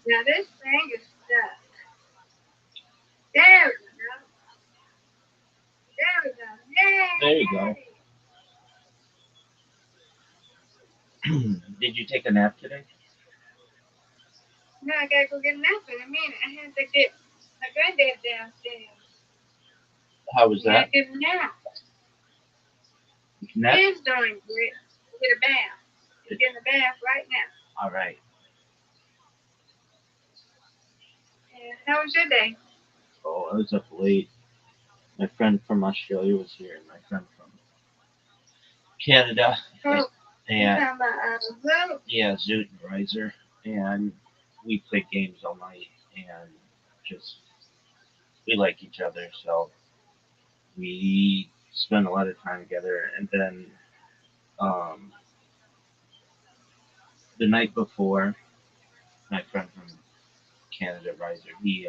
Now this thing is stuck. There we go. There we go. There you go. Yay! Did you take a nap today? Now I gotta go get a nap in a minute. I had to get my granddad downstairs. How was We gotta that? get a nap. Nap? He's doing great. Get a bath. He's getting a bath right now. All right. Yeah. How was your day? Oh, I was up late. My friend from Australia was here, and my friend from Canada, Oh, you and talking about Zoom? yeah, Zoot and Riser, and we played games all night, and just we like each other, so we spent a lot of time together. And then um, the night before, my friend from Canada, Riser, he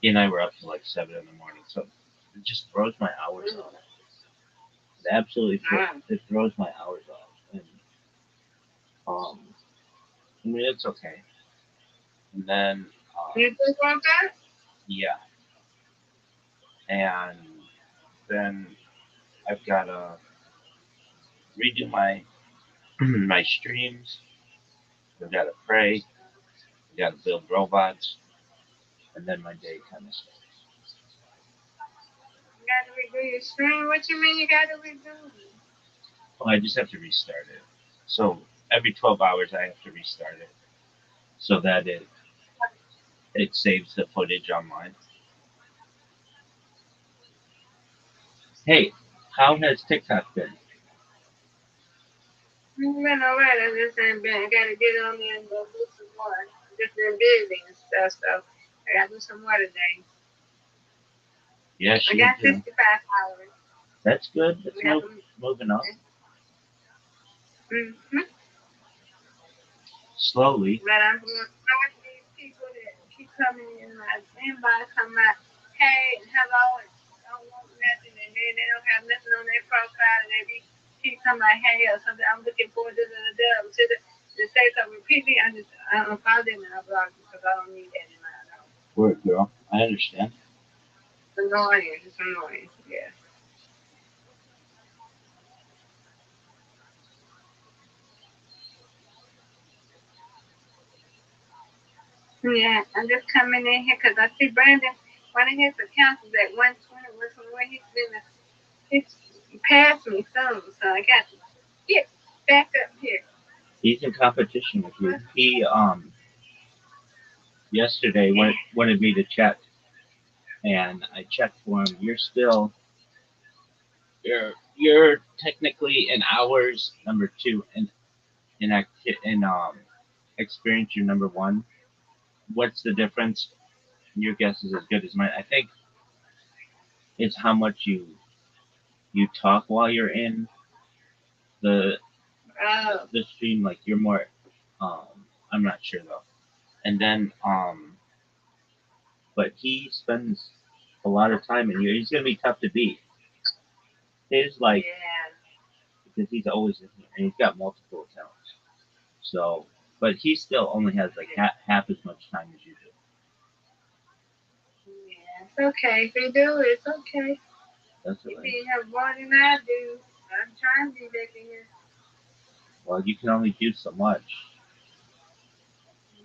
and I were up till like 7 in the morning, so it just throws my hours off. It absolutely it throws my hours off, and um, I mean it's okay. And then You just want that? yeah, and then I've got to redo my my streams. I've got to pray. I've got to build robots, and then my day kind of starts. You gotta redo your screen? What you mean you gotta redo it? Well, I just have to restart it. So every 12 hours, I have to restart it so that it saves the footage online. Hey, how has TikTok been? You been alright. I just ain't been. I gotta get on there and go do some more. Just been busy and stuff, so I gotta do some more today. Yes, I you got do. 65 hours. That's good. That's We have to. moving up Mm-hmm. slowly. But I'm going to start these people that keep coming in my inbox, talking about, hey, and hello, and don't want nothing, and then they don't have nothing on their profile, and they be keep coming like, hey, or something. I'm looking for to say something. Repeat me. I unfollowed them and I blocked them because I don't need that in my life. Word, girl. I understand. It's annoying. It's annoying. Yeah. Yeah. I'm just coming in here because I see Brandon. One of his accounts is at 120. Where he's been. He's passed me some, so I got to get back up here. He's in competition with you. He yesterday wanted me to check, and I checked for him. You're technically in hours number two, and in experience you're number one. What's the difference? Your guess is as good as mine. I think it's how much you talk while you're in the Oh, the stream. Like you're more. Um, I'm not sure though. And then but he spends a lot of time in here. He's gonna be tough to beat. His like yeah. because he's always in here and he's got multiple accounts. So, but he still only has like half as much time as you do. Yeah, it's okay. If you do, it's okay. That's You right. be have more than I do. I'm trying to be back in here. Well, you can only do so much.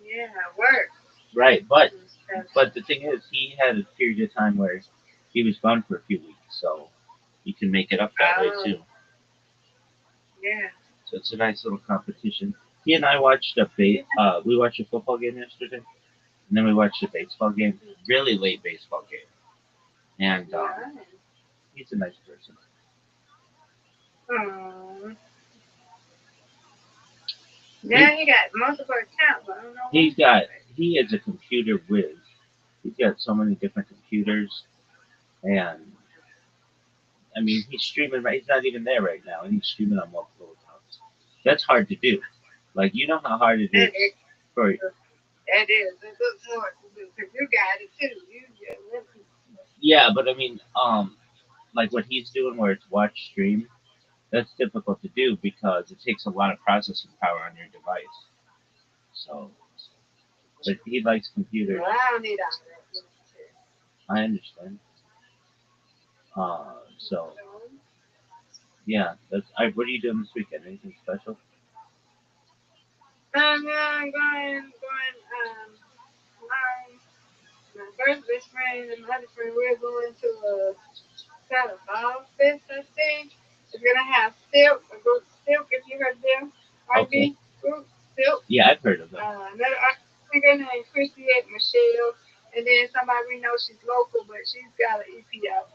Yeah, I work Right, and stuff. but the thing is, he had a period of time where he was gone for a few weeks, so you can make it up that way Oh, too. yeah. So it's a nice little competition. He and I watched we watched a football game yesterday, and then we watched a baseball game, really late baseball game. And Yeah. he's a nice person. Oh. He Yeah, he got multiple accounts. I don't know he's what's got up with. he is a computer whiz. He's got so many different computers, and I mean he's streaming. Right, he's not even there right now, and he's streaming on multiple accounts. That's hard to do. Like you know how hard it is That is. for That is. It looks hard to do because you got it too. You just yeah, but I mean like what he's doing where it's watch stream. That's difficult to do because it takes a lot of processing power on your device. So but he likes computers. Well, I don't need all that. I understand. So yeah, that's. What are you doing this weekend? Anything special? I'm going, my first best friend and my other friend, we're going to a kind of fall fest, I think. It's gonna have Silk, a group Silk, if you heard them, Okay. R&B group Silk. Yeah, I've heard of them. Another singer named Chrissy Michelle, and then somebody we know she's local, but she's got an EP out.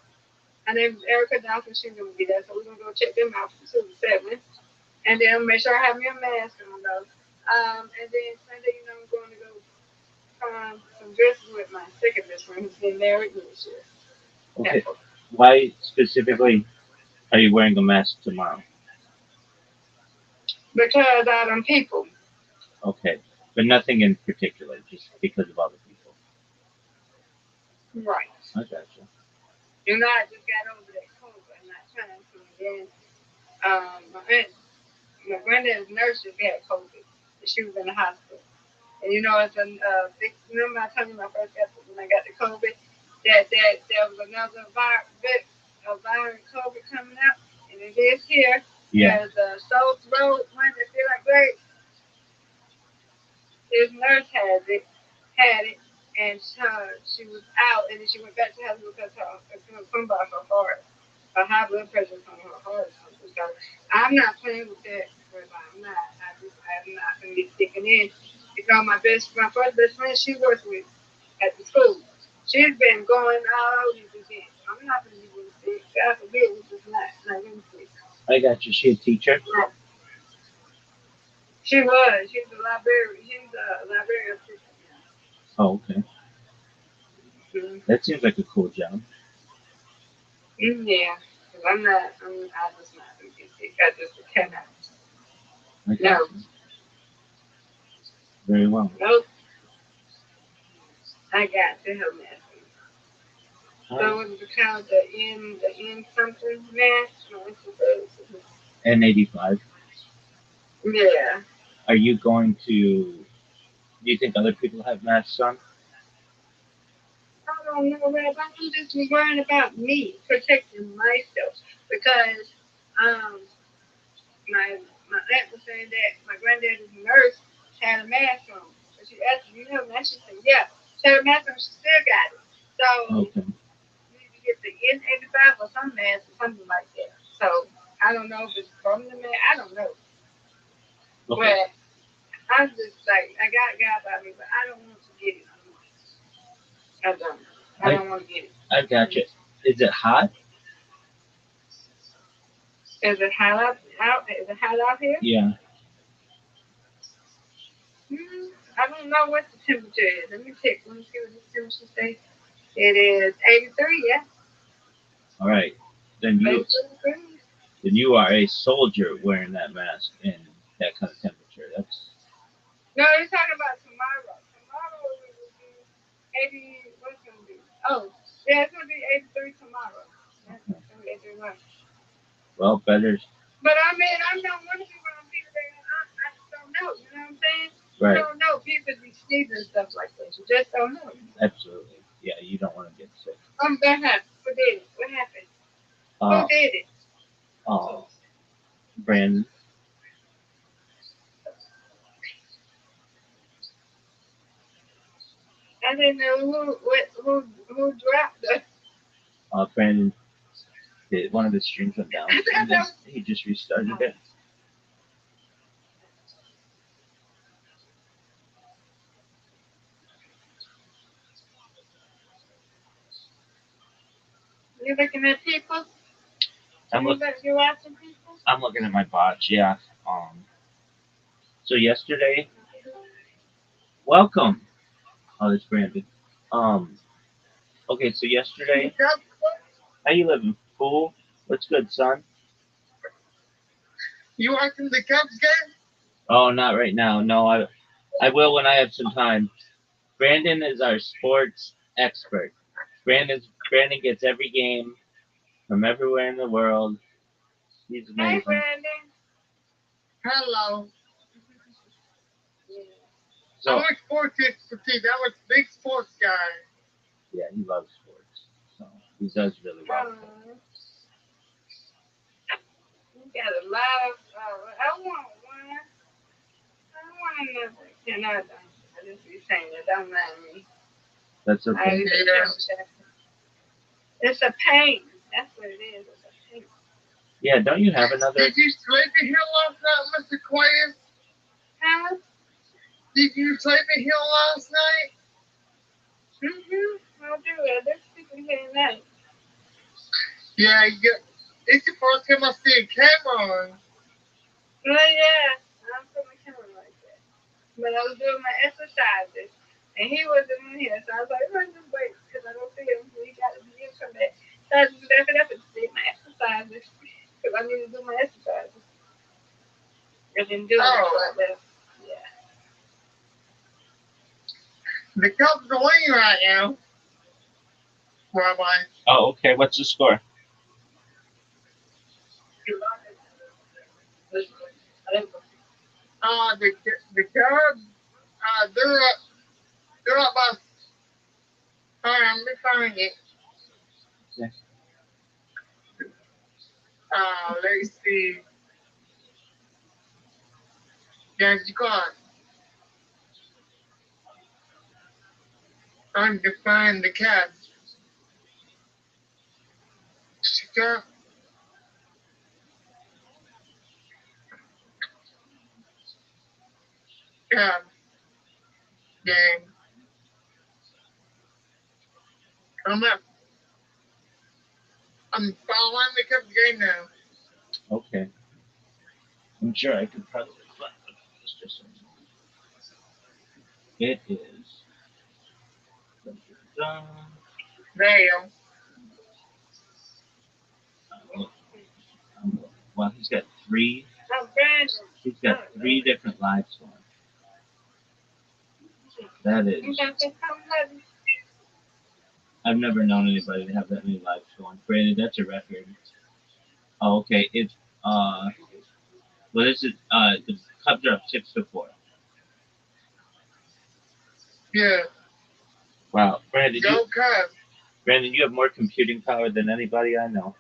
Her name's Erica Dawson. She's gonna be there, so we're gonna go check them out from 2 to 7. And then make sure I have me a mask on though. And then Sunday, I'm going to go some dresses with my second best friend who's getting married this year. Okay. Why specifically are you wearing a mask tomorrow? Because I them people. Okay, but nothing in particular, just because of other people. Right. I gotcha. I just got over that cold, but I'm not trying to. And then my granddad's nurse just had COVID, and she was in the hospital. And it's a big. Remember I told you my first episode when I got the COVID that there was another virus COVID coming out, and it is here. Yeah. There's a sore throat, one that feel like great. His nurse had it, and she was out, and then she went back to hospital because something about her heart, her high blood pressure on her heart or something. So I'm not playing with that, Rabbi. I'm not gonna be sticking in. Because my first best friend, she works with at the school. She's been going all over these events. I'm not gonna be really sick. God forbid, it's just not really sick. I gotcha. She a teacher? She was. She's a librarian. She's a librarian assistant now. Oh, okay. That seems like a cool job. Yeah. 'Cause I just not gonna get sick. I just cannot. I No. gotcha. Very well. Nope. I got to help mask. So Alright. what is it called? The N something mask? No, it's a N85. yeah. Are you going to? Do you think other people have masks on? I don't know, Rab. I'm just worrying about me, protecting myself. Because um my aunt was saying that my granddad's nurse had a mask on. So she asked, "Do you have a mask?" She said, "Yeah." She had a mask on, she still got it. So Okay. you need to get the N85 or some mask or something like that. So I don't know if it's from the mask. I don't know. Okay. But I'm just like, I got God by me, but I don't want to get it. I don't. I I don't want to get it. I gotcha. Is it hot? Is it hot out? Is it hot out here? Yeah. I don't know what the temperature is. Let me check. Let me see what the temperature says. It is 83. Yeah, All right. Then you 83 degrees. then you are a soldier wearing that mask in that kind of temperature. That's No, they're talking about tomorrow. Tomorrow it will be 80. What's it gonna be? Oh, yeah, it's gonna be 83 tomorrow. Yeah, okay. it's gonna be 83. Well, better. But I mean, I don't want to be around people that I just don't know. You know what I'm saying? You Right. don't know. People be sneezing and stuff like that. You just don't know. Absolutely. Yeah. You don't want to get sick. That happened. Who did it? What happened? Who Uh. did it? Oh. Brandon. I didn't know who dropped the. Brandon. One of his strings went down, and then he just restarted it. You looking at people? I'm look. You watching people? I'm looking at my botch. Yeah. So yesterday. Welcome. Oh, this Brandon. Um. Okay. So yesterday. How you living, fool? What's good, son? You watching the Cubs game? Oh, not right now. No, I will when I have some time. Brandon is our sports expert. Brandon gets every game from everywhere in the world. He's Hey, amazing. Brandon. Hello. Yeah. So, I'm a sports expertise. I'm a big sports guy. yeah, he loves sports. So he does really well. You got a lot of. I want one. I want another. Can I don't? I just be saying it. Don't mind me. That's okay. It's a pain. That's what it is. It's a pain. Yeah, don't you have another? Did you sleep in here last night, Mr. Quayes? Huh? Did you sleep in here last night? I'll do it. They're sleeping here tonight. Yeah, it's the first time I see a camera on. Well, yeah. I'm putting my camera like that. But I was doing my exercises. And he wasn't in here. So I was like, let's just wait. Because I don't see him. He got to be in come back. So I just left it up and did my exercises. Because I need to do my exercises. I didn't do it. So I left. Yeah. The Cubs are winning right now. Rabbi. Oh, okay. What's the score? The Cubs, they're up by. Hold on, let me find it. Yes. Let's see. Yes, you got. I'm to find the Cubs. Chicago. Cubs game. I'm up. I'm following the Cubs game now. Okay. I'm sure I could probably find it. Just a moment. It is. There. Well, he's got three. Oh, Brandon. He's got three different lives for him. That is. You got to come with me. I've never known anybody to have that many lives going. Granted, that's a record. Oh, okay. It's what is it? The Cubs are up 6-4. Yeah. Wow, Brandon, Go Cubs. Brandon, you have more computing power than anybody I know.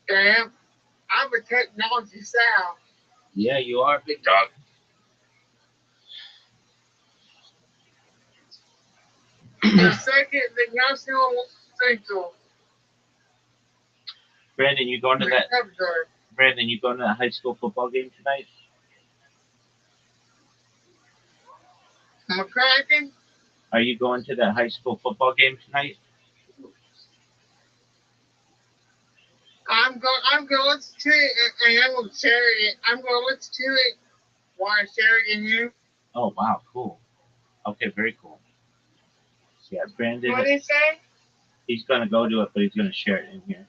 Damn. I'm a technology sound. Yeah, you are, big dog. The second, the National Central. Brandon, you going to The that? Cubs are. Brandon, you going to that high school football game tonight? McCracken. Are you going to that high school football game tonight? I'm going to listen to it and I'm going to share it. I'm going to listen to it while I share it in here. Oh wow, cool. Okay, very cool. Yeah, Brandon. What did he say? He's gonna go to it, but he's gonna share it in here.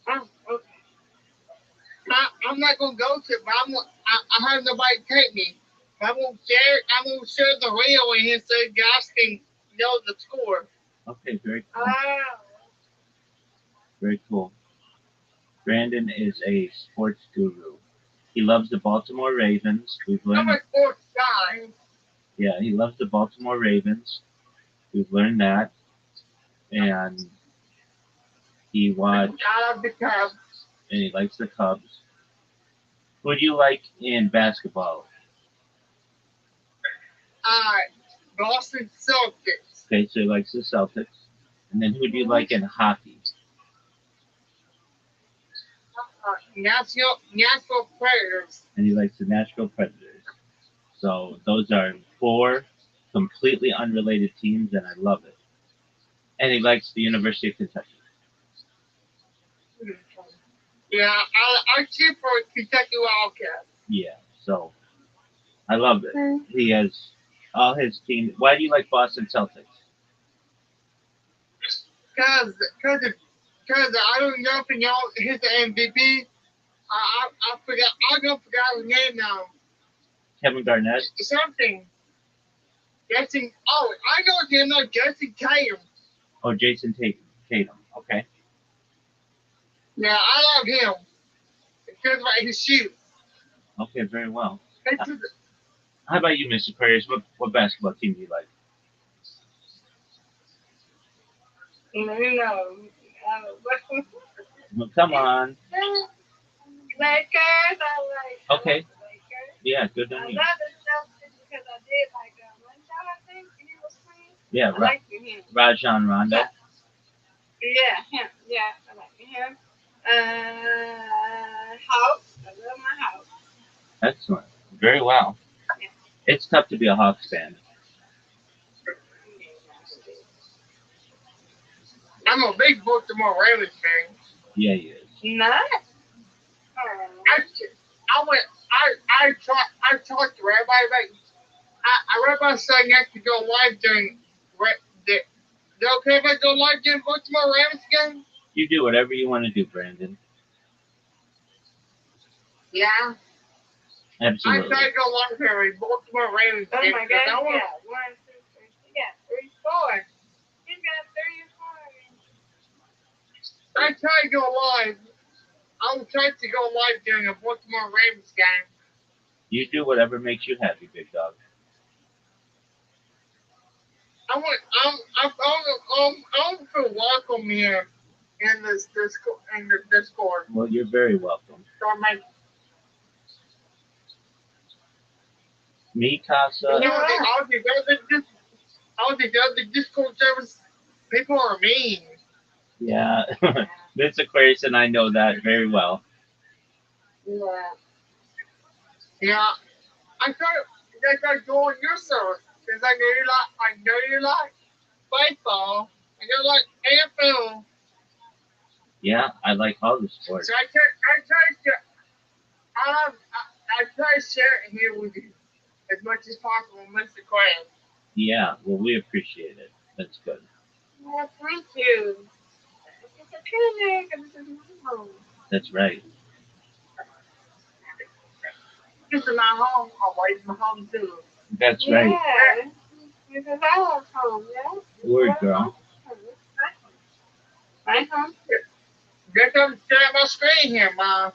Oh, okay. I'm not going to go to it, but I have nobody take me. I'm going to share the radio in here so you guys can know the score. Okay, very cool. Oh. Very cool. Brandon is a sports guru. He loves the Baltimore Ravens. We've I'm learned. a sports guy. Yeah, he loves the Baltimore Ravens. We've learned that, and he watched. I love the Cubs. And he likes the Cubs. Who do you like in basketball? Boston Celtics. Okay, so he likes the Celtics. And then who do you like in hockey? Nashville Predators. And he likes the Nashville Predators. So those are four completely unrelated teams, and I love it. And he likes the University of Kentucky. Yeah, I cheer for Kentucky Wildcats. Yeah, so I love it. He has all his team. Why do you like Boston Celtics? Cause I don't know if y'all hit the MVP. I forgot. I don't forgot his name now. Kevin Garnett. Something. Jason. Oh, I know his name now. Jason Tatum. Oh, Jason Tatum. Okay. Yeah, I love him. Because of his shoes. Okay, very well. How about you, Miss Aquarius? What basketball team do you like? You know, Well, come on. Lakers, I like Okay. the Lakers. Yeah, good I on love you. the Celtics because I did like Rondo, I think, and he was playing. Yeah, I like him. Rajon Rondo. Yeah, him. Yeah, I like him. Hawks. I love my Hawks. Excellent. Very well. Yeah. It's tough to be a Hawks fan. I'm a big Baltimore Ravens fan. Yeah, he is. Not. I went. I talked to Rabbi about. Rabbi said next to go live during the. Is it okay if I go live during Baltimore Ravens game? You do whatever you want to do, Brandon. Yeah. I Absolutely. tried to go live here with Baltimore Ravens Oh game. my God! Yeah, 1, 2, 3. He got 3 scores. He's got 3 scores. I tried to go live. I was trying to go live during a Baltimore Ravens game. You do whatever makes you happy, big dog. I don't feel welcome here in this Discord. Well, you're very welcome. So my Me, Casa. all the other Discord servers, people are mean. Yeah. Miss Aquarius and I know that very well. Yeah. I tried going your server because I know you like baseball. I know you like NFL. Yeah, I like all the sports. So I try to share it here with you as much as possible, Mr. Quinn. Yeah, well, we appreciate it. That's good. Well, thank you. It's a clinic, and this is my home. That's right. This is my home. Always my home too. That's right. Yeah. This is our home, yeah? Word, girl. My home. Get them share my screen here, my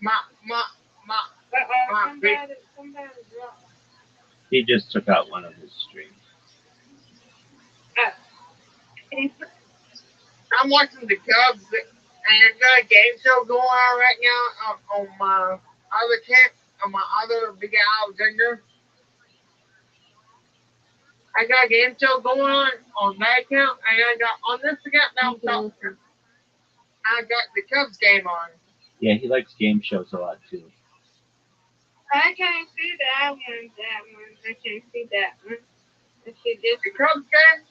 my Somebody dropped. He just took out one of his streams. I'm watching the Cubs, and I got a game show going on right now on my other camp, on my other big Alexander. I got a game show going on that account, and I got on this account now. I got the Cubs game on. Yeah, he likes game shows a lot too. I can't see that one. I can't see that one. I see this. The Cubs game?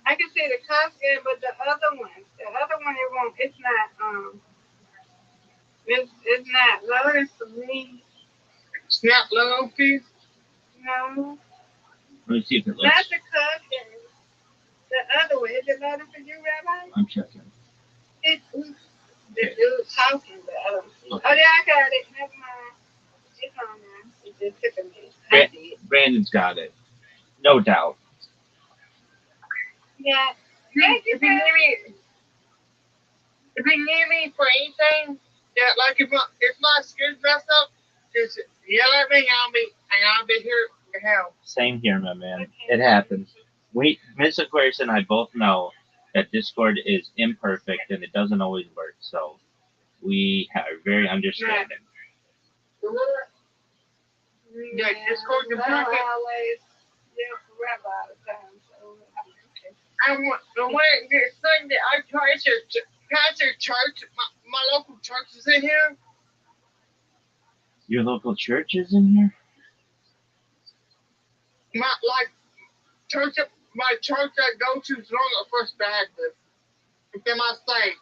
I can see the Cubs game, but the other one, it won't. It's not. It's not loading for me. It's not low, please. No, Let me see if it looks. not the Cubs game. The other one. Is it loading for you, Rabbi? I'm checking. It's the dude talking, but I don't see. Okay. Oh, yeah, I got it. Never mind. It's on there. It just took a minute. I see it. Brandon's got it. No doubt. Yeah. If you need me for anything, yeah, like if my skills messed up, just yell at me and I'll be here to help. Same here, my man. Okay. It happens. Miss Aquarius and I both know that Discord is imperfect and it doesn't always work. So we are very understanding. Yeah, Discord is I don't perfect. always yell for Rabbi all the time, so okay. The way the thing that I try to church, my local church is in here. Your local church is in here? My church I go to is Northern First Baptist. It's in my state,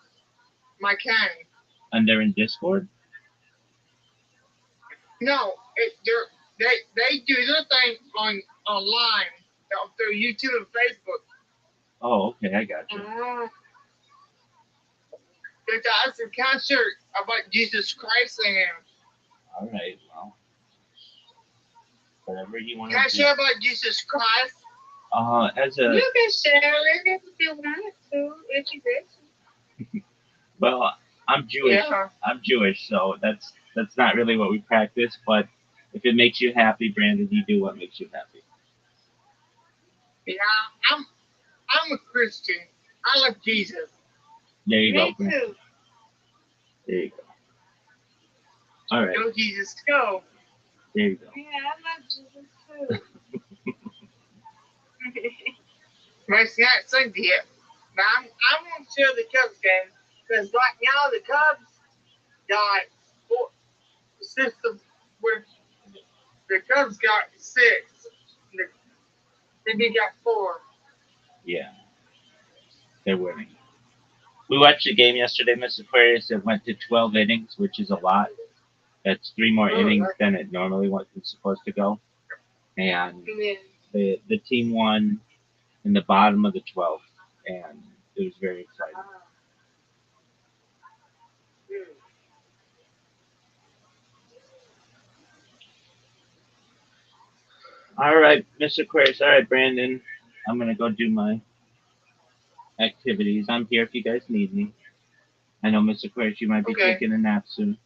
my county. And they're in Discord? No, they do their thing online through YouTube and Facebook. Oh, okay, I got you. There's a concert about Jesus Christ in here. All right, well, whatever you want Can I to do. share about Jesus Christ? As a You can share it if you want to, if you wish. well, I'm Jewish. Yeah. I'm Jewish, so that's not really what we practice. But If it makes you happy, Brandon, you do what makes you happy. Yeah, I'm a Christian. I love Jesus. There you go, Me Brandon. too. There you go. All right. Go Jesus, go. There you go. Yeah, I love Jesus too. Mercy not Sunday yet. But I won't share the Cubs game because right now the Cubs got four. The system where the Cubs got 6. The they got 4. Yeah, they're winning. We watched the game yesterday, Miss Aquarius. It went to 12 innings, which is a lot. That's 3 more innings than it normally was supposed to go. And Yeah. the team won in the bottom of the 12th, and it was very exciting. All right, Miss Aquarius. All right, Brandon. I'm gonna go do my activities. I'm here if you guys need me. I know, Miss Aquarius, you might be Okay. taking a nap soon,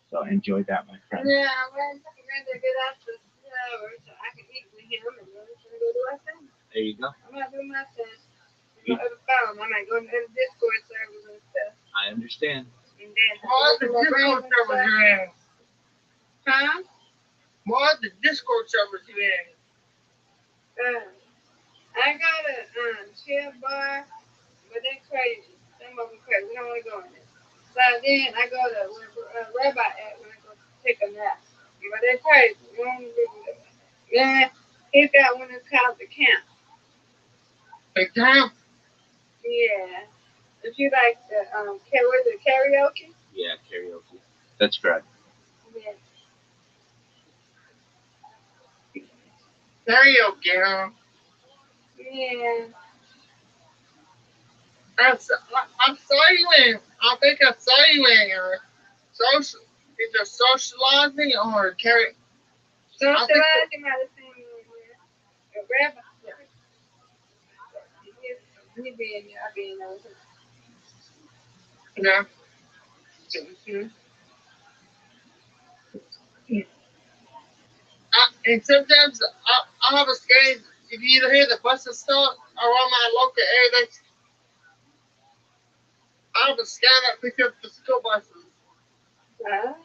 so enjoy that, my friend. Yeah, I'm ready to get out the shower so I can eat with him and then we're gonna go do our thing. There you go. I'm gonna do my thing. I'm gonna phone. I might go to the Discord servers and stuff. I understand. And then What the Discord servers you in? Huh? What the Discord servers you in? I got a chill bar, but they're crazy. Some of them crazy. We don't want to go in there. So then I go to Rabbi at when I go take a nap. But they're crazy. We don't want to do that. Then he's got one that's called the camp. The camp? Yeah. If you like the was it karaoke? Yeah, karaoke. That's correct. Yeah. Karaoke, huh? Yeah. I saw you in. I think I saw you in social. Either socializing or carry. Socializing might have seen me a rabbi. He be in there. I be in there with him. Yeah. Mm-hmm. And sometimes I have a scan. If you hear the buses stop around my local area, I have a scan that picks up the school buses. Oh.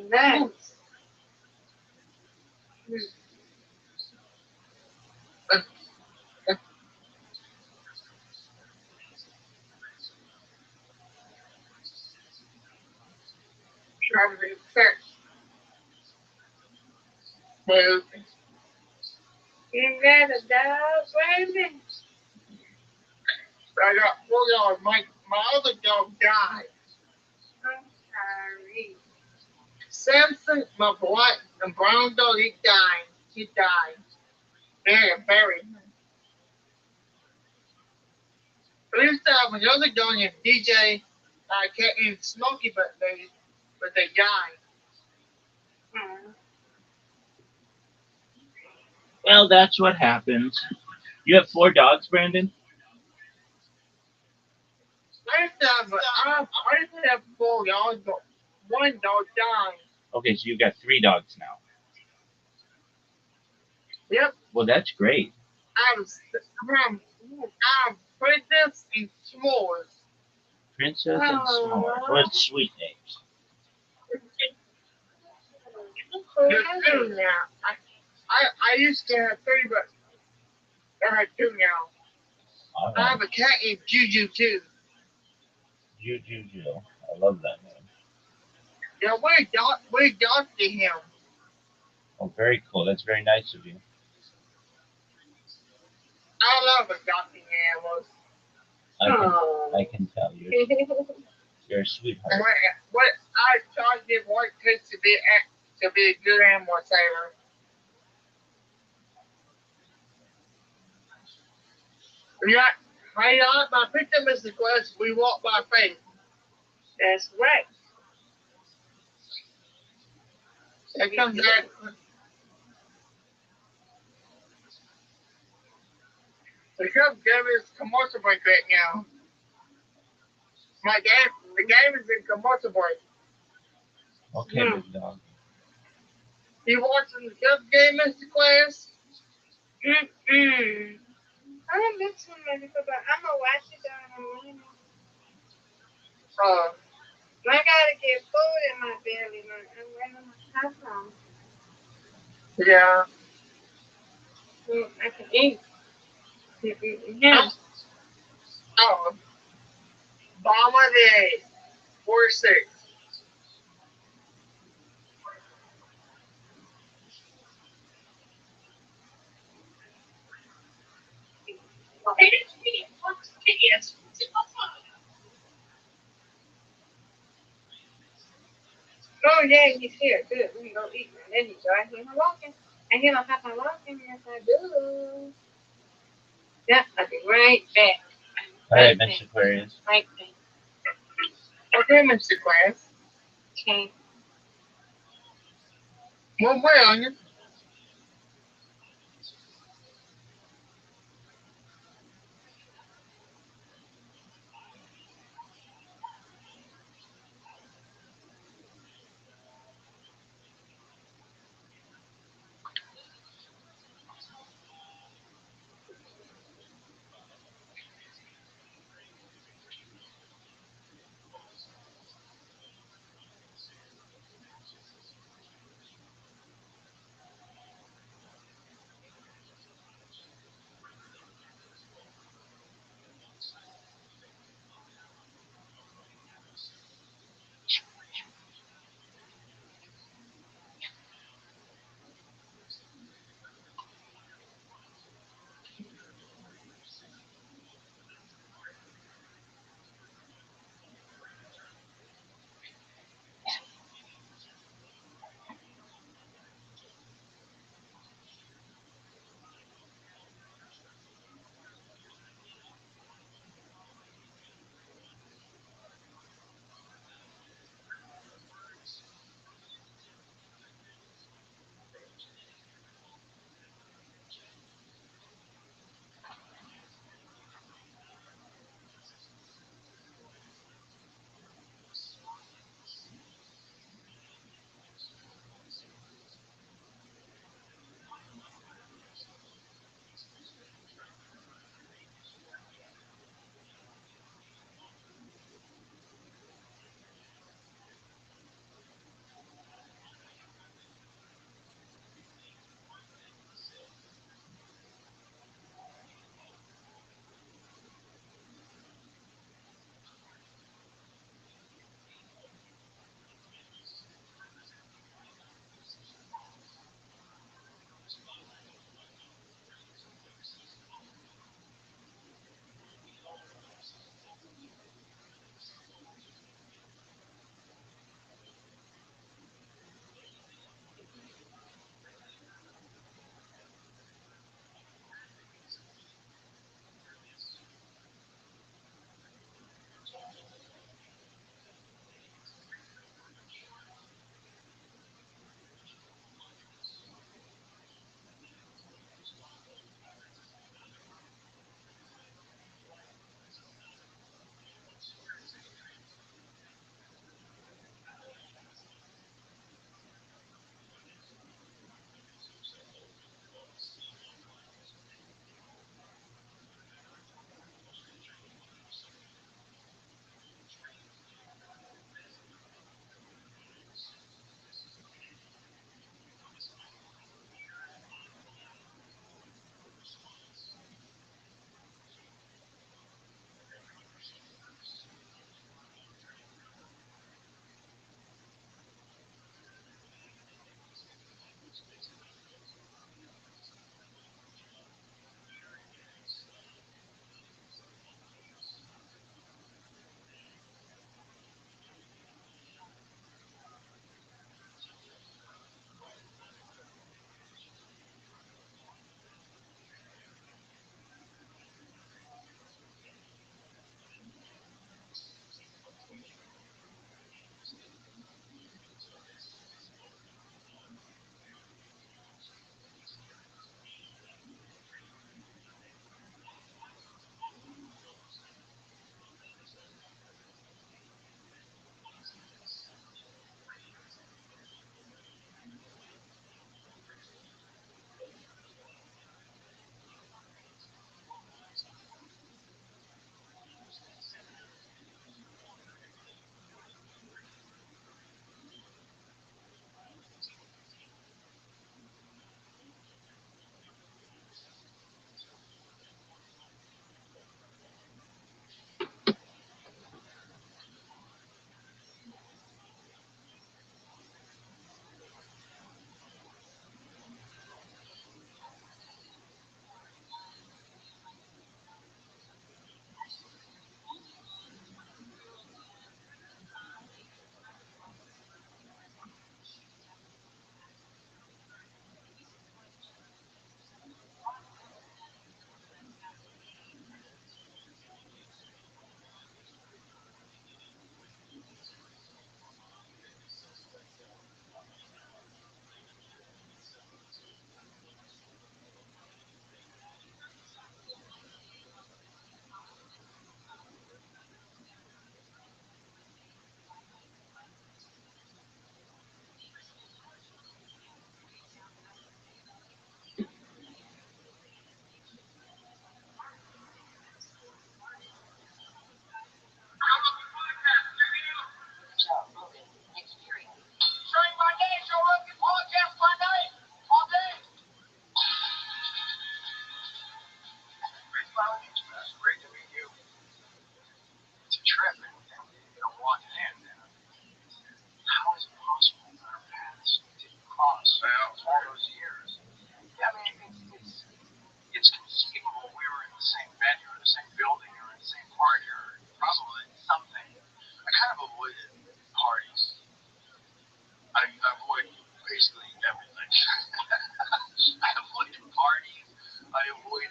Nice. Driving in church. Well, You got a dog, baby? I got 4 dogs. My other dog died. I'm sorry. Samson, my black and brown dog, he died. He died. Very. We used to have another dog named DJ. I can't even Smoky, but they died. Hmm. Well, that's what happens. You have 4 dogs, Brandon? I used to have 4 dogs, but one dog died. Okay, so you've got 3 dogs now. Yep. Well, that's great. I have Princess and S'mores. Princess and S'mores. What sweet names. There's 2 now. I used to have 3, but I have 2 now. All I right. have a cat named Juju too. Juju. I love that name. Yeah, we adopted him. Oh, very cool. That's very nice of you. I love adopting animals. I can tell you. You're a sweetheart. What I charge him what it takes to be a good animal saver. Yeah, my picture, Mr. Quest, we walk by faith. That's right. That comes out. The Cubs gave us commercial break right now. My dad The game is in commercial break. Okay, big dog. You watching the Cubs game, Mr. Class? Mm-mm. I don't miss one maybe because I'm gonna watch it during the morning. Uh, I gotta get food in my belly. I'm running my house on. yeah. I can eat. Yeah. Oh, bomb of the day. 4-6. Oh yeah, he's here. Good. We can go eat. There you go. I hear him walking. I hear him hop walking. Yes, I do. Yep, I'll be right back. All right, Mr. Aquarius. Right back. Okay, Mr. Class. Okay. Well, where on you?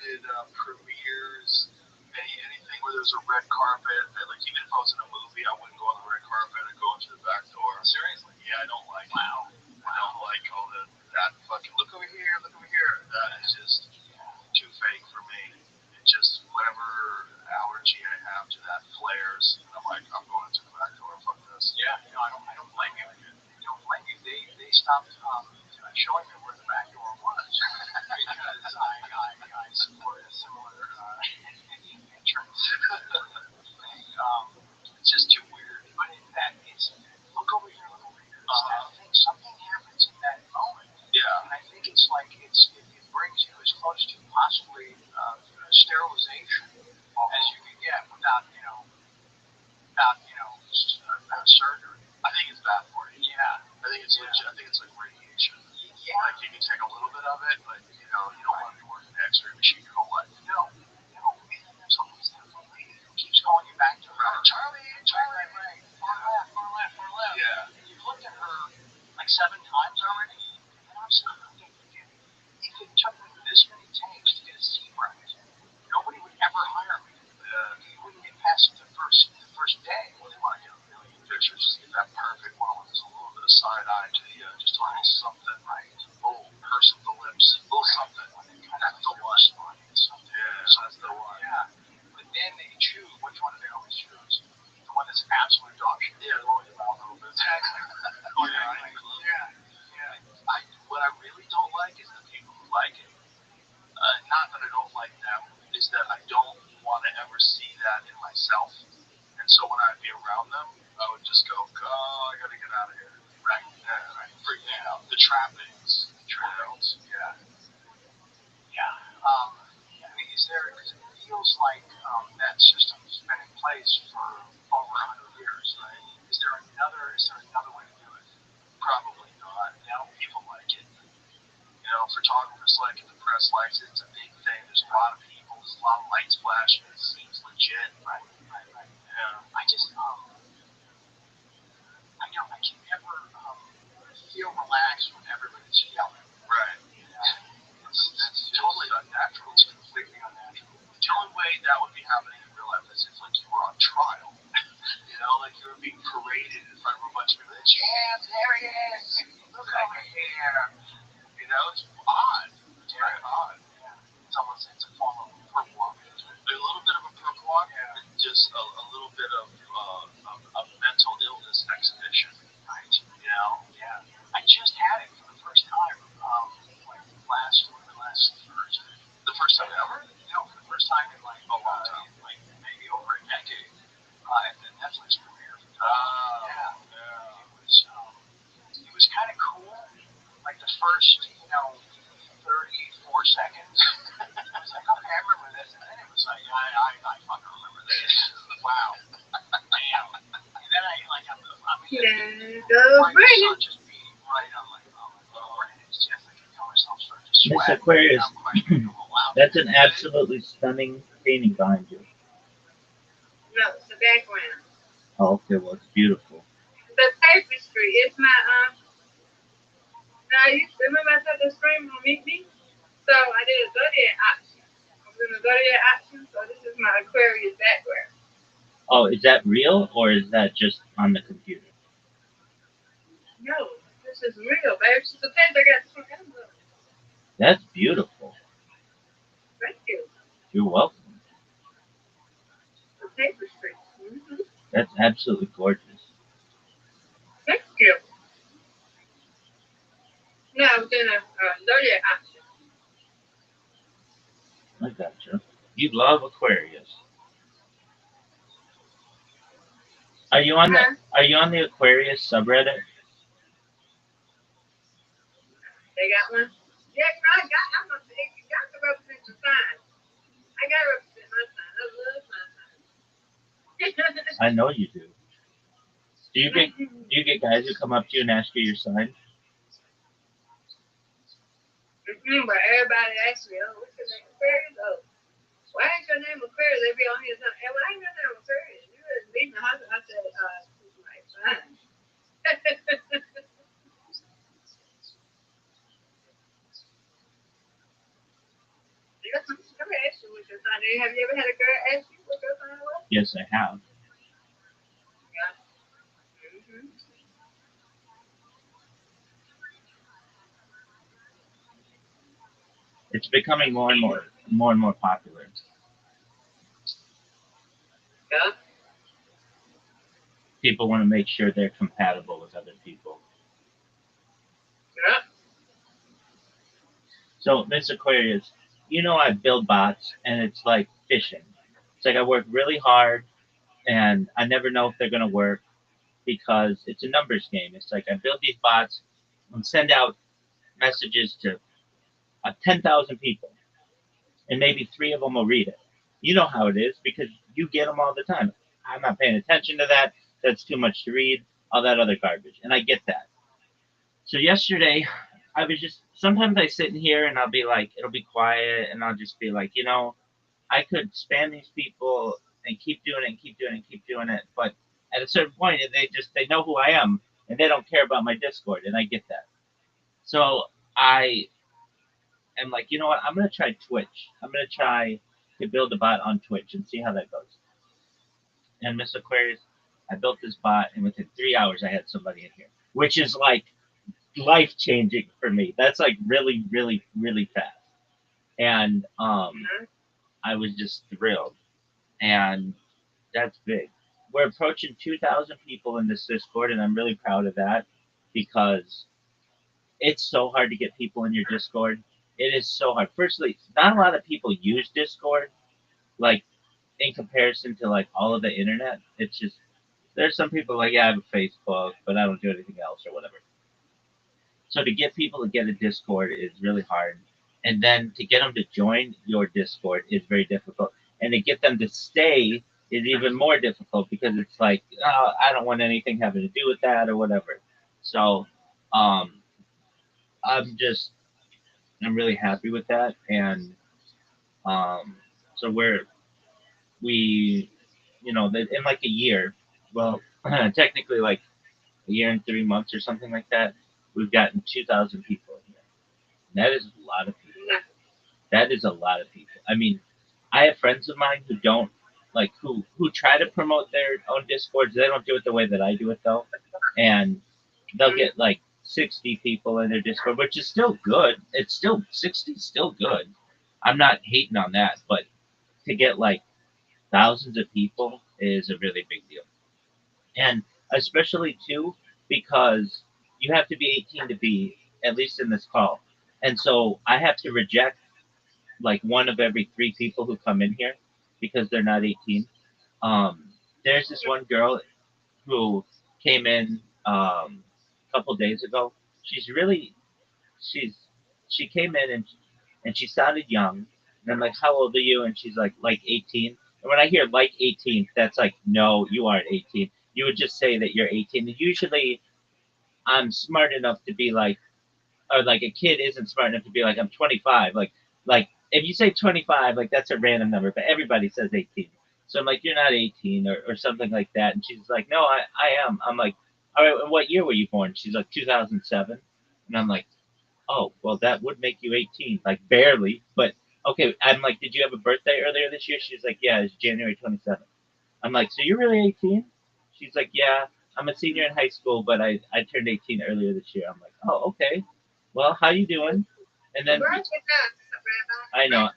did premieres, anything where there's a red carpet. Like even if I was in a movie, I wouldn't go on the red carpet. I'd go into the back door. Seriously? Yeah, I don't like. Wow. I don't like all that fucking look over here, look over here. That is just too fake for me. It just whatever allergy I have to that flares. And I'm like, I'm going to the back door. Fuck this. Yeah, I don't blame you. I don't blame you. They stopped showing me where the back door was because I support a similar entrance thing. It's just too weird. But in that, it's look over here, look over here. I think something happens in that moment. Yeah. And I think it's like it brings you as close to possibly sterilization as you can get without surgery. I think it's bad for you. Yeah. I think it's legit. I think it's like radiation. Yeah. Like you can take a little bit of it, but you don't want to be working the X-ray machine your whole life. No. And then there's always that one lady who keeps calling you back to her. Charlie, right. Far left. Yeah. You've looked at her like 7 times already, and I'm sitting there thinking, if it took me this many takes to get a seat right, nobody would ever hire me. You wouldn't get past the first day. Well, they want to get a million pictures, just get that perfect one with just a little bit of side eye to you, just a little something, right? A little purse of the lips, a little something. That's the one. Yeah, that's the one. Yeah. But then they choose. Which one do they always choose? The one that's absolute dog shit. Yeah, the one with your mouth a little bit. Yeah. What I really don't like is the people who like it. Not that I don't like them, is that I don't want to ever see that in myself. And so when I'd be around them, I would just go, I gotta get out of here. Right? Yeah, right. Freaking out. The trappings. Yeah. Yeah. I mean, because it feels like that system's been in place for over 100 years, right? Is there another way to do it? Probably not. People like it. Photographers like it, the press likes it, it's a big thing. There's a lot of people, there's a lot of lights flashing, it seems legit. Right. Yeah. I can never feel relaxed when everybody's yelling. Right. That's totally unnatural. It's completely unnatural. The only way that would be happening in real life is if like you were on trial. Like you were being paraded in front of a bunch of people. Yeah, there he is. Look over here. It's odd. It's very odd. Yeah. It's a form of perp walk. A little bit of a perp walk, and just a little bit of mental illness exhibition. Right. Yeah. I just had it for the first time, last Thursday. The first time ever? No, for the first time in like a long time, like maybe over a decade. At the Netflix premiere. Yeah. It was kind of cool. Like the first, 34 seconds. I was like, okay, I remember this. And then it was like, I fucking remember this. Wow. Damn. And then I'm Yeah, go Brandon. just beating right on my and it's just like I feel myself start to sweat. Miss Aquarius, that's an absolutely stunning painting behind you. No, it's the background. Oh, okay, well, it's beautiful. The tapestry is my Now, you remember I said the screen will meet me? So I did a Zodiac option. I was in a Zodiac option, so this is my Aquarius background. Oh, is that real or is that just on the computer? No, this is real, babe. It's the page I got from Amazon. That's beautiful. Thank you. You're welcome. The tapestry. Mm-hmm. That's absolutely gorgeous. Thank you. No, I was in a Zodiac option. I gotcha. You love Aquarius. Are you on the Aquarius subreddit? They got one? Yeah, I'm a big, you got to represent the sign. I got to represent my sign. I love my sign. I know you do. Do you get guys who come up to you and ask you your sign? But everybody asks me, what's your name? Aquarius? Oh, why ain't your name Aquarius? They be on here saying, hey, why ain't your name Aquarius? You was leaving the hospital. I said, this is my sign. Have you ever had a girl ask you what your sign was? Yes, I have. Yeah. Mm-hmm. It's becoming more and more popular. Yeah. People want to make sure they're compatible with other people. Yeah. So, Miss Aquarius, I build bots, and it's like fishing. It's like I work really hard, and I never know if they're going to work because it's a numbers game. It's like I build these bots and send out messages to 10,000 people, and maybe three of them will read it. You know how it is because you get them all the time. I'm not paying attention to that. That's too much to read, all that other garbage. And I get that. So yesterday, I was just, sometimes I sit in here and I'll be like, it'll be quiet, and I'll just be like, I could spam these people and keep doing it and keep doing it and keep doing it. But at a certain point, they know who I am and they don't care about my Discord. And I get that. So I am like, you know what? I'm going to try Twitch. I'm going to try to build a bot on Twitch and see how that goes. And Miss Aquarius, I built this bot, and within 3 hours, I had somebody in here, which is like life changing for me. That's like really, really, really fast. And I was just thrilled. And that's big. We're approaching 2,000 people in this Discord, and I'm really proud of that because it's so hard to get people in your Discord. It is so hard. Firstly, not a lot of people use Discord, like in comparison to like all of the internet. It's just there's some people like, yeah, I have a Facebook, but I don't do anything else or whatever. So to get people to get a Discord is really hard, and then to get them to join your Discord is very difficult, and to get them to stay is even more difficult because it's like, oh, I don't want anything having to do with that or whatever. So um, I'm really happy with that, and um, so we in like a year, well, technically like a year and 3 months or something like that, we've gotten 2,000 people in here. And that is a lot of people. That is a lot of people. I mean, I have friends of mine who don't like who try to promote their own Discords. They don't do it the way that I do it though, and they'll get like 60 people in their Discord, which is still good. It's still 60, still good. I'm not hating on that, but to get like thousands of people is a really big deal, and especially too because you have to be 18 to be at least in this call, and so I have to reject like one of every three people who come in here because they're not 18. There's this one girl who came in a couple days ago. She's really she's she came in and she sounded young. And I'm like, how old are you? And she's like 18. And when I hear like 18, that's like, no, you aren't 18. You would just say that you're 18. And usually I'm smart enough to be like, or like a kid isn't smart enough to be like I'm 25. Like if you say 25, like that's a random number, but everybody says 18. So I'm like, you're not 18 or something like that. And she's like, no, I am. I'm like, all right, and what year were you born? She's like 2007. And I'm like, oh, well, that would make you 18, like barely. But okay, I'm like, did you have a birthday earlier this year? She's like, yeah, it's January 27th. I'm like, so you're really 18? She's like, yeah, I'm a senior in high school, but I turned 18 earlier this year. I'm like, oh, okay. Well, how you doing? And then I know,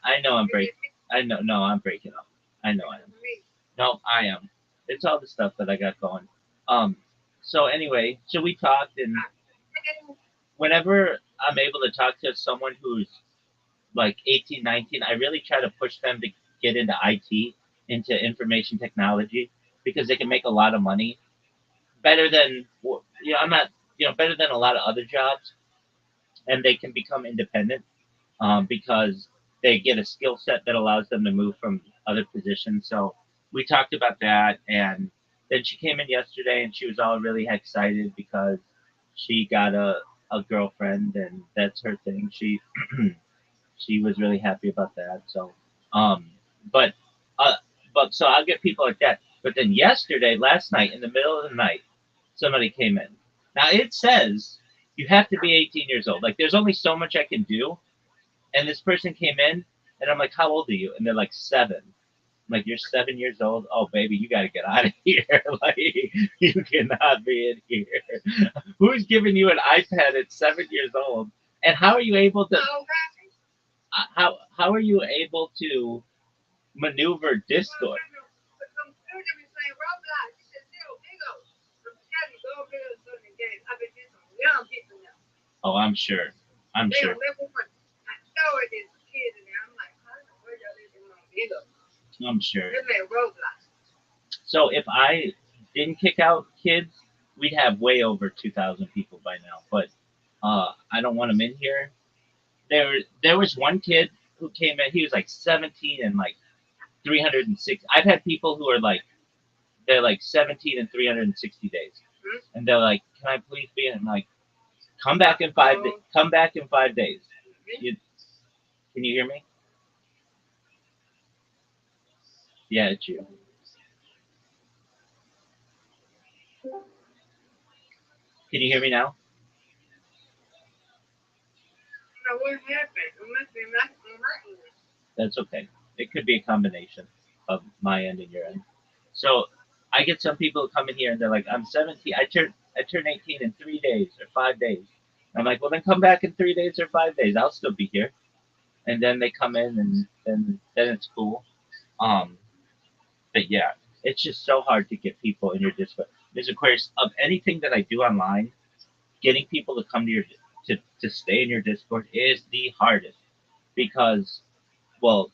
I know I'm breaking. I know, no, I'm breaking up. I know I am. No, I am. It's all the stuff that I got going. Um. So anyway, so we talked, and whenever I'm able to talk to someone who's like 18, 19, I really try to push them to get into IT, into information technology, because they can make a lot of money better than, I'm not, better than a lot of other jobs, and they can become independent because they get a skill set that allows them to move from other positions. So we talked about that, and then she came in yesterday, and she was all really excited because she got a girlfriend, and that's her thing. She was really happy about that. So, um, but uh, but so I'll get people like that. But then yesterday, last night, in the middle of the night, somebody came in. Now it says you have to be 18 years old. Like there's only so much I can do, and this person came in And I'm like, how old are you? And they're like 7. I'm like, you're 7 years old? Oh, baby, you got to get out of here. Like, you cannot be in here. Who's giving you an iPad at 7 years old? And how are you able to? How are you able to maneuver Discord? Oh, I'm sure. I'm sure. I'm sure. So if I didn't kick out kids, we'd have way over 2,000 people by now. But I don't want them in here. There was one kid who came in. He was like 17 and like 306. I've had people who are like they're like 17 and 360 days, and they're like, "Can I please be in?" I'm like, "Come back in 5 days. Come back in 5 days." You, can you hear me? Yeah, it's you. Can you hear me now? What happened? It must be my That's okay. It could be a combination of my end and your end. So I get some people who come in here and they're like, "I'm 17. I turn 18 in 3 days or 5 days." I'm like, "Well, then come back in 3 days or 5 days. I'll still be here." And then they come in and then it's cool. Um, but yeah, it's just so hard to get people in your Discord. There's Aquarius of anything that I do online. Getting people to come to your to stay in your Discord is the hardest because well,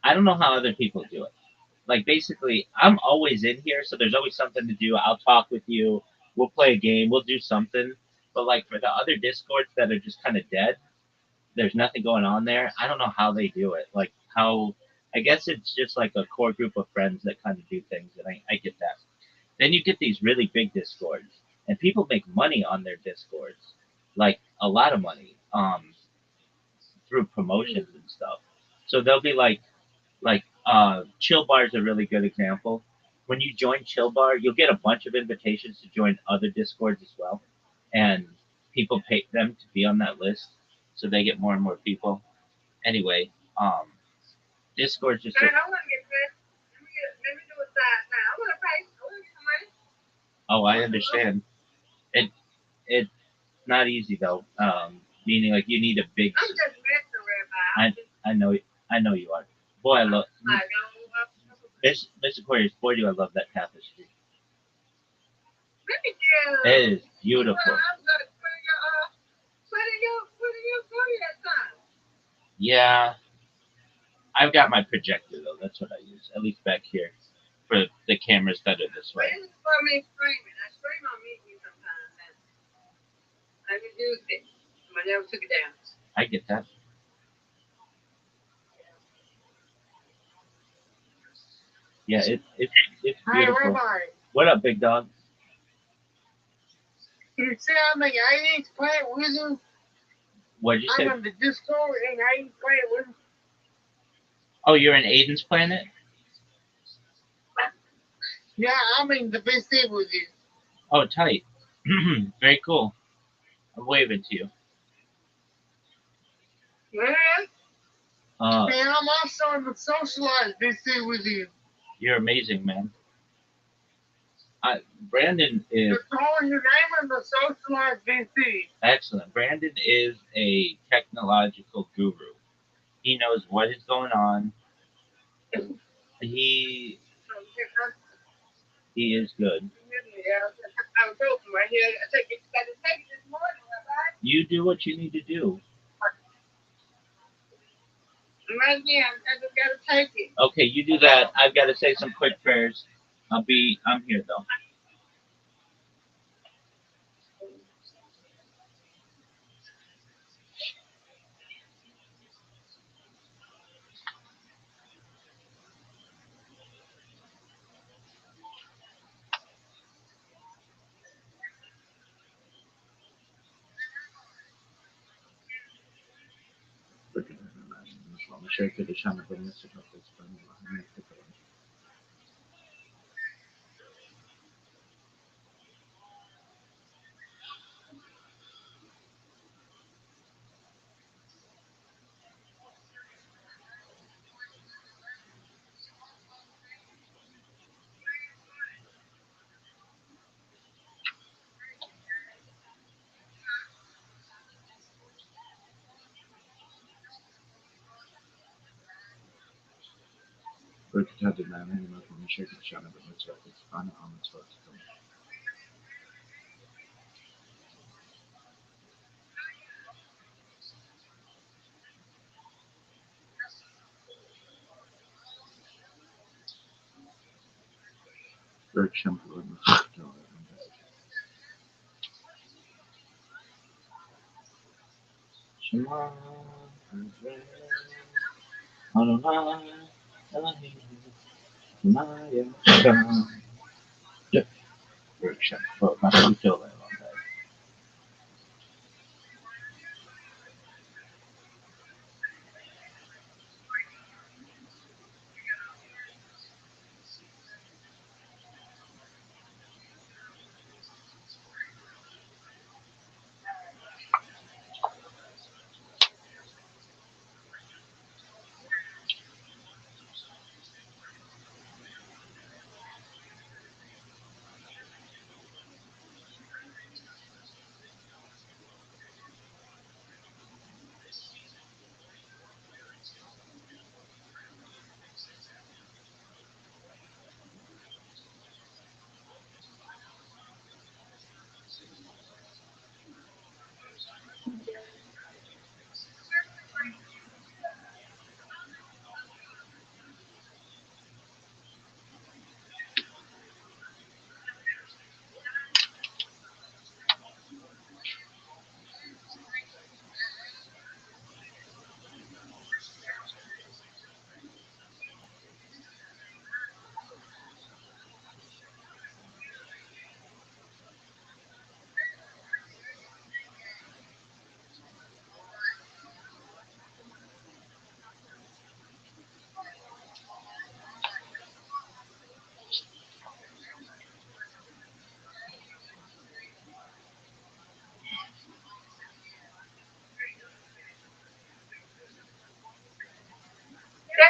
I don't know how other people do it. Like basically, I'm always in here, so there's always something to do. I'll talk with you. We'll play a game. We'll do something. But like for the other Discords that are just kind of dead, there's nothing going on there. I don't know how they do it. Like how I guess it's just like a core group of friends that kind of do things, and I get that. Then you get these really big Discords, and people make money on their Discords, like a lot of money, through promotions and stuff. So they'll be like Chill Bar is a really good example. When you join Chill Bar, you'll get a bunch of invitations to join other Discords as well, and people pay them to be on that list, so they get more and more people. Anyway, Discord's just Hey, I want to get paid. Let me do a side now. I want to pay. I want to get some money. oh, I understand. It's not easy though. Meaning like you need a big. I'm just messing, Rabbi. I know I know you are. Boy, I love Miss Aquarius. Boy, do I love that tapestry. Let me get. It is beautiful. Put in your Korea time. Yeah, I've got my projector though. That's what I use. At least back here for the cameras that are this But way. this is for me screaming. I scream on me sometimes. And I reduced it. But I never took it down. I get that. Yeah, it's Hey, beautiful. Rabbi, What up, big dog? you see how many aliens play with you? What'd you say? I'm on the Discord and I ain't playing with him. Oh, you're in Aiden's planet? Yeah, I'm in the BC with you. Oh, tight. Very cool. I'm waving to you. Yeah. And I'm also in the Socialized BC with you. You're amazing, man. Brandon is They're calling your name in the Socialized BC. excellent. Brandon is a technological guru. He knows what is going on. He he is good. I was hoping right here. I take it this morning, Rabbi. You do what you need to do. Right here, I just gotta take it. Okay, you do that. I've got to say some quick prayers. I'm here though. Vilket hade med mig när man försöker känna på något sätt att han har ansvar för dem. För exempel med workshop, man ska utöva det.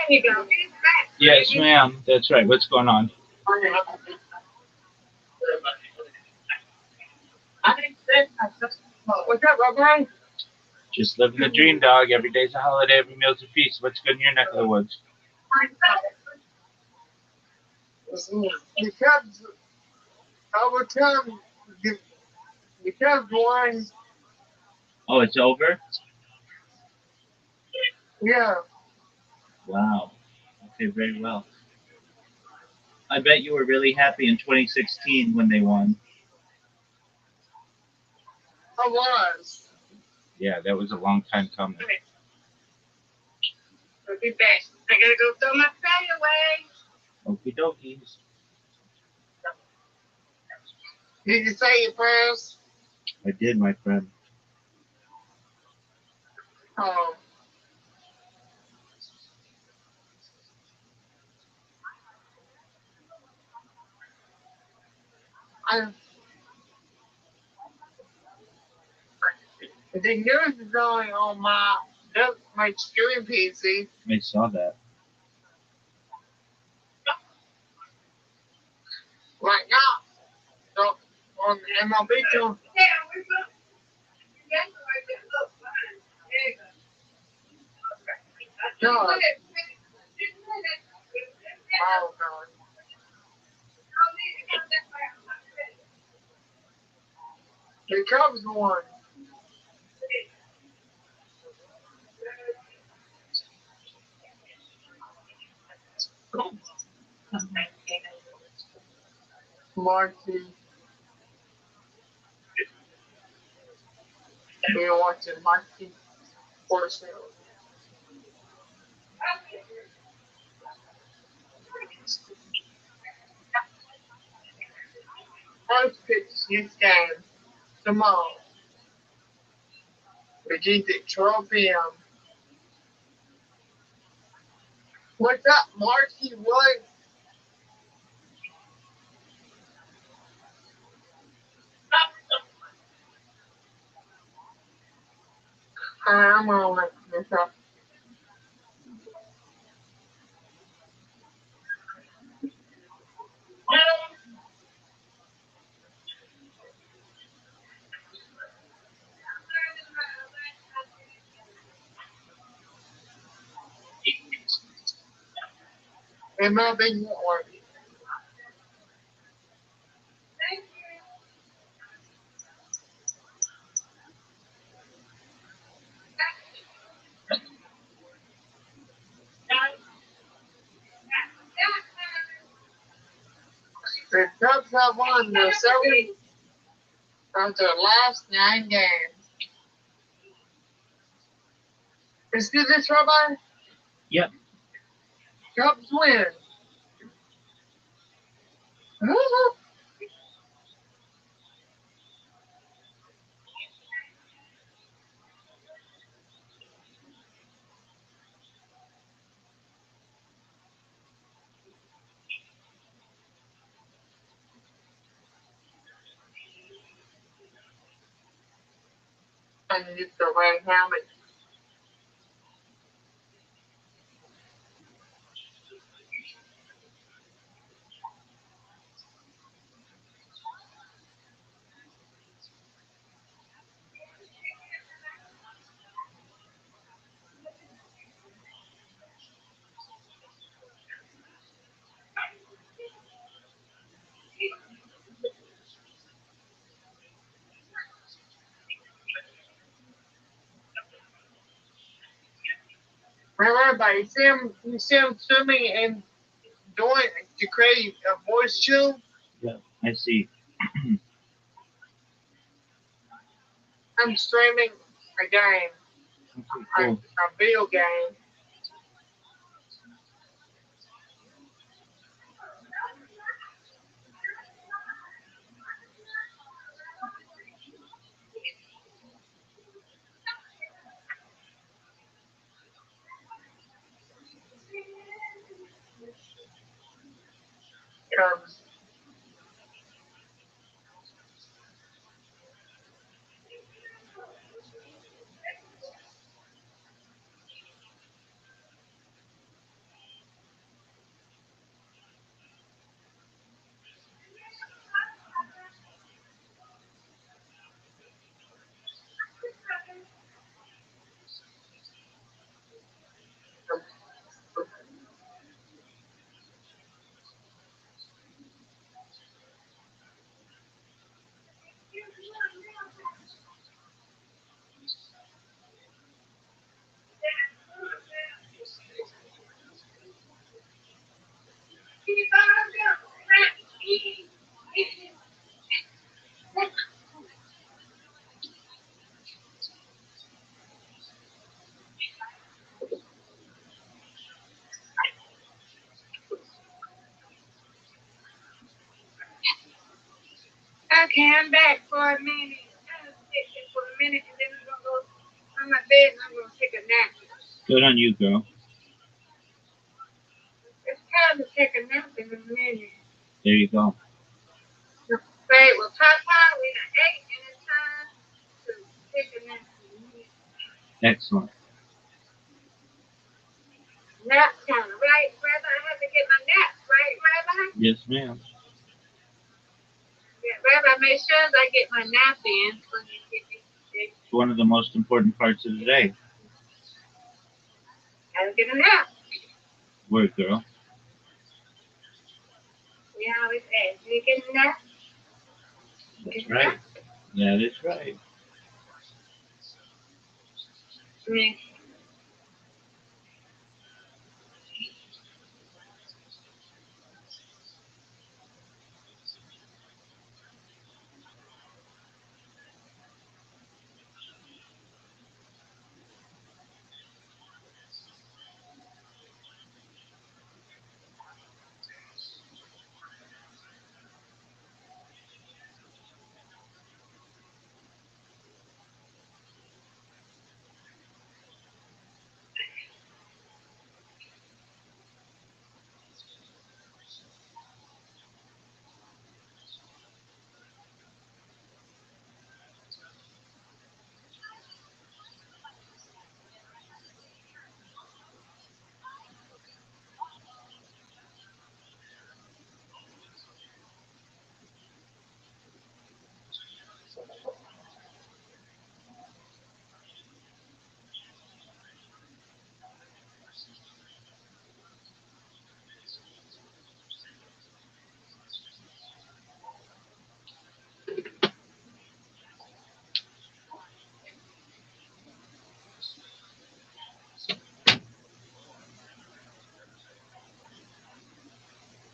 There you go. Yes, ma'am. That's right. What's going on? What's up, Rabbi? Just living the dream, dog. Every day's a holiday, every meal's a feast. What's good in your neck of the woods? Because over time, the Cubs won. Oh, it's over? Yeah. Wow. Okay, very well. I bet you were really happy in 2016 when they won. I was. Yeah, that was a long time coming. I'll be back. I gotta go throw my phone away. Okie dokies. Did you say your prayers? I did, my friend. Oh. The news is going on my streaming PC. I saw that. Right now. So on the MLB channel. Yeah, we're good. Yeah, right there. Look, fine. There you go. No. Look at Oh God. The Cubs won. Marcy. We were watching Marcy Force. First pitch this game tomorrow. Begins at 12 p.m. What's up, Marcy? What? I'm gonna let this up. In my opinion, won't work. The Cubs have won the 7 of their last 9 games. Let's do this, Rabbi. Yep. Cubs win. And it's the red helmet. Everybody, you see him swimming and doing to create a voice chill. Yeah, I see. I'm streaming a game, Okay, a cool. video game. Cubs. Okay, I'm back for a minute. I'm gonna sit here for a minute and then I'm gonna go on my bed and I'm gonna take a nap. Good on you, girl. It's time to take a nap in a minute. There you go. Right, well, Papa, we done ate and it's time to take a nap in a minute. Excellent. Nap time, right, Rabbi? I have to get my nap, right, Rabbi? Yes, ma'am. Yeah, Rabbi, make sure I get my nap in. It's one of the most important parts of the day. Gotta get a nap. Word, girl. We always ask, you get a nap? That's right. That is right. Mm.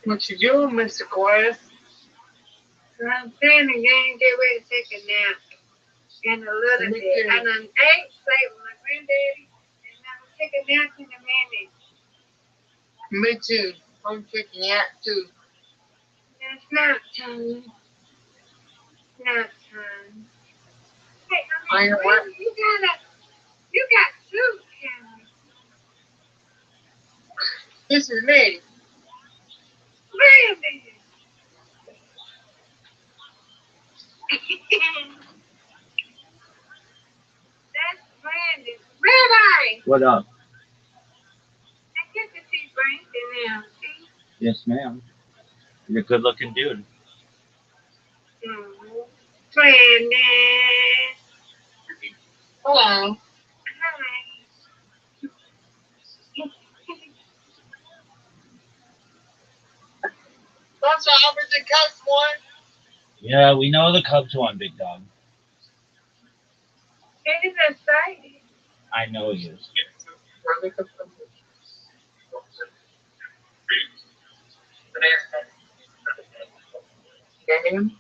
What you doing, Mr. Quest? I'm playing the game, get ready to take a nap in a little Me bit. too. And I'm ate, play with my granddaddy, and I'm gonna take a nap in a minute. Me too. I'm taking out too. It's nap time. Nap time. Hey, I am what? You got two cameras. This is me. Brandon. That's Brandon. Rabbi. What up? I get to see Brandon now. See? Yes, ma'am. You're a good looking dude. Brandon. Hello. Hi. That's all over the Cubs one. Yeah, we know the Cubs won, big dog. It is exciting. I know you. Game.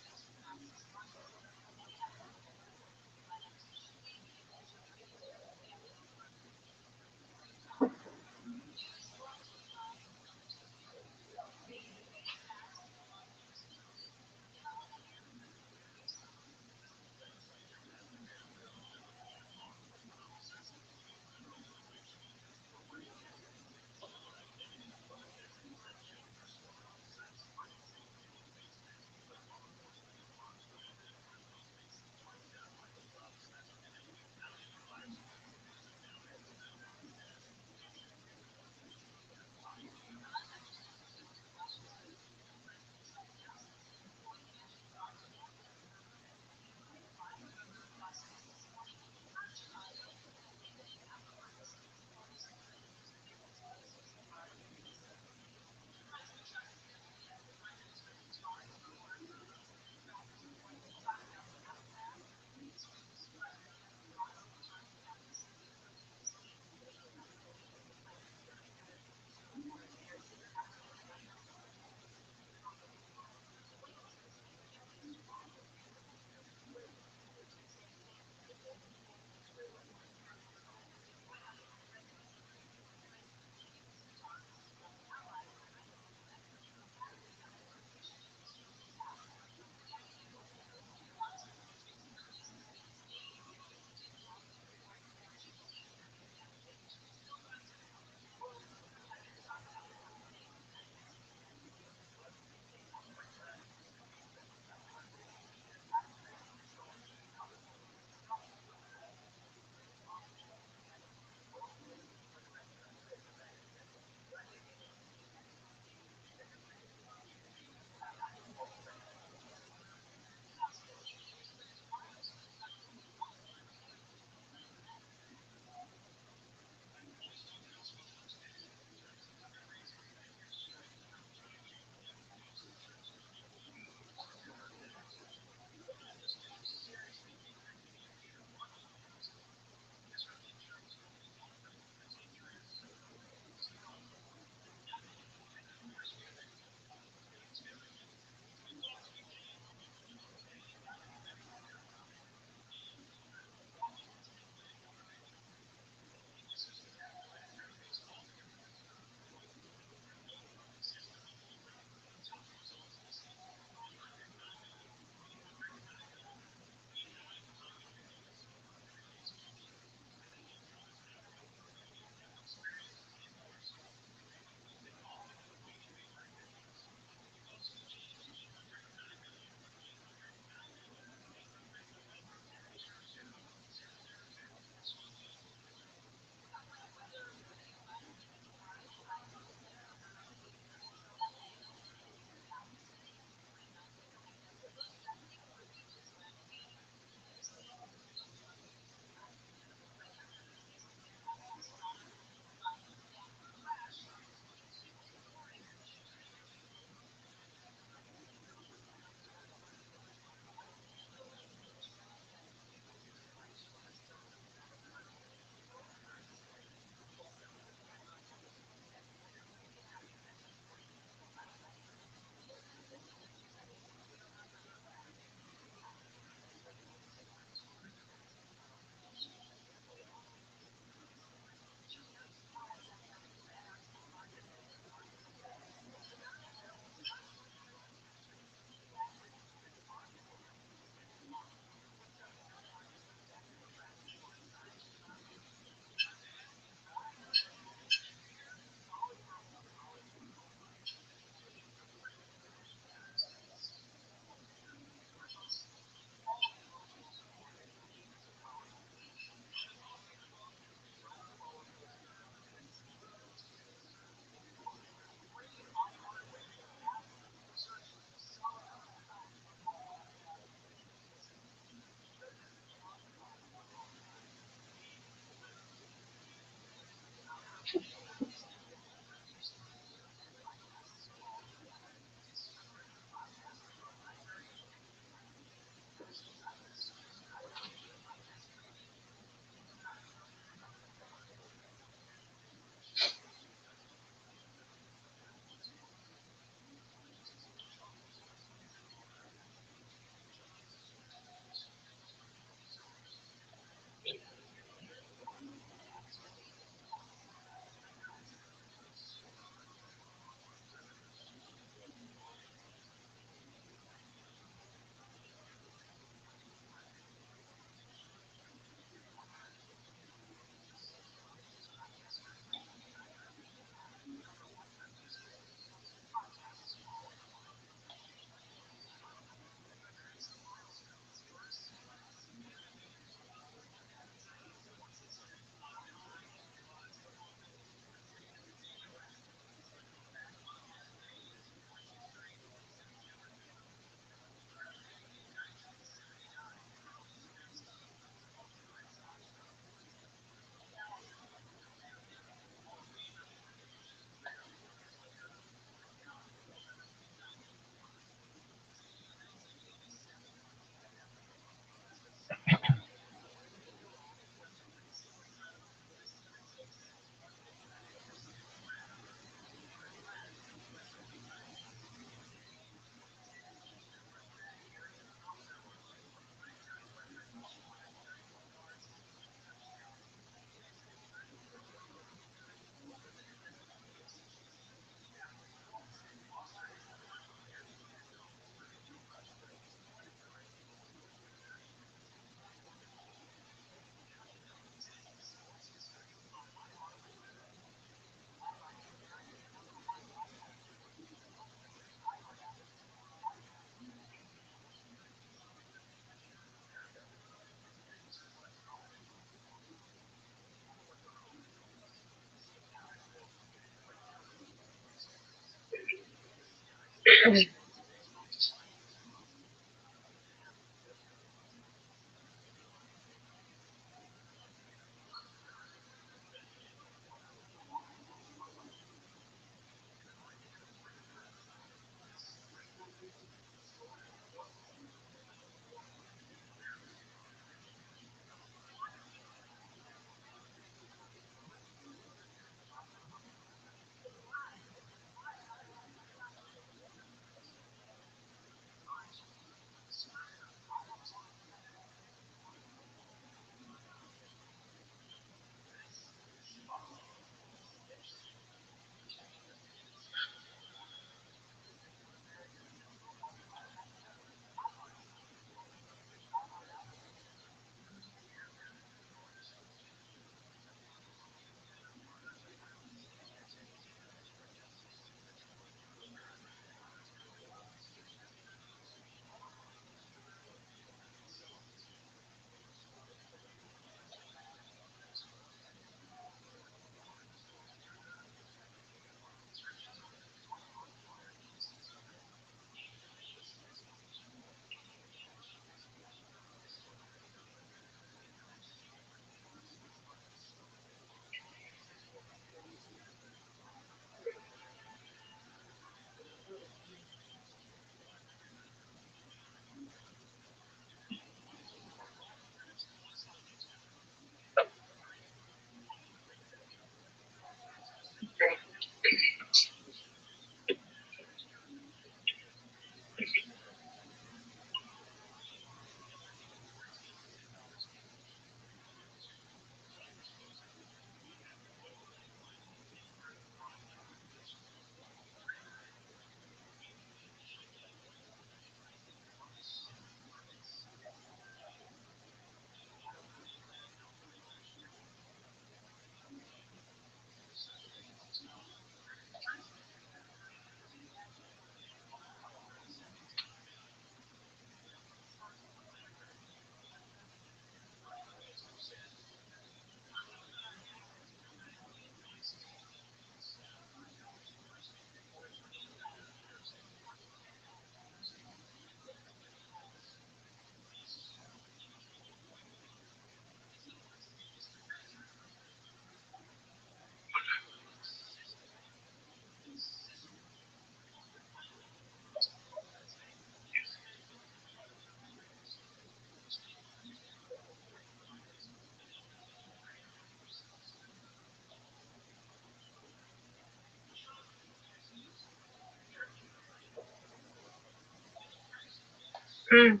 Mm.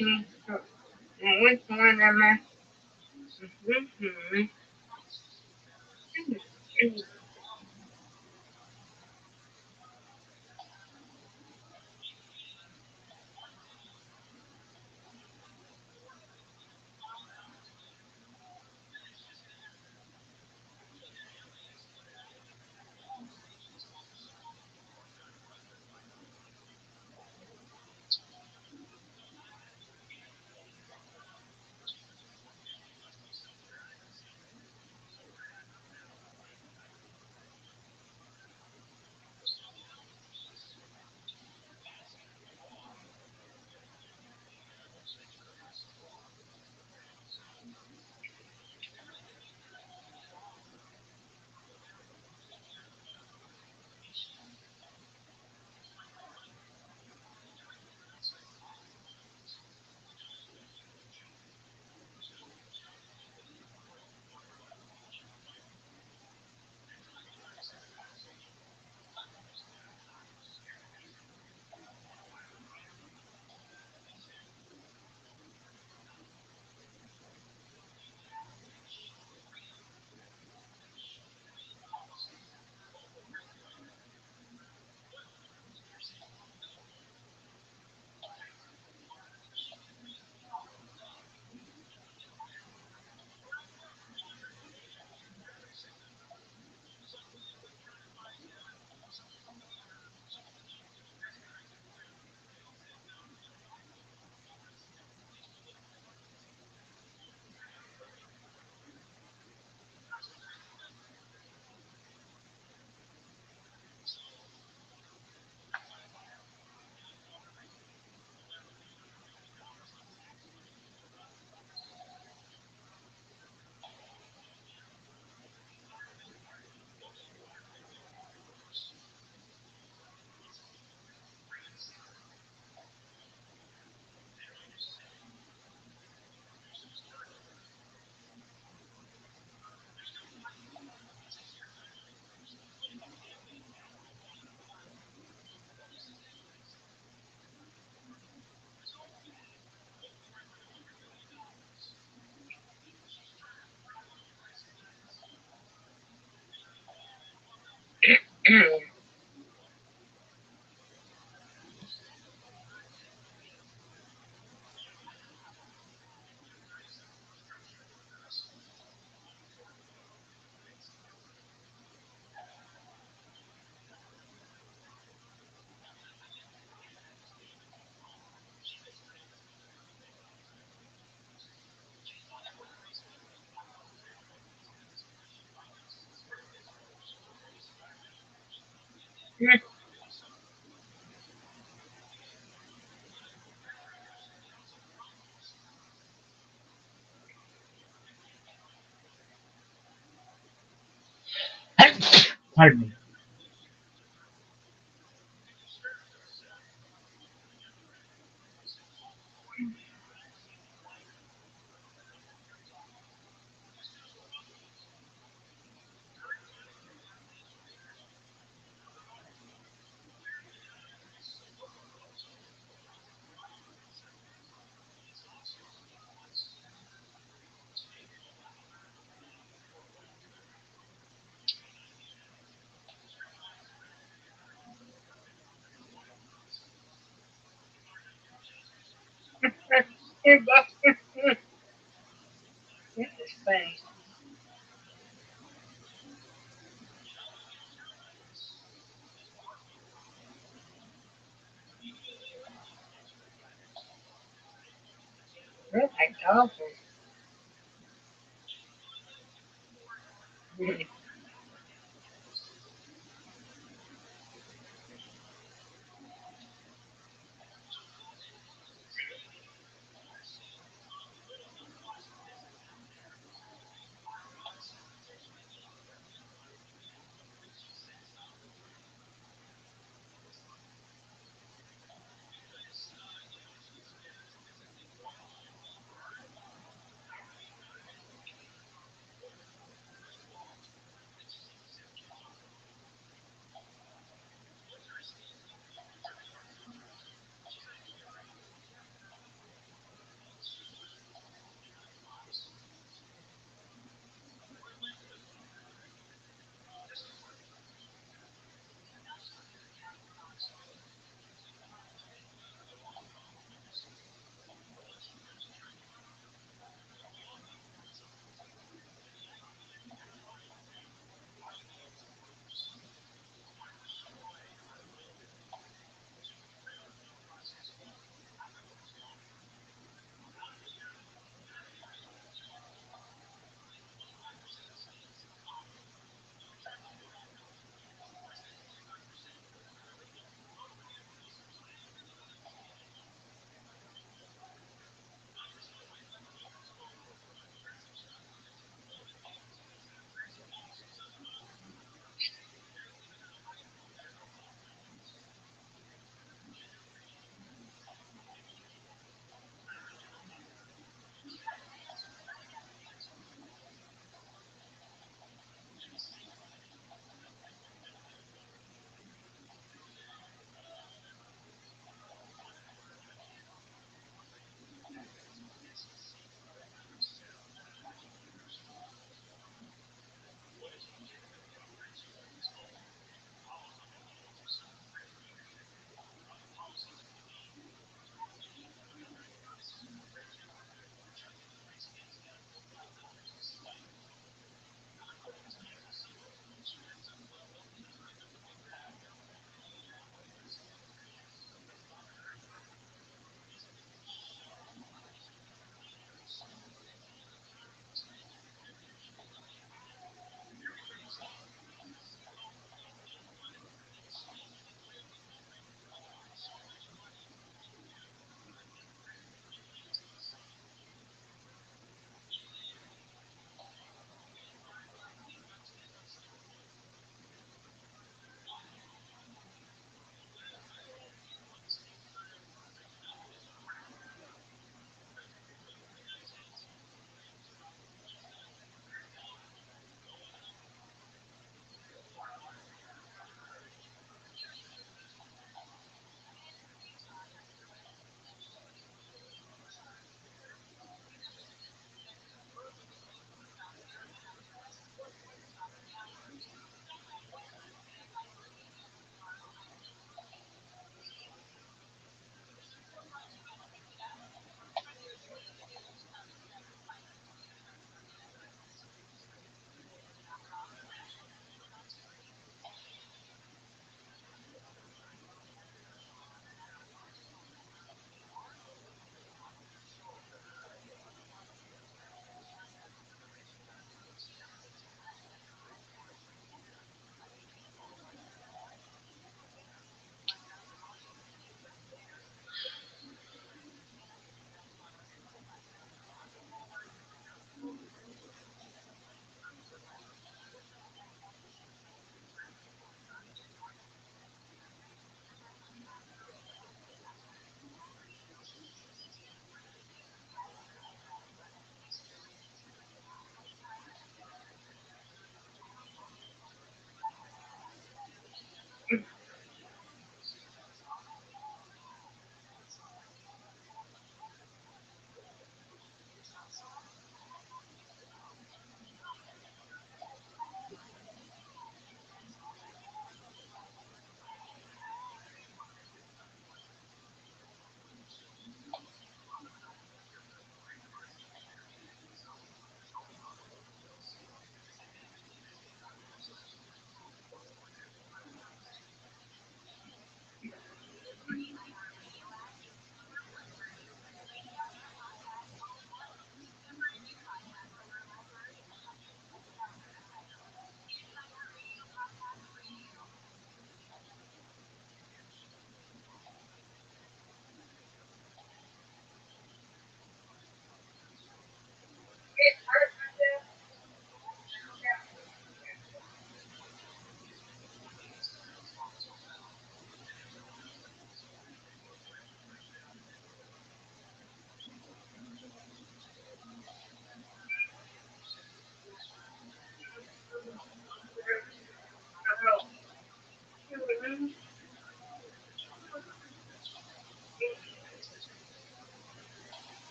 Mm. Which one am I? Mm-hmm. Pardon me. This is funny. Look like dolphins.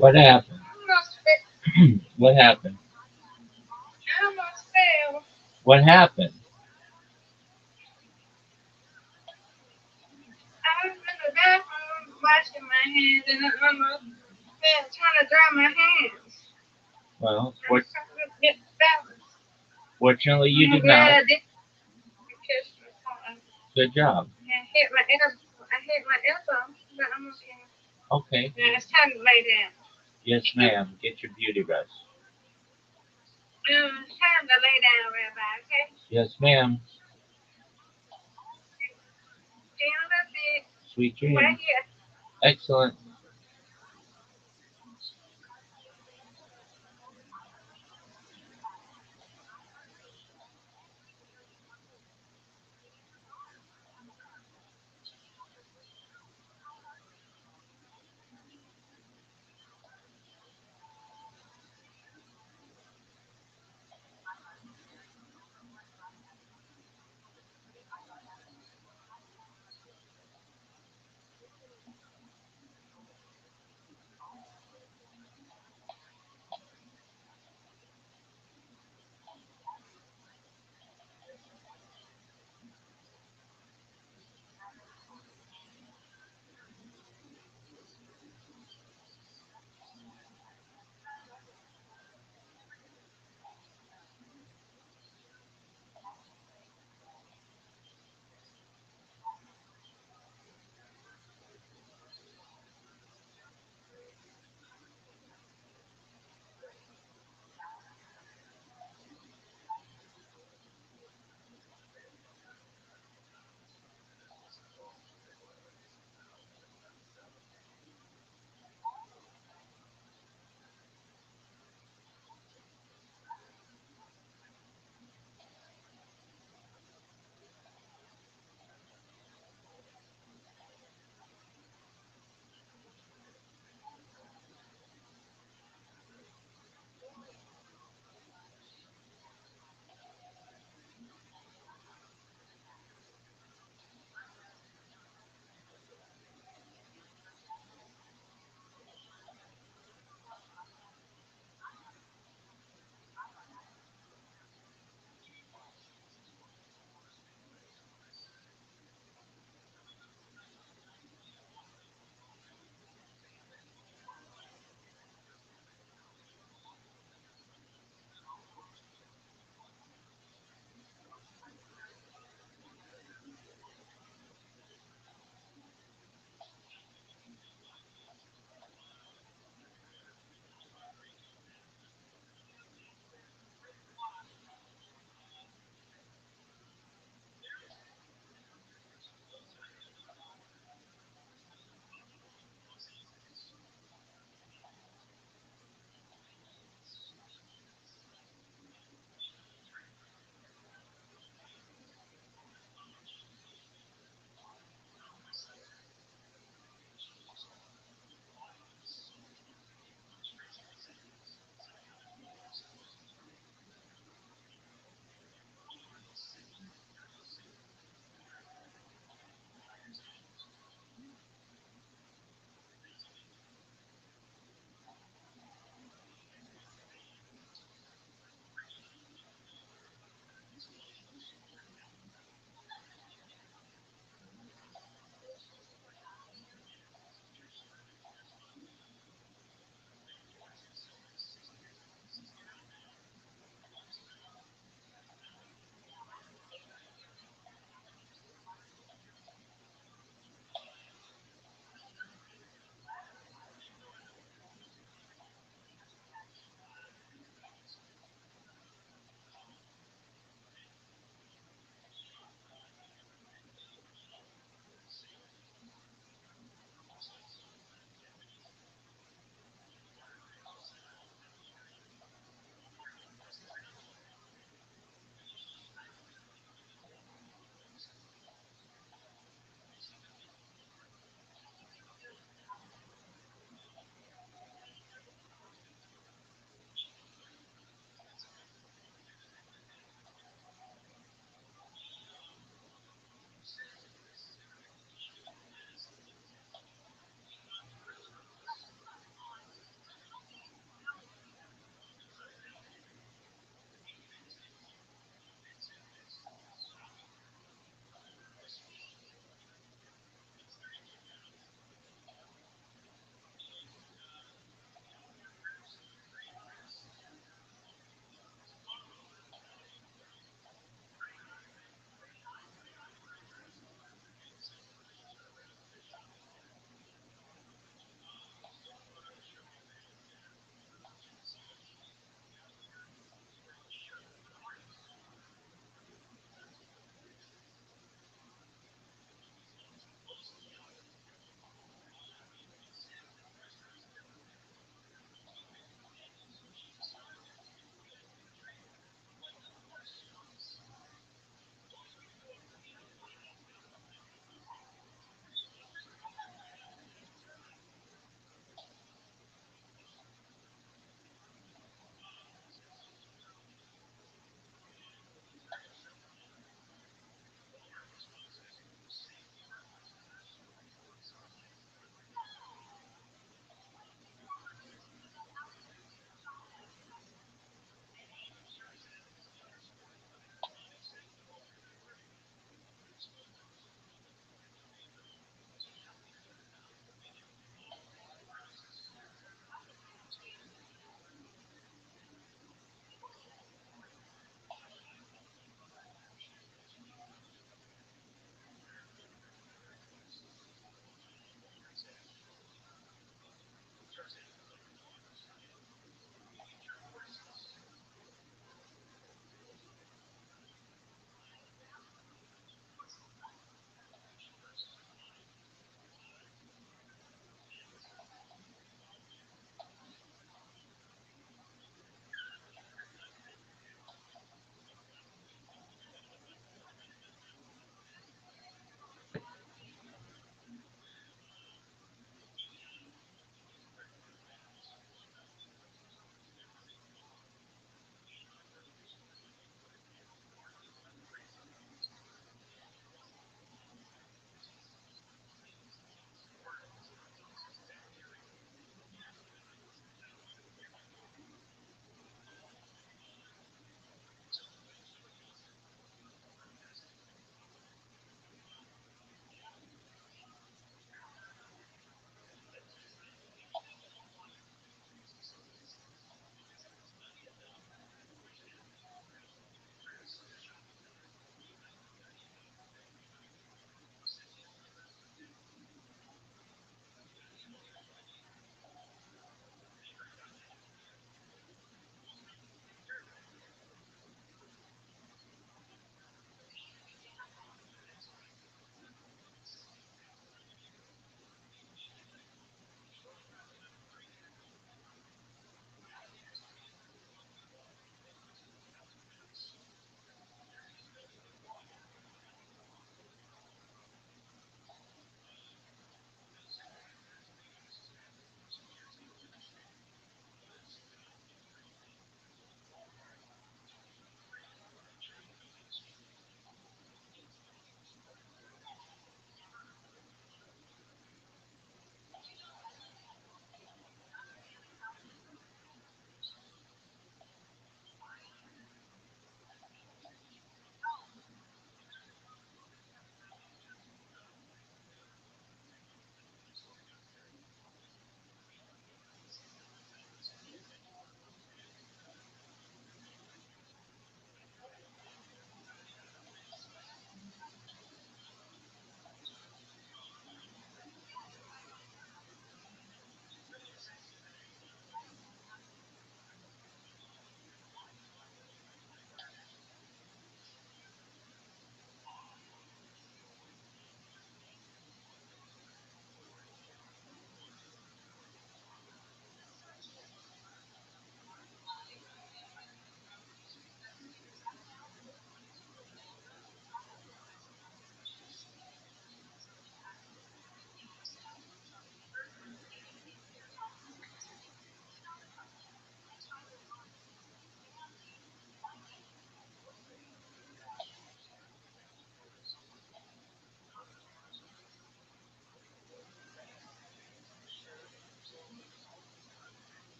What happened? What happened? I almost fell. What happened? I was in the bathroom washing my hands and I almost fell trying to dry my hands. Well, I was trying to get balance. fortunately, you I'm did glad not. I did catch my phone. Good job. I hit my elbow, but I'm okay. Okay. Now it's time to lay down. Yes, ma'am. Get your beauty rest. It's time to lay down, Rabbi, okay? Yes, ma'am. See you in a little bit. Sweet Right dreams. here. Excellent.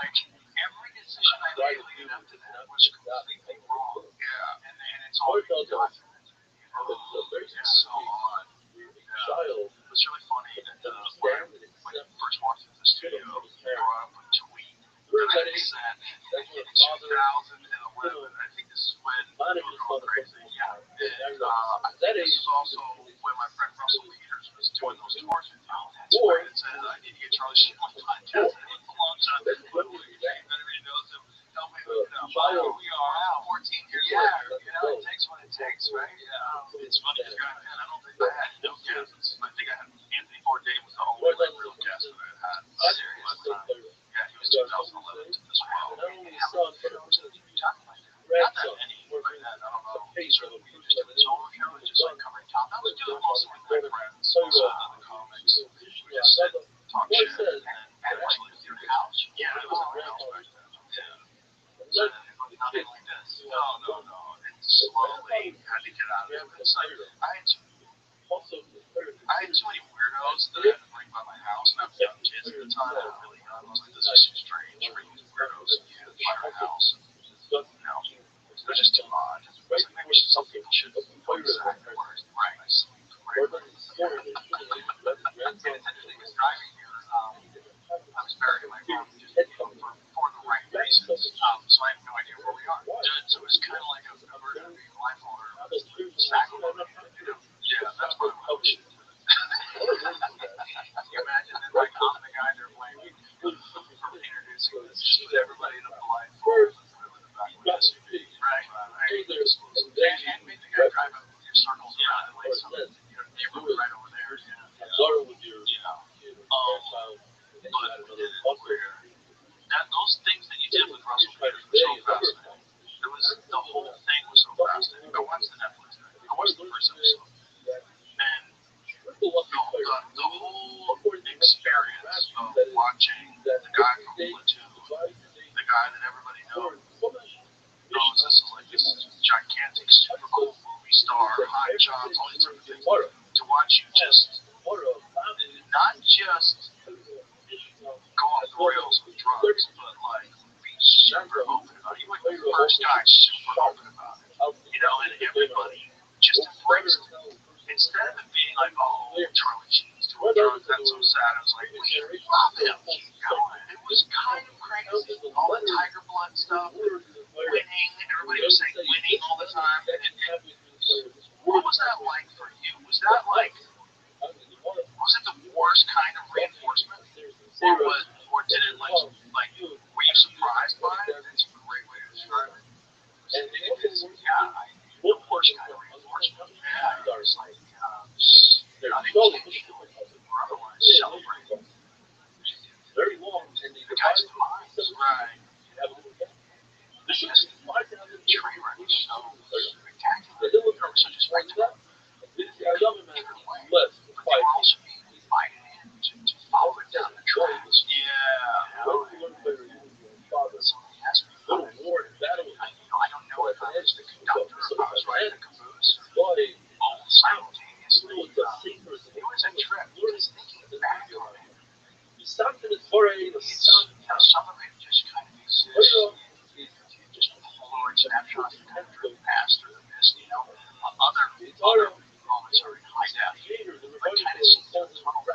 like every decision I made leading up to that was completely wrong. Yeah, and it's all being documented. It's so odd. Yeah. It's really funny that when you first walked into the studio, you brought up a tweet that I had sent in 2011. I think this is when you were going crazy. Yeah. And I think this is also when my friend Russell Peters was doing those tours with you. That's where it said, I need to get Charlie Sheen on my podcast. And it's a long shot. Everybody knows him. Help me hook it up. Here we are, 14 years later. You know, it takes what it takes, right? Yeah. It's funny because I don't think I had no guests. I think I had Anthony Bourdain was the only real guest that I had. But, yeah, he was 2011 as well. Not that many, but I don't know. He's really weird. Just doing solo show and just like covering top. I was doing mostly with my friends, also in the comics. We just sit, talk shit, and actually your house? Yeah, it was in my house back then. Yeah. So, nothing like this. No. And slowly had to get out of it. It's like, I had too many weirdos that I had to bring by my house, and I have young kids at the time. I was really young. I was like, this is too strange for these weirdos by our house. They're just too odd. It's like maybe some people should know exactly where it's right. And it's interesting because driving here, I was buried in my room for the right reasons. So I have no idea where we are. So it's kind of like a version of being bipolar. Yeah, that's what I'm hoping. Can you imagine that, like, I'm the guy they're blaming for introducing this just with everybody in a blindfold in the back of the SUV. Right. And make the guy drive up your circles around and like some neighborhood right over there. But those things that you did with Russell Peters were so fascinating. The whole thing was so fascinating. I watched the Netflix thing. I watched the first episode. And the whole experience of watching the guy from Platoon, the guy that everybody knows this gigantic, super cool movie star, high jobs, all these different things, to watch you just, not just go off the rails with drugs, but like be super open about it. You're like the first guy super open about it, and everybody just embraced it. Instead of it being like, oh, Charlie Sheen's doing drugs, that's so sad, it was like, we love him, keep going. It was kind of crazy. All the Tiger Blood stuff, winning, everybody was saying winning all the time. What was that like for you? Was it the worst kind of reinforcement? Or did it like, were you surprised by it? It's a great way to describe it. The worst kind of reinforcement. Yeah, it was like, nothing changed or otherwise celebrating. The guy's demise. Right. Just train wreck is so spectacular. It was such a spectacle. But they were also being invited in to follow it down the tracks. Yeah. So he asked me about it. I don't know if I was the conductor, if I was riding the caboose, all simultaneously. It was a trip. Because thinking back on it, some of it just kind of exists. Just Polaroid snapshots that kind of drift past through the mist, Other moments are in high def, but kind of seen through the tunnel.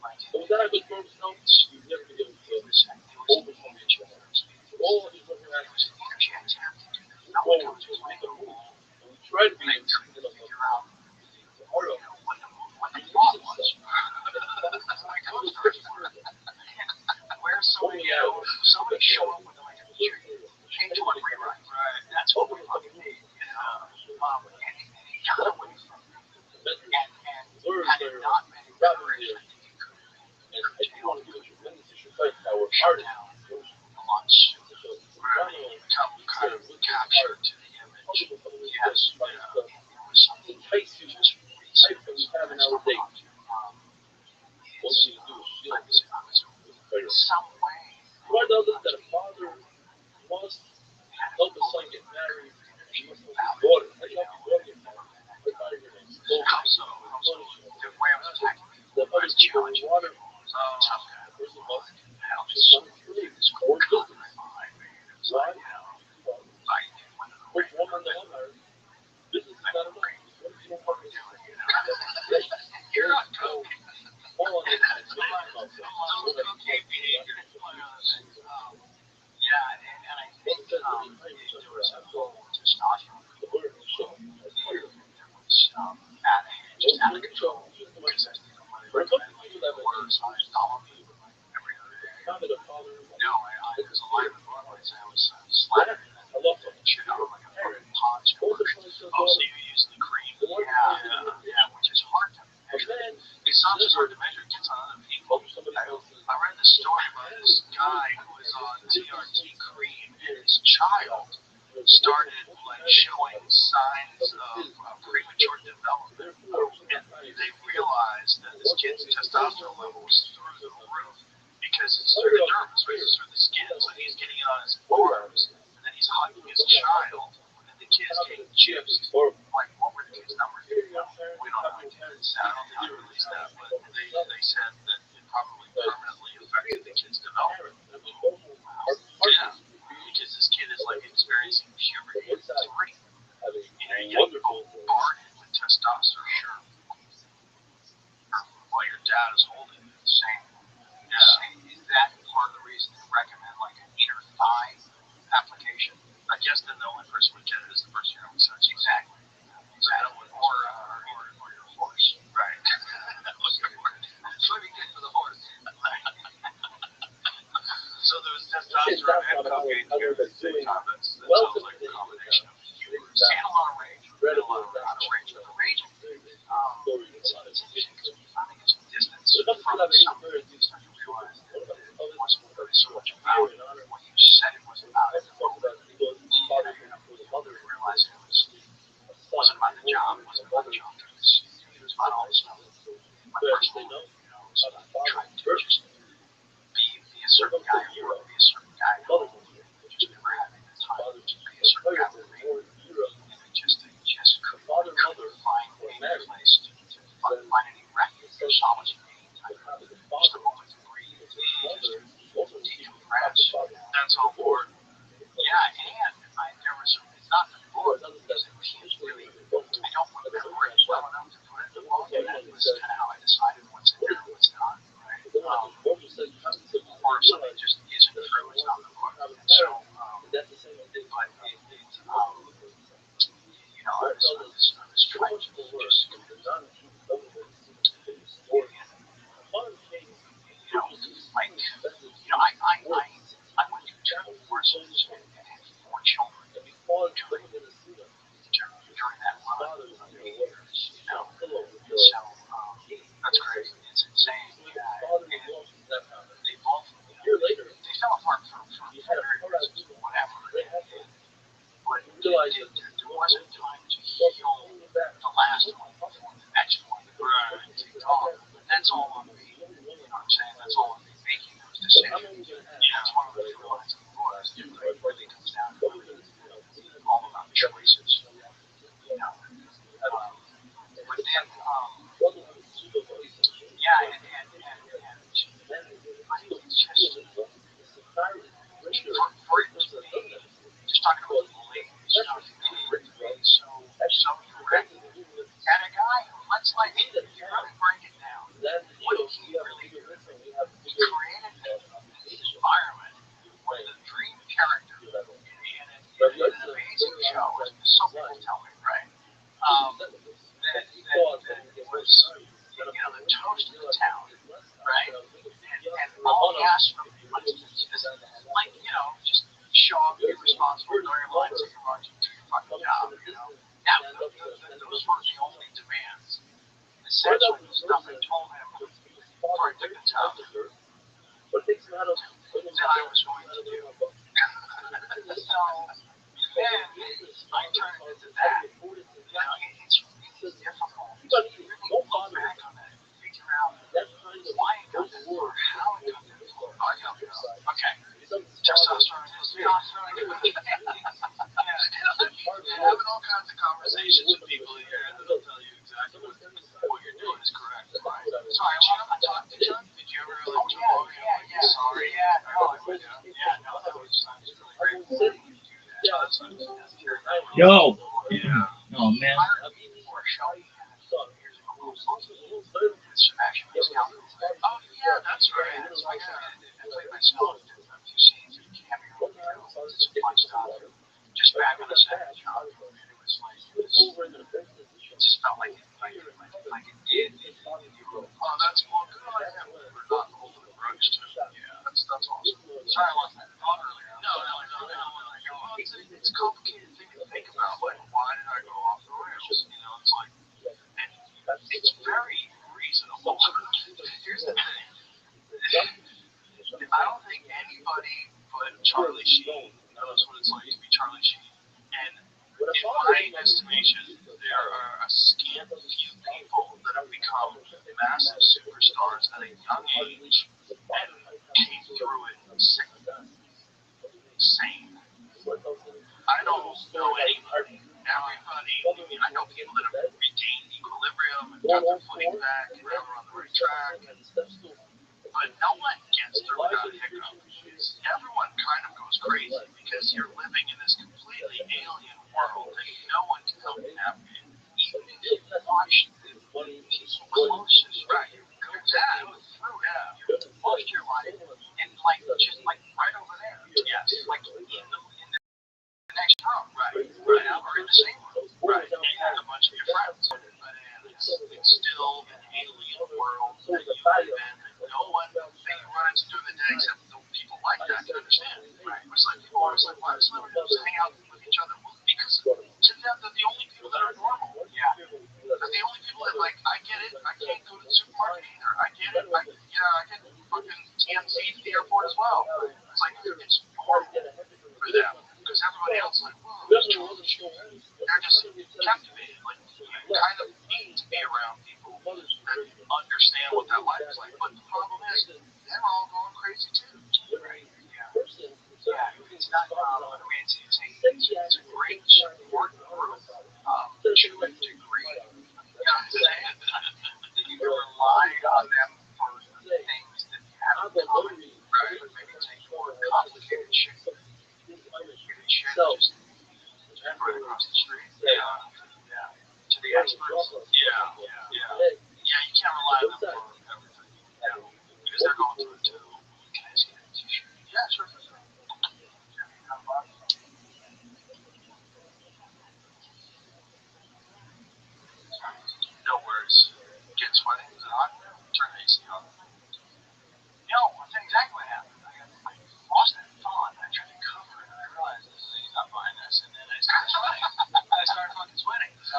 Like, it was a huge energy attempt to do that. Not like I was just playing a role. Trying to figure out what the plot was. My co-stars were. Where somebody show up with like a change one rewrite. Right. That's what we fucking need. And he got away from it. And had it not been encouraged, I think he could have shut down a lot sooner. Really become kind of captured to the image. Yes. It was something just recent. In some way, that a father must help his son get married. She must help his daughter. How so? The way I was attacking people, I was challenging people. Tough guy. How this You're not coke. Cocaine behavior. Yeah, and I think there was a whole testosterone component. There was just out of control. Because I think worse, I was dominating every other day. No, I was alive with Rothschild'S. I was slattering that shit out like a fucking poncho. Oh, so you use the cream? Yeah, which is hard to measure. It's not just hard to measure, it gets on other people. I read this story about this guy who was on TRT cream and his child started like showing signs of premature development, and they realized that this kid's testosterone level was through the roof because it's through the dermis, right? It's through the skin, so he's getting it on his arms, and then he's hugging his child, and the kid's getting chips. Like, what were the kid's numbers? We don't know. I don't think they released that, but they said that it probably permanently affected the kid's development. Yeah. Because this kid is like experiencing puberty at 3. You get bombarded with testosterone. While your dad is holding it. Same. Yeah. Is that part of the reason they recommend like an inner thigh application? I guess then the only person would get it is the person you're having sex. Exactly. Or your horse. Right. So it'd be good for the horse. So there was testosterone and cocaine here at the same time. That sounds like a combination of humors and a lot of rage. A lot of rage. But the rage, it's interesting because we finally get some distance from something. You start to realize that it wasn't really so much about what you said it was about at the moment. You realize it wasn't about the job. It wasn't about the job. It was about all the stuff. My personal, was trying to just be a certain guy at work, be a certain guy at home, just never having the time to be a certain guy with me. And I just couldn't find any place to find any refuge or solace for me. Just a moment to breathe, just to decompress. That's all important. Yeah, and it's not the book, because it was really, I don't remember it well enough to put it in the book, and that was kind of how I decided what's in there and what's not, right? Or if something just isn't true, it's not the book. And so, but I was trying to just I went through 2 divorces and had 4 children during that run of 8 years, so that's crazy. It's insane. And they both, they fell apart for various reasons, whatever. But there wasn't time to heal the last one before the next one kicked off. But that's all on me. You know what I'm saying? That's all on me making those decisions. That's one of the few lines of the book. It really comes down to all about choices. But then, it's just, for it to be, just talking about the late stuff, for it to be so direct. And a guy who, let's like, if you really break it down, what he really did, he created this environment where the dream character in an amazing show, as so people tell me, right? That was, the toast of the town, right? And all he asked from me is like, just show up, be responsible, know your lines, take your margin, do your fucking job, Now, those were the only demands. Essentially, the stuff I told him before I took the job that I was going to do. So, then I turned into that. It's really difficult to really look back on that and figure out why it got that far, how it got that far. Okay. Testosterone is having all kinds of conversations with people here that'll tell you exactly what you're doing is correct. Right? Sorry, I talked to John. Did you ever sorry. Yeah, no, that was really great. You do that. Yo. Yeah. Oh man. Hired me for a show years ago. It's actually his calendar. Oh yeah, that's right. So I played myself in a few scenes in a cameo. Did some fun stuff. Just back on the set. It was like it just felt like it did. Oh, that's cool. Good on him for not holding a grudge too. Yeah, that's awesome. Sorry, I lost that thought earlier. No. It's a complicated thing to think about. Like, why did I go off the rails? You know, it's like, and it's very reasonable. Here's the thing. I don't think anybody but Charlie Sheen knows what it's like to be Charlie Sheen. And in my estimation, there are a scant few people that have become massive superstars at a young age and came through it sane. I don't know anybody. Everybody, I know people that have regained equilibrium and got their footing back and now they're on the right track. But no one gets through without a hiccup. Everyone kind of goes crazy because you're living in this completely alien world that no one can help you navigate. Even if you watch the closest, right? Your dad threw down, lost your life, and just right over there. Yes, like in the next room, right? Or in the same room, right? And you have a bunch of your friends. But it's still an alien world that you live in. No one that you run into during the day except the people like that can understand, right? It's like people are always like, why do celebrities hang out with each other? Well, because to them they're the only people that are normal. Yeah. They're the only people that I get it. I can't go to the supermarket either. I get it. I get fucking TMZ to the airport as well. It's like it's normal for them because everybody else is like, whoa, it's Charlie Sheen. They're just captivated. Like you kind of need to be around people that understand what that life is like. But the problem is they're all going crazy too. Right? Yeah. It's not. It's a great support group to a degree. You rely on them for the things that you have in common, right? But maybe take more complicated shit. Just right across the street. Yeah. To the experts. Yeah. You can't rely on them for everything. Yeah. Because they're going through it too. Can I see that t-shirt? Yeah, sure. No worries. Get sweaty. Is it hot? Turn the AC on. That's exactly what happened. I lost that thought. I tried to cover it, and I realized this thing's not behind us, and then I started sweating. I started fucking sweating. So,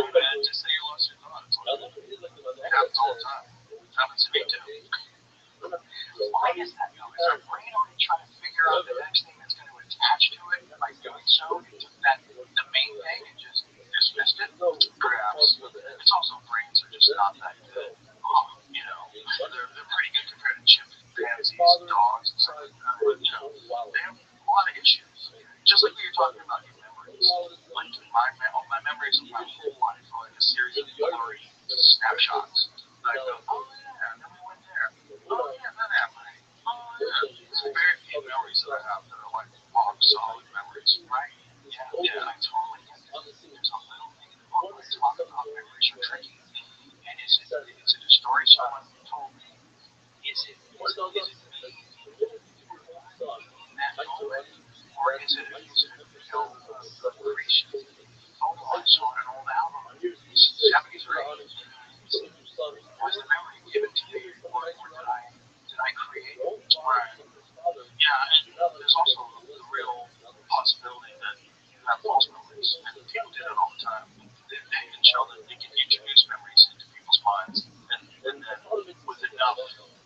man. Just say you lost your thought. It's like, it happens all the time. It happens to me, too. Why is that, though? Is our brain already trying to figure out the next thing that's going to attach to it, and by doing so, it took the main thing and just dismissed it? Perhaps. It's also brains are just not that good. They're pretty good compared to chimpanzees, dogs, and stuff like that. But, they have a lot of issues. Just like we were talking about your memories. Like, my memories of my whole life are like a series of blurry snapshots. Like, oh, yeah, and then we went there. Oh, yeah, that happened. Oh, yeah. There's very few memories that I have that are like rock-solid memories. Right? Yeah, I totally get that. There's a little thing in the book where I talk about memories are tricky. And is it a story someone told me? Is it me in that moment? Or is it a recent photo I saw in an old album? 70s or 80s. Was the memory given to me or did I create it? Right. Yeah, and there's also the real possibility that you have false memories. And people do that all the time. They can show that they can introduce memories into people's minds, and then with enough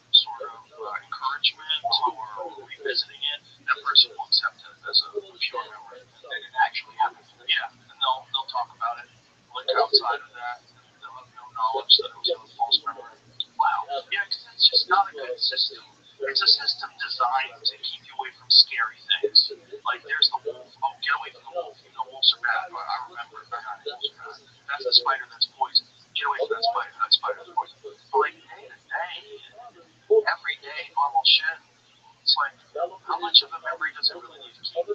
sort of encouragement or revisiting it, that person will accept it as a pure memory that it actually happened. Yeah, and they'll talk about it. Like outside of that, they'll have no knowledge that it was a false memory. Wow. Yeah, because it's just not a good system. It's a system designed to keep you away from scary things. Like there's the wolf. Oh, get away from the wolf. Wolves are bad. I remember that. Wolves are bad. That's the spider that's poison. Get away from that spider. That spider that's poison. But like day to day, every day, normal shit. It's like, how much of a memory does it really need to keep?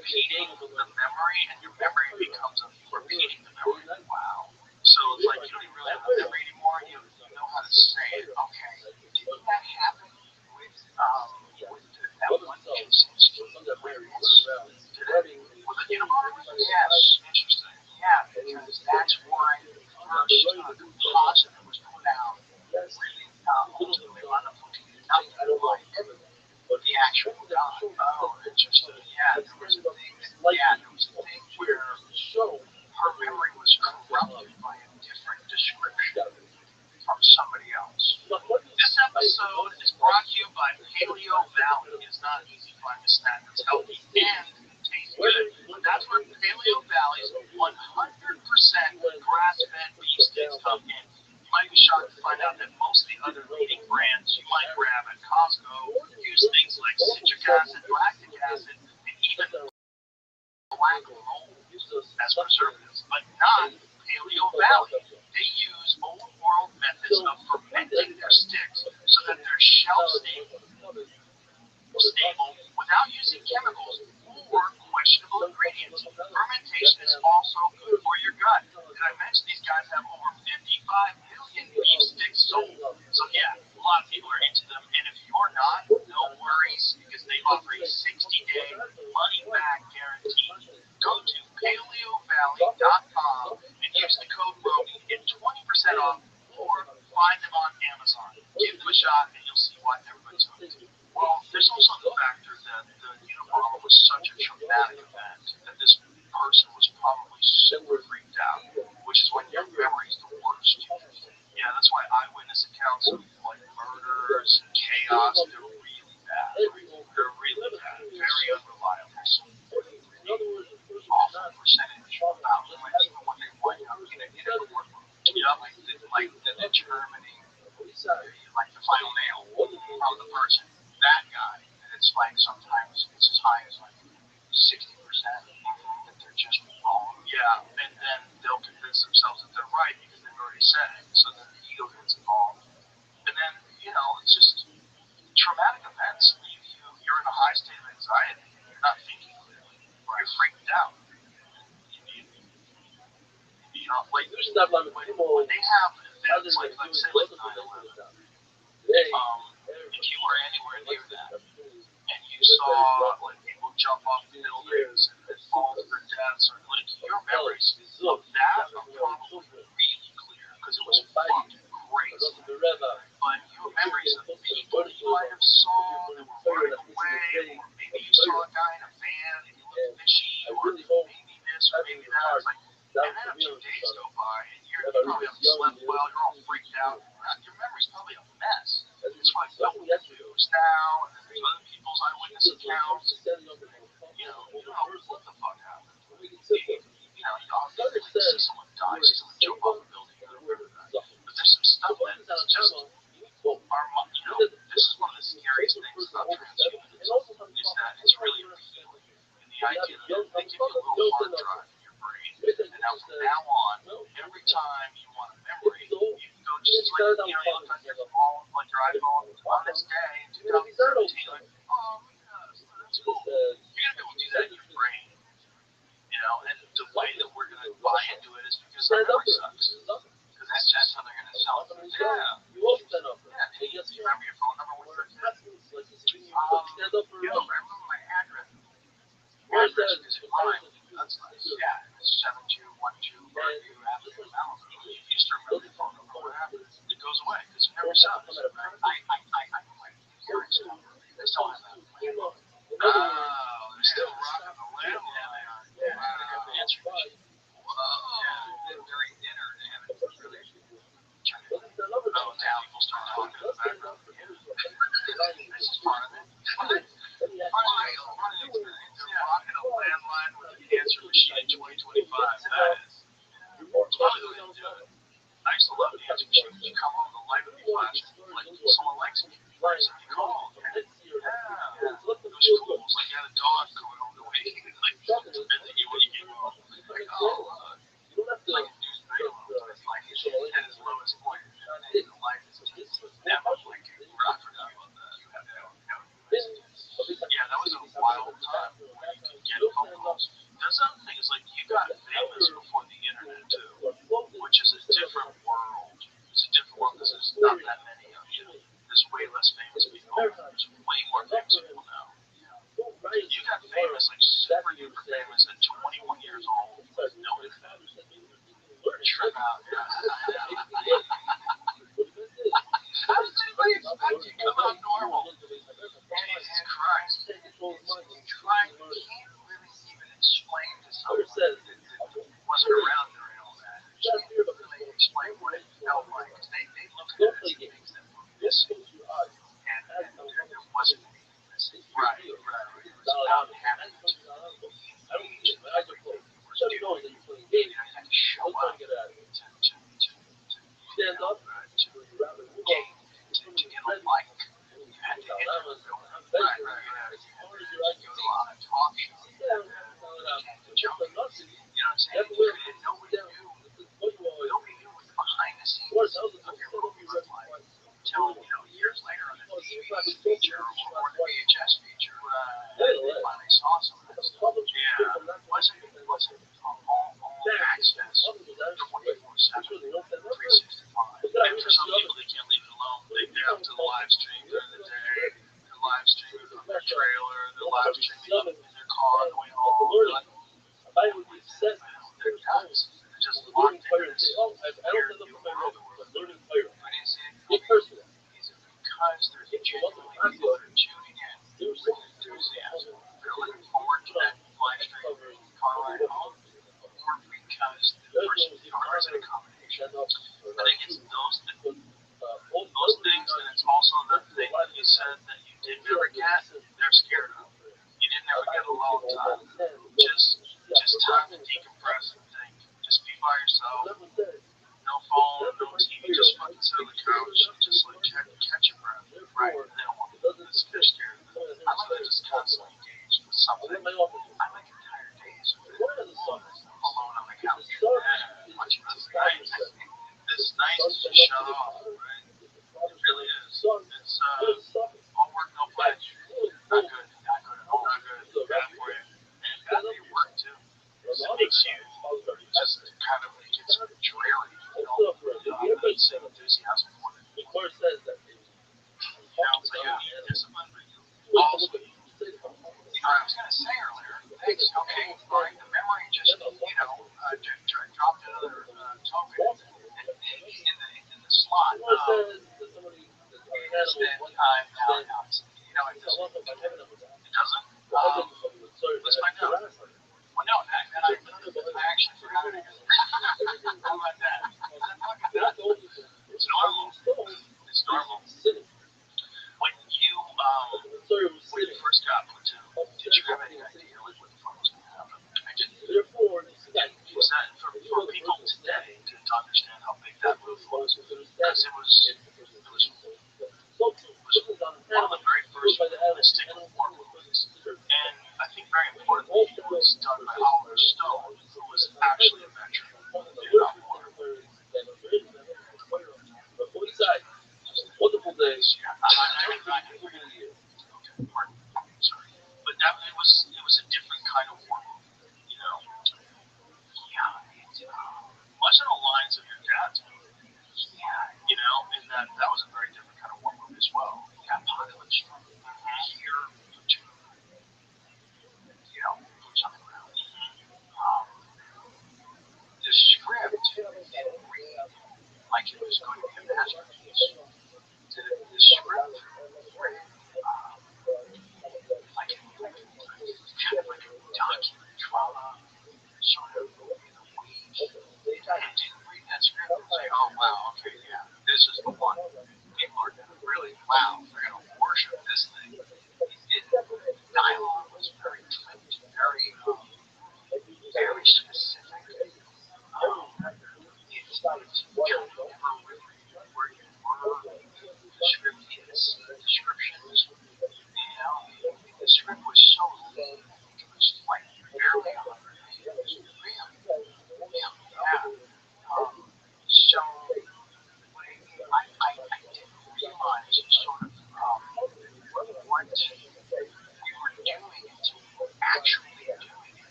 repeating the memory, and your memory becomes of you repeating the memory. Wow. So it's like you don't even really have a memory anymore. You know how to say it. Okay, didn't that happen with that one instance witness? Did it? Was it Unabomber? Yes. Interesting. Yeah, because that's why the first composite that was put out really ultimately wound up looking nothing like the actual gun. Oh, interesting. Yeah, there was a thing. There was a thing where her memory was corrupted by a different description from somebody else. This episode is brought to you by Paleo Valley. It's not easy to find a snack that's healthy and tastes good, but that's where Paleo Valley's 100% grass-fed beef sticks come in. You might be shocked to find out that most of the other leading brands you might grab at Costco use things like citric acid, lactic acid, and even black mold as preservatives, but not Paleo Valley. They use old world methods of fermenting their sticks so that they're shelf stable without using chemicals or questionable ingredients. Fermentation is also good for your gut. Did I mention these guys have over 55 million beef sticks sold? So yeah, a lot of people are into them, and if you're not, no worries, because they offer a 60-day money-back guarantee. Go to paleovalley.com and use the code Roby and get 20% off, or find them on Amazon. Give them a shot, and you'll see why everybody's hooked. Well, there's also the factor that the Unabomber was such a traumatic event that this person was probably super freaked out, which is when your memory's the worst. Yeah, that's why eyewitness accounts of like murders and chaos, they're really bad. They're really bad. Very unreliable. So awful percentage about even when they wind up in a courtroom. You know, like the determining, like the final nail from the person. That guy, and it's like sometimes it's as high as like 60% that they're just wrong. Yeah, and then they'll convince themselves that they're right because they've already said it, so then the ego gets involved. And then, it's just traumatic events. You're in a high state of anxiety. You're not thinking clearly. You're freaked out. When they have events like say, like 9/11, if you were anywhere near that, and you saw like people jump off buildings and fall to their deaths, or like your memories of that are probably really clear because it was fucking crazy. But your memories of people that you might have saw that were running away, or maybe you saw a guy in a van and he looked fishy, or maybe this or maybe that. It's like, and then a few days go by and you probably haven't slept well, you're all freaked out. Your memory's probably a mess. That's why you don't get news now, and then there's other people's eyewitness accounts. You don't know what the fuck happened. You obviously see someone die, see someone jump off a building, you don't remember that. But there's some stuff that's just, this is one of the scariest things about transhumanism, is that it's really appealing. And the idea that they give you a little hard drive in your brain, and now from now on, every time you want a memory, you can go just like, you look on your phone, like your iPhone, on this day in 2017, like, oh, yes, that's cool. You're going to be able to do that in your brain, and the way that we're going to buy into it is because our memory sucks. Because that's how they're going to sell it. Yeah. Do you remember your phone number when you were a kid? You don't remember my address. Your address is in mine. That's nice. Yeah, it's 7212 Fairview Avenue, Malibu. You used to remember your phone number. What happened? It goes away because it never sucks. I know my parents' number. They still have that. Oh, they're still rocking the landline. Yeah, they have the answering machine. Whoa. Yeah, during dinner, they have it really. Oh, now people start talking in the background. This is part of it. Part of the experience. They're rocking a landline with an answer machine in 2025. That is. It's probably the way to do it. I used to love the answer machine because you come home, the light would be flashing. Like, someone likes me. Somebody called. Yeah. It was cool. It was like you had a dog going home to wake you. Like, visiting you when you came home. Like, oh, like a news radio. It's like he's at his lowest point. And the life is just never blinking. I forgot about that. Yeah, that was a wild time where you could get phone super duper famous at 21 years old with no internet. Trip out, yeah. How does anybody expect you to come out normal? Jesus Christ. You can't really even explain to someone that wasn't around during all that. You can't really explain what it felt like. Because they look at it as things that were missing. And there wasn't anything missing. Right. It was about having to engage with everything you were doing. You had to show up to stand up, to get a like. You had to hit the film. Right. You had to go on a talk show. Jumping. You know what I'm saying? And nobody knew what the behind the scenes of your movie looked like until, years later on a DVD feature or the VHS feature. They finally saw some of that stuff. Yeah. It wasn't all access 24/7, 365. And for some people, they can't leave it alone. They're up to the live stream during the day. They're live streaming from their trailer. They're live streaming in their car on the way home. They're guys. They're just locked into this weird new world where when it's because there's genuinely people that are tuning in with enthusiasm. They're looking forward to that live stream car ride home, or because the person's car is an accommodation. I think it's those things, and it's also the thing that you said that you did never get, they're scared of. You didn't ever get alone time. Just time to decompress and think. Just be by yourself. No phone, no TV, just fucking sit on the couch and just like catch your breath. Right. And they don't want they're scared of it. I like to just constantly engage with something. I like entire days with it alone on the couch. Much better. It's nice to just shut off, right? It really is. It's all work, no play. Not good. Not good at all. Not good. Bad for you. And bad for your work too. It makes you just kind of gets dreary. Needs some enthusiasm for it. It's like you need discipline, but you also I was going to say earlier, thanks, okay, fine, the memory just, dropped another token in the slot. Is that I'm now, it doesn't? Let's find out. Well, no, I actually forgot it again. How about that? Is that fucking that? It's normal. It's normal. When you first got Platoon, did you have any idea what the fuck was going to happen? I didn't. Was that for people today to understand how big that movie was? Because it was one of the very first realistic war movies. And I think very importantly, it was done by Oliver Stone, who was actually a veteran in Vietnam War. Wonderful days. Yeah, sorry. But it was a different kind of war movie, much on the lines of your dad's movie. Yeah. And that was a very different kind of war movie as well. Yeah, Apocalypse. Here, Platoon. Boots on the ground. The script didn't read like it was going to be a masterpiece. The script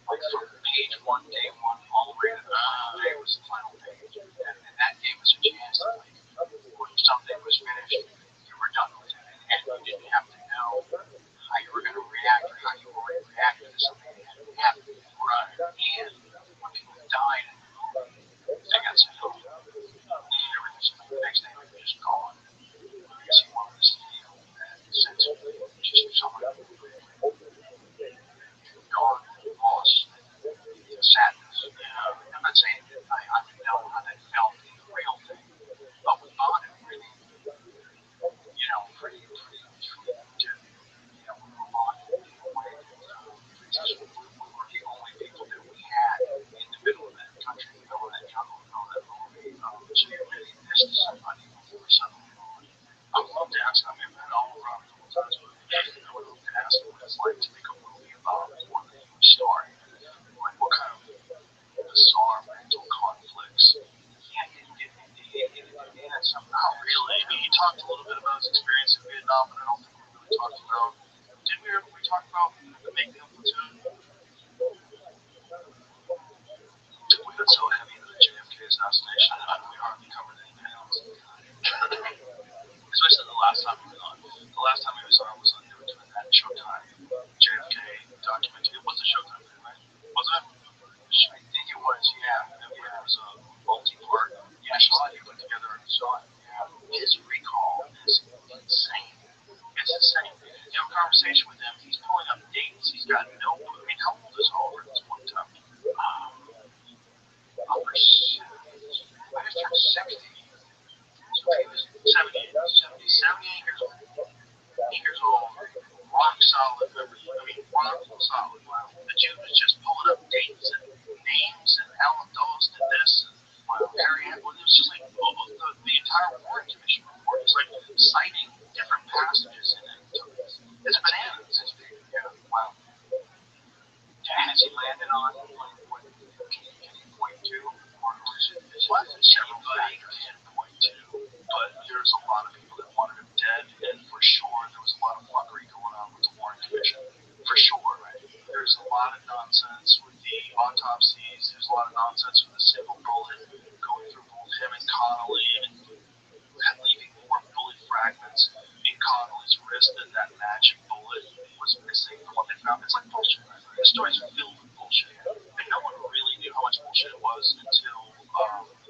like from page 1, day 1, all the way to the day was the final page. And that gave us a chance to, like, when something was finished, you were done with it. And you didn't have to know how you were going to react or how you already reacted to something that hadn't happened. Right. And when people died in the movie, they got some help. Everything's the next day they were just gone. Because he wanted us to feel that sense of just someone gone, lost, sadness. I'm not saying I know how that felt in the real thing, but we bonded really, pretty to, we were bonded in a way that we were the only people that we had in the middle of that country, in the middle of that jungle, in the middle of that movie. So you really missed somebody before suddenly. I would love to ask, I've had all around a couple times, but I would love to ask what it's like to make a movie about one of the story. Like, what kind of bizarre mental conflicts. Yeah, he had some. Not really. I mean, he talked a little bit about his experience in Vietnam, but I don't think we really talked about. Did we ever talk about the making of Platoon? We got so heavy into the JFK assassination that we hardly covered anything else. Especially the last time he was on. The last time he was on they were doing that Showtime JFK documentary. It was a Showtime thing, right? Wasn't it? I think it was, yeah. It was a multi-part national he put together and saw it. Yeah. His recall is insane. It's insane. You have a conversation with him, he's pulling up dates. He's got no. I mean, how old is Oliver at this point in time? Oliver, I just turned 60. So he was 78 years old. 8 years old. Rock solid memory. I mean, rock solid. Wow. The dude was just pulling up dates and names and Alan Dulles did this and Harry Atwood. It was just like the entire Warren Commission report. It's like citing different passages in it. It's bananas. Yeah. Wow. Has he landed on what can he point to? Or is it several factors he can point to? But there's a lot of people that wanted him dead, and for sure there was a lot of fuckery going on with the Warren Commission. For sure, right? There's a lot of nonsense with the autopsies. There's a lot of nonsense with the single bullet going through both him and Connolly, and leaving more bullet fragments in Connolly's wrist, and that magic bullet was missing from what they found. It's like bullshit. Right? The story's filled with bullshit, and no one really knew how much bullshit it was until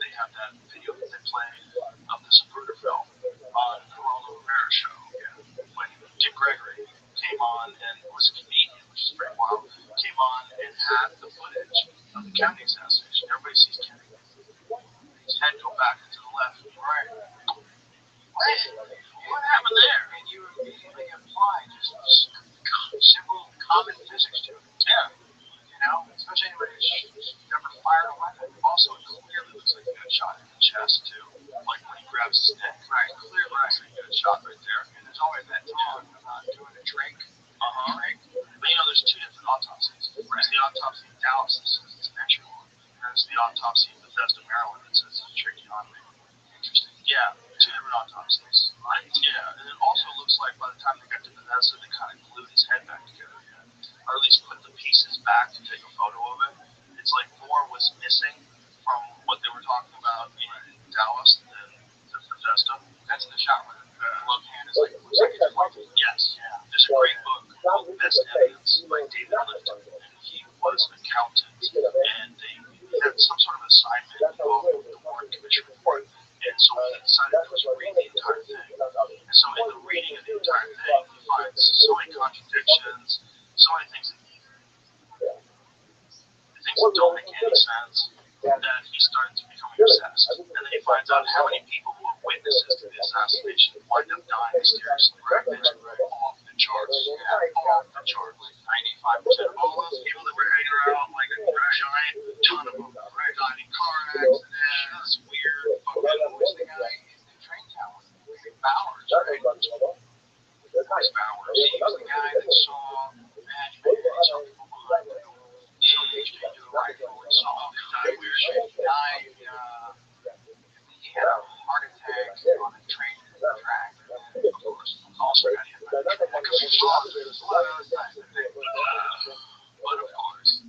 they had that video that they played of the Zapruder film on the Geraldo Rivera show. Yeah. When Dick Gregory came on and was a comedian, which is very wild, came on and had the footage of the Kennedy assassination. Everybody sees Kennedy. His head go back into the left. Right. What happened there? And you immediately apply just simple common physics to it. Yeah. Especially anybody who's never fired a weapon. Also, it clearly looks like he got shot in the chest, too. Like when he grabs his neck. Right. Clearly looks like he got shot right there. And there's always that talk about doing a drink. Drink. But there's two different autopsies. There's the autopsy in Dallas that says it's an extra one. There's the autopsy in Bethesda, Maryland that says it's a tracheotomy. Interesting. Yeah, two different autopsies. Right. Yeah, and it also looks like by the time they got to Bethesda, they kind of glued his head back together again. Or at least put the pieces back to take a photo of it. It's like more was missing from what they were talking about in Dallas than Bethesda. That's the shot where the left hand is like, looks like it's pointing. Yes. Yeah. There's a great book called Best Evidence by David Lifton, and he was an accountant, and they had some sort of assignment involved with the Warren Commission report, and so he decided to read the entire thing. And so in the reading of the entire thing, he finds so many contradictions, so many things that don't make any sense, that he starts becoming obsessed. And then he finds out how many people who were witnesses to the assassination wind up dying mysteriously. Right? It's off the charts. Yeah, off the charts. 95% of all those people that were hanging around, like a giant ton of them, right? Died in car accidents, weird fucking. Who's the guy in the train tower? Bowers, right? Chris Bowers. He was the guy that saw Madman and saw people behind him. So they do a rifle and saw him die weird shit. He died, he had a heart attack on a train track. Of course, also got hit by a train. But of course,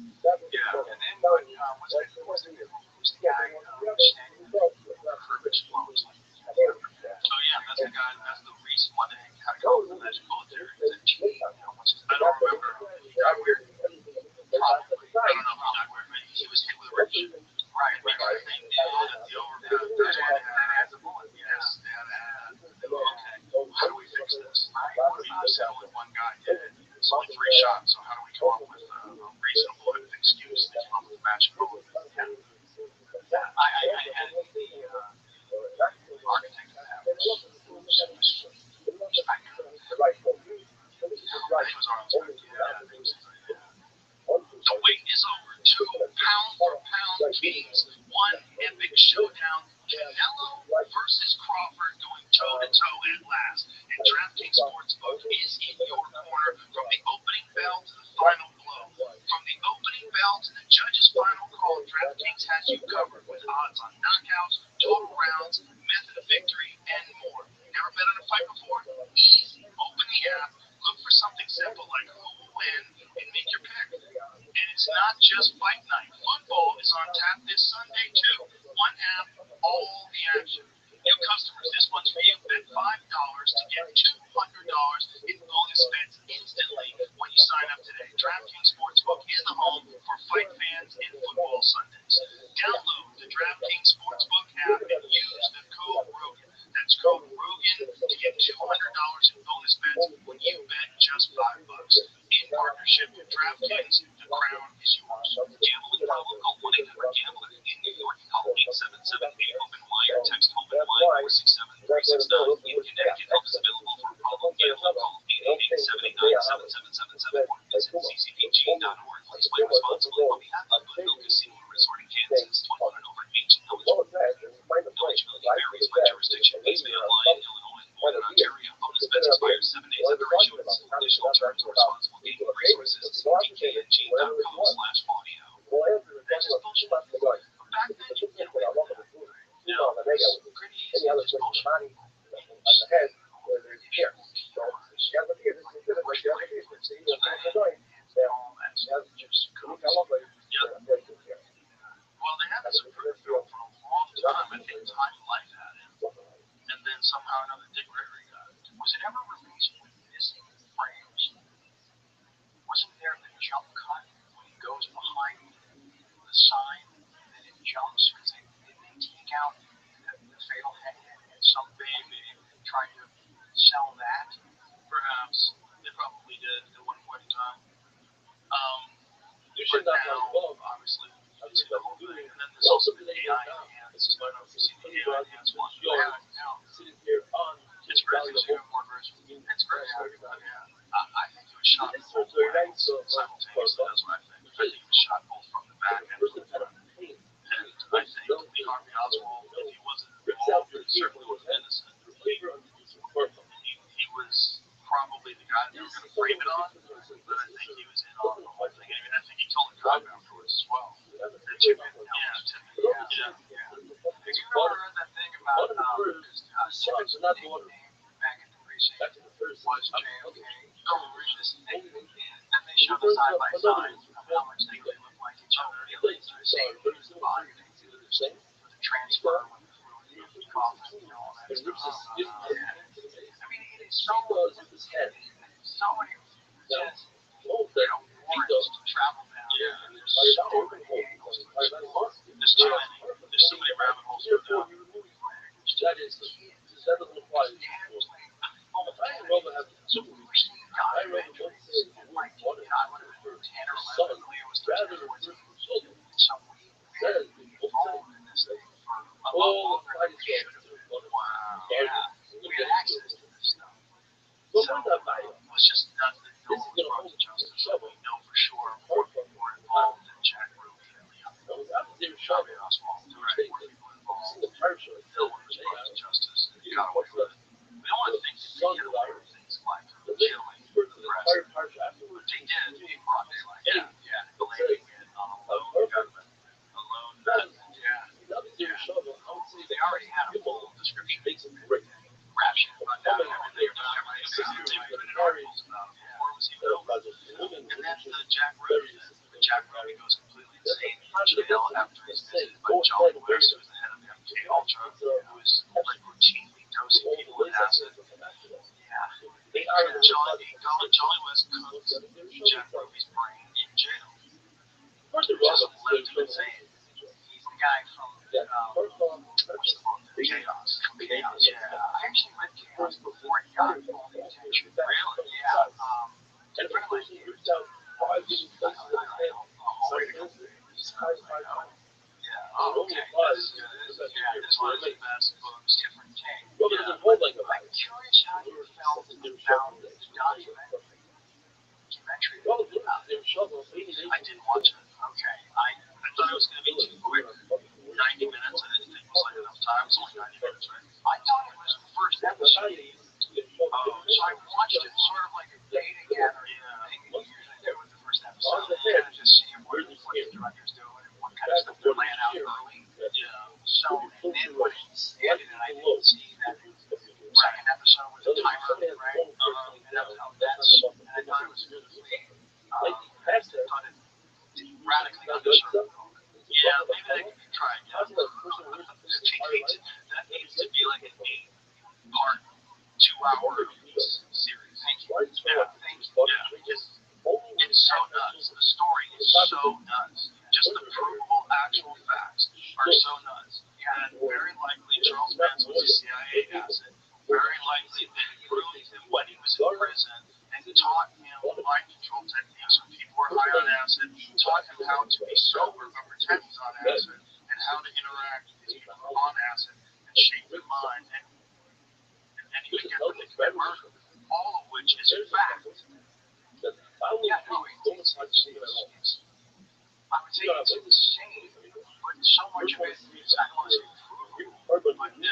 don't know if Jack Ware, but he was hit with a ricochet. Right, because they knew that the overpass had the bullet. Yes, they had okay, how do we fix this? What if you said only one guy did it? It's only 3 shots, so how do we come up with a reasonable excuse to come up with a magic bullet? Yeah. I had the architect of that I think it was Arnold. The wait is over. 2 pound-for-pound meetings. One epic showdown. Canelo versus Crawford going toe-to-toe at last. And DraftKings Sportsbook is in your corner from the opening bell to the final blow. From the opening bell to the judge's final call, DraftKings has you covered with odds on knockouts, total rounds, method of victory, and more. Never bet on a fight before? Easy. Open the app, look for something simple like who will win, and make your pick. And it's not just fight night. Football is on tap this Sunday, too. One app, all the action. New customers, this one's for you. Bet $5 to get $200 in bonus bets instantly when you sign up today. DraftKings Sportsbook is the home for fight fans and football Sundays. Download the DraftKings Sportsbook app and use the code ROGAN. That's code ROGAN to get $200 in bonus bets when you bet just $5. In partnership with DraftKings, the crown is yours. Gambling problem? Call 1-800-GAMBLER. In New York, call 877-8-HOPE-NY or text HOPE-NY 467-369. In Connecticut, help is available for a problem gambling. Call 888-789-7777 or visit ccpg.org. Please play responsibly on behalf of Goodwill Casino and Resort in Kansas. 21 and over, age and eligibility. Eligibility varies by jurisdiction. Please be online, Illinois, and Ontario. Bonus bets expire 7 days after issuance. Additional terms and responsible gaming resources. DKNG.com/audio. That's just bullshit. But back then, you didn't get that. No, it was pretty easy. Just bullshit. Well, they had this approved film for a long time. I think Time and Life had it. And then somehow or another Dick Gregory got it. Was it ever released with missing frames? Wasn't there the jump cut when he goes behind the sign and it jumps because they take out the fatal head and some baby trying to sell that? Perhaps. They probably did at one point in time. But now, obviously, you see the whole thing. And then there's also the AI enhanced. I don't know if you've seen the AI enhanced one. Yeah, it's crazy to see more versions. It's crazy. I think it was shot both ways simultaneously. That's what I think. I think it was shot both from the back and from the front. And I think Lee Harvey Oswald, if he wasn't involved, he certainly wasn't innocent. He was probably the guy they were going to frame it on, but I think he was in on the whole thing. I mean, I think he told the cop afterwards as well. Yeah. Did you ever read that thing about Tippit's nickname back in the precinct was JFK? And then they showed the side by side of how much they really look like each other. The same body, the transfer with the coffin, all that stuff. I mean, it is so many just, warrants to travel down. Yeah. There's so many angles to explore. There's too many. There's so many rabbit holes to go down. That is the point. So we're seeing documentaries and like, I would have been 10 or 11, Leo was 13 or 14. So we had involved in this thing for a lot longer than we should have been. Wow. Yeah. We had access to this stuff. So let's just not that no one was brought to justice. So we know for sure more people were involved than Jack Ruby and Leo. Rabbi Oswald. Right. More people involved. No one was brought to justice. And got away with it. We don't want to think that they get away with things like killing the president. But they did in broad daylight. Yeah. Blaming it on a lone government. A lone president. Yeah. They already had a full description. Rap shit about that and everything. They put in articles about him before it was even over. And then Jack Ruby goes completely insane in jail after he's visited by John West, who was the head of MK Ultra, who was like routinely dosing people with acid. Yeah. And Johnny West cooked Jack Ruby's brain in jail. lived him insane. He's the guy from what's the book? Chaos. Chaos. Yeah. I actually read Chaos before it got all the attention. Really? Yeah. And a friend of mine gave it to me. Yeah. Oh, okay. This is one of the best books. Different take. Yeah. I'm curious how you felt about the documentary about it. I didn't watch it. Okay. I thought it was going to be too quick. 90 minutes. I didn't think it was like enough time. It's only 90 minutes, right? I thought it was the first episode. So I watched it sort of like a data gathering thing you usually do with the first episode. Kind of just seeing what the director's doing and what kind of stuff they're laying out early. So, and then when it ended, and I didn't see that second episode with the timer, right? And that was how that's, and I thought it was really, I thought it radically underserved. Yeah, maybe they could try it. Yeah. That needs to be like an 8-part, 2-hour series. Thank you. Yeah, thank you. Yeah, it's so nuts. The story is so nuts. Just the provable actual facts are so nuts. And very likely Charles Manson was a CIA asset. Very likely they proved him when he was in prison and taught him mind control techniques when people were high on acid, taught him how to be sober but pretend he's on acid, and how to interact with these people on acid and shape their mind and even get them to commit murder. All of which is a fact. Yeah, no, it's I would say it's insane, but so much of it is, I don't want to say provable, but he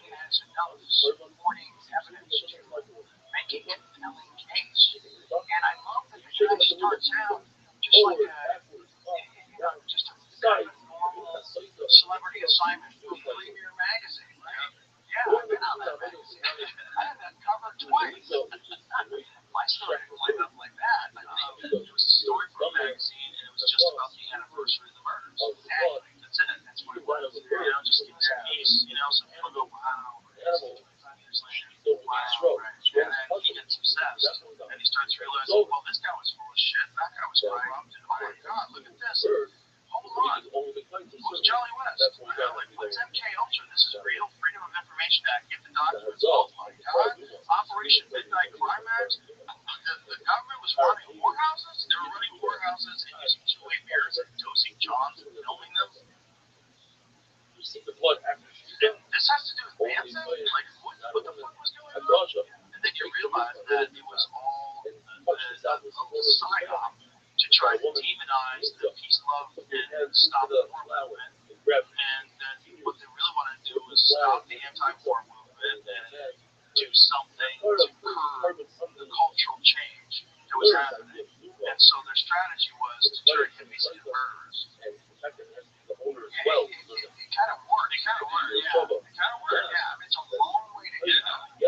has enough supporting evidence to make a compelling case. And I love that the guy starts out just like just a kind of normal celebrity assignment from Premier Magazine, right? Yeah, I've been on that magazine. I had that cover twice. My story didn't wind up like that. It was a story for a magazine, and it was just about the anniversary of the murders. And that's it. That's what it was. Just give us a piece. Some people go, wow, 25 years later, wow, right. And then he gets obsessed, and he starts realizing, well, this guy was full of shit, that guy was corrupt, and oh my God, look at this. Hold on. Who's Johnny West? What's MK Ultra? This is real. Freedom of Information Act. Get the documents. Oh my God. Operation Midnight Climax. The government was running whorehouses. They were running whorehouses and using two-way mirrors and dosing johns and filming them. And this has to do with Manson? Like, what the fuck was going on? And then you realize that it was all a psyop to try to demonize the peace, love, and stop the war movement. And then what they really want to do is stop the anti-war movement and do something to curb the cultural change that was happening. And so their strategy was to turn hippies into murderers. It kind of worked. It kind of worked, yeah. I mean, it's a long way to go.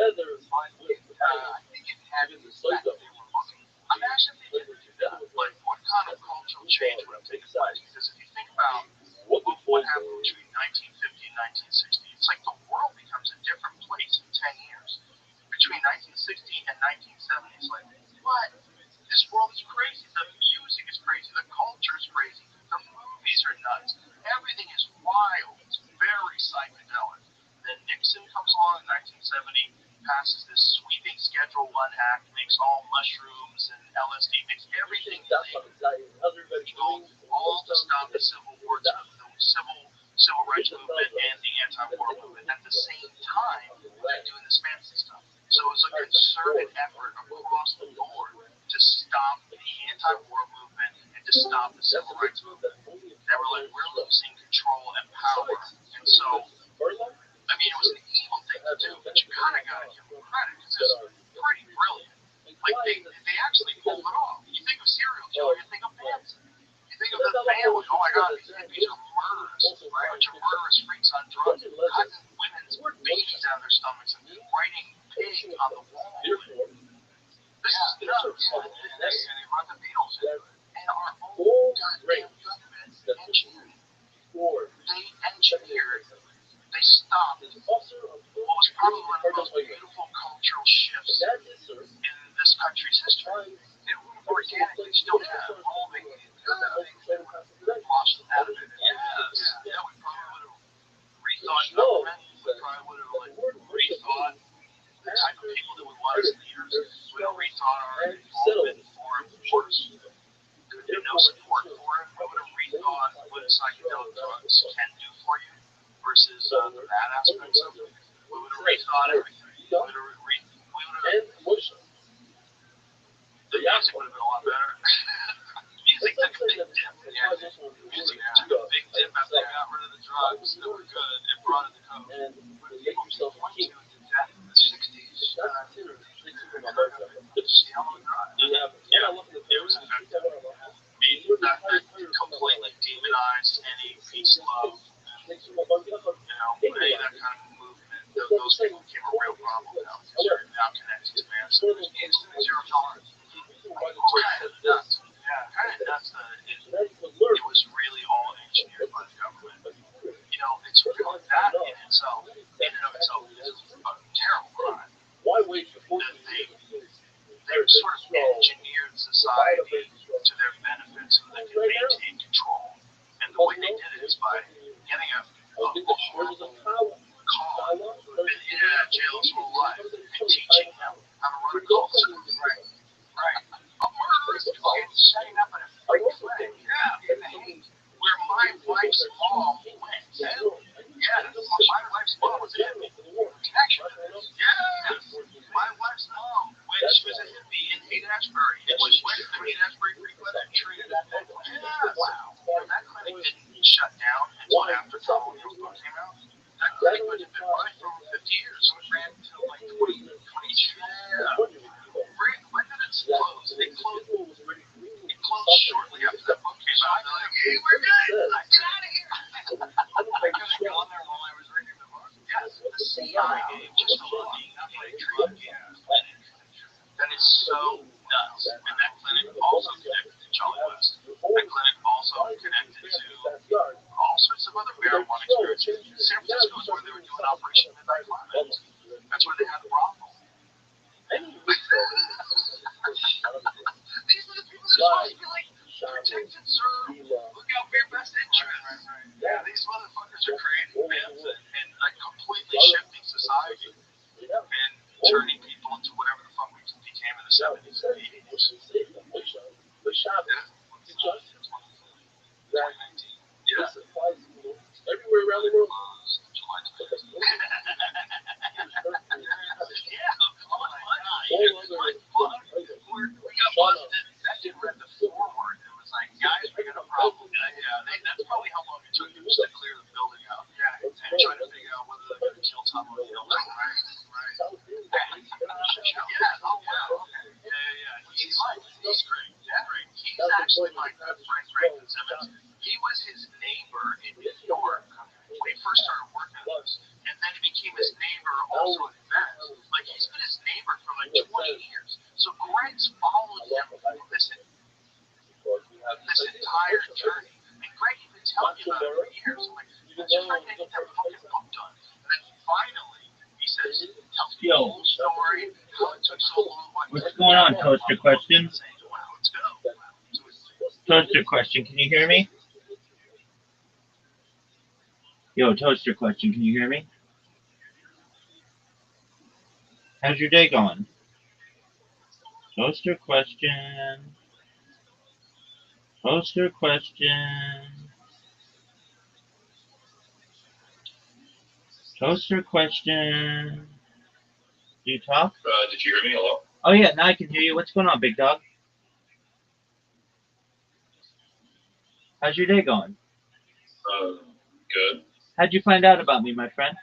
But I think it had the effect they were looking. Imagine they didn't do that. Like, what kind of cultural change would have taken place? Because if you think about what happened between 1950 and 1960, it's like the world becomes a different place in 10 years. Between 1960 and 1970, it's like, what? This world is crazy. The music is crazy. The culture is crazy. The movies are nuts. Everything is wild. It's very psychedelic. Then Nixon comes along in 1970, passes this sweeping Schedule 1 act, makes all mushrooms and LSD, makes everything legal, all to stop the Civil War, the civil rights movement and the anti-war movement. At the same time, they're doing this fancy stuff. So it was a concerted effort across the board to stop the anti-war movement and to stop the civil rights movement. They were like, we're losing control and power. And so, I mean, it was an evil thing to do, but you kind of got to give them credit because it was pretty brilliant. Like, they actually pulled it off. You think of serial killer, you think of Manson. You think of the family, oh my God, these hippies are murderers, right? A bunch of murderous freaks on drugs, cutting women's babies out of their stomachs and writing pig on the wall. This is nuts. And they run the Beatles into it. And our own goddamn government engineered it. They engineered, they stopped what was probably one of the most beautiful cultural shifts in this country's history. It organically still has all the Los know drugs can do for you versus the bad aspects of it, we would have rethought everything. We would have the music would have been a lot better. Music took a big dip. Yeah, music took a big dip after they got rid of the drugs that were good and brought in the coke. But people can point to that in the 60s. Seattle Drive. Yeah, it was effective. That completely demonized any peace, love, and, any of that kind of movement. Those people became a real problem now because they're now connected to man. So there's instant zero tolerance. Kind of nuts. Yeah, kind of nuts that it was really all engineered by the government. It's really that in and of itself is a terrible crime. They've sort of engineered society to their benefit so they can maintain control. And the way they did it is by getting a horrible con who'd been in and out of jail his whole life and teaching him how to run a culture. Right. A murderous kid setting up in a freak flag. Yeah, in the hate. Where my wife's mom went. Yeah, my wife's mom was a hippie. Connection. Yeah. My wife's mom, when she was a hippie in Haight-Ashbury, and she went to the Haight-Ashbury Free Clinic and treated it. Yeah. Wow. That clinic didn't shut down until after Tom O'Neill's book came out. That clinic would have been running for over 50 years. So it ran until like 2022. Yeah. When did it close? It closed shortly after that book came out. They're like, hey, we're good. Let's get out of here. I could have gone there while I was reading the book. Yes, the CIA just looking at a clinic. That is so nuts. And that clinic also connected to Charlie West. That clinic also connected to all sorts of other marijuana experiences. San Francisco is where they were doing Operation Midnight Climax. That's where they had the brothel. These are the people that are supposed to be like, protect and serve, look out for your best interests. Yeah, these motherfuckers are creating myths and completely shifting society and turning people into whatever the fuck we became in the 70s and 80s. Yeah. 2019. Yeah. Everywhere around the world. July 20th. Yeah, we got busted. That dude read the foreword. It was like, guys, we got a problem. That's probably how long it took them just to clear the building out. Yeah, and try to figure out whether they're going to kill Tom O'Neill. Right. Yeah, oh, wow. Okay. Yeah. He's great. Yeah, great. He's actually my good friend, Greg Simmons. He was his neighbor in New York when he first started working on this. And then he became his neighbor also in Venice. Like, he's been his neighbor for like 20 years. So Greg's followed him through this entire journey. And Greg had been telling me about it for years. I'm like, just trying to get that fucking book done. And then finally, he says, tells me the whole story, how it took so long. What's going on, Toaster Question? Wow, let's go. Toaster Question, can you hear me? Yo, Toaster Question, can you hear me? How's your day going? Toaster Question. Toaster Question. Toaster Question. Do you talk? Did you hear me? Hello? Oh, yeah, now I can hear you. What's going on, big dog? How's your day going? Good. How'd you find out about me, my friend?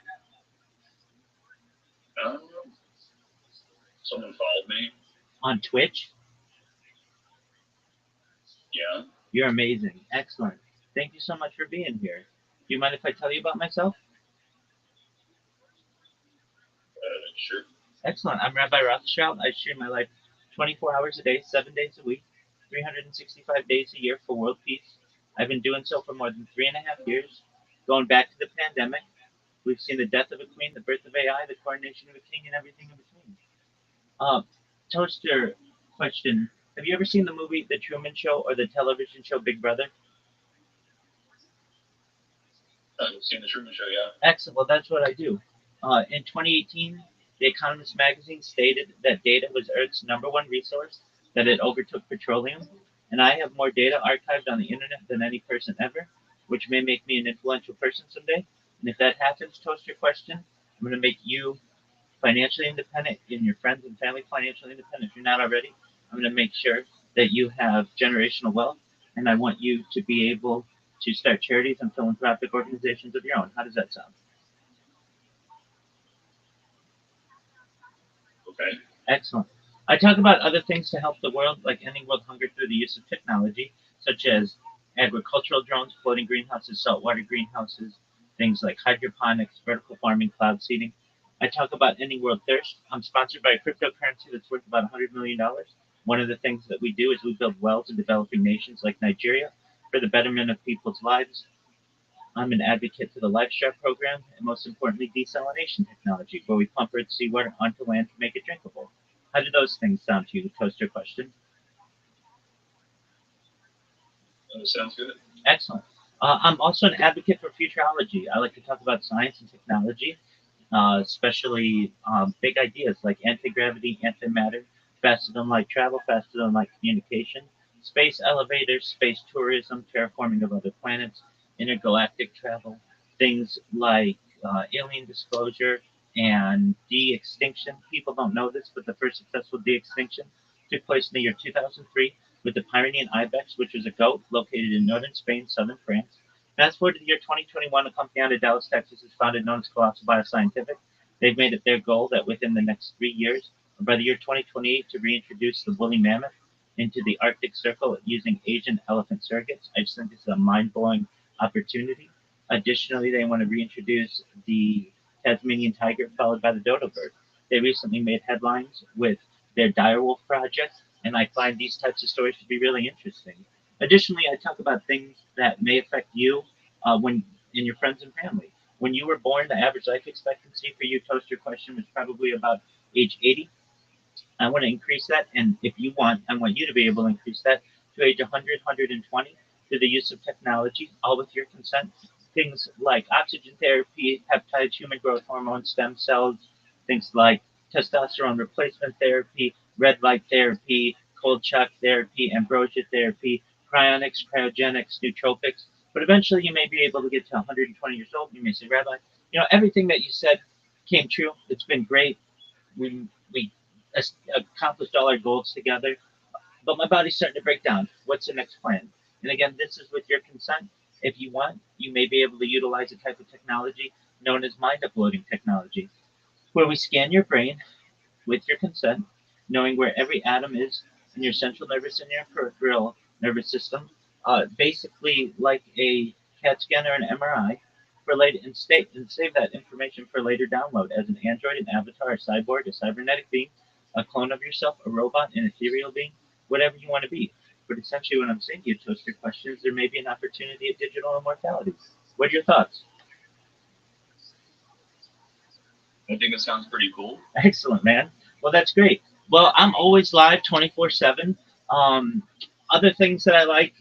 Someone followed me. On Twitch? Yeah. You're amazing. Excellent. Thank you so much for being here. Do you mind if I tell you about myself? Sure. Excellent. I'm Rabbi Rothschild. I stream my life 24 hours a day, 7 days a week, 365 days a year for world peace. I've been doing so for more than 3.5 years. Going back to the pandemic, we've seen the death of a queen, the birth of AI, the coronation of a king, and everything in between. Toaster Question. Have you ever seen the movie The Truman Show or the television show Big Brother? I've seen The Truman Show, yeah. Excellent. Well, that's what I do. In 2018, The Economist magazine stated that data was Earth's #1 resource, that it overtook petroleum, and I have more data archived on the internet than any person ever. which may make me an influential person someday. And if that happens, toaster question, I'm going to make you financially independent and your friends and family financially independent. If you're not already, I'm going to make sure that you have generational wealth, and I want you to be able to start charities and philanthropic organizations of your own. How does that sound? Okay. Excellent. I talk about other things to help the world, like ending world hunger through the use of technology, such as agricultural drones, floating greenhouses, saltwater greenhouses, things like hydroponics, vertical farming, cloud seeding. I talk about ending world thirst. I'm sponsored by a cryptocurrency that's worth about $100 million. One of the things that we do is we build wells in developing nations like Nigeria for the betterment of people's lives. I'm an advocate for the LifeStrap program, and most importantly, desalination technology, where we pump earth seawater onto land to make it drinkable. How do those things sound to you? Toaster question. Sounds good. Excellent. I'm also an advocate for futurology. I like to talk about science and technology, especially big ideas like anti-gravity, antimatter, faster than light travel, faster than light communication, space elevators, space tourism, terraforming of other planets, intergalactic travel, things like alien disclosure and de-extinction. People don't know this, but the first successful de-extinction took place in the year 2003 with the Pyrenean ibex, which was a goat located in northern Spain, southern France. Fast forward to the year 2021, a company out of Dallas, Texas, is founded known as Colossal Bioscientific. They've made it their goal that within the next 3 years, or by the year 2028, to reintroduce the woolly mammoth into the Arctic Circle using Asian elephant surrogates. I just think this is a mind-blowing opportunity. Additionally, they want to reintroduce the Tasmanian tiger, followed by the dodo bird. They recently made headlines with their direwolf project, and I find these types of stories to be really interesting. Additionally, I talk about things that may affect you when in your friends and family. When you were born, the average life expectancy for you, toaster question, was probably about age 80. I want to increase that, and if you want, I want you to be able to increase that to age 100, 120 through the use of technology, all with your consent. Things like oxygen therapy, peptides, human growth hormone, stem cells, things like testosterone replacement therapy, red light therapy, cold shock therapy, ambrosia therapy, cryonics, cryogenics, nootropics. But eventually, you may be able to get to 120 years old. You may say, Rabbi, everything that you said came true. It's been great. We accomplished all our goals together, but my body's starting to break down. What's the next plan? And again, this is with your consent. If you want, you may be able to utilize a type of technology known as mind uploading technology, where we scan your brain with your consent, knowing where every atom is in your central nervous and your peripheral nervous system, basically like a CAT scan or an MRI, for later and save that information for later download as an android, an avatar, a cyborg, a cybernetic being, a clone of yourself, a robot, an ethereal being, whatever you want to be. But essentially, what I'm saying to you, Toaster Question, is there may be an opportunity at digital immortality. What are your thoughts? I think it sounds pretty cool. Excellent, man. Well, that's great. Well, I'm always live 24/7. Other things that I like,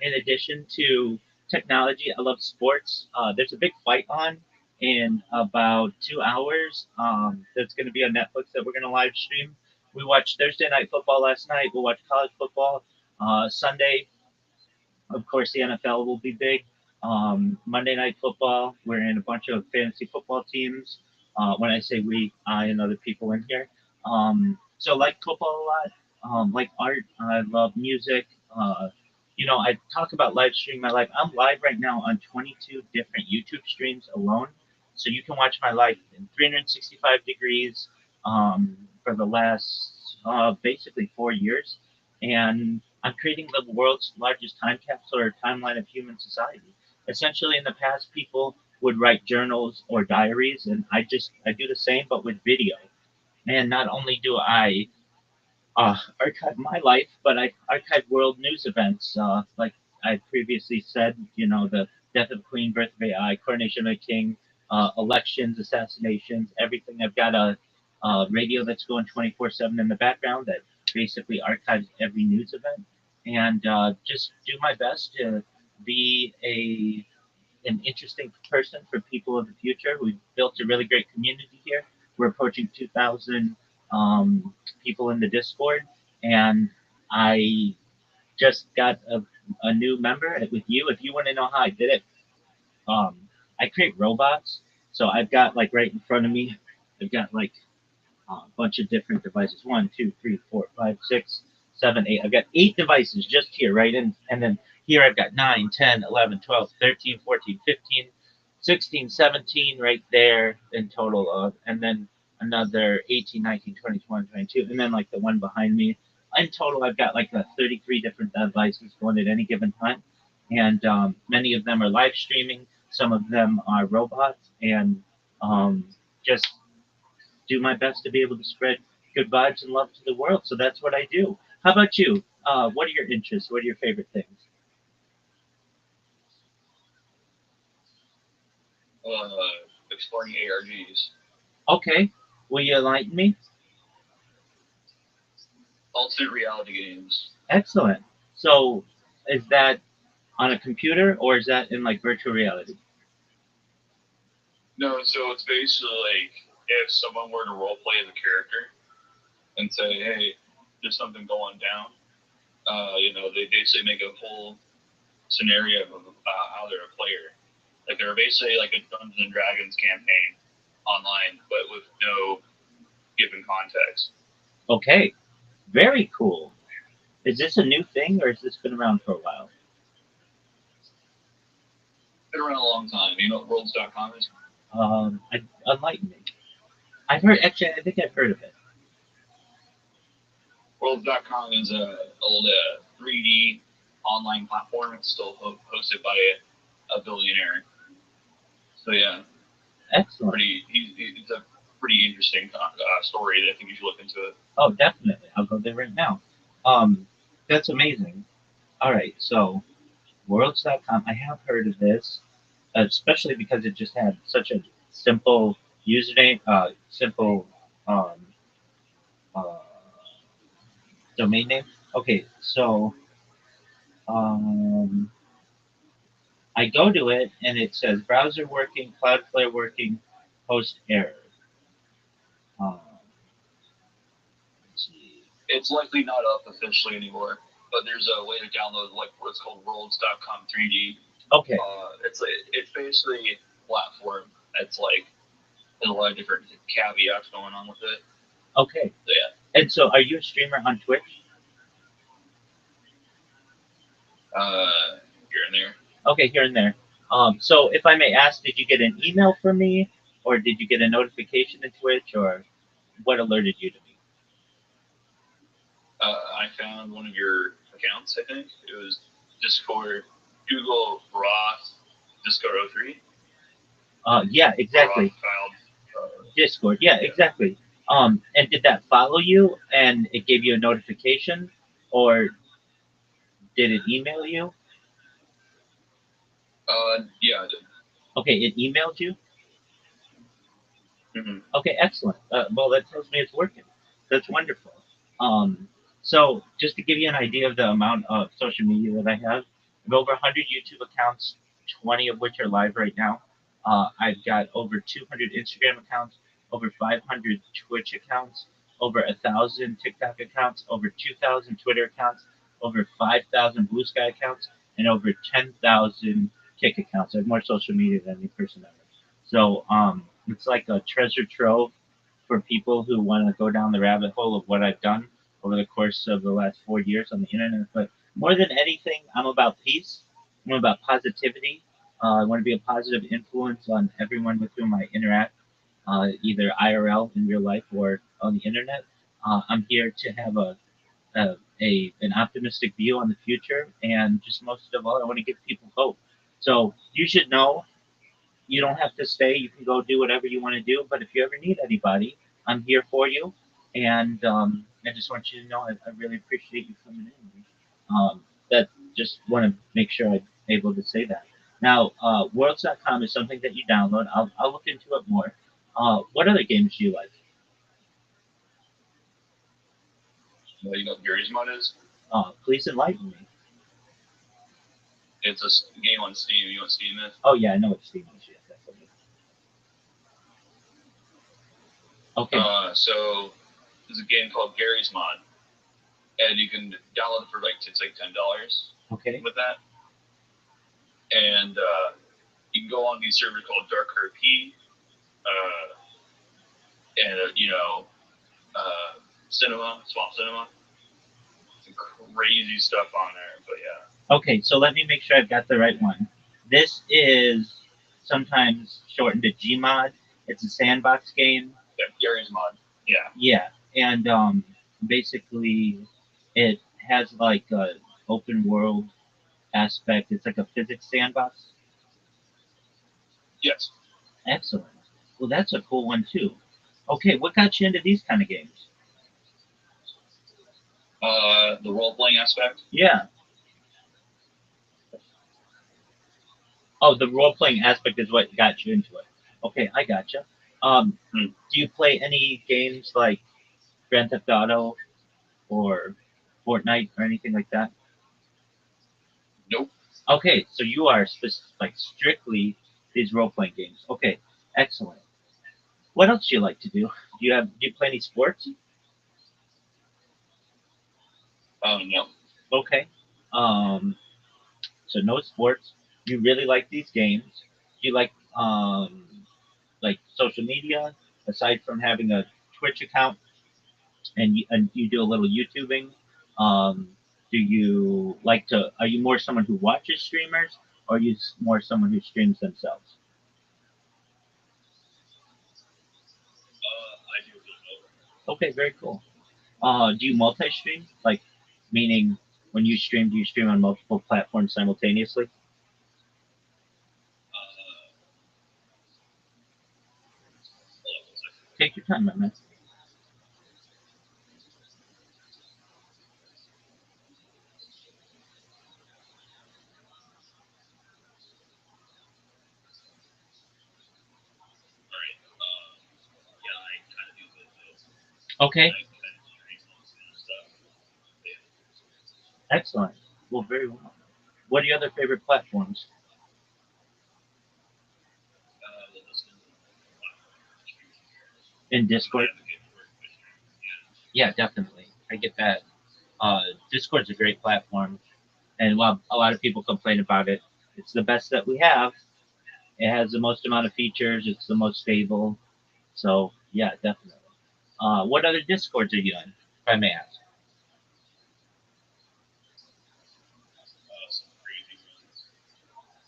in addition to technology, I love sports. There's a big fight on in about 2 hours. That's going to be on Netflix that we're going to live stream. We watched Thursday night football last night. We'll watch college football Sunday. Of course, the NFL will be big. Monday Night Football, we're in a bunch of fantasy football teams. When I say we, I and other people in here. So like football a lot, like art. I love music. I talk about live streaming my life. I'm live right now on 22 different YouTube streams alone. So you can watch my life in 365 degrees for the last basically 4 years. And I'm creating the world's largest time capsule or timeline of human society. Essentially, in the past, people would write journals or diaries, and I do the same, but with video. And not only do I archive my life, but I archive world news events. Like I previously said, the death of Queen, birth of AI, coronation of a king, elections, assassinations, everything. I've got a radio that's going 24/7 in the background that basically archives every news event, and just do my best to be an interesting person for people of the future. We've built a really great community here. We're approaching 2,000 people in the Discord, and I just got a new member with you. If you want to know how I did it, I create robots. So I've got like right in front of me, I've got like a bunch of different devices. 1, 2, 3, 4, 5, 6, 7, 8. I've got 8 devices just here, right? And then here I've got 9, 10, 11, 12, 13, 14, 15, 16, 17 right there in total. And then another 18, 19, 20, 21, 22. And then like the one behind me. In total, I've got like 33 different devices going at any given time. And many of them are live streaming. Some of them are robots. And just do my best to be able to spread good vibes and love to the world. So that's what I do. How about you? What are your interests? What are your favorite things? Exploring ARGs. Okay. Will you enlighten me? Alternate reality games. Excellent. So is that on a computer or is that in like virtual reality? No, so it's basically like if someone were to role play as a character and say, hey, there's something going down, they basically make a whole scenario of how they're a player. Like they're basically like a Dungeons and Dragons campaign online, but with no given context. Okay. Very cool. Is this a new thing or has this been around for a while? Been around a long time. You know what Worlds.com is? Enlighten me. I've heard, actually, I think I've heard of it. Worlds.com is a old 3D online platform. It's still hosted by a billionaire. So yeah, Excellent. it's a pretty interesting story that I think you should look into it. Oh, definitely. I'll go there right now. That's amazing. All right, so Worlds.com. I have heard of this, especially because it just had such a simple username, simple um, uh, domain name. Okay, so um, I go to it and it says browser working, Cloudflare working, host error. Um, let's see. It's likely not up officially anymore, but there's a way to download like what's called Worlds.com 3D. Okay. It's basically a platform. It's like there's a lot of different caveats going on with it. Okay. So, yeah. And so, are you a streamer on Twitch? Here and there. Okay, here and there. So, if I may ask, did you get an email from me, or did you get a notification in Twitch, or what alerted you to me? I found one of your accounts. I think it was Discord. Google Roth Discord 03. Yeah, exactly. Discord. Yeah, exactly. And did that follow you, and it gave you a notification, or did it email you? Yeah, I did. Okay, it emailed you. Mm-hmm. Okay, excellent. Well, that tells me it's working. That's wonderful. So just to give you an idea of the amount of social media that I have over 100 YouTube accounts, 20 of which are live right now. I've got over 200 Instagram accounts, over 500 Twitch accounts, over 1,000 TikTok accounts, over 2,000 Twitter accounts, over 5,000 Blue Sky accounts, and over 10,000 Kick accounts. I have more social media than any person ever. So it's like a treasure trove for people who want to go down the rabbit hole of what I've done over the course of the last 4 years on the internet. But more than anything, I'm about peace. I'm about positivity. I want to be a positive influence on everyone with whom I interact, either IRL in real life or on the internet. I'm here to have an optimistic view on the future, and just most of all, I want to give people hope. So you should know you don't have to stay. You can go do whatever you want to do. But if you ever need anybody, I'm here for you. And I just want you to know I really appreciate you coming in. That just want to make sure I'm able to say that. Now, Worlds.com is something that you download. I'll look into it more. What other games do you like? You know what Gary's Mod is? Please enlighten me. It's a game on Steam. You know what Steam is? Oh, yeah, I know what Steam is. Yeah, definitely. Okay. So there's a game called Gary's Mod, and you can download it for it's like $10. Okay. with that. And you can go on these servers called Dark RP, and Cinema, Swamp Cinema. Some crazy stuff on there, but yeah. Okay, so let me make sure I've got the right one. This is sometimes shortened to Gmod. It's a sandbox game. Yeah, Gary's mod. Yeah. Yeah, and basically it has like a open world aspect. It's like a physics sandbox. Yes. Excellent. Well, that's a cool one too. Okay, what got you into these kind of games? The role playing aspect. Yeah. Oh, the role playing aspect is what got you into it. Okay, I gotcha. Do you play any games like Grand Theft Auto or Fortnite or anything like that? Nope. Okay, so you are like strictly these role playing games. Okay, excellent. What else do you like to do? Do you play any sports? No. Okay. Um, so no sports. You really like these games. Do you like social media aside from having a Twitch account and you do a little YouTubing? Um, do you like to? Are you more someone who watches streamers, or are you more someone who streams themselves? I do a bit of Okay, very cool. Do you multi-stream? Like, meaning when you stream, do you stream on multiple platforms simultaneously? Take your time, my man. Alright. Yeah, I kind of do a bit of both. Okay, I kind of stream most of the stuff. Yeah. excellent. Well, very well. What are your other favorite platforms? Well, this one's a platform for streaming here. In I'm an Discord? advocate for streaming. Yeah. Yeah, definitely. I get that. Discord's a great platform, and while a lot of people complain about it, it's the best that we have. It has the most amount of features. It's the most stable. So yeah, definitely. What other Discords are you in, if I may ask? Some crazy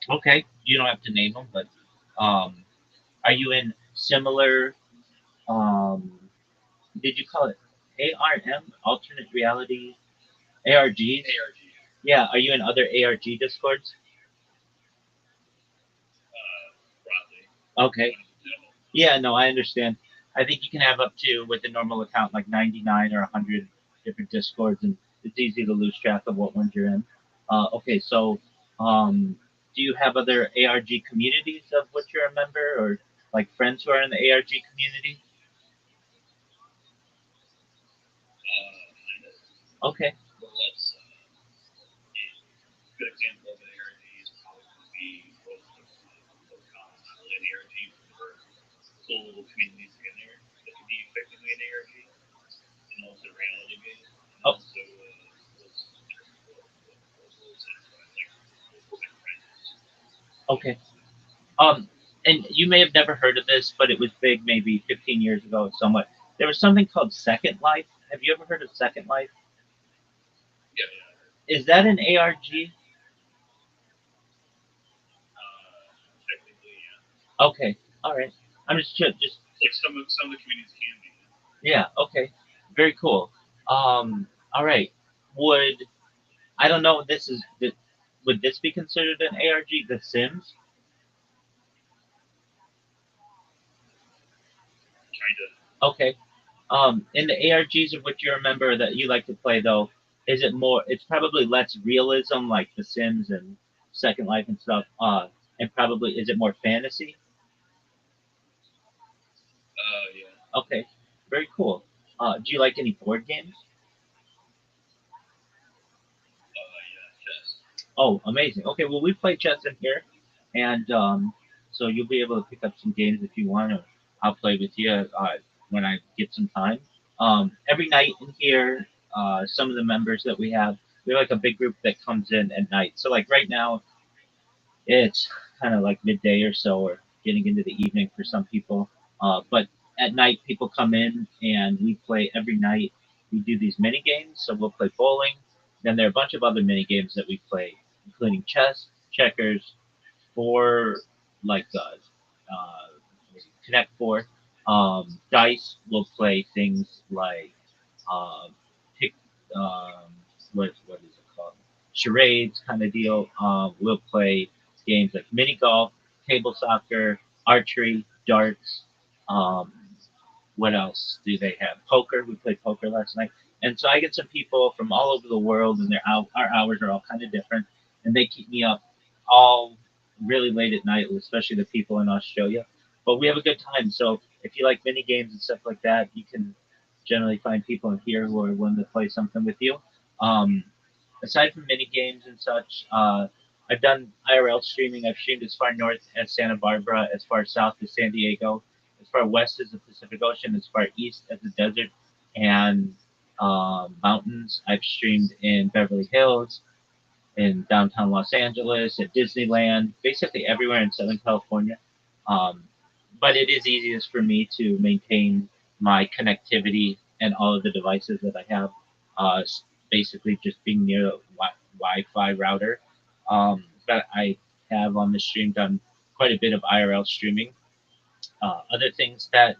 ones. Okay, you don't have to name them, but um, are you in similar? Um, did you call it ARM, alternate reality ARGs? ARG. Yeah, are you in other ARG Discords? Broadly. Okay. One of the devil. Yeah, no, I understand. I think you can have up to, with a normal account, like 99 or 100 different Discords, and it's easy to lose track of what ones you're in. Okay, so do you have other ARG communities of which you're a member, or like friends who are in the ARG community? Kind of. Okay, Well, let's. A good example of an ARG is probably going to be Rothschild'S. Not really an ARG, but there are cool little communities in there that can be effectively an ARG, and also reality game, and oh, also what's like friends. okay. Um, and you may have never heard of this, but it was big maybe 15 years ago, somewhat. There was something called Second Life. Have you ever heard of Second Life? Yeah. Is that an ARG? Technically, yeah. Okay, all right. I'm just It's like some of the communities can be. yeah. Okay, very cool. All right. Would I don't know. Would this be considered an ARG? The Sims? Kind of. Okay. In the ARGs of which you remember that you like to play, though, is it more? It's probably less realism, like The Sims and Second Life and stuff. And probably is it more fantasy? Yeah. Okay, very cool. Do you like any board games? Yeah. Chess. Oh, amazing. Okay, well, we play chess in here, and so you'll be able to pick up some games if you want, or I'll play with you when I get some time. Every night in here, some of the members that we have, we have like a big group that comes in at night. So like right now, it's kind of like midday or so, or getting into the evening for some people. But at night, people come in and we play every night. We do these mini games. So we'll play bowling. Then there are a bunch of other mini games that we play, including chess, checkers, four like Connect Four, dice. We'll play things like uh, pick what is it called? Charades kind of deal. We'll play games like mini golf, table soccer, archery, darts. Um, what else do they have? Poker. We played poker last night, and so I get some people from all over the world, and our hours are all kind of different, and they keep me up all really late at night, especially the people in Australia. But we have a good time. So if you like mini games and stuff like that, you can generally find people in here who are willing to play something with you. Um, Aside from mini games and such, I've done IRL streaming. I've streamed as far north as Santa Barbara, as far south as San Diego, as far west as the Pacific Ocean, as far east as the desert and mountains. I've streamed in Beverly Hills, in downtown Los Angeles, at Disneyland, basically everywhere in Southern California. Um, but it is easiest for me to maintain my connectivity and all of the devices that I have, basically just being near a Wi-Fi router. But I have on the stream done quite a bit of IRL streaming. Other things that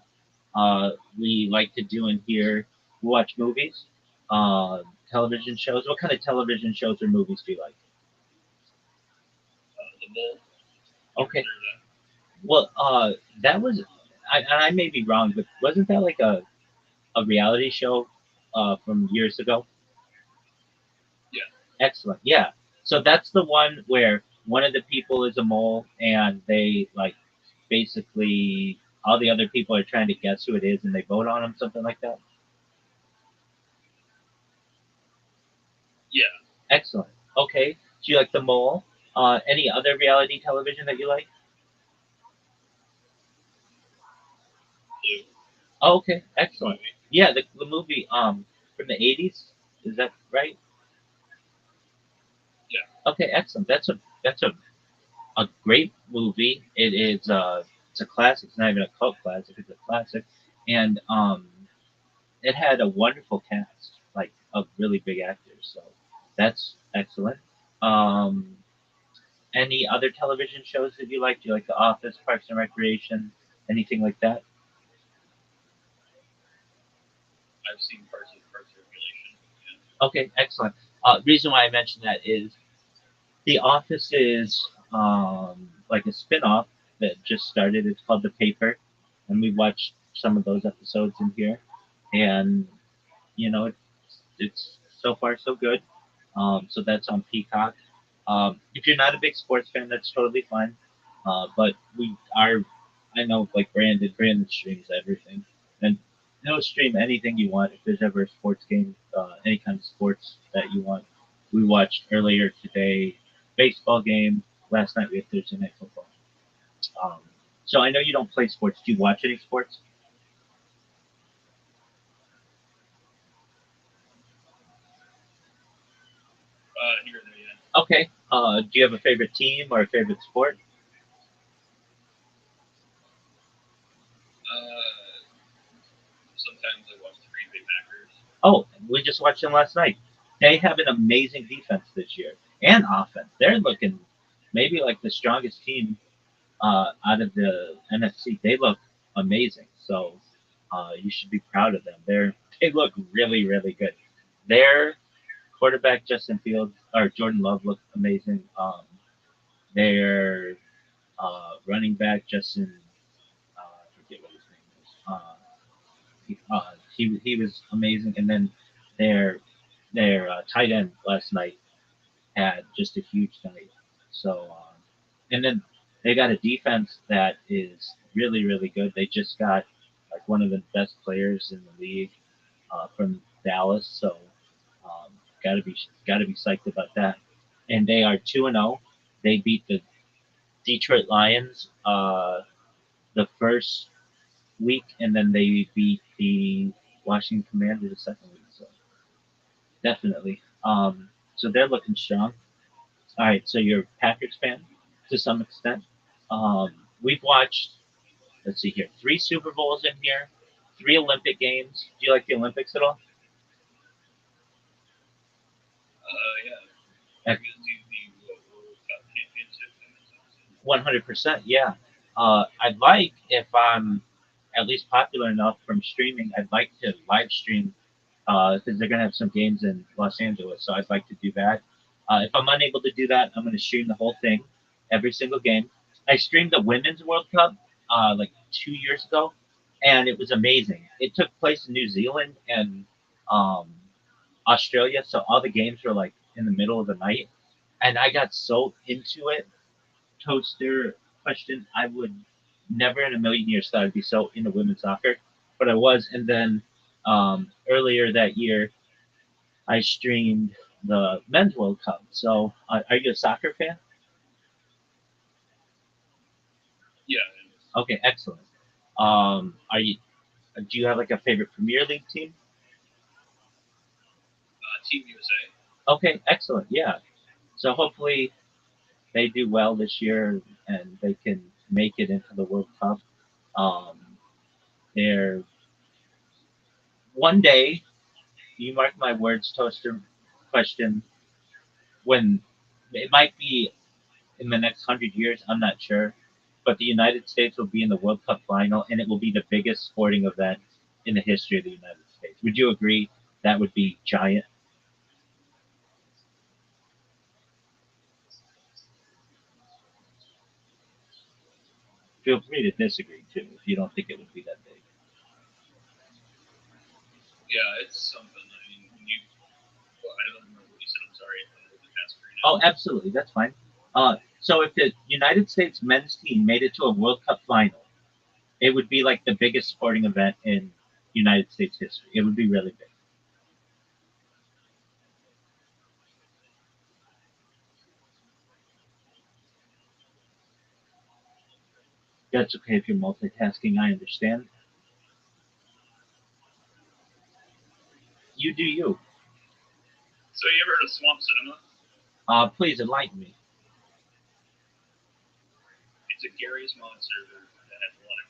we like to do in here, watch movies, uh, television shows. What kind of television shows or movies do you like? The Bull. Okay. Well, that was, I may be wrong, but wasn't that like a reality show from years ago? Yeah. Excellent. Yeah. So that's the one where one of the people is a mole and they like basically all the other people are trying to guess who it is and they vote on him, something like that. Yeah. Excellent. Okay. Do you like the mole? Any other reality television that you like? Blue. Oh, okay. Excellent. Movie. Yeah, the movie from the 80s. Is that right? Yeah. Okay, excellent. That's a great movie. It is it's a classic. It's not even a cult classic. It's a classic, and it had a wonderful cast, like of really big actors. So that's excellent. Um, any other television shows that you like? Do you like The Office, Parks and Recreation, anything like that? I've seen parts of Regulation. Okay, excellent. Reason why I mentioned that is The Office is like a spin-off that just started. It's called The Paper, and we watched some of those episodes in here, and it's so far so good. So that's on Peacock. If you're not a big sports fan, that's totally fine. But we are, I know like Brandon streams everything, and he'll stream anything you want. If there's ever a sports game, any kind of sports that you want. We watched earlier today baseball game. Last night we had Thursday night football. Um, so I know you don't play sports. Do you watch any sports? Here and there, yeah. Okay. Do you have a favorite team or a favorite sport? Sometimes I watch the Green Bay Packers. Oh, we just watched them last night. They have an amazing defense this year and offense. They're looking maybe like the strongest team out of the NFC. They look amazing. So you should be proud of them. They look really really good. Their quarterback Justin Fields or Jordan Love looked amazing. Their running back Justin, I forget what his name is. He was amazing, and then their tight end last night had just a huge night. So, and then they got a defense that is really really good. They just got like one of the best players in the league from Dallas, so um, gotta be psyched about that. And they are 2-0. They beat the Detroit Lions the first week, and then they beat the Washington Commanders the second week. So definitely. So they're looking strong. All right, so you're a Packers fan to some extent. We've watched, let's see here, 3 Super Bowls in here, 3 Olympic games. Do you like the Olympics at all? Yeah. Maybe the World Cup Championship. 100%, yeah. I'd like, if I'm at least popular enough from streaming, I'd like to live stream because they're going to have some games in Los Angeles, so I'd like to do that. If I'm unable to do that, I'm going to stream the whole thing, every single game. I streamed the Women's World Cup like 2 years ago, and it was amazing. It took place in New Zealand and um, Australia, so all the games were like in the middle of the night, and I got so into it. Toaster question: I would never in a million years thought I'd be so into women's soccer, but I was. And then earlier that year, I streamed the Men's World Cup. So, are you a soccer fan? Yeah. Okay, excellent. Are you? Do you have like a favorite Premier League team? Team USA. Okay, excellent. Yeah. So hopefully they do well this year and they can make it into the World Cup. Um, they're one day. You mark my words, Toaster. Question: when it might be in the next 100 years, I'm not sure, but the United States will be in the World Cup final, and it will be the biggest sporting event in the history of the United States. Would you agree that would be giant? Feel free to disagree too if you don't think it would be that big. Yeah, it's something. I mean, when you. Well, I don't remember what you said. I'm sorry. I'm multitasking right Oh, now. absolutely, that's fine. So if the United States men's team made it to a World Cup final, it would be like the biggest sporting event in United States history. It would be really big. That's okay if you're multitasking. I understand. You do you. So you ever heard of Swamp Cinema? Please enlighten me. It's a Gary's Mod server that has a lot of.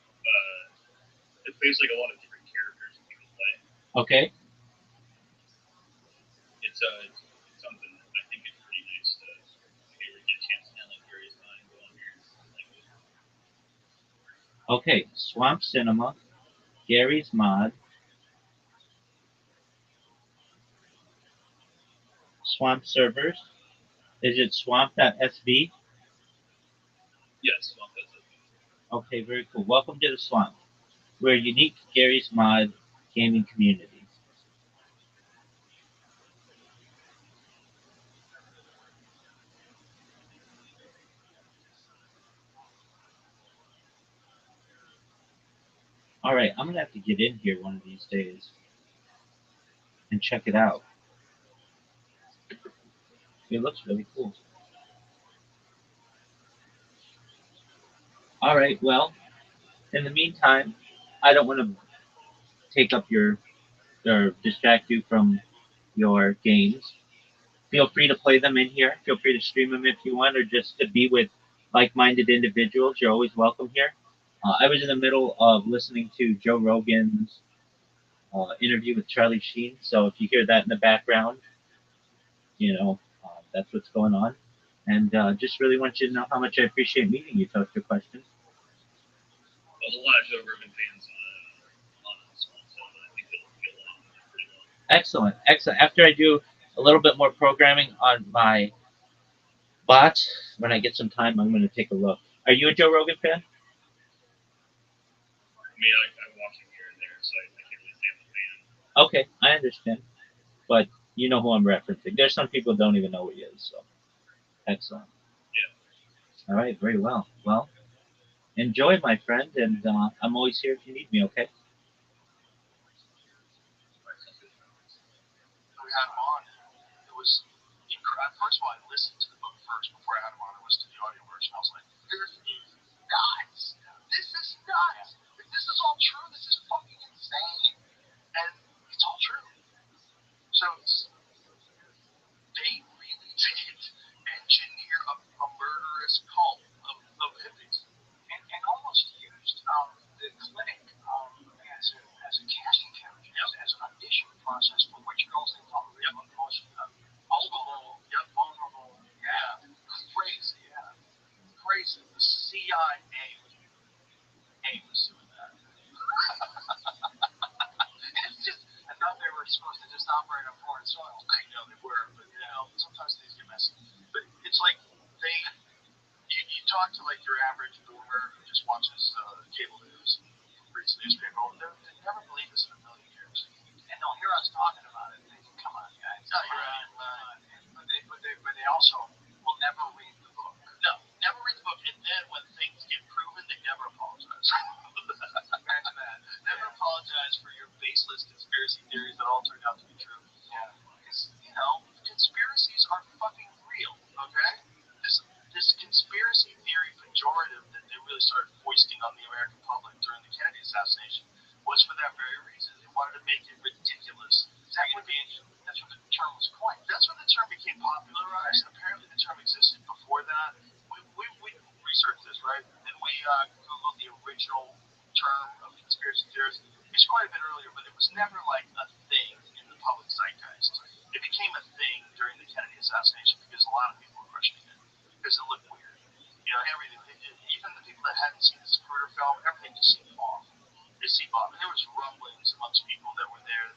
It's basically a lot of different characters that people play. Okay. It's something I think it's pretty nice to if you ever get a chance to download Gary's Mod and go on here and play with. Okay. Swamp Cinema, Gary's Mod, Swamp Servers. Is it swamp.sv? Yes, Swamp does it. Okay, very cool. Welcome to the Swamp. We're a unique Gary's Mod gaming community. All right, I'm gonna have to get in here one of these days and check it out. It looks really cool. All right, well, in the meantime, I don't want to take up your or distract you from your games. Feel free to play them in here. Feel free to stream them if you want, or just to be with like-minded individuals. You're always welcome here. I was in the middle of listening to Joe Rogan's interview with Charlie Sheen, so if you hear that in the background, that's what's going on. And just really want you to know how much I appreciate meeting you. Toaster Question. There's a lot of Joe Rogan fans on Swamp Cinema. I think they'll get along pretty well. Excellent, excellent. After I do a little bit more programming on my bot, when I get some time, I'm going to take a look. Are you a Joe Rogan fan? I mean, I watch him here and there, so I can't really say I'm a fan. Okay, I understand. But you know who I'm referencing. There's some people who don't even know who he is. So excellent. Yeah. All right, very well. Well, enjoy, my friend, and I'm always here if you need me. Okay. We had him on. It was incredible. First of all, I listened to the book first before I had him on. I listened to the audio version. I was like, this is nuts. This is nuts. If this is all true, this is fucking insane. And it's all true. So they guy, A was doing that. It's just, I thought they were supposed to just operate on foreign soil. I know they were, but sometimes things get messy. But it's like you talk to like your average boomer who just watches cable news, reads the newspaper, they never believe this in a million years. And they'll hear us talking about it and they think, come on, guys. No, you're right. But they also will never read the book. No, never read the book. And then when things get proven, they never apologize. Imagine that. Never apologize for your baseless conspiracy theories that all turned out to be true. Yeah. Because, conspiracies are fucking real, okay? This conspiracy theory pejorative that they really started foisting on the American public during the Kennedy assassination was for that very reason. They wanted to make it ridiculous. That's when the term was coined. That's when the term became popularized. Apparently the term existed before that. We researched this, right? And we Googled the original term of conspiracy theorists. It's quite a bit earlier, but it was never like a thing in the public zeitgeist. It became a thing during the Kennedy assassination because a lot of people were questioning it. Because it looked weird. Everything. Even the people that hadn't seen the Zapruder film, everything just seemed off. It seemed off. And there was rumblings amongst people that were there.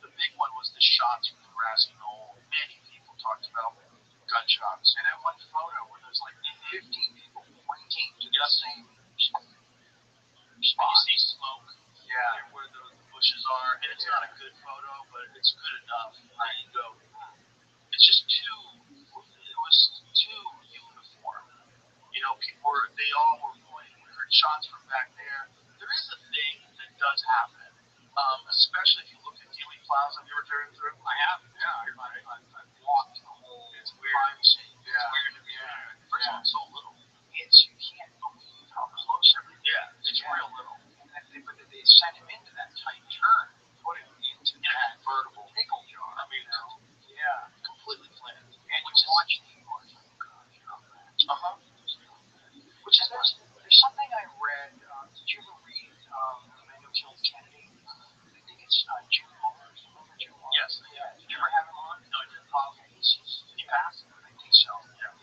The big one was the shots from the grassy knoll. Many people talked about gunshots. And that one photo where there's like 15 people pointing to the same spot. You see smoke. Yeah. Where the bushes are. And it's not a good photo, but it's good enough. There you go. It's just it was too uniform. They all were pointing. We heard shots from back there. There is a thing that does happen, especially if you look at Dealey Plaza. Have you ever driven through? I have, yeah. I've walked the whole crime scene. Yeah. It's weird to be there. First of all, it's so little. You can't believe how close everything is. Yeah, it's real little. But they sent him into that tight turn, put him into that convertible pickle jar. I mean, completely flat. And you watch the which is there's something I read. Did you ever read The Man Who Killed Kennedy? I think it's Jim Mars. Remember Jim Mars? Yes. Yeah. Did you ever have him on? No, I didn't. He passed? I think so. Yeah.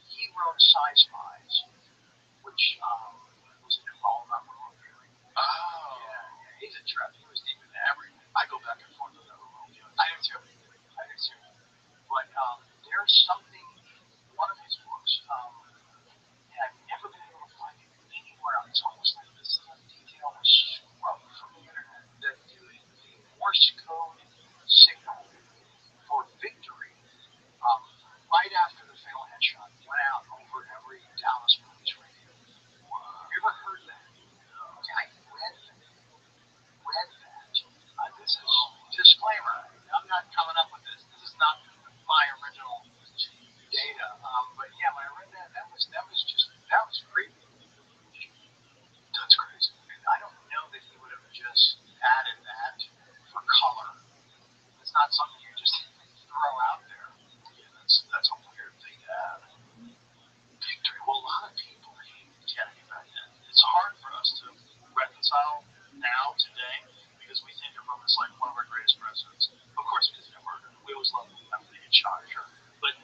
He wrote Sci-Spies, which was all about remote viewing. Oh. Yeah. He's a trip. He was deep into everything. I go back and forth with that remote viewing. I do too. But there's something, one of his books, and I've never been able to find it anywhere else. It's almost like this detail was scrubbed from the internet. That the Morse code signal for victory, right after the fatal headshot, went out over every Dallas police radio. Have you ever heard that? Okay, I read that. This is disclaimer. I'm not coming up with this. This is not my original data. But yeah, when I read that, that was creepy. That's crazy. I don't know that he would have just added that for color. It's not something you just throw out there. Yeah, that's a weird thing to add. Victory. Well, a lot of people hate Kennedy back then. It's hard for us to reconcile now, today, because we think of him as like one of our greatest presidents. Of course, he didn't get murdered. We always love him after they get shot, sure. But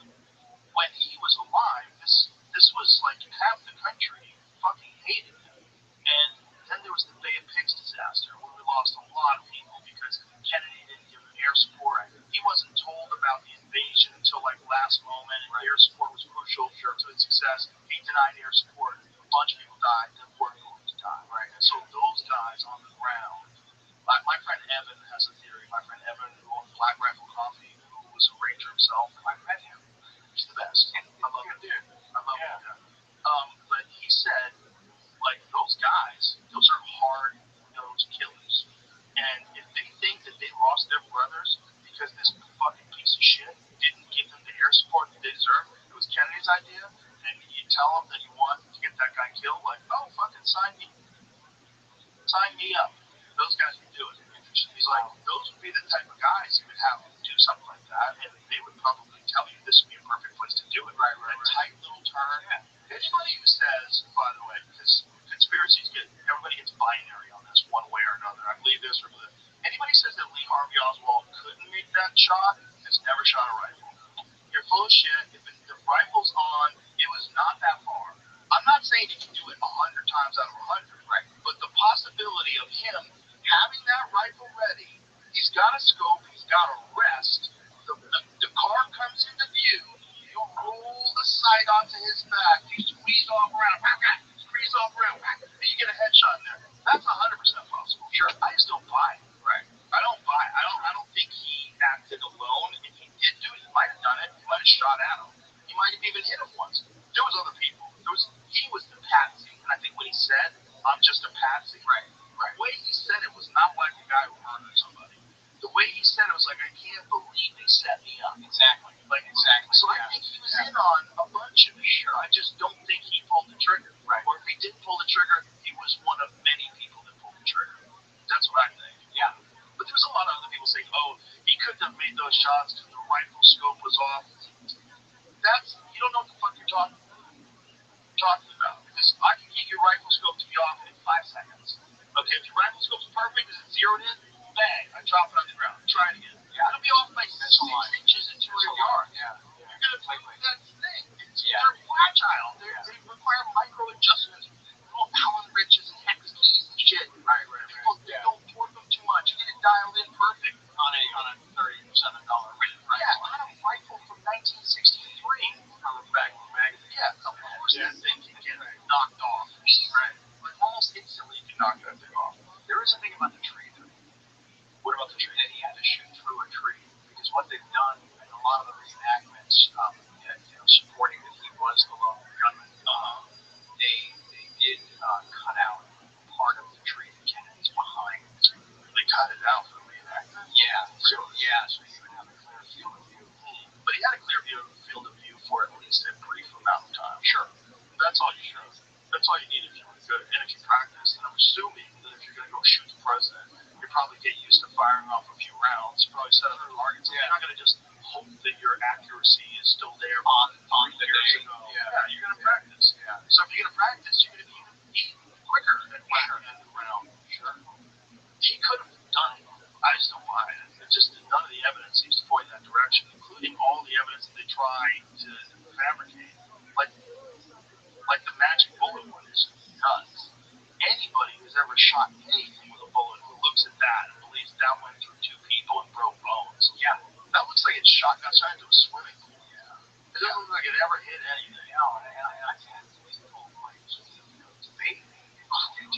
when he was alive, this was like half the country fucking hated him. And then there was the Bay of Pigs disaster, where we lost a lot of people because Kennedy didn't give him air support. He wasn't told about the invasion until like last moment, and air support was crucial to its success. He denied air support. A bunch of people died. The poor people died, right? And so those guys on the ground. My friend Evan has a theory. My friend Evan, who owned Black Rifle Coffee, who was a ranger himself. I met him. He's the best. I love him. I love him. But he said, like, those guys, those are hard-nosed killers. And if they think that they lost their brothers because this fucking piece of shit didn't give them the air support that they deserve, it was Kennedy's idea, and you tell them that you want to get that guy killed, like, oh, fucking sign me up. Those guys would do it. He's like, those would be the type of guys who would have to do something like that, and they would probably tell you this would be a perfect place to do it. Right. A tight little turn. Yeah. Anybody who says, by the way, because conspiracies everybody gets binary on this one way or another. I believe this or believe that. Anybody says that Lee Harvey Oswald couldn't make that shot has never shot a rifle. You're full of shit. If the rifle's on, it was not that far. I'm not saying he can do it 100 times out of 100, right? But the possibility of him having that rifle ready, he's got a scope, he's got a rest. The car comes into view, you roll the sight onto his back, you squeeze off around, and you get a headshot in there. That's 100% possible. Sure, I just don't buy it. Right. I don't buy it. I don't think he acted alone. If he did do it, he might have done it. He might have shot at him. He might have even hit him once. There was other people. He was the patsy. And I think when he said, I'm just a patsy, right. The way he said it was not like a guy who murdered somebody. The way he said it was like, I can't believe they set me up. Exactly. So I think he was in on a bunch of it. Sure. I just don't think he pulled the trigger. Right. Or if he didn't pull the trigger, he was one of many people that pulled the trigger. That's what I think. Yeah. But there's a lot of other people saying, oh, he couldn't have made those shots because the rifle scope was off. You don't know what the fuck you're talking about. Because I can get your rifle scope to be off in 5 seconds. Okay, if your rifle scope's perfect, is it zeroed in? Bang, I drop it on the ground. Try it again. Yeah. It'll be off by 6 inches in 200 yards. Yeah. You're going to play with that thing. They're fragile. They require micro adjustments. Little Allen wrenches and hex keys and shit. Right. People don't torque them too much. You get it dialed in perfect on a $37 rifle. Yeah, on a rifle from 1963. From a magazine. Yeah, of course that thing can get knocked off. Right. Like almost instantly you can knock that thing off. There is a thing about the tree though. What about the tree? That he had to shoot through a tree. Because what they've done in a lot of the reenactments, supporting that he was the lone gunman, they did cut out part of the tree that Kennedy's behind. They cut it out for the reenactment? Yeah. So you would have a clear field of view. But he had a clear field of view for at least a brief amount of time. Sure. That's all you should. That's all you need if you're good. And if you practice, then I'm assuming that if you're going to go shoot the president, you probably get used to firing off a few rounds. You probably set up the targets. Yeah. You're not going to just hope that your accuracy is still there on the day. Yeah, you're going to practice. Yeah. So if you're going to practice, you're going to be quicker and better than the round. Sure. He could have done it. I just don't buy it. None of the evidence seems to point in that direction, including all the evidence that they try to fabricate. Like the magic bullet ones, guns. Anybody who's ever shot anything with a bullet who looks at that and believes that went through 2 people and broke bones. Yeah. That looks like it's shot outside into a swimming pool. Yeah. It doesn't look like it ever hit anything. No, and I've had people like debating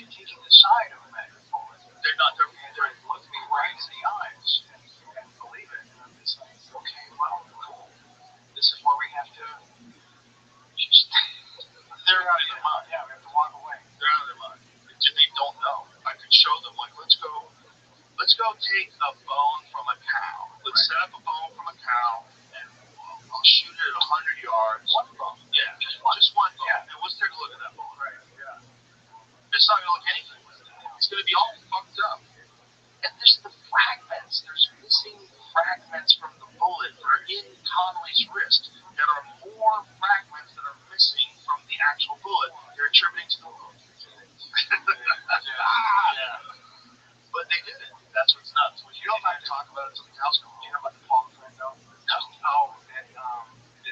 taking the side of a magic bullet. They're looking me right in the eyes and believe it. And I'm just like, okay, well, cool. This is where we have to just they're out of their mind. Yeah, we have to walk away. They're out of their mind. They don't know. I could show them, like, let's go take a bone from a cow. Let's set up a bone from a cow, and I'll shoot it at 100 yards. One bone. Yeah, just one bone. Yeah. And let's take a look at that bone. Right. Yeah. It's not going to look anything like that. It's going to be all fucked up. And there's the fragments. There's missing fragments from the bullet that are in Connolly's wrist. There are more fragments that are missing from the actual bullet. They're attributing to the bullet. Yeah. But they did it. That's what's nuts. You don't have to talk about it until the cows come home. Do you know about the palm print, though? No. That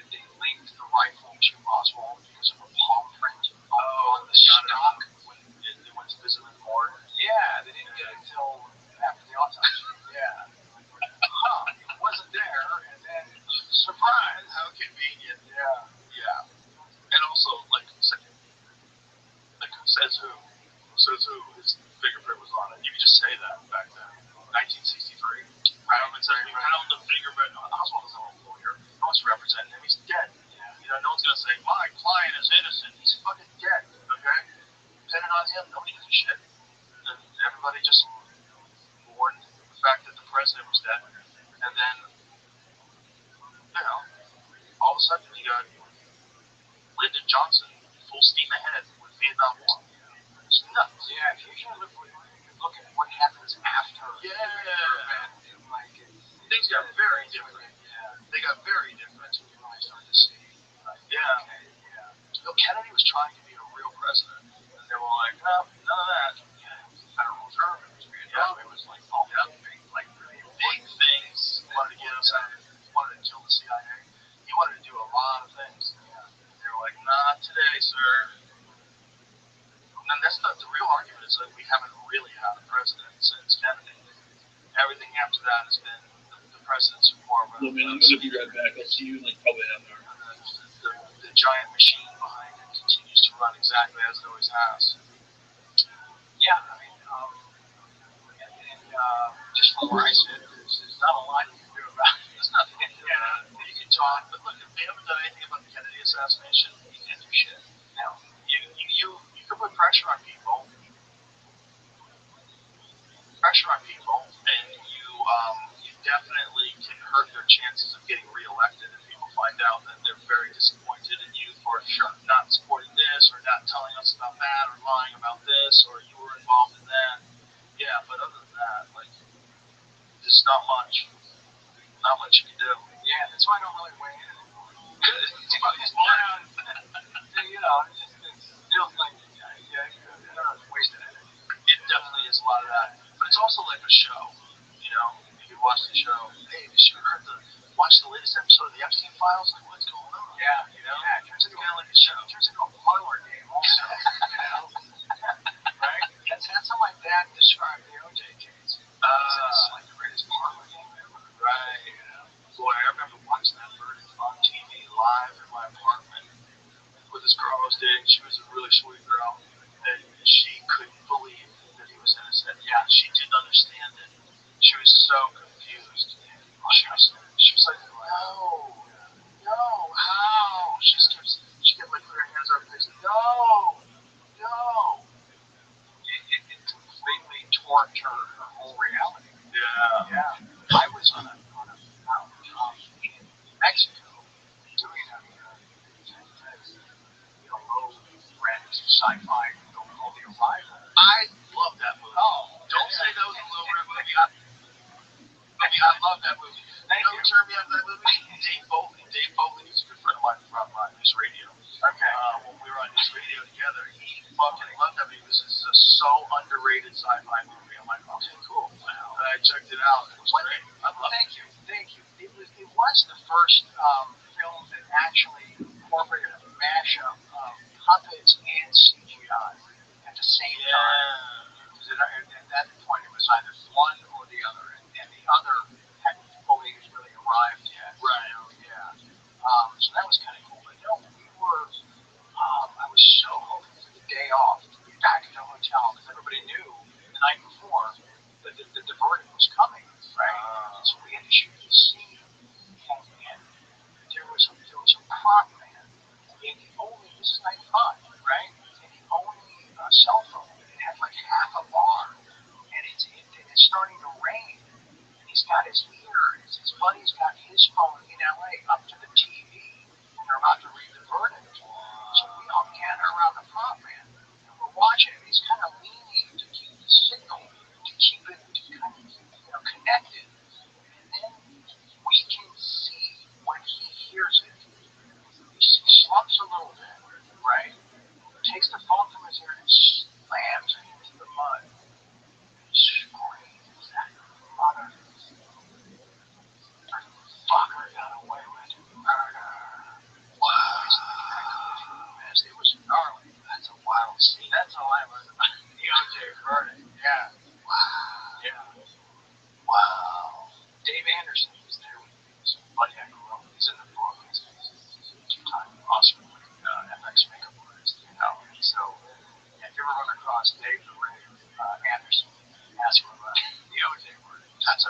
they linked the rifle to Oswald because of a palm print on the stock when they went to visit the morgue. Yeah, they didn't get it until after the autopsy. Yeah. It wasn't there, and then surprise! How convenient. Yeah. And also, says who? His fingerprint was on it. You could just say that back then. 1963. I found the fingerprint. Oswald doesn't have a lawyer. No one's representing him. He's dead. Yeah. No one's gonna say my client is innocent. He's fucking dead. Okay. Pin it on him. Nobody gives a shit. And everybody just mourned the fact that the president was dead. And then, all of a sudden you got Lyndon Johnson full steam ahead with Vietnam War. It's nuts. Yeah, if you usually look at what happens after the event, things got very different. Yeah. They got very different. You really started to see. Kennedy was trying to be a real president, and they were like, no, none of that. Federal Reserve, it was Vietnam. It was like all big things. He wanted to get us out. He wanted to kill the CIA. He wanted to do a lot of things. They were like, not today, sir. And that's the real argument is that we haven't really had a president since Kennedy. Everything after that has been the president's more of a. Well, man, I'm going to be right back. I'll see you in like probably half an hour. The giant machine behind it continues to run exactly as it always has. Yeah, I mean, just from where I sit, there's not a lot you can do about it. There's nothing you can do about it. You can talk, but look, if they haven't done anything about the Kennedy assassination, you can't do shit. No. You can put pressure on people, and you definitely can hurt their chances of getting reelected if people find out that they're very disappointed in you for not supporting this or not telling us about that or lying about this or you were involved in that. Yeah, but other than that, like, there's not much you can do. Yeah, that's why I don't really weigh in anymore. You know, it feels like, it's wasted energy. It definitely is a lot of that. But it's also like a show, you know? If you watch the show, hey, you sure heard watch the latest episode of the Epstein Files? Like, what's going on? Yeah, you know? Yeah, it turns into kind of like a show. It turns into a parlor game also, you know? Right? That's how my dad described the OJ case. It's like the greatest parlor game ever. Right. You know? Boy, I remember watching that verdict on TV live in my apartment with this girl I was dating. She was a really sweet girl. And she couldn't believe that he was innocent. Yeah, she didn't understand it. She was so confused. She was like, no, how? She kept like putting her hands up and saying, no. It completely torqued her whole reality. Yeah. I was on a mountaintop in Mexico doing a low rent sci-fi film called The Arrival. I love that movie. Oh, Don't say that was a low rent movie. I love that movie. You know who turned me on to that movie? Dave Foley. Dave Foley is a good friend of mine from News Radio. Okay. When we were on News Radio together, he fucking loved that movie. This is a so underrated sci-fi movie. I'm like, okay, cool. Wow. And I checked it out. It was great. I loved it. Thank you. It was the first film that actually incorporated a mashup of puppets and CGI at the same time. Because at that point it was either one or the other, and the other hadn't fully really arrived yet. Right. So that was kind of cool. But no, I was so hoping for the day off to be back at the hotel because everybody knew the night before that the verdict was coming, right? So we had to shoot this scene, and there was a prop man, and this is 95, right? And the only cell phone, it had like half a bar, and it's starting to rain, and he's got his ear, his buddy's got his phone in LA up to the TV, and they're about to read the verdict. So we all gather around the prop man, and we're watching him. He's kind of leaning to keep the signal, to keep it kind of connected. And then we can see when he hears it, he slumps a little bit, right? Takes the phone from his ear and slams it into the mud. And screams that mother fucker got away with murder. Wow. It was gnarly. That's a wild scene. That's all I learned about the OJ verdict. Yeah. Wow. Yeah. Wow. Dave Anderson was there with me. He's a buddy I grew up with. He's in the book. He's a two-time Oscar-winning FX makeup artist. You know. So, if you ever run across Dave the Ray Anderson, ask him about the OJ verdict. That's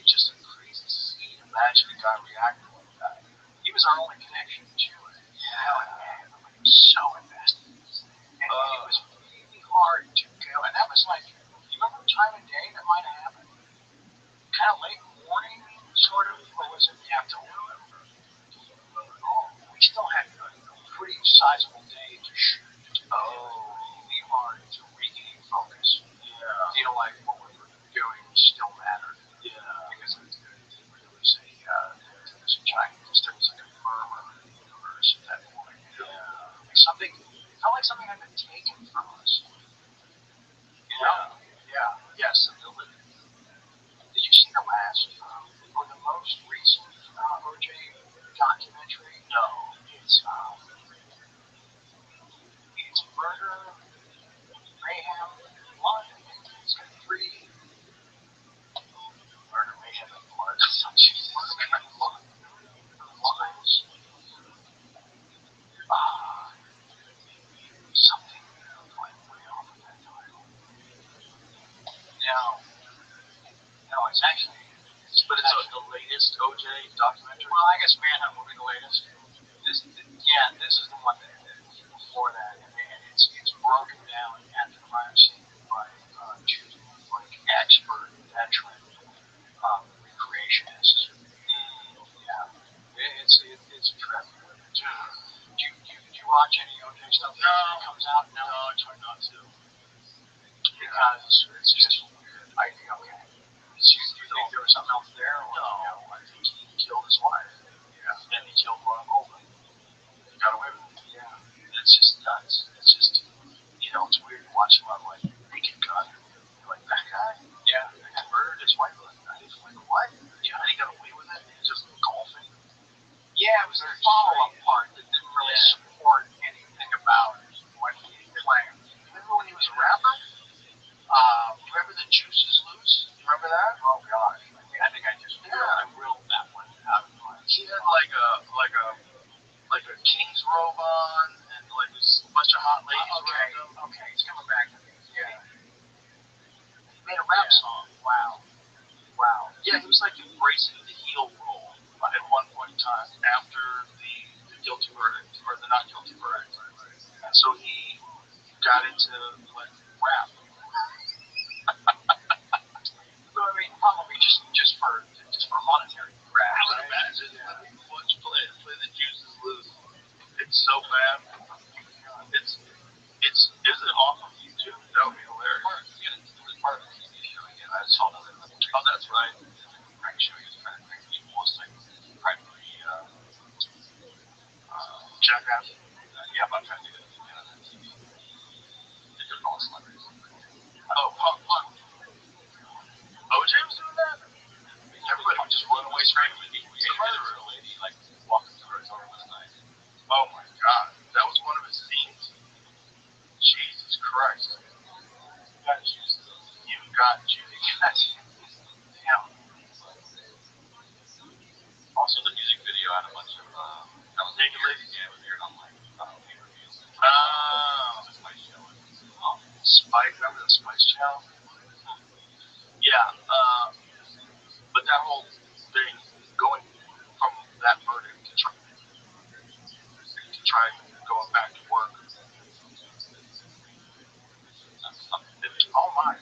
just a crazy scene. Imagine a guy reacting like that. He was our only connection to it. Yeah. And everybody was so invested in this thing. And it was really hard to go. And that was like, you remember the time of day that might have happened? Kind of late morning, sort of, or was it the afternoon? We still had a pretty sizable day to shoot. Really hard to regain focus. Yeah. Feel like what we were doing still mattered. Yeah. Because there was a giant, there was like a murmur in the universe at that point. Yeah. It felt like something had been taken from us. You know? Yeah. Stability. OJ documentary? Well, I guess Manhunt will be the latest. This is the one that before that, and it's broken down at the crime scene by two like expert veteran recreationists. Yeah, it's a trip. Do you watch any OJ stuff that comes out? No, I try not to. Because it's just weird. Okay. Do you think there was something else there? Or, No, I think he killed his wife. Yeah. And he killed Ron Goldman. He got away with it. Yeah. It's just nuts. It's just, it's weird to watch him on like Naked Gun. You're like, that guy? Yeah. He murdered his wife with a knife? Like, what? Yeah, and he got away with it? And he's just golfing? Yeah, it was the follow-up part that didn't really support anything about what he claimed. Remember when he was a rapper? Remember the Juices Loose? Remember that? Oh gosh, I think I just willed that one out of my. He had like a king's robe on and like this bunch of hot ladies around him. Okay, he's coming back to me. Yeah. He made a rap song. Wow. Yeah, he was like embracing the heel role at one point in time after the guilty verdict or the not guilty verdict. And so he got into like rap. So I mean, probably just for monetary grab. I would imagine. Once you play the Juices Loose, it's so bad. Is it off of YouTube? That would be hilarious. It was part of the TV show again. I saw that. Oh, that's right. I can show you this kind of thing. People will say, practically, Jackass. yeah, but I'm trying to do it on TV. They're all celebrities. Oh, Punk. OJ was doing that? Everybody would just run away screaming. He was a murderer. A lady, like, walking through her door last night. Oh my God. That was one of his scenes? Jesus Christ. You got juice. You got Judy. Damn. Also, the music video had a bunch of naked ladies. Yeah, it was weird on like pay-per-views. Oh. Spice Channel. Spice, remember the Spice Channel? Yeah, but that whole thing, going from that verdict to try going back to work. Oh my,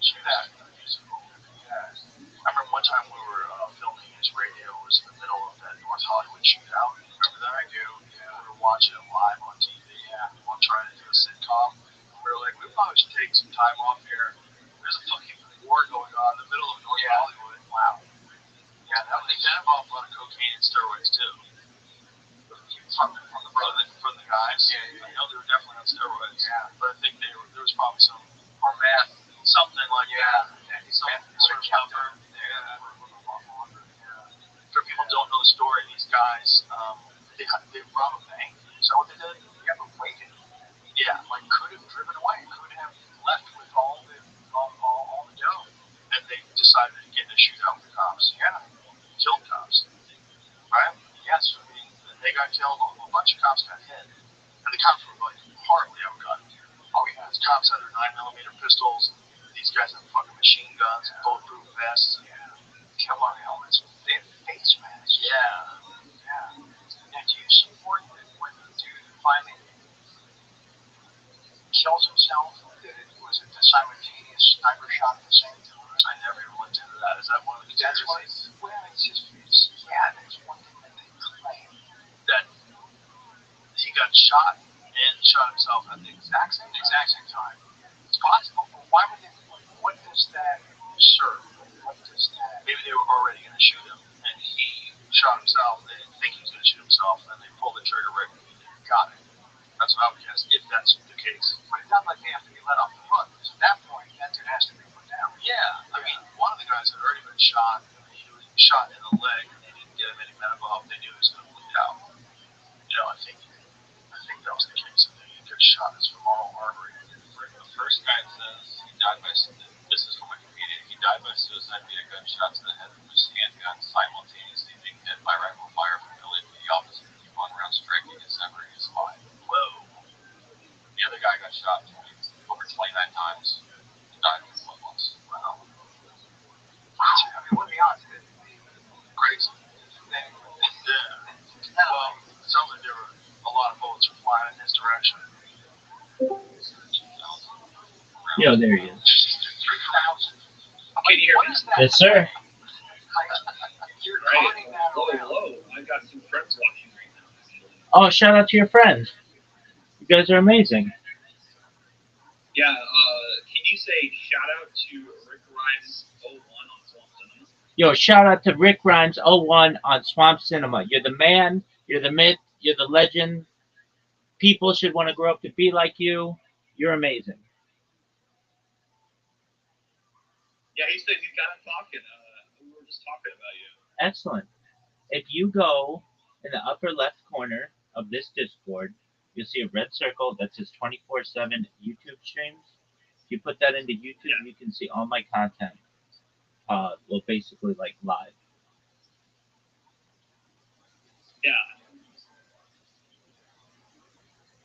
see that musical. Yeah. I remember one time we were filming his radio. It was in the middle of that North Hollywood shootout. Remember that? I do. Yeah. We were watching it live on TV. Yeah. While trying to do a sitcom. We were like, we probably should take some time off here. There's a fucking war going on in the middle of North Hollywood. Wow. Yeah, I think that involved a lot of cocaine and steroids too. From the guys. Yeah. I know they were definitely on steroids. Yeah. But I think there was probably some or meth, something like that. Some sort of cover. Yeah. For people who don't know the story, these guys, they robbed a bank. Is that what they did? Yeah, but waited. Yeah. Like could have driven away, could have left with all the dough. And they decided to get in a shootout with the cops. Yeah. Killed cops. Right? Yes. I mean, they got killed. A bunch of cops got hit. And the cops were like horribly outgunned. Oh yeah. These cops had their 9mm pistols. These guys had fucking machine guns and bulletproof vests. Yeah. Killer helmets. They had face masks. Yeah. Now, do you support that when the dude finally kills himself, that it was a simultaneous sniper shot at the same time? I never even looked into that. Is that one of the conspiracies? Well, there's one thing that they claim. That he got shot and shot himself at the Exact same time. It's possible, but why would they? What does that serve? What does that? Maybe they were already going to shoot him, and he shot himself. They didn't think he was going to shoot himself, and they pulled the trigger right when he got it. That's what I would guess, if that's the case. But it's not like they have to be let off the hook. At that point, that dude has to be put down. Yeah, I mean, one of the guys had already been shot. He was shot in the leg, and they didn't get him any medical help. They knew he was going to bleed out. I think that was the case. I think he got shot in his femoral artery. The first guy says he died by, this is from Wikipedia, he died by suicide via gunshot to the head from his handgun, simultaneously being hit by rifle fire from LAPD officers who one round striking and severing his spine. Whoa. The other guy got shot over 29 times and died within 1 month. Wow. I mean, what are the odds? Crazy. line in his direction. Yo, there he is. 3,000. Can you hear me? Yes, sir. Right. Hello. I got some friends watching right now. Oh, shout out to your friends. You guys are amazing. Yeah, can you say shout out to Rick Rhymes 01 on Swamp Cinema? Yo, shout out to Rick Rhymes 01 on Swamp Cinema. You're the man, you're the myth, you're the legend. People should want to grow up to be like you. You're amazing. Yeah, he said he's got him talking. We were just talking about you. Excellent. If you go in the upper left corner of this Discord, you'll see a red circle that says 24/7 YouTube streams. If you put that into YouTube, you can see all my content. Well, basically like live. Yeah.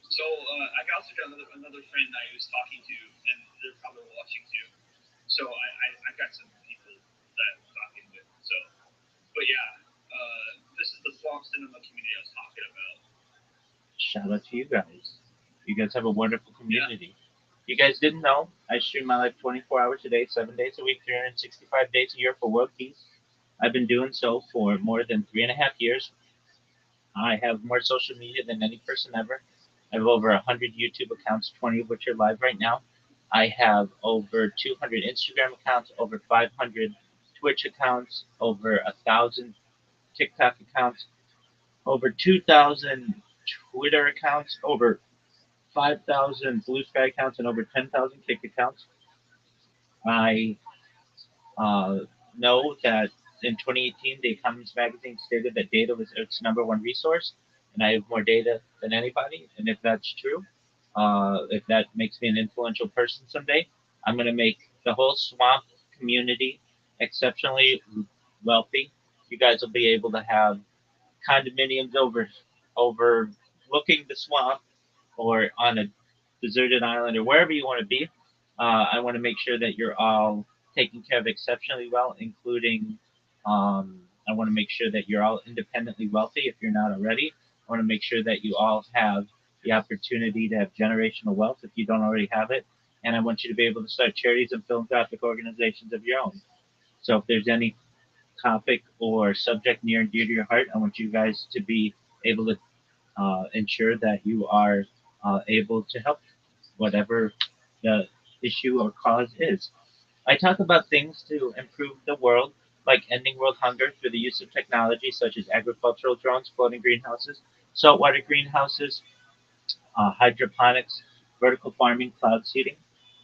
So I also got another friend I was talking to, and they're probably watching too. So I got some people that I'm talking with. So, but yeah, this is the Swamp Cinema community I was talking about. Shout out to you guys. You guys have a wonderful community. You guys didn't know, I stream my life 24 hours a day, 7 days a week, 365 days a year for world peace. I've been doing so for more than 3.5 years. I have more social media than any person ever. I have over 100 YouTube accounts, 20 of which are live right now. I have over 200 Instagram accounts, over 500 Twitch accounts, over 1,000 TikTok accounts, over 2,000 Twitter accounts, over 5,000 Blue Sky accounts, and over 10,000 Kick accounts. I know that in 2018, The Economist magazine stated that data was its number one resource, and I have more data than anybody. And if that's true, if that makes me an influential person someday, I'm going to make the whole swamp community exceptionally wealthy. You guys will be able to have condominiums overlooking the swamp or on a deserted island or wherever you want to be. I want to make sure that you're all taken care of exceptionally well, including I want to make sure that you're all independently wealthy if you're not already. I want to make sure that you all have the opportunity to have generational wealth if you don't already have it. And I want you to be able to start charities and philanthropic organizations of your own. So if there's any topic or subject near and dear to your heart, I want you guys to be able to ensure that you are able to help whatever the issue or cause is. I talk about things to improve the world, like ending world hunger through the use of technology such as agricultural drones, floating greenhouses, saltwater greenhouses, hydroponics, vertical farming, cloud seeding.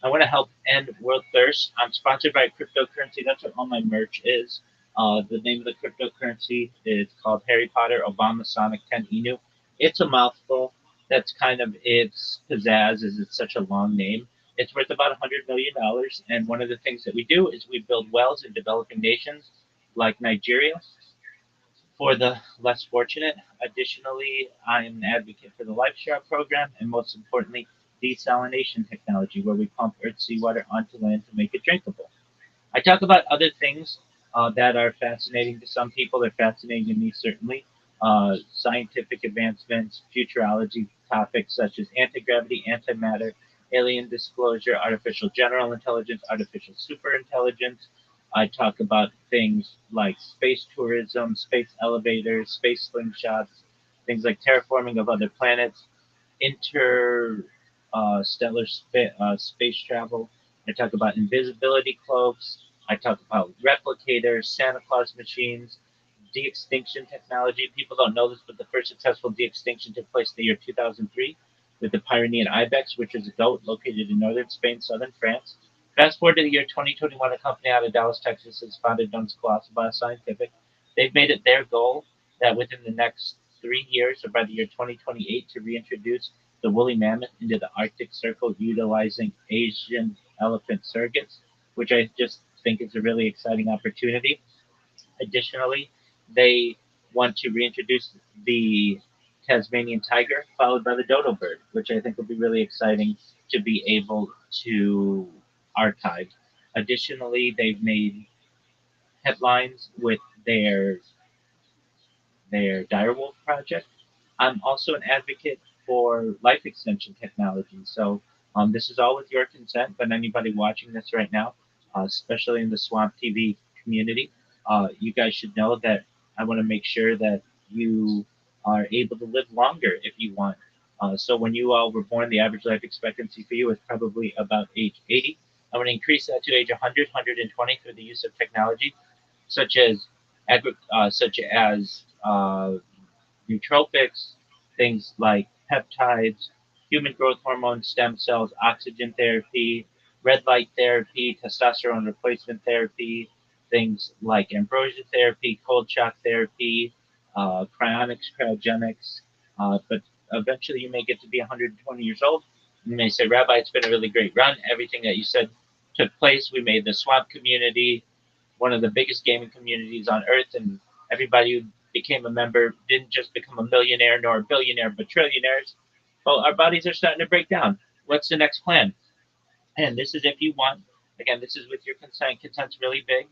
I want to help end world thirst. I'm sponsored by cryptocurrency. That's what all my merch is. The name of the cryptocurrency is called Harry Potter Obama Sonic 10 Inu. It's a mouthful. That's kind of its pizzazz, is it's such a long name. It's worth about $100 million. And one of the things that we do is we build wells in developing nations like Nigeria for the less fortunate. Additionally, I am an advocate for the Life Share program and most importantly, desalination technology, where we pump earth seawater onto land to make it drinkable. I talk about other things that are fascinating to some people. They're fascinating to me, certainly. Scientific advancements, futurology topics such as anti-gravity, antimatter, alien disclosure, artificial general intelligence, artificial superintelligence. I talk about things like space tourism, space elevators, space slingshots, things like terraforming of other planets, interstellar space travel. I talk about invisibility cloaks. I talk about replicators, Santa Claus machines, de-extinction technology. People don't know this, but the first successful de-extinction took place in the year 2003 with the Pyrenean ibex, which is a goat located in northern Spain, southern France. Fast forward to the year 2021, a company out of Dallas, Texas, has founded known as Colossal Bioscientific. They've made it their goal that within the next 3 years, or by the year 2028, to reintroduce the woolly mammoth into the Arctic Circle utilizing Asian elephant surrogates, which I just think is a really exciting opportunity. Additionally, they want to reintroduce the Tasmanian tiger, followed by the dodo bird, which I think will be really exciting to be able to archive. Additionally, they've made headlines with their direwolf project. I'm also an advocate for life extension technology. So this is all with your consent, but anybody watching this right now, especially in the Swamp TV community, you guys should know that I want to make sure that you are able to live longer if you want. So when you all were born, the average life expectancy for you was probably about age 80. I want to increase that to age 100, 120 through the use of technology, such as nootropics, things like peptides, human growth hormone, stem cells, oxygen therapy, red light therapy, testosterone replacement therapy, things like ambrosia therapy, cold shock therapy, cryonics, cryogenics. But eventually you may get to be 120 years old. You may say, Rabbi, it's been a really great run. Everything that you said took place. We made the swamp community one of the biggest gaming communities on earth, and everybody who became a member didn't just become a millionaire nor a billionaire, but trillionaires. Well, our bodies are starting to break down. What's the next plan? And this is if you want. Again, this is with your consent. Consent's really big.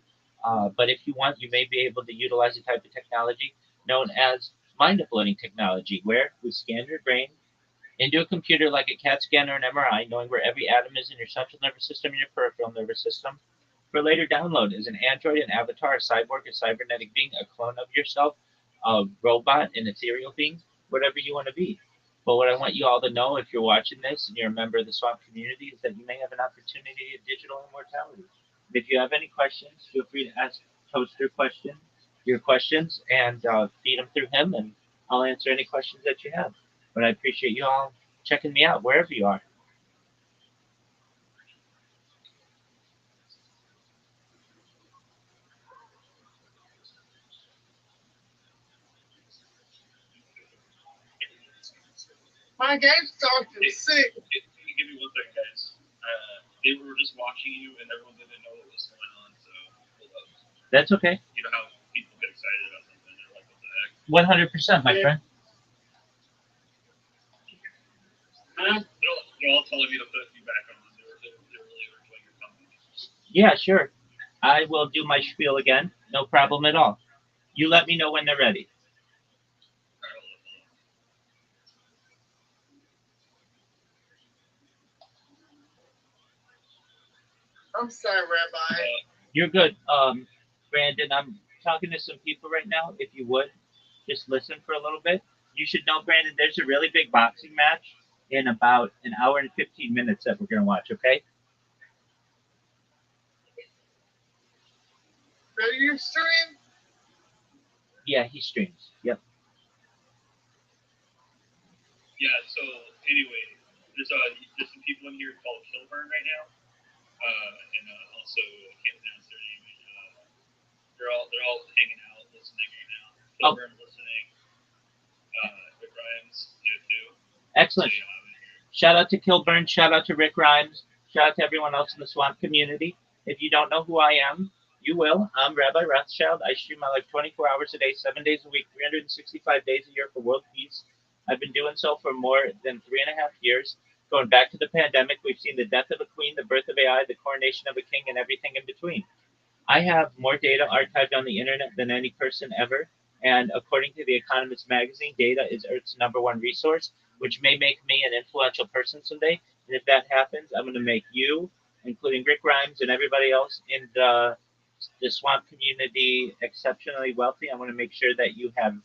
But if you want, you may be able to utilize a type of technology known as mind uploading technology, where we scan your brain into a computer like a CAT scan or an MRI, knowing where every atom is in your central nervous system and your peripheral nervous system, for later download as an android, an avatar, a cyborg, a cybernetic being, a clone of yourself, a robot, an ethereal being, whatever you want to be. But what I want you all to know, if you're watching this and you're a member of the Swamp community, is that you may have an opportunity at digital immortality. And if you have any questions, feel free to ask Toaster your questions, and feed them through him, and I'll answer any questions that you have. But I appreciate you all checking me out wherever you are. My game started at 6. Give me one second, guys. They were just watching you, and everyone didn't know what was going on. So hold up. That's okay. You know how people get excited about something? They're like, "What the heck?" 100%, my friend. They're all telling me to put you back on. They're really enjoying your company. Yeah, sure. I will do my spiel again. No problem at all. You let me know when they're ready. All right, hold on. I'm sorry, Rabbi. You're good. Brandon, I'm talking to some people right now. If you would, just listen for a little bit. You should know, Brandon, there's a really big boxing match in about an hour and 15 minutes that we're going to watch, okay? Do you stream? Yeah, he streams. Yep. Yeah. So anyway, there's some people in here called Kilburn right now, and also I can't pronounce their name. They're all hanging out, listening right now. Kilburn listening. Rick Ryan's too. Excellent. So, shout out to Kilburn. Shout out to Rick Rhymes. Shout out to everyone else in the Swamp community. If you don't know who I am, you will. I'm Rabbi Rothschild. I stream my life 24 hours a day, 7 days a week, 365 days a year for world peace. I've been doing so for more than 3.5 years. Going back to the pandemic, we've seen the death of a queen, the birth of AI, the coronation of a king, and everything in between. I have more data archived on the internet than any person ever. And according to The Economist magazine, data is Earth's #1 resource, which may make me an influential person someday. And if that happens, I'm going to make you, including Rick Grimes and everybody else in the swamp community, exceptionally wealthy. I want to make sure that you have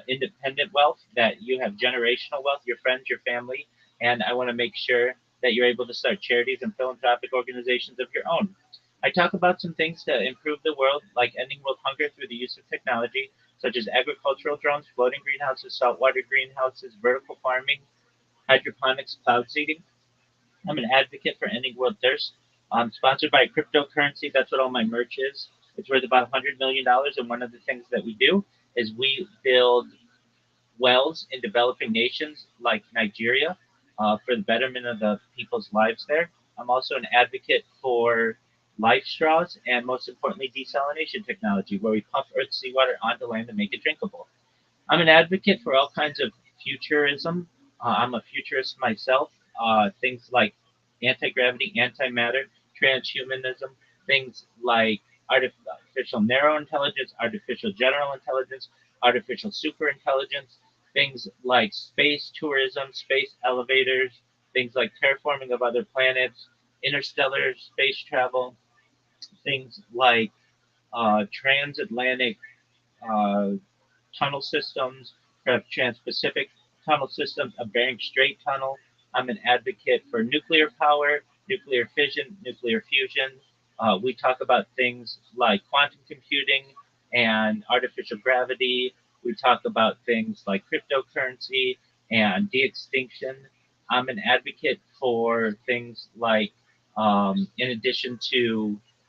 independent wealth, that you have generational wealth, your friends, your family. And I want to make sure that you're able to start charities and philanthropic organizations of your own. I talk about some things to improve the world, like ending world hunger through the use of technology, such as agricultural drones, floating greenhouses, saltwater greenhouses, vertical farming, hydroponics, cloud seeding. I'm an advocate for ending world thirst. I'm sponsored by cryptocurrency. That's what all my merch is. It's worth about $100 million. And one of the things that we do is we build wells in developing nations like Nigeria for the betterment of the people's lives there. I'm also an advocate for life straws and, most importantly, desalination technology, where we pump Earth's seawater onto land and make it drinkable. I'm an advocate for all kinds of futurism. I'm a futurist myself. Things like anti gravity, antimatter, transhumanism, things like artificial narrow intelligence, artificial general intelligence, artificial super intelligence, things like space tourism, space elevators, things like terraforming of other planets, interstellar space travel, things like transatlantic uh, tunnel systems, perhaps trans-Pacific tunnel systems, a Bering Strait tunnel. I'm an advocate for nuclear power, nuclear fission, nuclear fusion. We talk about things like quantum computing and artificial gravity. We talk about things like cryptocurrency and de-extinction. I'm an advocate for things like, in addition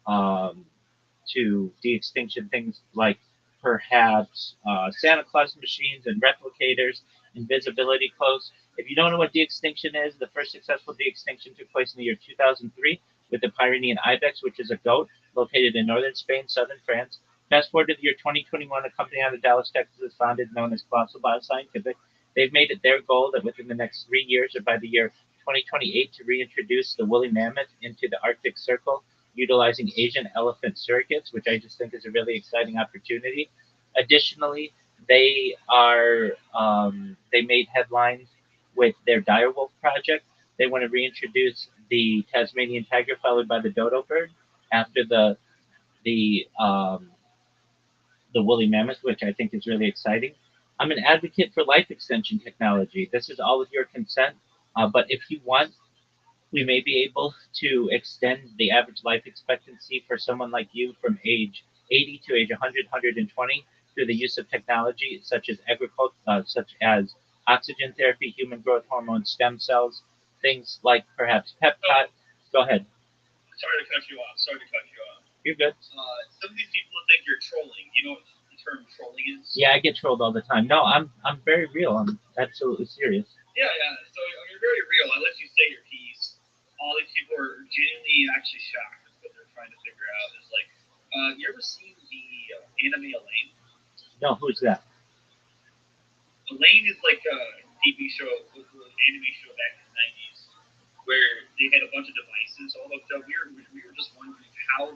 um, to de-extinction, things like perhaps Santa Claus machines and replicators, invisibility cloaks. If you don't know what de-extinction is, the first successful de-extinction took place in the year 2003 with the Pyrenean ibex, which is a goat located in northern Spain, southern France. Fast forward to the year 2021, a company out of Dallas, Texas, is founded known as Colossal Bioscientific. They've made it their goal that within the next 3 years, or by the year 2028, to reintroduce the woolly mammoth into the Arctic Circle, utilizing Asian elephant surrogates, which I just think is a really exciting opportunity. Additionally, they made headlines with their direwolf project. They want to reintroduce the Tasmanian tiger, followed by the dodo bird, after the um, the woolly mammoth, which I think is really exciting. I'm an advocate for life extension technology. This is all with your consent, but if you want, we may be able to extend the average life expectancy for someone like you from age 80 to age 100, 120 through the use of technology such as agriculture, such as oxygen therapy, human growth hormone, stem cells, things like perhaps peptide. Go ahead. Sorry to cut you off. You're good. Some of these people think you're trolling. You know what the term trolling is? Yeah, I get trolled all the time. No, I'm very real. I'm absolutely serious. Yeah. So you're very real. I let you say your piece. All these people are genuinely actually shocked. That's what they're trying to figure out. Is like, you ever seen the anime Elaine? No, who's that? Elaine is like a TV show, anime show back in the 90s, where they had a bunch of devices all hooked up. We were just wondering how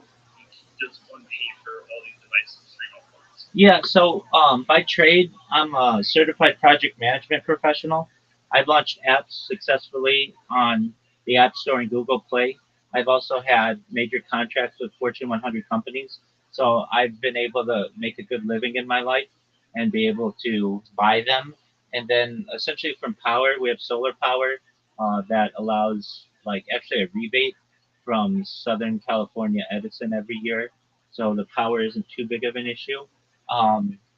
does one pay for all these devices for phones? Yeah, so by trade, I'm a certified project management professional. I've launched apps successfully on the App Store and Google Play. I've also had major contracts with Fortune 100 companies. So I've been able to make a good living in my life and be able to buy them. And then essentially from power, we have solar power that allows like actually a rebate from Southern California Edison every year. So the power isn't too big of an issue.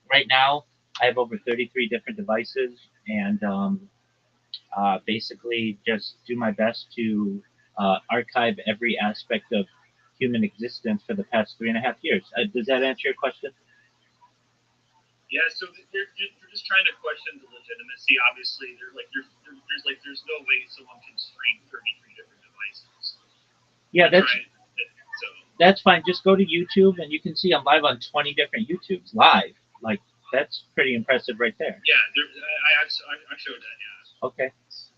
Right now, I have over 33 different devices, and basically just do my best to archive every aspect of human existence for the past 3.5 years. Does that answer your question? Yeah, so they're just trying to question the legitimacy. Obviously, there's no way someone can stream 33 different devices. Yeah, They're that's trying, so that's fine. Just go to YouTube, and you can see I'm live on 20 different YouTubes live. Like that's pretty impressive right there. yeah, I showed that. Yeah. Okay.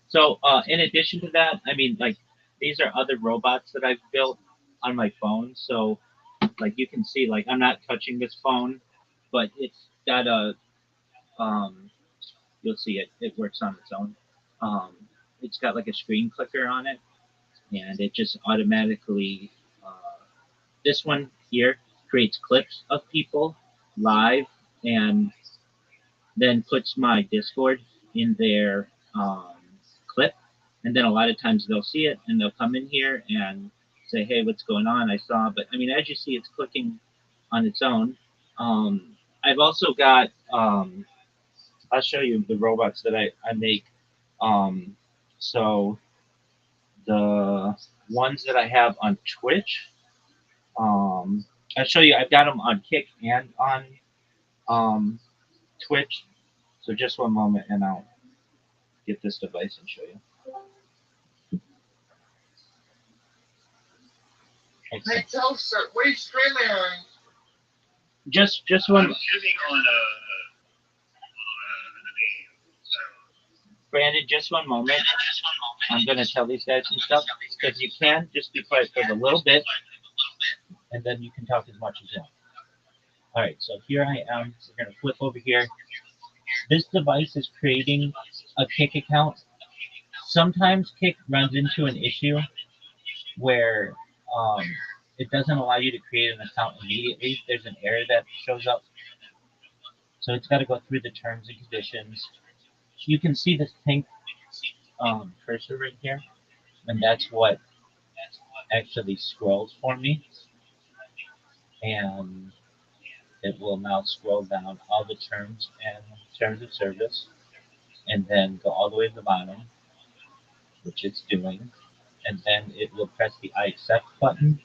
So in addition to that, I mean, like these are other robots that I've built on my phone. So like you can see, like I'm not touching this phone, but it's got a you'll see it. It works on its own. Um, it's got like a screen clicker on it, and it just automatically. This one here creates clips of people live, and then puts my Discord in their clip, and then a lot of times they'll see it and they'll come in here and say, "Hey, what's going on? I saw." But I mean, as you see, it's clicking on its own. I've also got. I'll show you the robots that I make. Um, so the ones that I have on Twitch. I'll show you. I've got them on Kick and on um, Twitch. So just one moment, and I'll get this device and show you. Okay. Hey, Toaster, what are you streaming on? Just I'm one. shooting on a game. So. Brandon, just one moment. I'm gonna tell these guys some stuff because you can just be quiet for a little bit, and then you can talk as much as you want. All right, so here I am. We're gonna flip over here. This device is creating a Kick account. Sometimes Kick runs into an issue where um, it doesn't allow you to create an account immediately. There's an error that shows up. So it's got to go through the terms and conditions. You can see this pink cursor right here, and that's what actually scrolls for me. And it will now scroll down all the terms and terms of service, and then go all the way to the bottom, which it's doing. And then it will press the I accept button,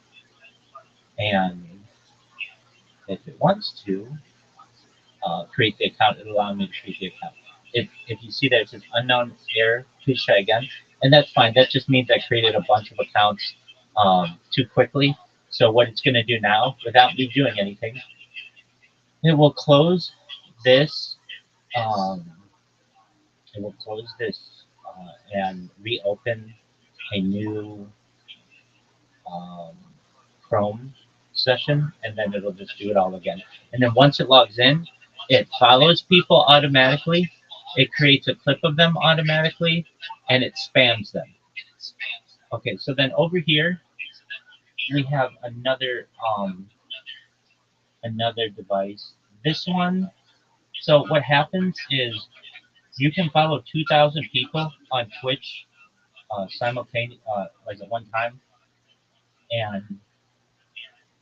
and if it wants to create the account, it'll allow me to create the account. If you see that it says unknown error, please try again. And that's fine. That just means I created a bunch of accounts too quickly. So what it's going to do now, without me doing anything, it will close this. Um, it will close this and reopen a new um, Chrome session, and then it'll just do it all again. And then once it logs in, it follows people automatically. It creates a clip of them automatically, and it spams them. Okay, so then over here we have another device. This one. So what happens is you can follow 2,000 people on Twitch simultaneously, like at one time, and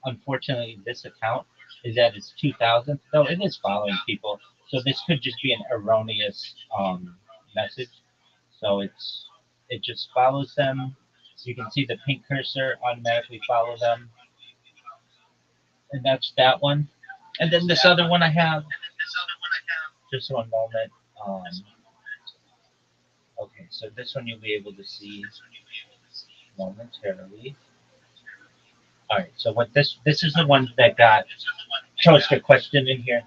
unfortunately, this account is at its 2000th, though it is following people. So this could just be an erroneous message. So it just follows them. You can see the pink cursor automatically follow them, and that's that one. And then this other one I have. Just one moment. Um, okay, so this one you'll be able to see momentarily. All right, so what this is the one that got toaster question in here.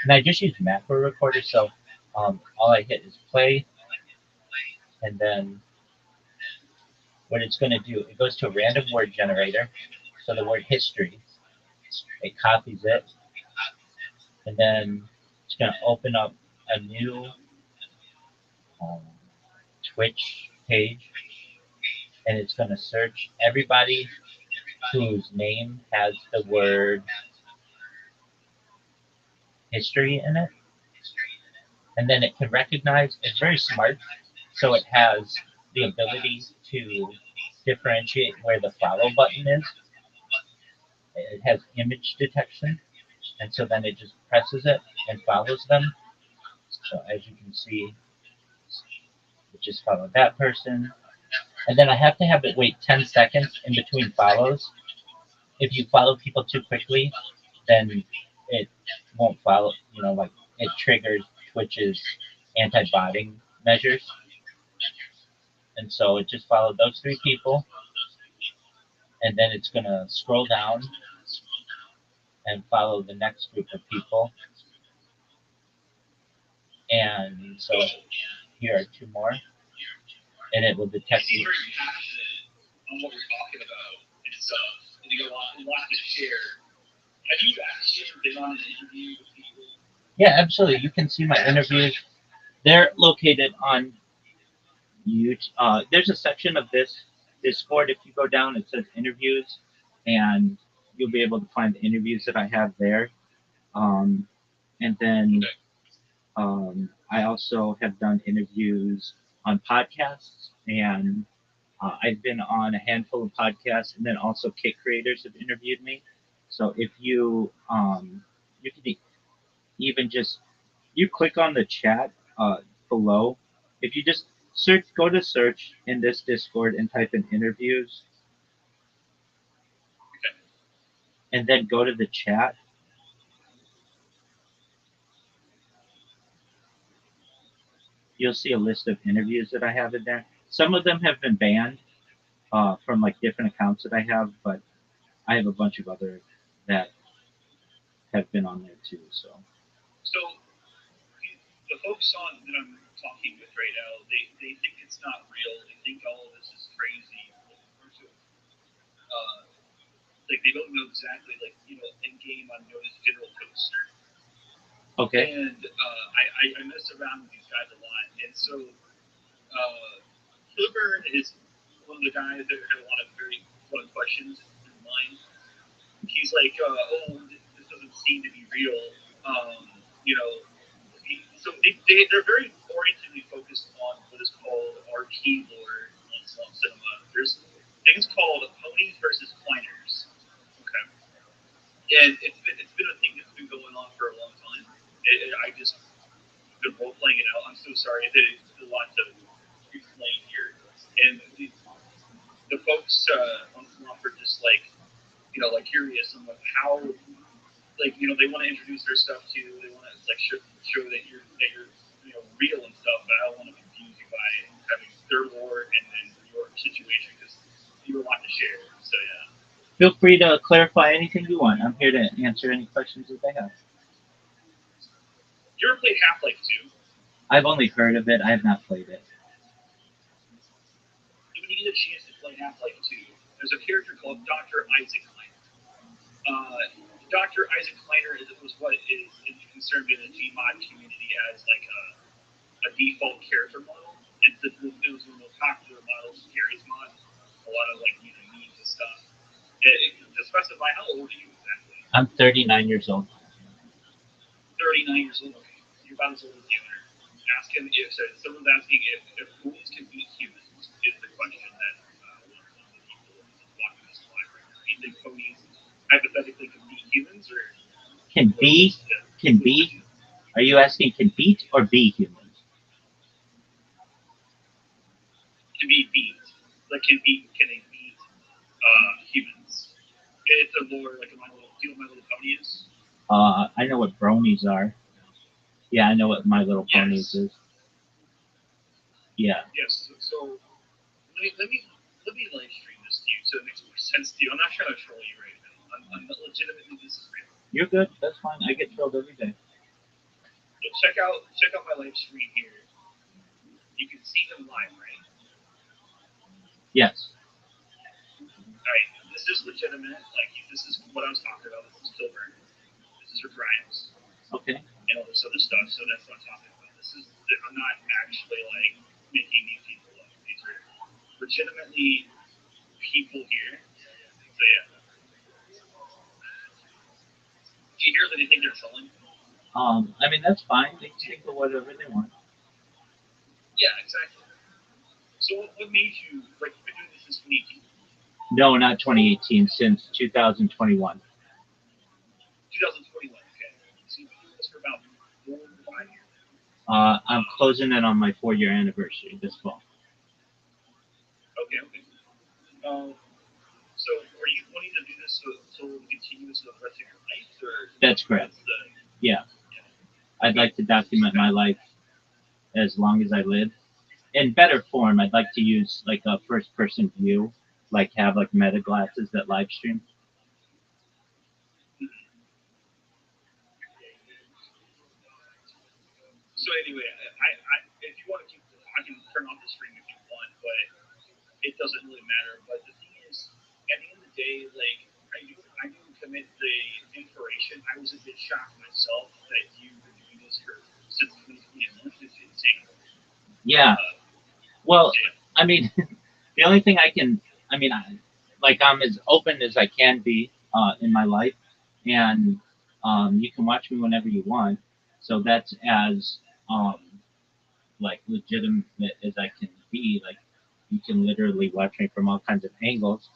And I just use macro recorder, so all I hit is play, and then what it's going to do, it goes to a random word generator, so the word history, it copies it, and then it's going to open up a new um, Twitch page, and it's going to search everybody whose name has the word history in it, and then it can recognize, it's very smart, so it has the ability to differentiate where the follow button is. It has image detection, and so then it just presses it and follows them. So as you can see, it just followed that person. And then I have to have it wait 10 seconds in between follows. If you follow people too quickly, then it won't follow, like it triggers Twitch's anti-botting measures. And so it just followed those three people. And then it's going to scroll down and follow the next group of people. And so here are two more. And it will detect you. Very passionate on what we're talking about and stuff. And you got a lot to share. Have you actually been on an interview with people? Yeah, absolutely. You can see my interviews. They're located on YouTube. There's a section of this Discord. If you go down, it says interviews, and you'll be able to find the interviews that I have there. And then I also have done interviews on podcasts, and I've been on a handful of podcasts, and then also Kick creators have interviewed me. So if you you can even just you click on the chat below. If you just go to search in this Discord and type in interviews, and then go to the chat. You'll see a list of interviews that I have in there. Some of them have been banned from like different accounts that I have, but I have a bunch of other that have been on there too. So the folks on that I'm talking with right now, they think it's not real. They think all of this is crazy. Like they don't know exactly, like in game on known as General Toaster. Okay. And I mess around with these guys a lot. And so Kilburn is one of the guys that had a lot of questions in mind. He's like, oh, this doesn't seem to be real. You know, so they're very orientedly focused on what is called RT lore on Islam cinema. There's things called ponies versus Kleiners. Okay. And it's been a thing that's been going on for a long time. I just been role playing it out. I'm so sorry. There's a lot to explain here. And the folks on Islam are just like, like curious on like how, like, they want to introduce their stuff too. They want to like show that you're real and stuff. But I don't want to confuse you by having their lore and then your situation because you have a lot to share. So yeah. Feel free to clarify anything you want. I'm here to answer any questions that they have. You ever played Half-Life 2? I've only heard of it. I have not played it. When you get a chance to play Half-Life 2, there's a character called Dr. Isaac Kleiner. Dr. Isaac Kleiner was what is concerned in the Gmod community as like a default character model. And it was one of the most popular models of Gary's mod. A lot of like memes and stuff. To specify, how old are you exactly? I'm 39 years old. 39 years old. Okay. You're about as old as the owner. Ask him if someone's asking if ponies can beat humans is the question that one of the people walking this live right now. Do you think ponies hypothetically can beat humans or Can be? Are you asking can beat or be humans? Can be beat? Like can they beat humans? It's a lore like My Little Pony is. I know what bronies are. Yeah, I know what My Little Ponies is. Yeah. Yes. So let me live stream this to you so it makes more sense to you. I'm not trying to troll you right now. I'm legitimately, this is real. You're good. That's fine. I get trolled every day. So check out my live stream here. You can see them live, right? Yes. Alright, this is legitimate. Like this is what I was talking about. This is Kilburn. This is your Grimes. Okay. And all this other stuff. So that's what I'm talking about. I'm not actually like making these people up. These are legitimately people here. So yeah. Do you hear that they think they're trolling? I mean that's fine. They can think of whatever they want. Yeah, exactly. So what made you like you've been doing this since 2018? No, not 2018. Since 2021. 2021. Okay. So you've been doing this for about 4 or 5 years. I'm closing in on my 4-year anniversary this fall. Okay. So are you wanting to do this so continuous for the rest of your life, or? That's correct. Yeah. I'd like to document my life as long as I live. In better form, I'd like to use like a first-person view, like have like meta glasses that live stream. So anyway, if you want to keep, I can turn off the stream if you want, but it doesn't really matter. But the thing is, at the end of the day, like I do commit the inspiration. I was a bit shocked myself that you've been doing this since 2021. It's insane. Yeah. Well, I mean, the only thing I'm as open as I can be in my life, and you can watch me whenever you want. So that's as like legitimate as I can be. Like you can literally watch me from all kinds of angles.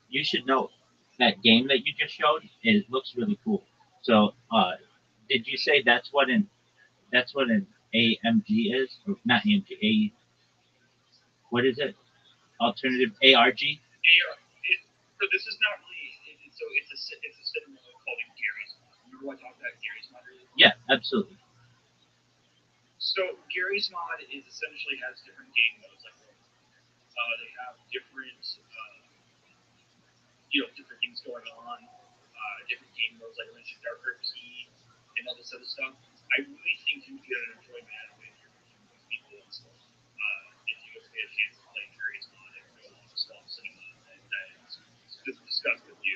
You should know that game that you just showed. It looks really cool. So, did you say that's what an AMG is, or not AMG? What is it? Alternative ARG? So this is not really. It's a cinema called Gary's Mod. Remember I talked about Gary's Mod earlier? Yeah, absolutely. So Gary's Mod is essentially has different game modes. Like they have different different things going on. Different game modes like I mentioned, Darker Key and all this other stuff. I really think you would get an enjoyment out of it if you're with people and stuff. If you ever get a chance to play Gary's Mod and go on Islam cinema that is discussed with you.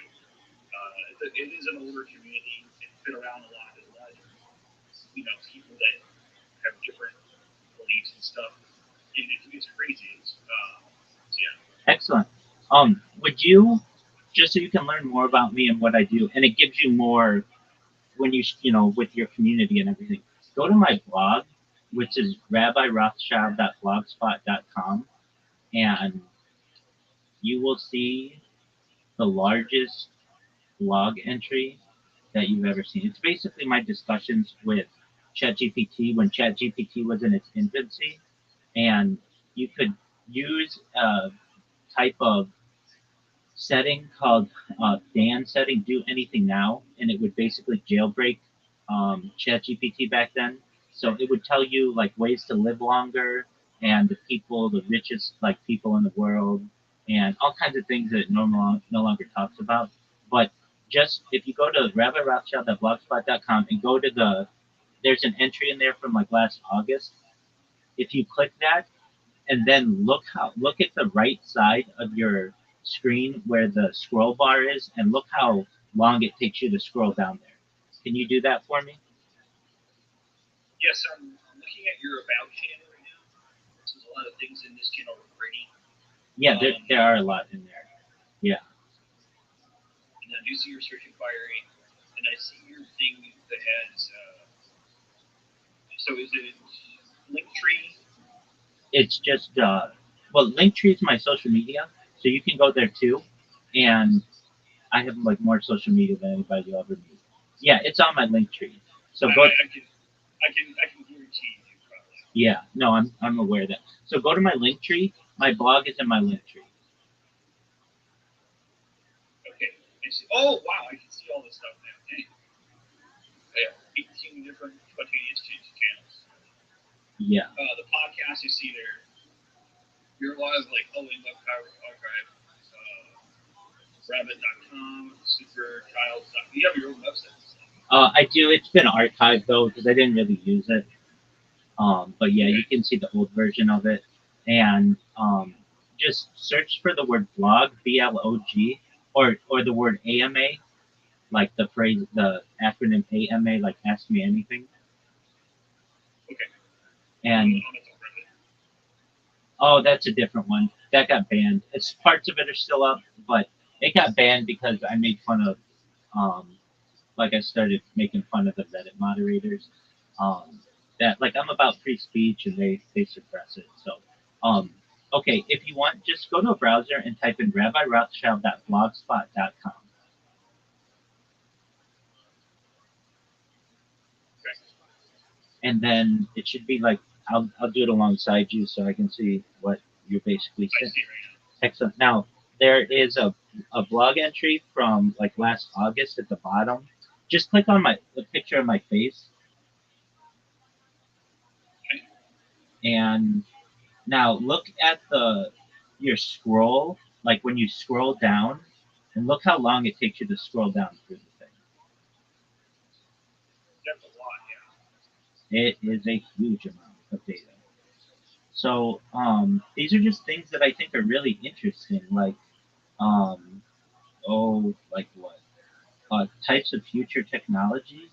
It is an older community. It's been around a lot as well. people that have different beliefs and stuff, and it's crazy. So yeah. Excellent. Would you, just so you can learn more about me and what I do, and it gives you more when with your community and everything, go to my blog, which is rabbirothschild.blogspot.com, and you will see the largest blog entry that you've ever seen. It's basically my discussions with ChatGPT when ChatGPT was in its infancy, and you could use a type of setting called Dan setting, do anything now, and it would basically jailbreak ChatGPT back then. So it would tell you like ways to live longer and the richest like people in the world, and all kinds of things that it no longer talks about. But just if you go to rabbirothschild.blogspot.com and go to there's an entry in there from like last August. If you click that, and then look at the right side of your screen where the scroll bar is, and look how long it takes you to scroll down there. Can you do that for me? Yes, I'm looking at your about channel right now. There's a lot of things in this channel already. Yeah, there are a lot in there. Yeah. And I do see your search inquiry, and I see your thing that has. So is it Linktree? It's just Linktree is my social media, so you can go there too. And I have like more social media than anybody you'll ever meet. Yeah, it's on my Linktree. So go. I can guarantee you probably. Yeah, no, I'm aware of that. So go to my Linktree. My blog is in my Linktree. Okay, I see. Oh wow, I can see all this stuff now. Dang. I have 18 different spontaneous channels. Yeah. The podcast you see there. You're a lot of like in the archive. Rabbit.com, Superchilds.com. You have your own website. I do. It's been archived though because I didn't really use it. But yeah, you can see the old version of it, and just search for the word blog, BLOG, or the word AMA, like the acronym AMA, like Ask Me Anything. Okay. And oh, that's a different one. That got banned. Parts of it are still up, but it got banned because I made fun of, I started making fun of the Reddit moderators. That like I'm about free speech and they suppress it. So, okay, if you want, just go to a browser and type in rabbirothschild.blogspot.com. Okay. And then it should be like I'll do it alongside you so I can see what you're basically saying. I see right now. Excellent. Now there is a blog entry from like last August at the bottom. Just click on the picture of my face. Okay. And now look at your scroll, like when you scroll down, and look how long it takes you to scroll down through the thing. That's a lot, yeah. It is a huge amount of data. So these are just things that I think are really interesting, like like what? Types of future technology,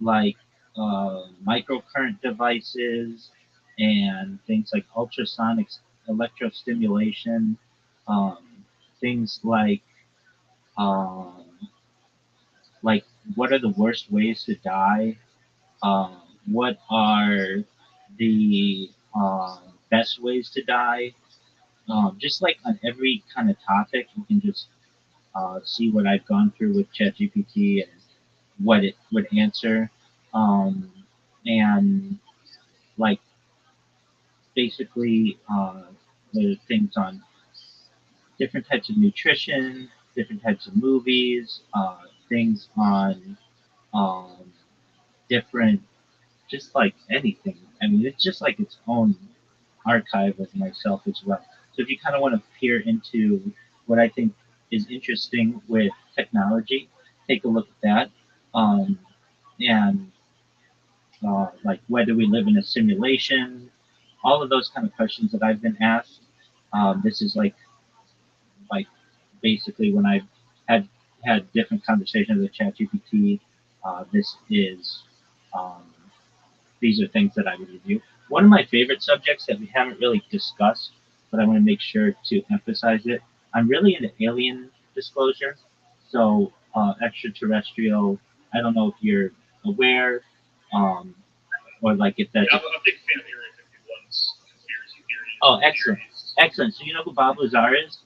like microcurrent devices and things like ultrasonic electrostimulation, things um, like what are the worst ways to die, what are the best ways to die, just like on every kind of topic you can just see what I've gone through with ChatGPT and what it would answer, and like basically the things on different types of nutrition, different types of movies, things on um, different, just like anything. I mean, it's just like its own archive of myself as well. So if you kind of want to peer into what I think is interesting with technology, take a look at that. And like whether we live in a simulation, all of those kind of questions that I've been asked. This is like basically when I've had different conversations with ChatGPT. This is um, these are things that I would review. One of my favorite subjects that we haven't really discussed, but I want to make sure to emphasize it. I'm really into alien disclosure. So extraterrestrial. I don't know if you're aware, um, or like if that's. Yeah, I'm a big fan of Area 51's conspiracy theories. Oh, excellent, Theories. excellent. So you know who Bob Lazar is?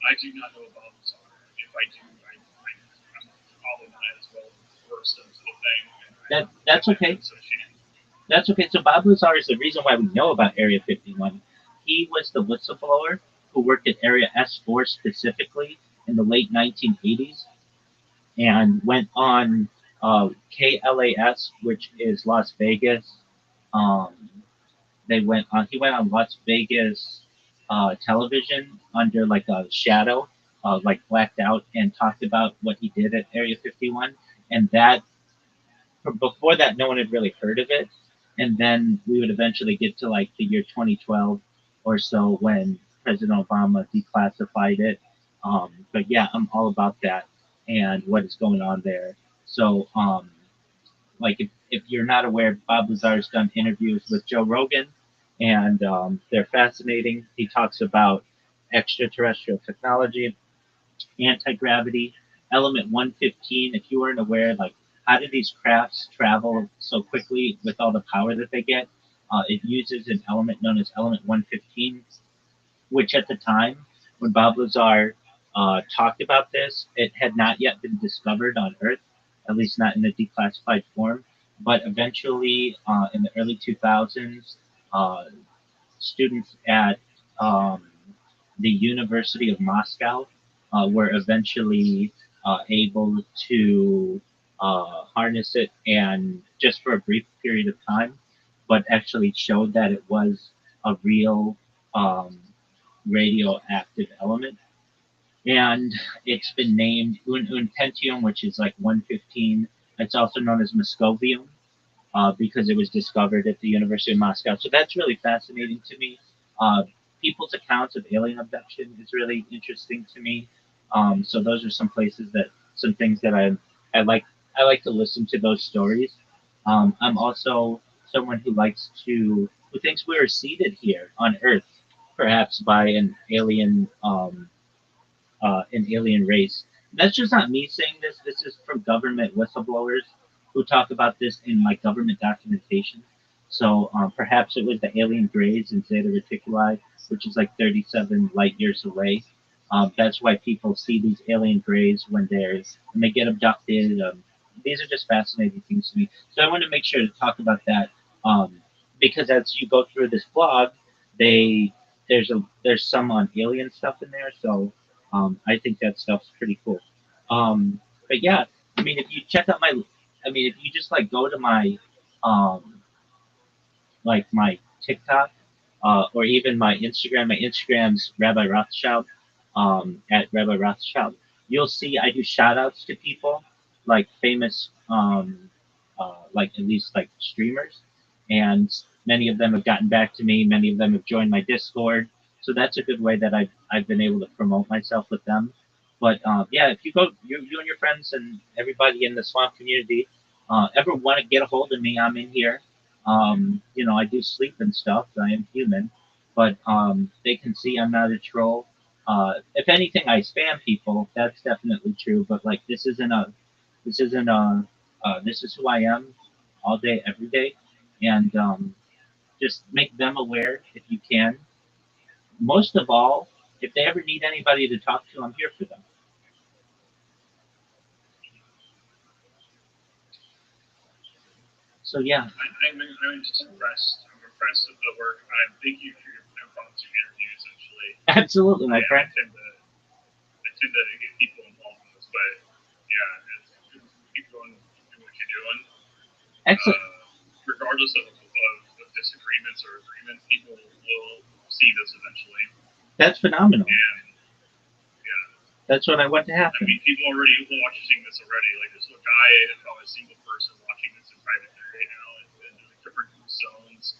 I do not know about Lazar. If I do, I'm probably not as well versed into the thing. That's okay. That's okay. So Bob Lazar is the reason why we know about Area 51. He was the whistleblower who worked at Area S4 specifically in the late 1980s and went on KLAS, which is Las Vegas. Um, He went on Las Vegas television under like a shadow, like blacked out, and talked about what he did at Area 51. And that before that, no one had really heard of it. And then we would eventually get to like the year 2012 or so when President Obama declassified it. But yeah, I'm all about that and what is going on there. So, like if you're not aware, Bob Lazar's done interviews with Joe Rogan, and they're fascinating. He talks about extraterrestrial technology, anti-gravity, element 115. If you weren't aware, like how do these crafts travel so quickly with all the power that they get? It uses an element known as element 115, which at the time when Bob Lazar talked about this, it had not yet been discovered on Earth, at least not in a declassified form. But eventually, in the early 2000s, uh, students at um, the University of Moscow were eventually able to harness it, and just for a brief period of time, but actually showed that it was a real um, radioactive element. And it's been named unpentium, which is like 115. It's also known as Moscovium because it was discovered at the University of Moscow. So that's really fascinating to me. Uh, People's accounts of alien abduction is really interesting to me. So those are some things that I like. I like to listen to those stories. I'm also someone who thinks we were seeded here on Earth, perhaps by an alien race. That's just not me saying this. This is from government whistleblowers who talk about this in like government documentation. So perhaps it was the alien grays in Zeta Reticuli, which is like 37 light years away. That's why people see these alien grays when they get abducted. These are just fascinating things to me. So I want to make sure to talk about that because as you go through this blog, they there's some on alien stuff in there. So I think that stuff's pretty cool. But yeah, I mean, if you check out if you just like go to um, my TikTok, or even my Instagram. My Instagram's Rabbi Rothschild, at Rabbi Rothschild. You'll see I do shout outs to people, like famous, like at least like streamers. And many of them have gotten back to me. Many of them have joined my Discord. So that's a good way that I've been able to promote myself with them. But yeah, if you and your friends and everybody in the swamp community ever want to get a hold of me, I'm in here. I do sleep and stuff. I am human, but they can see I'm not a troll. If anything, I spam people. That's definitely true. But like, this isn't a, this is who I am, all day, every day, and just make them aware if you can. Most of all, if they ever need anybody to talk to, I'm here for them. So yeah, I'm just impressed. I'm impressed with the work. Thank you for your impromptu interview. Essentially, absolutely, my friend. I tend to get people involved in this, but yeah, keep going, do what you're doing. Excellent. Regardless of disagreements or agreements, people will see this eventually. That's phenomenal. And yeah, that's what I want to happen. I mean, people already watching this already. Like, there's a guy, probably a single person watching this in private right now, and there's different zones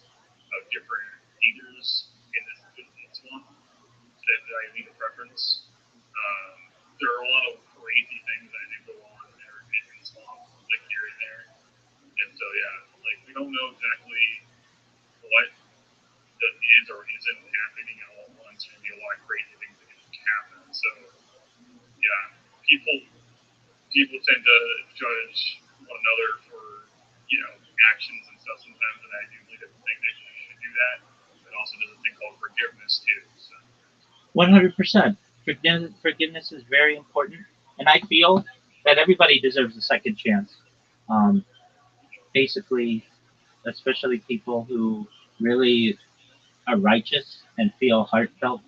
of different eaters in this one that I need a preference. There are a lot of crazy things that do go on in this one, like here and there. And so yeah, like we don't know exactly what that is or isn't happening all at once. There's gonna be a lot of crazy things that can happen. So yeah, people tend to judge one another for actions and stuff sometimes, and I do believe that think that you should do that. But also there's a thing called forgiveness too. So 100%. Forgiveness is very important, and I feel that everybody deserves a second chance. Um, basically, especially people who really are righteous and feel heartfelt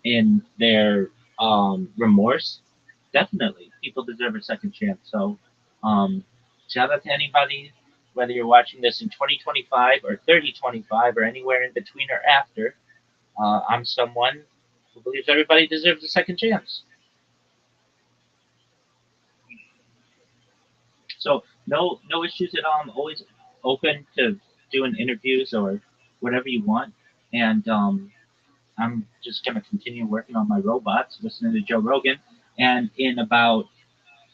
in their remorse. Definitely, people deserve a second chance. So, shout out to anybody, whether you're watching this in 2025 or 3025 or anywhere in between or after. I'm someone who believes everybody deserves a second chance. So no issues at all. I'm always open to doing interviews or whatever you want, and I'm just gonna continue working on my robots, listening to Joe Rogan, and in about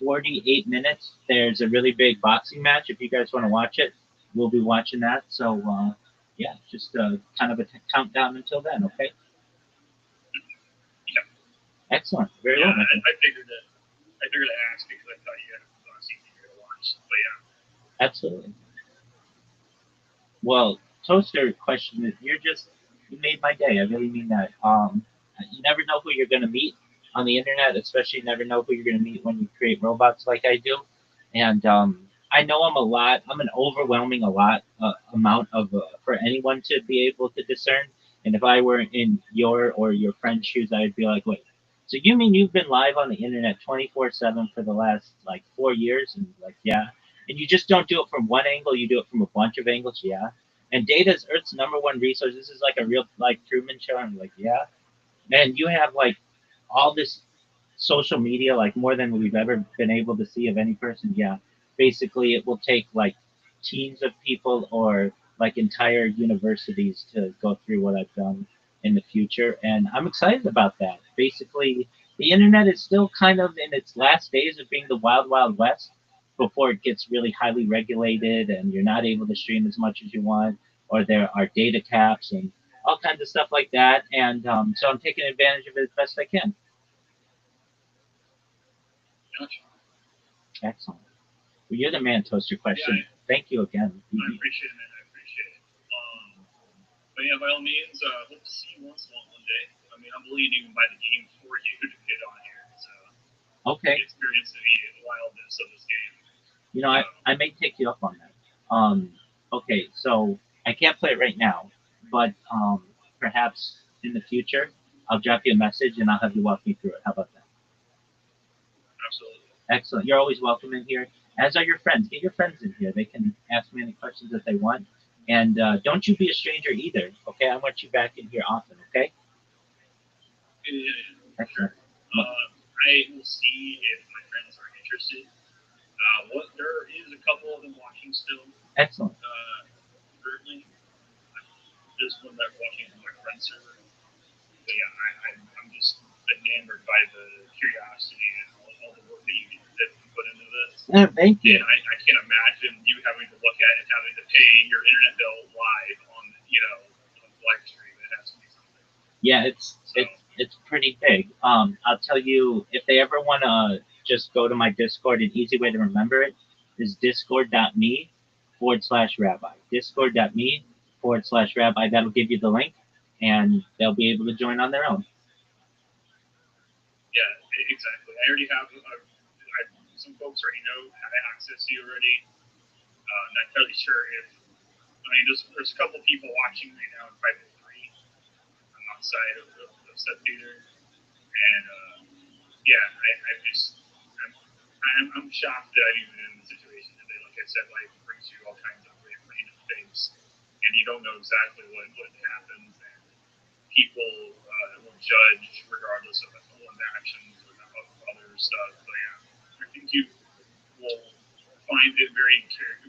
48 minutes, there's a really big boxing match. If you guys want to watch it, we'll be watching that. So yeah, just kind of a countdown until then. Okay. yeah, Excellent. Very yeah, well. I figured that. I figured to ask because I thought you had seen TV to watch. But yeah. Absolutely. Well, Toaster question is you made my day. I really mean that. You never know who you're gonna meet on the internet, especially you never know who you're gonna meet when you create robots like I do. And I know I'm an overwhelming amount of for anyone to be able to discern. And if I were in your or your friend's shoes, I'd be like, wait, so you mean you've been live on the internet 24/7 for the last like 4 years? And like, yeah. And you just don't do it from one angle, you do it from a bunch of angles, yeah. And data is Earth's number one resource. This is like a real like Truman show. I'm like, yeah. And you have like all this social media, like more than we've ever been able to see of any person. Yeah. Basically, it will take like teams of people or like entire universities to go through what I've done in the future. And I'm excited about that. Basically, the internet is still kind of in its last days of being the wild, wild west before it gets really highly regulated and you're not able to stream as much as you want, or there are data caps and all kinds of stuff like that. And so I'm taking advantage of it as best I can. Gotcha. Excellent. Well, you're the man, Toaster question. Yeah, Thank you again. I appreciate it, man. I appreciate it. But yeah, by all means, hope to see you once in a while one day. I mean, I'm willing to even buy the game for you to get on here. So Okay. Experience the wildness of this game. You know, I may take you up on that. Okay, so I can't play it right now, but perhaps in the future, I'll drop you a message and I'll have you walk me through it. How about that? Absolutely. Excellent. You're always welcome in here, as are your friends. Get your friends in here. They can ask me any questions that they want. And don't you be a stranger either, okay? I want you back in here often, okay? Yeah. Excellent. I will see if my friends are interested. There is a couple of them watching still. Excellent. Currently, there's one that's watching from my friend's server. But yeah, I'm just enamored by the curiosity and all the work that you put into this. Yeah, thank you. And I can't imagine you having to look at it and having to pay your internet bill live on on live stream. It has to be something. Yeah, it's pretty big. I'll tell you, if they ever want to just go to my Discord, an easy way to remember it is discord.me/rabbi. Discord.me/rabbi. That'll give you the link, and they'll be able to join on their own. Yeah, exactly. I already have some folks already know how to access you already. Not entirely sure if there's a couple people watching right now in private 3. I'm outside of Seth Theater, and yeah, I'm shocked that I'm even in the situation today. Like I said, life brings you all kinds of random things, and you don't know exactly what happens, and people will judge regardless of one's actions or other stuff. But yeah, I think you will find it very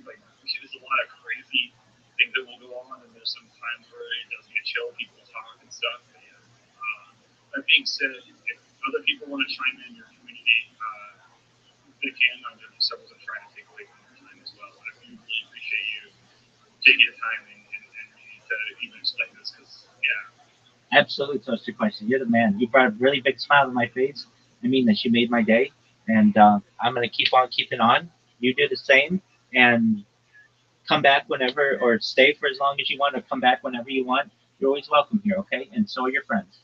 like there's a lot of crazy things that will go on, and there's some times where it does get chill, people talk and stuff. But yeah. That being said, if other people want to chime in your community, they can. I just wasn't trying to take away from your time as well. But I really appreciate you taking the time and me to even explain this because, yeah. Absolutely, Toaster Question. You're the man. You brought a really big smile to my face. I mean that you made my day, and I'm gonna keep on keeping on. You do the same, and come back whenever, or stay for as long as you want, or come back whenever you want. You're always welcome here, okay? And so are your friends.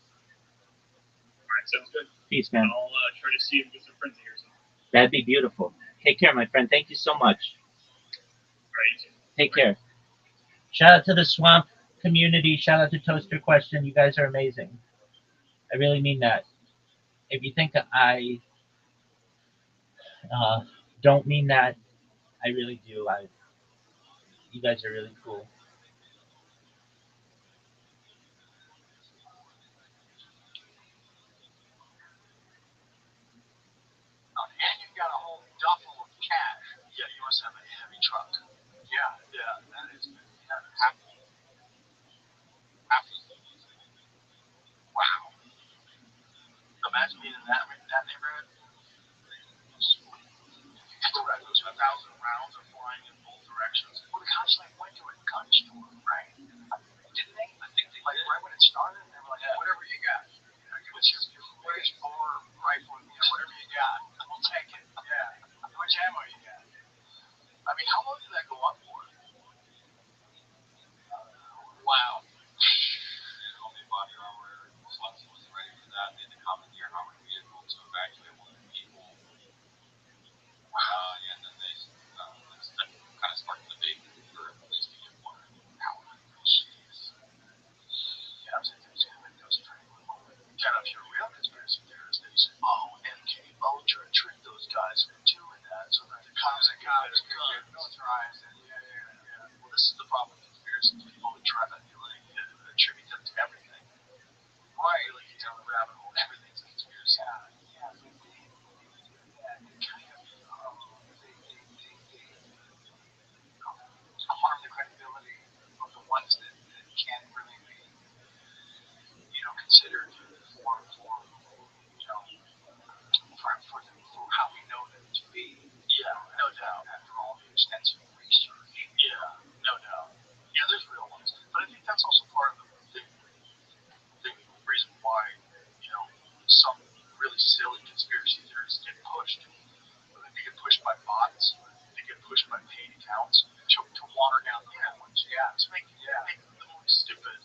All right, sounds good. Peace, man. I'll try to see him with some friends here. So. That'd be beautiful. Take care, my friend. Thank you so much. All right, you too. Take care. Shout out to the Swamp community. Shout out to Toaster Question. You guys are amazing. I really mean that. If you think I don't mean that, I really do. You guys are really cool. And you got a whole duffel of cash. Yeah, you must have a heavy truck. Yeah, that is. Yeah, wow. Imagine being in that neighborhood. Those 1,000 rounds are flying in both directions. Well, the cops went to a gun store, right? Didn't they? I think they right when it started, they were like, whatever you got. Give us your biggest bore rifle, whatever you got. We'll take it. Yeah. How much ammo you got? I mean, how long did that go up for? Wow. Only body armor wasn't ready for that. They had to commandeer an armored vehicle to evacuate one of the people. And then they that kind of sparked the debate for police to get more power. Jeez. Yeah, I was thinking it's going to make those pretty well. Yeah, if you're a real conspiracy theorist, they say, MK Ultra tricked those guys into doing that so that the cops could get militarized. Yeah. Well, this is the problem with conspiracy. People would try to attribute them to everything. Right. Like you down the rabbit hole, everything's a conspiracy. Yeah. Harm the credibility of the ones that can't really be, considered for how we know them to be. Yeah, no doubt. After all the extensive research. Yeah, no doubt. Yeah, there's real ones, but I think that's also part of the reason why some really silly conspiracy theories get pushed. They get pushed by bots. They get pushed by paid accounts to water down the real ones. Yeah, to make them look stupid.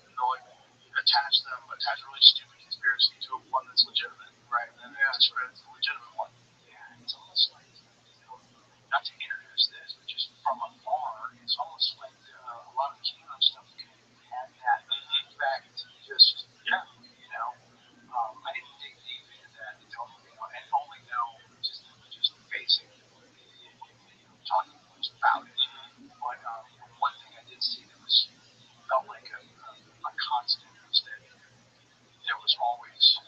Attach a really stupid conspiracy to one that's legitimate. Right, and then they discredit the legitimate one. Yeah, it's almost like, not to introduce this, but just from afar, it's almost like a lot of QAnon stuff had that effect. Just, I didn't dig deep into that until, and only know just basic, talking about it. But one thing I did see that felt like a constant was that there was always,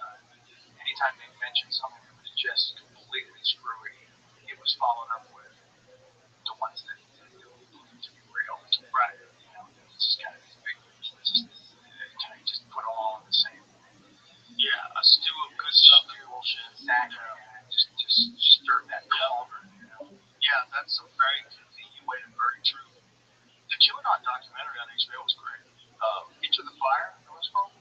anytime they mentioned something that was just completely screwy, it was followed up with the ones that believed to be real. Right. It's just kind of these big ones that just put them all in the same. Yeah, a stew of good stuff and bullshit. Exactly. Just stir that cauldron. Yeah, that's a very convenient way and very true. The QAnon documentary on HBO was great. Into the Fire, it was called.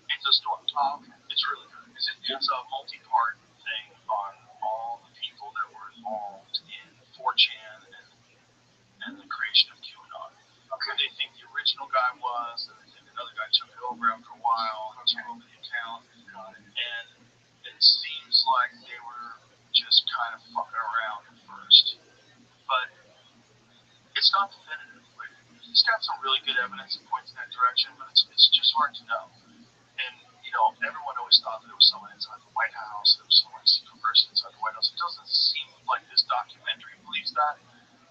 It's a story. Oh, okay. It's really good. It's a multi-part thing on all the people that were involved in 4chan and the creation of QAnon. Okay. Who they think the original guy was, and they think another guy took it over after a while and took over the account. And it seems like they were just kind of fucking around at first. But it's not definitive. Like, he's got some really good evidence that points in that direction, but it's just hard to know. And, everyone always thought that it was someone inside the White House, there was some secret person inside the White House. It doesn't seem like this documentary believes that.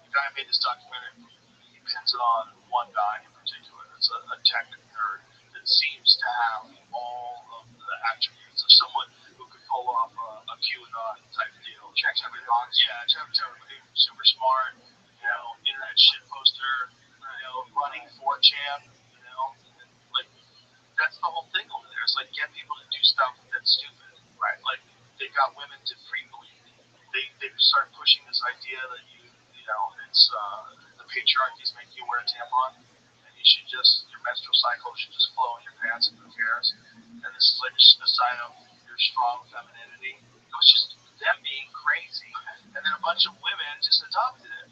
The guy who made this documentary, he pins it on one guy in particular. It's a tech nerd that seems to have all of the attributes of someone who could pull off a QAnon type deal. Checks every box. Yeah, checks everything. Super smart, internet shit poster, running 4chan, like, that's the whole thing over there. It's like, get people to do stuff that's stupid, right? Like, they got women to frequently they started pushing this idea that you know it's the patriarchy is making you wear a tampon, and you should just your menstrual cycle should just flow in your pants and who cares, and this is like a sign of your strong femininity. It was just them being crazy, and then a bunch of women just adopted it.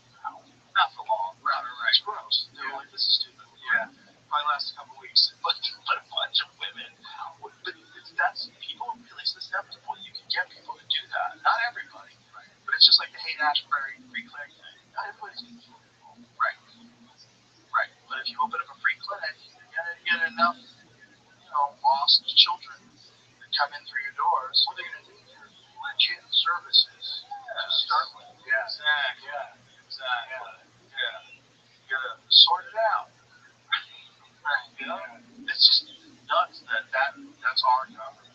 Not for long. Right. It's gross. They were like, this is stupid. Yeah. Probably lasts a couple weeks, but a bunch of women. But that's people are really susceptible. You can get people to do that. Not everybody, right? But it's just like the hate Ashbury free clinic thing. Not everybody's going to kill people, right? Right. But if you open up a free clinic, you're gonna get enough, lost children that come in through your doors. What are they gonna need? Your legit services to start with. Yeah. Exactly. Yeah. You gotta sort it out. Right. It's just nuts that's our government.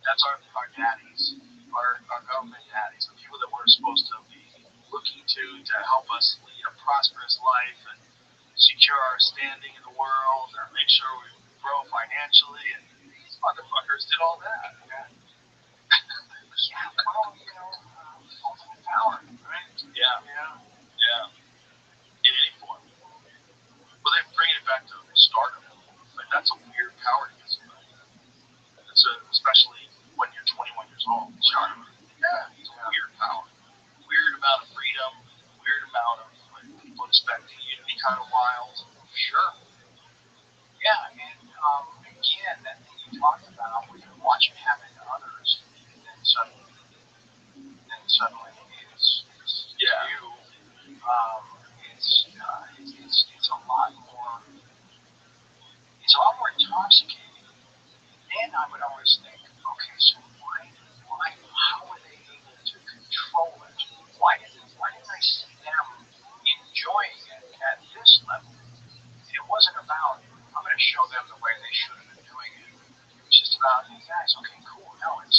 That's our daddies, our government daddies, the people that we're supposed to be looking to help us lead a prosperous life and secure our standing in the world or make sure we grow financially. And these motherfuckers did all that. Yeah. Ultimate power, right? Yeah. In any form. Well, they bring it back to stardom. Like that's a weird power to get somebody. Especially when you're 21 years old. Stardom. Yeah, it's a weird power. Weird amount of freedom. Weird amount of people expecting you to be kind of wild. Sure. Yeah, and again, that thing you talked about, where you watch it happen to others, and then suddenly it's you. It's a lot more. It's a lot more intoxicating. Then I would always think, okay, so how were they able to control it? Why didn't I see them enjoying it at this level? It wasn't about, I'm going to show them the way they should have been doing it. It was just about, hey guys, okay, cool. No, it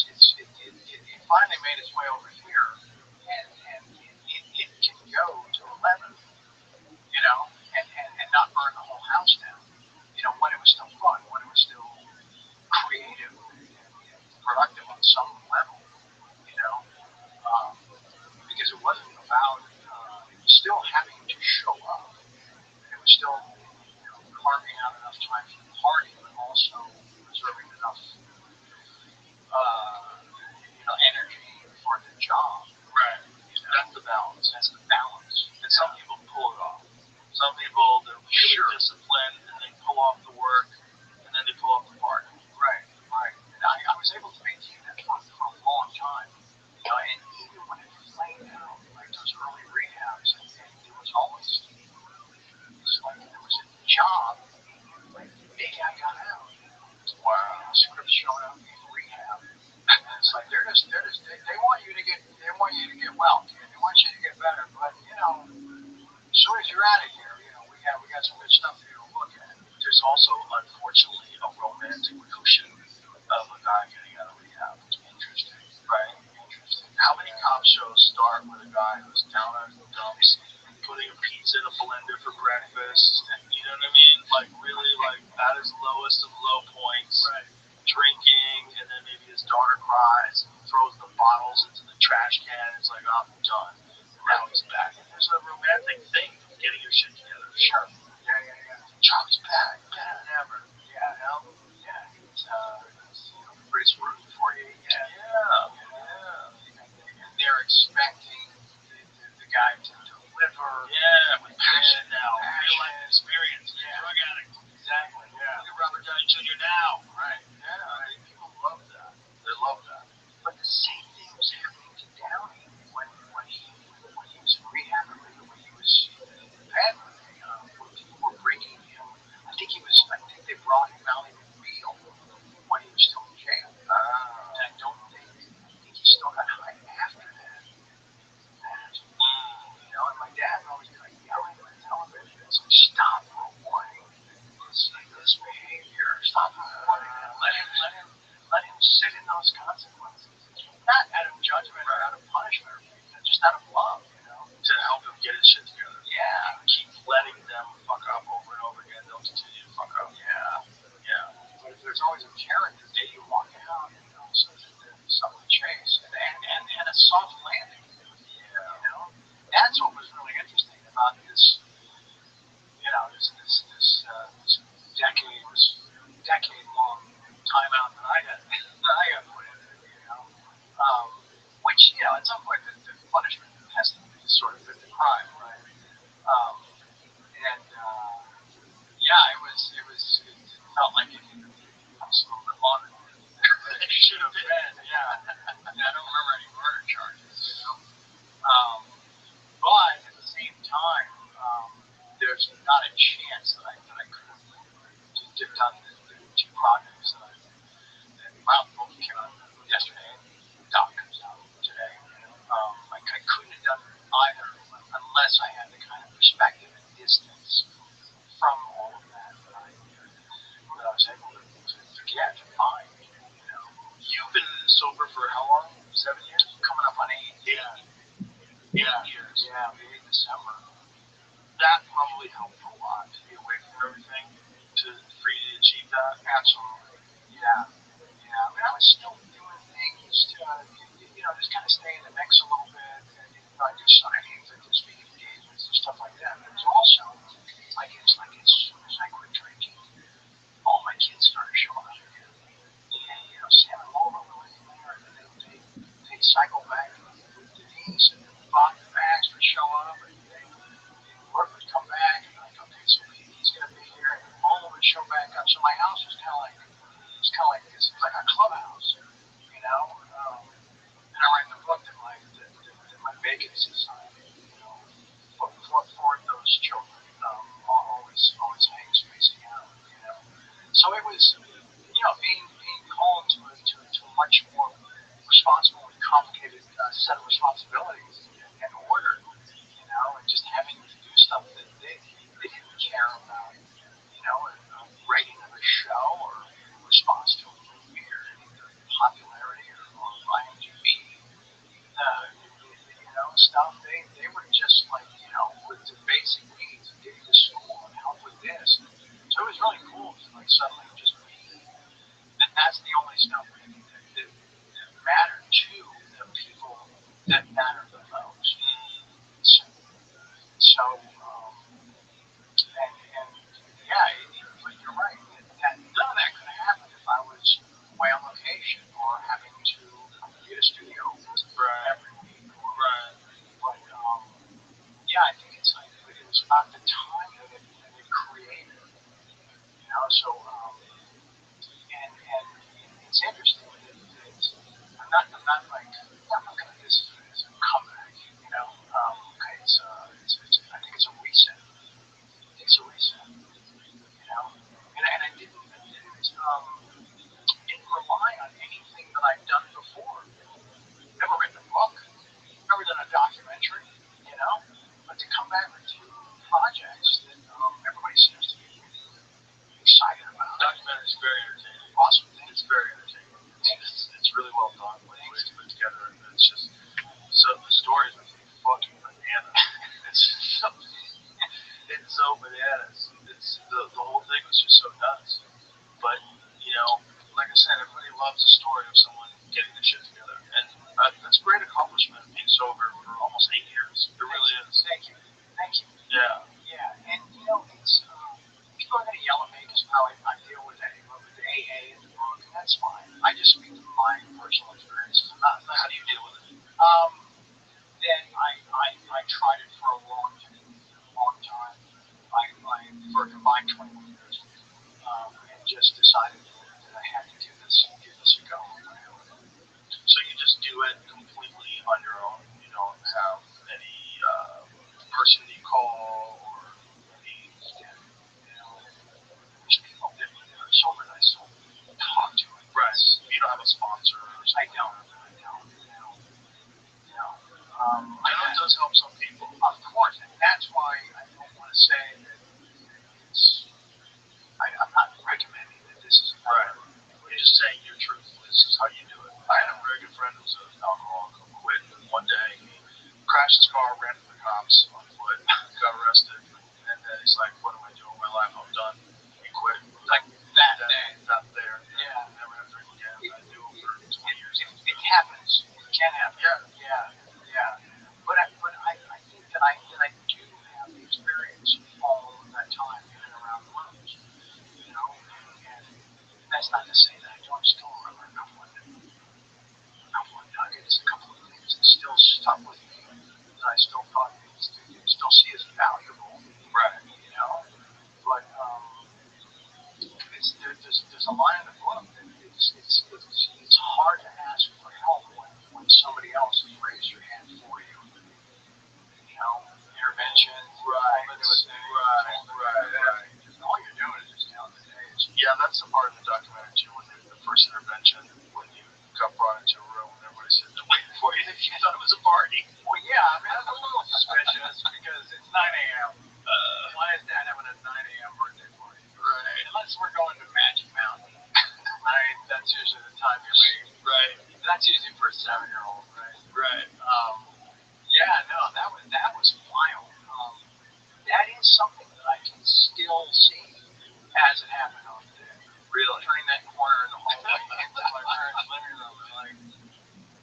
finally made its way over here, and it can go to 11, and not burn the whole house down. When it was still fun, when it was still creative and productive on some level, because it wasn't about still having to show up. It was still carving out enough time for the party, but also reserving enough energy for the job. Right. That's the balance. And some people pull it off. Some people, they're really disciplined and they pull off the work and then they pull off the party. Right. And I was able to maintain that for a long time. And even when it flamed out, like those early rehabs, and there was always, there was a job like the day I got out. Wow. Scripts showing up in rehab. It's like they want you to get well, kid. They want you to get better, but as soon as you're out of here, we got some good stuff for you to look at. There's also, unfortunately, a romantic notion of a guy getting out of rehab. Interesting, right? How many cop shows start with a guy who's down on the dumps, putting a pizza in a blender for breakfast? You know what I mean? Like really, like at his lowest of low points. Right. Drinking, and then maybe his daughter cries and throws the bottles into the trash can. It's like, I'm done. Now he's back. And there's a romantic thing of getting your shit together. Sure. Yeah. Chop's back, better than ever. Yeah. It's Brace rooting for you. Yeah. And they're expecting the guy to deliver. Yeah, with passion now. Real life experience. Yeah. Drug addict. Exactly. Yeah. Look at Robert Downey Jr. now. Right. Yeah. People love that. They love that. But the same thing was happening to Downey when he was in rehab, when he was bad. When people were breaking him. I think they brought him out in real when he was still in jail. And I think he still got high after that. And my dad always kind of yelling on television. It's like, stop rewarding this behavior. Stop rewarding it. Let him sit in those consequences. Not out of judgment or out of punishment, just out of love, to help him get his shit together. Yeah. Keep letting them fuck up over and over again. They'll continue to fuck up. Yeah. But there's always a carrot the day you walk out, so that there's something to chase. And a soft landing. should have been. Yeah. I don't remember any murder charges. But at the same time, there's not a chance that I could have just done the two projects that the book came out yesterday. Doc comes out today. I couldn't have done either unless I had the kind of perspective and distance from all of that that I was able to get, to find. You've been sober for how long? 7 years? Coming up on 8. Yeah. 8 years. Yeah, maybe December. That probably helped a lot to be away from everything, for you to achieve that. Absolutely. Yeah. I mean, I was still doing things to, just kind of stay in the mix a little bit. And, I do signings, I do speaking engagements and stuff like that. But it was also, as soon as I quit drinking, all my kids started showing up again. And, Sam and Laura were living there, and they'd cycle back to Denise, and Bob and Max would show up, and work would come back, and like, okay, so he's going to be here, and Lola would show back up. So my house was kind of like this. It was like a clubhouse, and I write in the book that my vacancy sign, for those children, always hangs facing out. So it was, being called to a much more responsible and complicated set of responsibilities and order, and just having to do stuff that they didn't care about, writing of a show or response to a movie or any popularity or IMDb, stuff. They were just like, with the basic needs of getting to school and help with this. So it was really cool to suddenly just be, and that's the only stuff that mattered to the people that mattered the most. So, and yeah, but you're right. None of that could have happened if I was away on location or having to get a studio every week. Right. But yeah, I think it was about the time that it created. So and it's interesting that I'm not like I'm looking at this as a comeback. Okay, I think it's a reset. It's a reset. And I didn't rely on anything that I'd done before. Never written a book, never done a documentary, but to come back with two projects that everybody seems to be excited about. The documentary is very entertaining. Awesome. It's very entertaining. It's really well done. The way it's put together. It's just, so the stories are fucking bananas. It's so bananas. The whole thing was just so nuts. But, like I said, everybody loves the story of someone getting their shit together. And that's a great accomplishment, being sober for almost 8 years. It really is. Thank you. Yeah. And, it's, people are going to yell at me because how I deal with AA in the book, and that's fine. I just speak from my personal experiences. How do you deal with it? Then I tried it for a long time. For a combined 21 years, and just decided that I had to give this a go on my own. So you just do it completely on your own. You don't have any person you call or any, there's people that are sober that I still talk to. Right. You don't have a sponsor. I don't. I know it does help some people. Of course, and that's why I don't want to say that it's. I'm not recommending that this is right. You're just saying your truth. This is how you do it. I had a very good friend who was an alcoholic who quit one day. He crashed his car, ran from the cops on foot, got arrested, and then he's like, "What am I doing with my life? I'm done." He quit. Like that day, not there. Yeah. Never had to drink again. I knew him for 20 years. It happens. It can happen. Yeah. But I think that I do have the experience all of that time in and around the rooms. And that's not to say that I don't still remember enough one nuggets, a couple of things that still stuck with me that I still thought still see as valuable. Right. But there's a line in the book that it's hard else will raise your hand for you. You know, intervention, Right. all you're doing is just counting the days. Yeah, that's the part of the documentary too, when the first intervention, when you got brought into a room and everybody said they're waiting for you, you thought it was a party. Well, yeah, I mean, that's a little suspicious because it's 9 a.m. Why is Dad having a 9 a.m. birthday party? Right. Unless we're going to Magic Mountain, right? That's usually the time you leave. Right. That's usually for a 7-year-old, right? Right. Yeah, no, that was wild. That is something that I can still see as it happened on the day. Really? Turning that corner in the hallway into my parents' living room,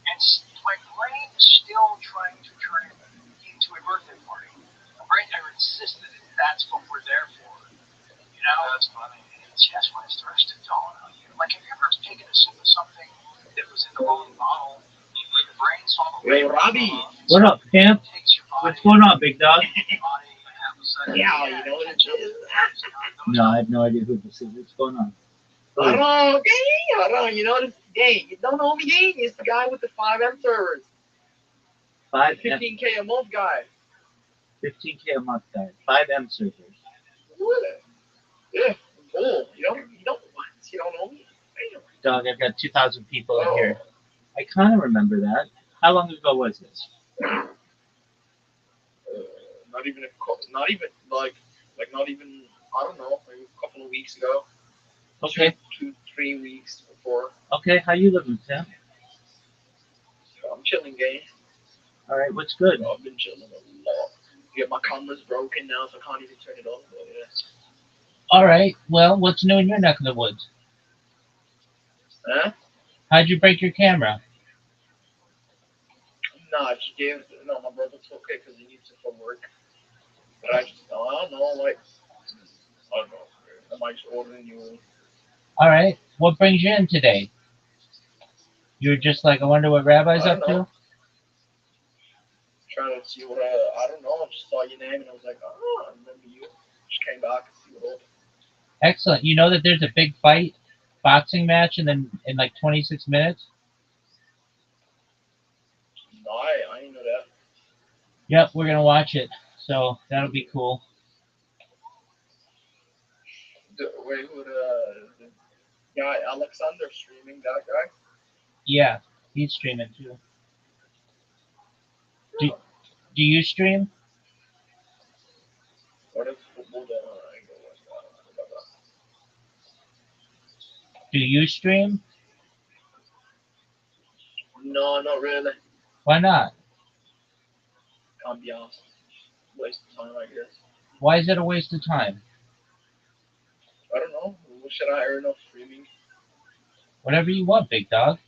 and my brain is still trying to turn it into a birthday party. My brain never insisted that that's what we're there for. You know? That's funny. It's just when it starts to dawn on you. Like, have you ever taken a sip of something that was in the wrong bottle? Like, the brain saw the Hey, Rabbi. What up, Camp? What's going on, big dog? Yeah, you know what it is. No, I have no idea who this is. What's going on? Hold on, you know this gang. You don't know me, gang. It's the guy with the 5M servers. 15K a month guy. 15K a month guy. 5M servers. Yeah, cool. You don't know me? Dog, I've got 2,000 people in here. I kind of remember that. How long ago was this? Not even I don't know, maybe a couple of weeks ago. Okay. 2-3 weeks before. Okay, how you living, Sam? I'm chilling, gang. All right, what's good? I've been chilling a lot. Yeah, my camera's broken now, so I can't even turn it on. But yeah. All right, well, what's new in your neck of the woods? Huh? How'd you break your camera? Nah, my brother took it because he needs it for work. But I don't know, like, I don't know. I might just order a new one. All right, what brings you in today? You're just like, I wonder what Rabbi's up to? Trying to see what I don't know. I just saw your name and I was like, oh, I remember you. Just came back and see what up. Excellent. You know that there's a big fight, boxing match in like 26 minutes? No, I didn't know that. Yep, we're going to watch it. So that'll be cool. The guy Alexander streaming, that guy? Yeah, he's streaming too. Do you stream? What if football? Do you stream? No, not really. Why not? Can't be asked. Waste of time, I guess. Why is it a waste of time? I don't know. What should I earn off streaming? Whatever you want, big dog.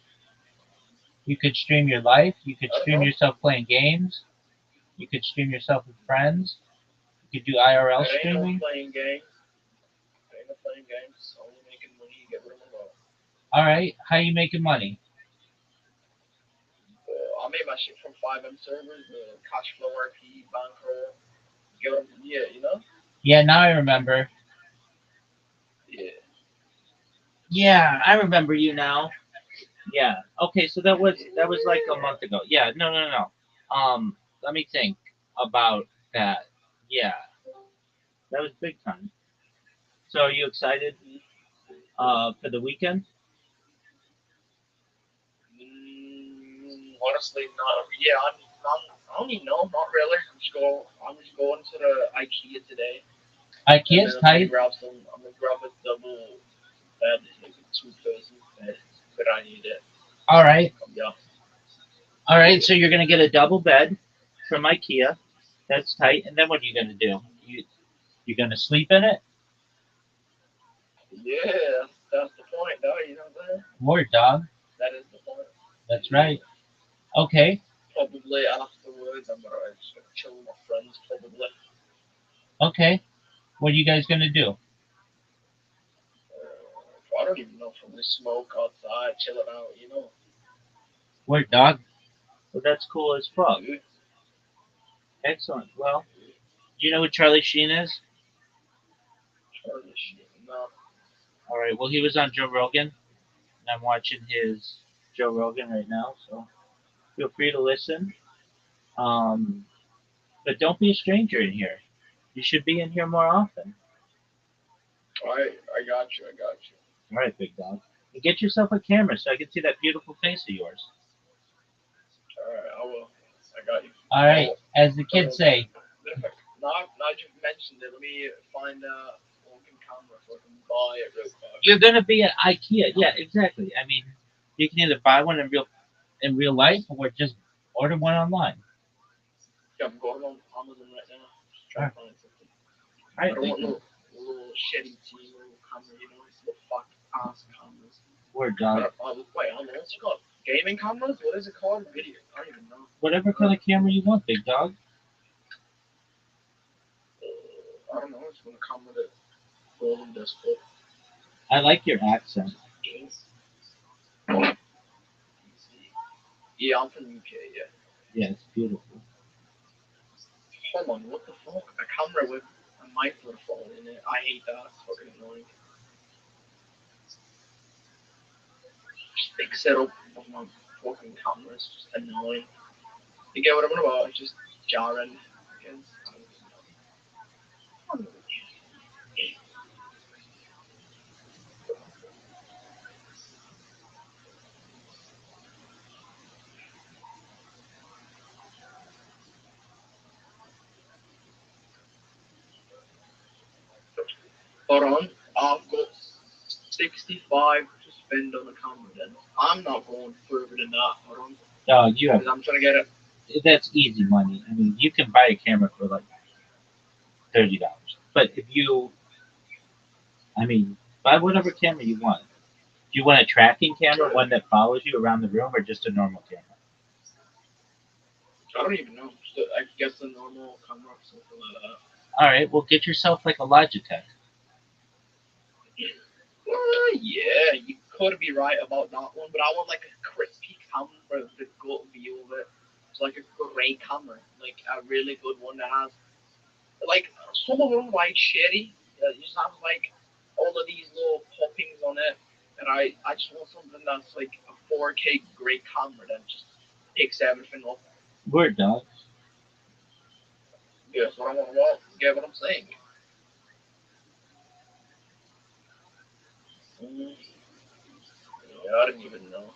You could stream your life. You could stream yourself playing games. You could stream yourself with friends. You could do IRL streaming. Ain't no playing games. Only making money. You get rid of my. All right. How you making money? I made my shit from 5M servers, cash flow RP, bankroll. Yeah, you know? Yeah, now I remember. Yeah. Yeah, I remember you now. Yeah. Okay, so that was like a month ago. Yeah, no. Let me think about that. Yeah. That was big time. So are you excited for the weekend? Honestly, not. Yeah, I don't even know. Not really. I'm just going to the IKEA today. IKEA's tight. I'm gonna grab a double bed, like a 2-person bed, but I need it. All right. Yeah. All right. So you're gonna get a double bed from IKEA. That's tight. And then what are you gonna do? You're gonna sleep in it? Yeah, that's the point, though. You know what I'm saying? Word, dog. That is the point. That's right. Okay. Probably afterwards, I'm gonna chill with my friends. Probably. Okay. What are you guys gonna do? I don't even know. Probably smoke outside, chill it out. You know. Word, dog. Well, that's cool as fuck. Excellent. Well, do you know who Charlie Sheen is? Charlie Sheen, no. All right. Well, he was on Joe Rogan, and I'm watching his Joe Rogan right now. So Feel free to listen. But don't be a stranger in here. You should be in here more often. I got you. All right, big dog. And get yourself a camera so I can see that beautiful face of yours. All right, I will. I got you. All right, as the kids say. Now you've mentioned it, let me find a fucking camera so I can buy it real quick. You're gonna be at IKEA. Yeah, exactly. I mean, you can either buy one in real life or just order one online. Yeah, I'm going on Amazon right now. Just trying to find something. All right, I don't want no little shitty little camera, you know, it's little fuck ass cameras. Word, dog. Wait, hold on, what's it called? Gaming cameras? What is it called? Video? I don't even know. Whatever kind of camera you want, big dog. I don't know, it's gonna come with a golden display. I like your accent. Yeah, I'm from UK, yeah. Yeah, it's beautiful. Hold on, what the fuck? A camera with a microphone in it. I hate that. It's fucking annoying. Just big setup of my fucking camera is just annoying. You get what I'm about? It's just jarring. Against, Hold on, I've got 65 to spend on a camera then. I'm not going further than that. Hold on. Dog, you have. Because I'm trying to get it. That's easy money. I mean, you can buy a camera for like $30. But if you, I mean, buy whatever camera you want. Do you want a tracking camera, one that follows you around the room, or just a normal camera? I don't even know. So I guess a normal camera or something like that. All right, well, get yourself like a Logitech. Yeah, you could be right about that one, but I want like a crispy camera with a good view of it. It's like a great camera, like a really good one that has, like, some of them like shitty. It just have like all of these little poppings on it, and I just want something that's like a 4K great camera that just picks everything up. Word, dog. Yeah, that's what I want. Well, get what I'm saying? Yeah, I didn't even know.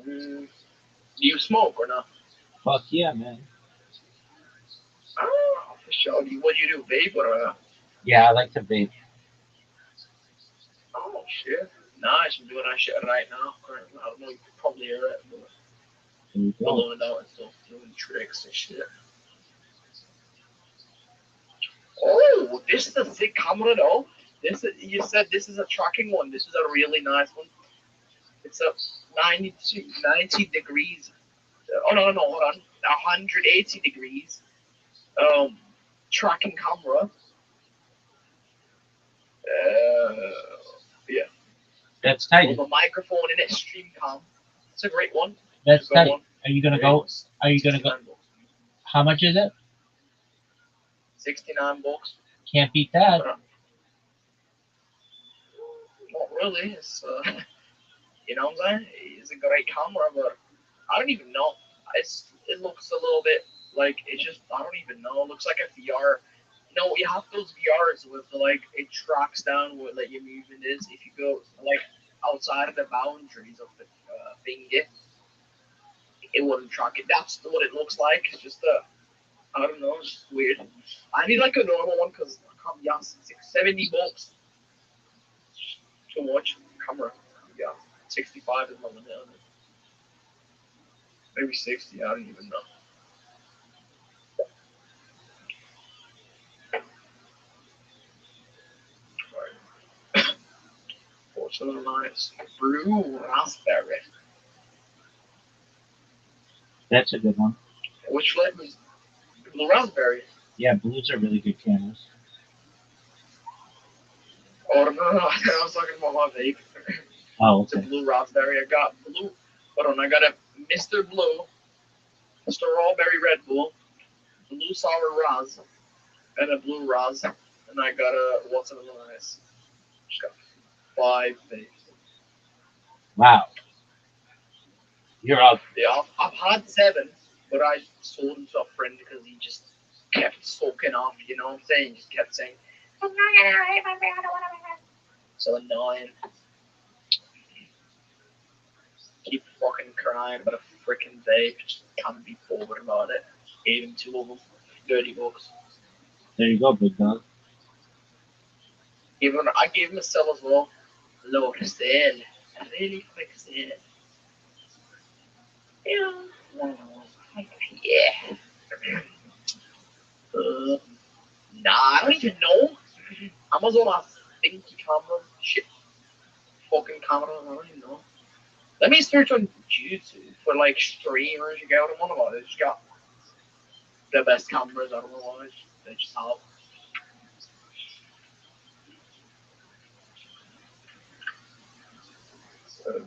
Do you smoke or not? Fuck yeah, man. Oh, for sure. What do you do, vape or? Yeah, I like to vape. Oh shit! Nice. I'm doing that shit right now. Currently, I don't know. You could probably hear it, but There you go. blowing out and stuff, doing tricks and shit. Oh, this is a sick camera though. You said this is a tracking one. This is a really nice one. It's a 90 degrees. Oh no, hold on. 180 degrees. Tracking camera. Yeah. That's tight. With a microphone in it, stream cam. It's a great one. That's tight. One. Are you gonna go? Are you gonna go? How much is it? $69. Can't beat that. Not really. It's you know what I'm saying? It's a great camera, but I don't even know. It looks a little bit like it's just I don't even know. It looks like a VR. You know, you have those VRs with like it tracks down what like your movement is. If you go like outside of the boundaries of the thing, it wouldn't track it. That's what it looks like. It's just I don't know. It's just weird. I need like a normal one because I can't be asked. $70. Too much camera. Yeah, 65 is my limit on it. Maybe 60. I don't even know. What's another nice blue raspberry? That's a good one. Which flavor is blue raspberry? Yeah, blues are really good cameras. Oh, no, I was talking about my vape. Oh, It's a okay. blue raspberry. I got blue. Hold on, I got a Mr. Blue, strawberry Red Bull, blue sour Raz, and a blue Raz. And I got a watermelon ice. Just got 5 vapes. Wow. You're up. Yeah, I've had 7, but I sold them to a friend because he just kept soaking off, you know what I'm saying? He just kept saying, I'm not gonna have my bed, I don't want to. So annoying. Keep fucking crying about a freaking vape. Just can't be bothered about it. Gave him 2 of them. $30. There you go, big dog. I gave him a cell as well. Low sale. Really quick sale. Yeah. Yeah. Nah, I don't even know. Amazon has stinky cameras. Shit. Fucking cameras. I don't even know. Let me search on YouTube for like streamers. You got them on about it. They just got the best cameras. I don't know why. They just have.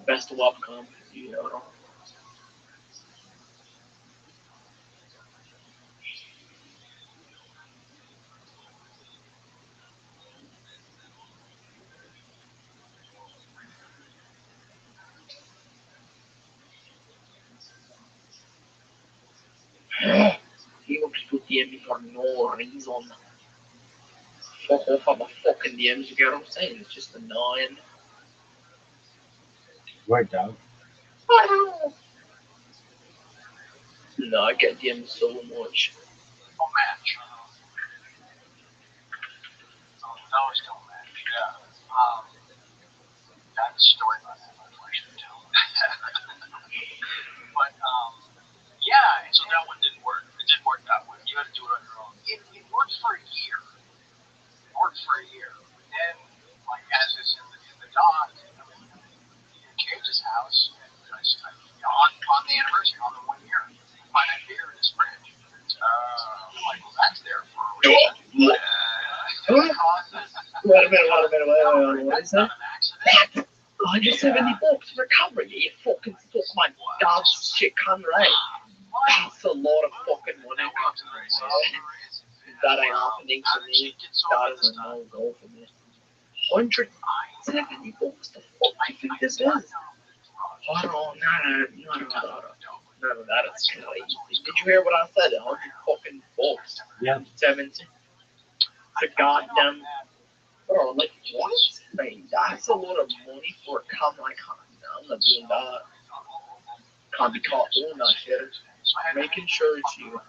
Best webcam. You know. People DM me for no reason. Fuck off on my fucking DMs, you get what I'm saying? It's just annoying. Right, dog. No, I get DMs so much. Don't match. Those don't match. Yeah. That's a story about that I should tell. But yeah, and so that one didn't work. It didn't work that way. You had to do it on your own. It worked for a year. Then, like as is in the doc, in Cage's house, and on the anniversary, on the 1 year, find a beer in his fridge. I'm like, well, that's there for a reason. Wait a minute. What is that? Not an accident. $170 for a camera. You fucking took my dad's shit camera, right? That's a lot of fucking money. That ain't happening for me. That is a no-go for me. $170? The fuck do you think this is? Oh, no, that is crazy. Did you hear what I said? 100 fucking bucks. Yeah. 70. The goddamn. Bro, like, what? Man, that's a lot of money for a camera. I'm not doing that. Can't be caught doing that shit. Making sure it's you.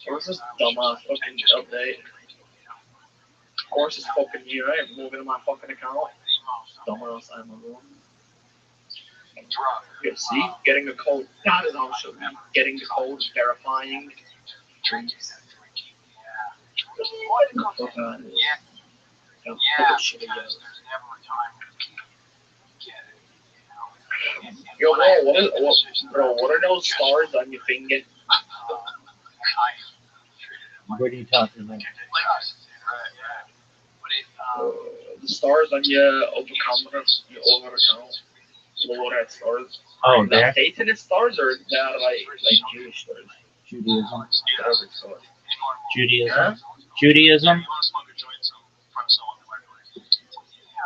What's this dumbass fucking update? Of course it's fucking you, right? Moving to my fucking account. Dumbass, I'm a room. Yeah, see? Getting a code. That is also me. Getting the code, verifying. Trees. Yo, what are those stars on your finger? What are you talking about? The stars on your upper camera, your over account. Lower red stars. Oh, Are there? that Satanist stars or they're like Jewish stars? Judaism. Whatever stars. Judaism. Huh? Judaism. You want to smoke a joint from someone that might really. What is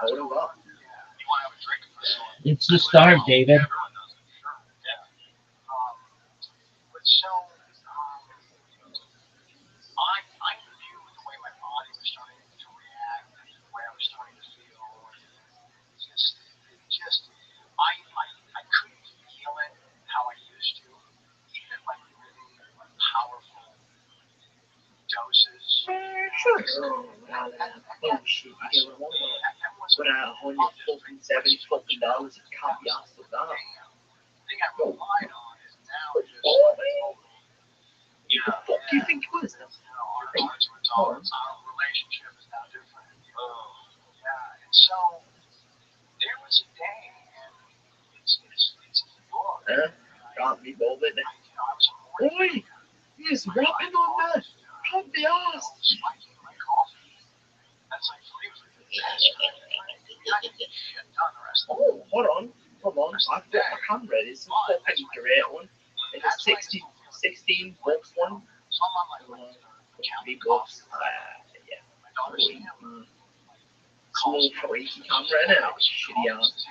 that? You want to have a drink from someone. It's the star, David. Everyone knows it. Sure. Yeah. But so, I knew the way my body was starting to react, the way I was starting to feel. I couldn't feel it how I used to, even at like really powerful doses. Sure. Oh shit, you get what I'm on about. But $170 fucking dollars, you can't be asked with that. The thing I relied on is now just The fuck do you think it was? our tolerance, our relationship is now different. Yeah, and so there was a day, and it's in the book. Can't be bothered. I was a morning. Oi! He's rapping on that! Can't be asked! Spiking my coffee. That's like flavor. Oh, hold on. Come on. I've got my camera. This is a fucking great one. It's a 16 bucks one. Big bucks. Yeah. Small freaky camera, innit? Shitty ass.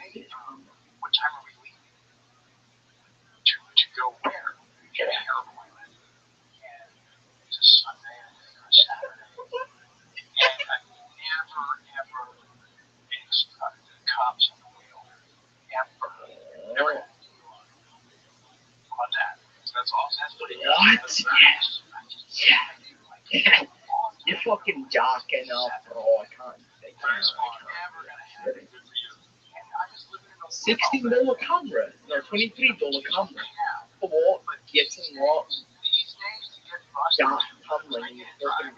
What time are we leaving? To go where? Get an airplane. And it's a Sunday or a Saturday. And I never, ever expected the cops on the wheel. Ever. Never had to do one. How about that? That's awesome. That's what it is. What? Yeah. You're fucking jacking off, bro. I can't. $16 camera. No, $23 camera. For what? Getting what? Jack camera in your fucking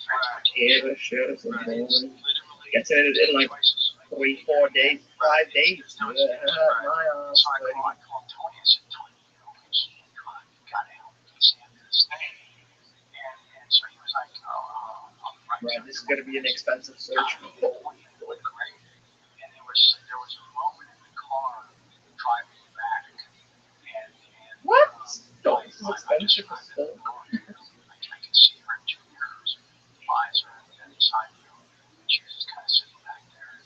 transportation shit or something. Getting it in like 3-4 days, 5 days. Yeah, my ass. Right, this is going to be an expensive search. And there was a moment in the car driving back. What? Don't this is expensive as fuck. I could see her in 2 mirrors. Eyes are on the other side of her. She was just kind of sitting back there.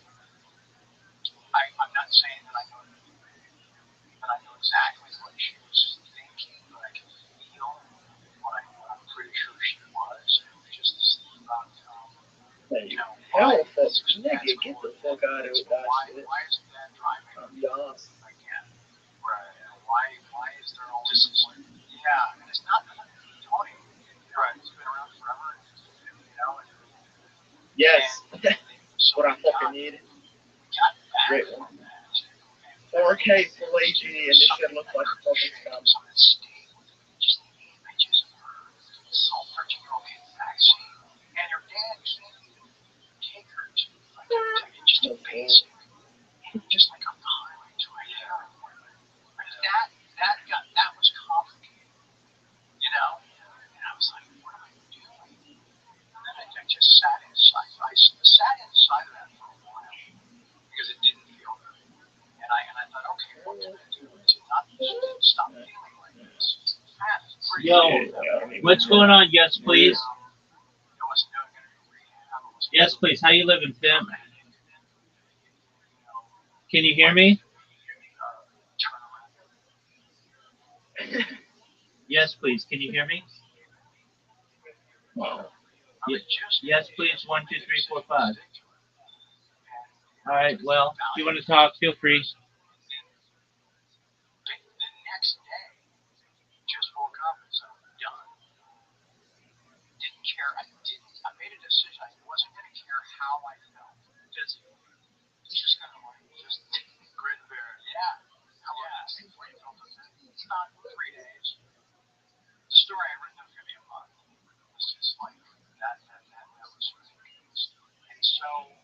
I'm not saying that I know exactly what she was thinking, but I can feel what I'm pretty sure she was. It was just this thing about, hell, folks, nigga, get the fuck out of that shit. Why isn't that driving? Yes. Again, right? Why is there all this? Yeah, and it's not Tony. Right? He's been around forever. Yes. What I fucking need. Great one. 4K Full HD, and this shit looks like a fucking scam. Just the images of her, this whole 13-year-old kid vaccine, and her dad can't even take her to just a basic, just like a highway to a heroin. That was complicated, And I was like, what am I doing? And then I just sat inside. I sat inside of that for a while because it didn't feel good. And I thought, okay, what can I do to not stop feeling like this? Yo, what's going on? Yes, please. Yes, please. How you living, Tim? Can you hear me? Yes, please. Can you hear me? Yes, please. 1, 2, 3, 4, 5. All right. Well, if you want to talk, feel free. The next day, just woke up and said, I'm done. Didn't care. I made a decision. I wasn't going to care how I felt. Just kind of like, just grin and bear it. Yeah. How long did it take before you felt okay? It's not 3 days. The story I written up for me a month. It was just like, that was ridiculous. And so,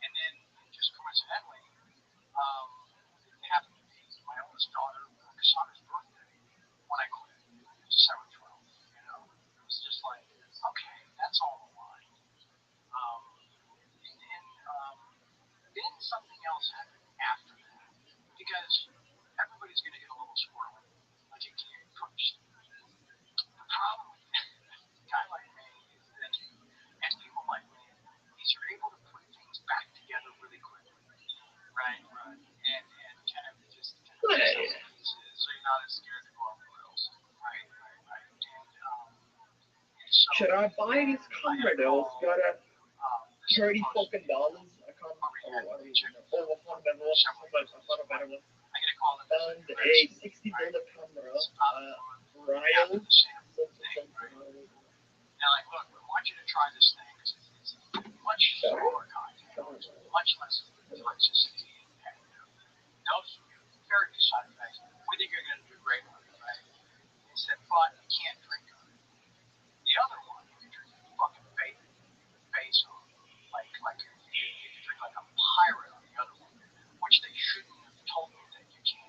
and then just coincidentally, it happened to be my oldest daughter, Cassandra's birthday, when I quit. December 12th, It was just like, okay, that's all aligned. Then something else happened after that. Because everybody's going to get a little squirrely. Like you can't push. The problem with a guy like me is that, and people like me, is you're able to put things back together really quickly. Right? And kind of just pieces, so you're not as scared to go off the rails. Right? And so, should I buy this camera though? It's got a $30 fucking dollars. I can't remember. Oh, I found a better one. I get a call that And a $60 camera. Ryle. Now, like, look, we want you to try this thing because it's much slower content, much less toxicity and no very few side effects. We think you're going to do great with it, right? He said, but you can't drink on it. The other one, you can drink fucking face on, like you can drink like a pirate on the other one, which they shouldn't have told me that you can.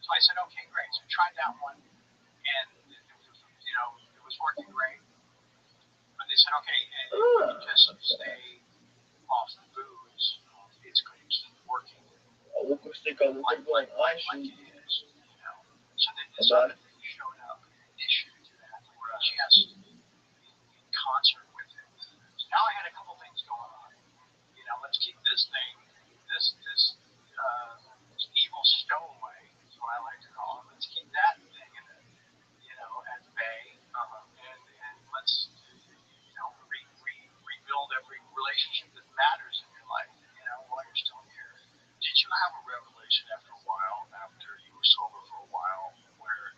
So I said, okay, great. So I tried that one, and it was working great. But they said, okay, and you just stay off the booze, it's going to keep working. Like it is, you know. So then showed up in addition to that, where just in concert with it. So now I had a couple things going on. You know, let's keep this thing, this evil stowaway is what I like to call it. Let's keep that thing in it, you know, at bay, and let's, you know, rebuild every relationship that matters in your life, you know, while you're still here. Did you have a revelation after a while, after you were sober for a while, where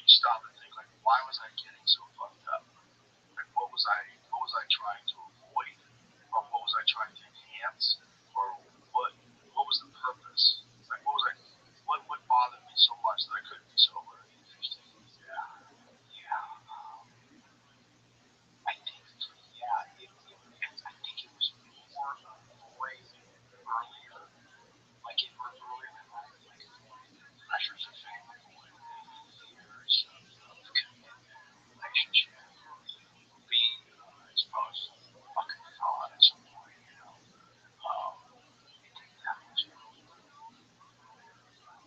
you stop and think, like, why was I getting so fucked up? Like, what was I trying to avoid, or what was I trying to enhance, or what was the purpose? Like, what bothered me so much that I couldn't be sober? Interesting. Yeah. I think it was more avoid earlier, like it was earlier in life, like pressures of family, fears of commitment, relationship, being exposed to fucking fraud at some point, you know. I think that was earlier.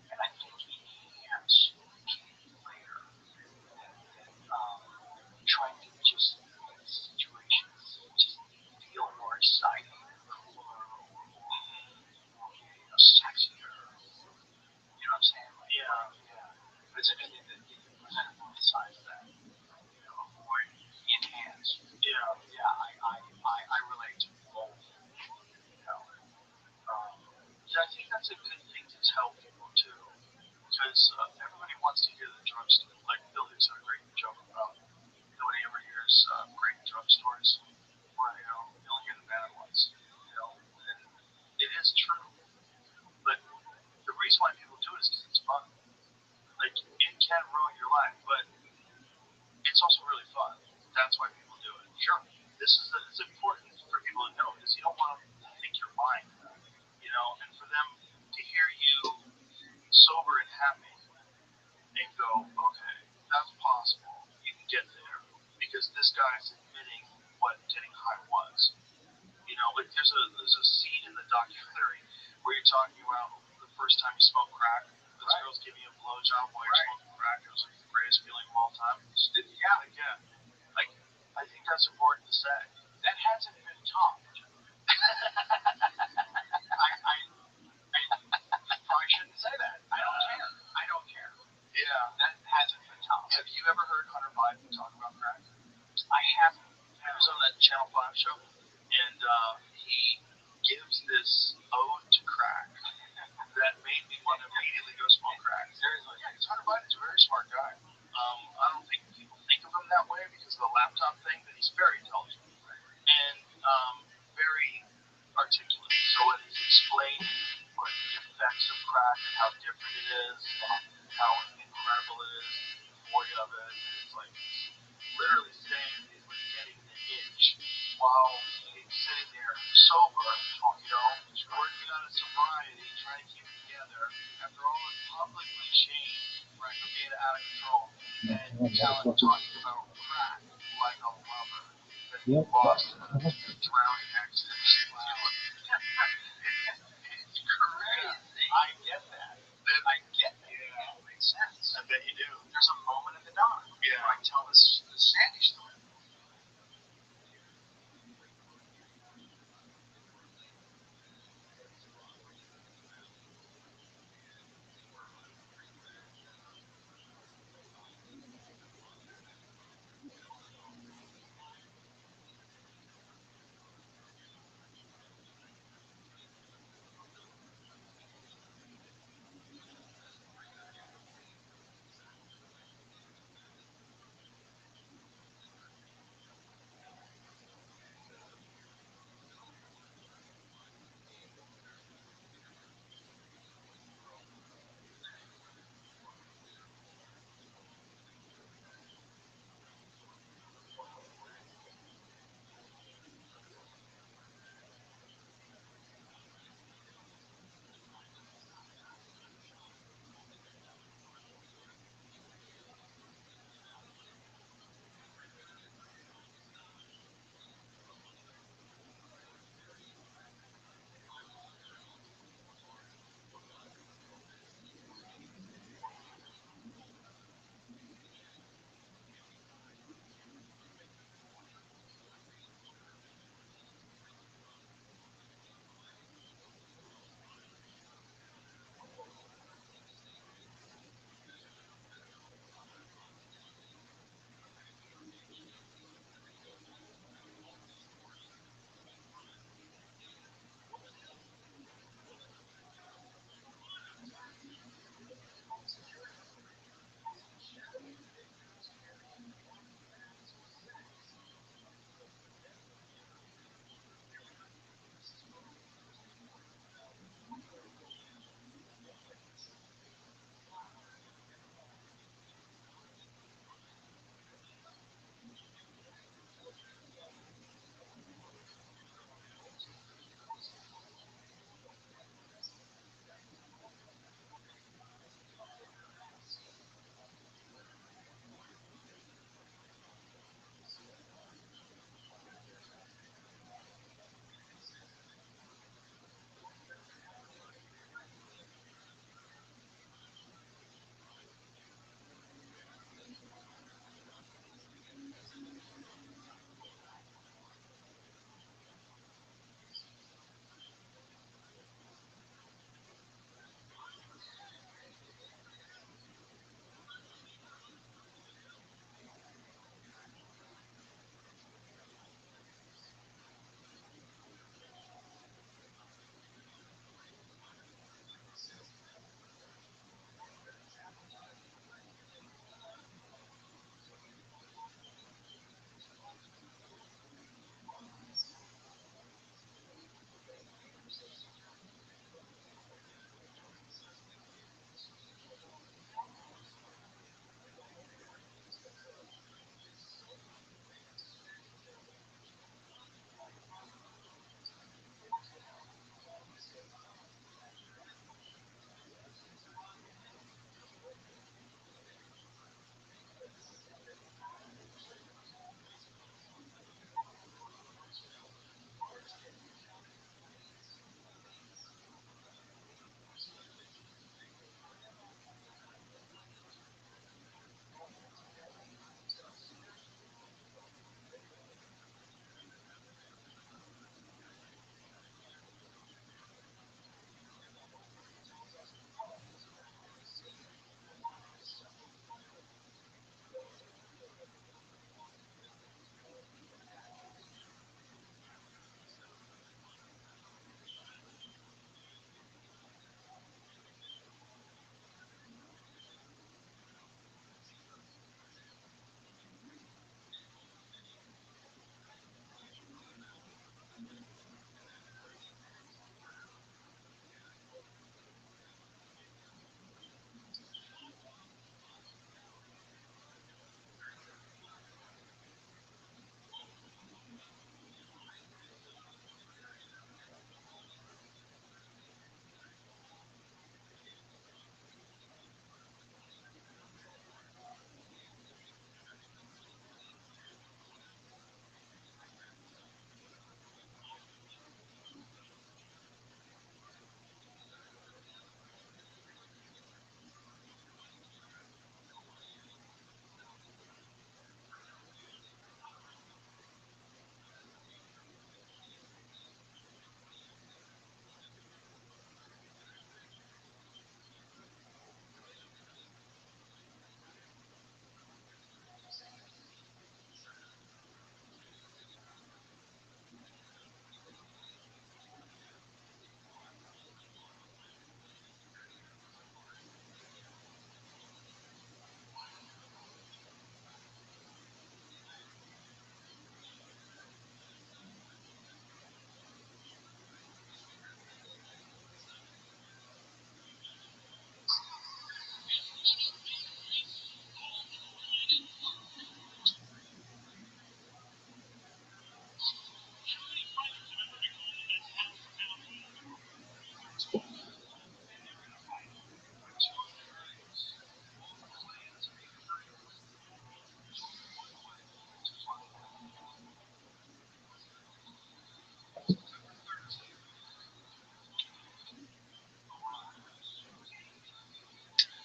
And I think enhance came later. Trying to just make situations just feel more exciting, cooler, or sexier. You know what I'm saying? Like, yeah. But it's interesting that you presented both sides of that. You know, avoid, enhance. I relate to both. You know, I think that's a good thing to tell people too, because everybody wants to hear the drug story. Like Bill Hicks had a great joke about nobody ever hears great drug stories. Well, you know, you only hear the bad ones. You know, and it is true. But the reason why people do it is because it's fun. Like, it can ruin your life, but it's also really fun. That's why people do it. Sure, it's important for people to know, because you don't want them to think you're lying. You know, and for them to hear you sober and happy and go, okay, that's possible. You can get there because this guy's admitting what getting high was. You know, like there's a scene in the documentary where you're talking about the first time you smoked crack. This girl's giving you a blowjob while you're smoking crack. It was like the greatest feeling of all time. Yeah. Like, I think that's important to say. That hasn't been topped. I probably shouldn't say that. I don't care. Yeah, that hasn't been topped. Have you ever heard Hunter Biden talk about crack? I haven't. He was on that Channel 5 show, and he gives this ode to crack that made me want to immediately go smoke crack. Seriously. Yeah, because Hunter Biden's a very smart guy. I don't think people think of him that way because of the laptop thing, but he's very intelligent and very articulate. So when he's explaining what the effects of crack and how different it is, and how incredible it is, void of it, it's like literally saying he's like getting the itch while he's sitting there sober, you know, working on his sobriety, trying to keep it together after all his publicly shamed for being out of control. And now talking about crack like a lover that he lost in a drowning accident. It's crazy. I get that. Yeah, it makes sense. I bet you do. There's a moment in the doc where I tell this Sandy story.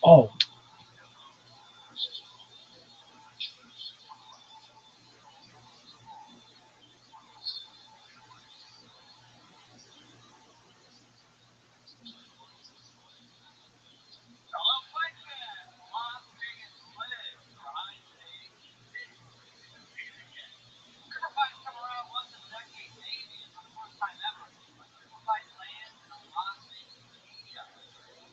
Oh, Hello, fight fans. Las Vegas lives behind stage. River fights come around once a decade, maybe, and for the first time ever, a super fight lands in a Las Vegas stadium.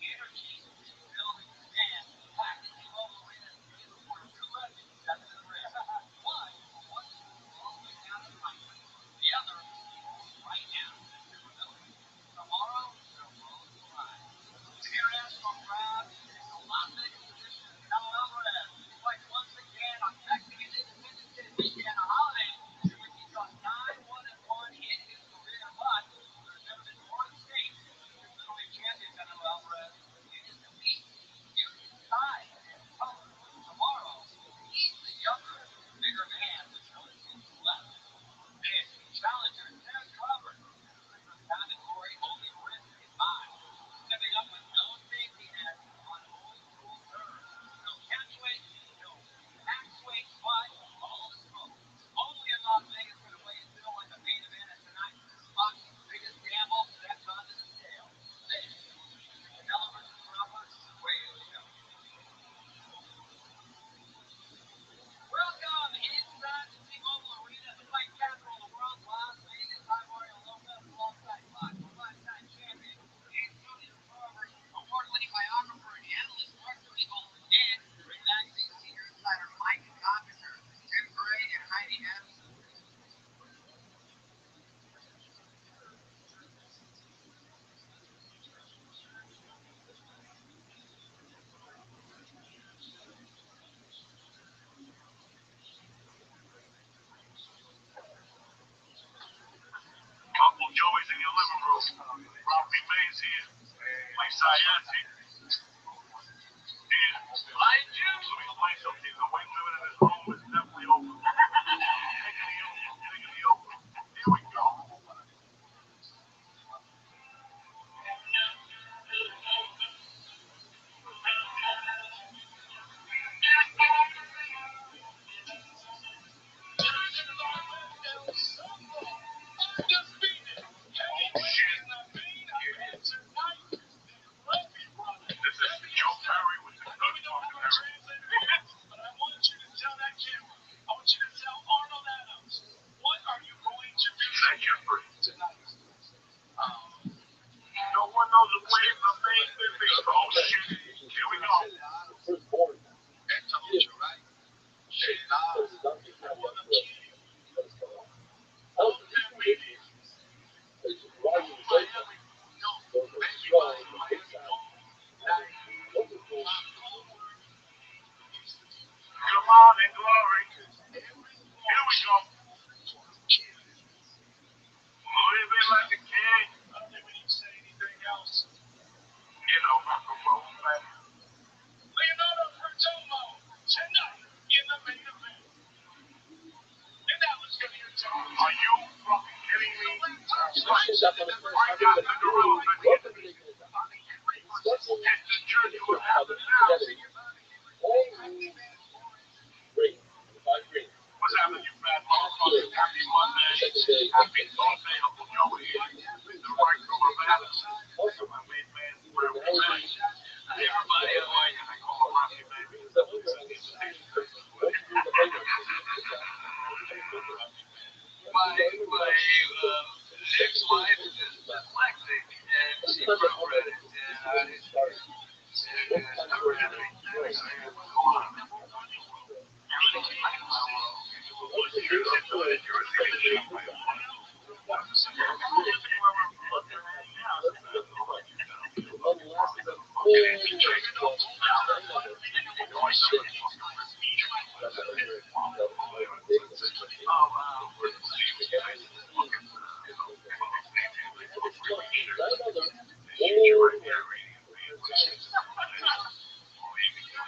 Energy is building, and packed in T-Mobile Arena is the report of two legends stepping in the ring. One all the way down to Frankfurt. The other right now in Philadelphia. Tomorrow, the road will rise. International crowd is the Las Vegas edition of Canelo Alvarez. He fights once again on Mexican Independence Day weekend, a holiday in which he's gone 9-1-1 in his career, but there's never been more at stake than middleweight champion Canelo Alvarez in his defeat. Huge size and color. Tomorrow, he's the younger, bigger man with no excuses left. And challenger Terrence Crawford, the category only risk is high. Stepping up with no safety net on old school terms. No catch weight, no max weight, but all the smoke. Only in Las Vegas can a way is feel like a main event, and tonight, boxing's biggest gamble that's onto the scale. This is Canelo versus Crawford radio show. Welcome inside the T-Mobile Arena, the fight capital of the world, Las Vegas. I'm Mario Lopez, alongside boxing five-time champion Antonio Tarver, award-winning biographer and analyst Mark Riegel, and Ring Magazine senior insider Mike Coppicer, Tim Gray, and Heidi Adamson. Uncle Joey's in your living room. Rabbi May's here. Lisa Ayat's here. Lion Jim. Let me explain something. The weight limit in this room is definitely over. Here we go. This is Joe Perry with the Good Talking Perry. But I want you to tell that camera. I want you to tell Arnold Adams. What are you going to do tonight? No one knows the way the main thing. Oh shit. Here we go. And told you, right? Come on in glory. Here we go. Living like a king. I don't think we need to say anything else. You know, rock and roll, man. Leonardo Perdomo tonight in the main event. And now let's get your time. Are you fucking kidding me? Right now, the gorilla and the journey will happen now. What's happening, you fat motherfucker? Happy Monday. Happy Thursday, Uncle Joey. The right to Nevada. My main man, Rabbi. Everybody, how are you? I call him Rocky, baby. My ex-wife is dyslexic, and she proofread it, and I never had anything.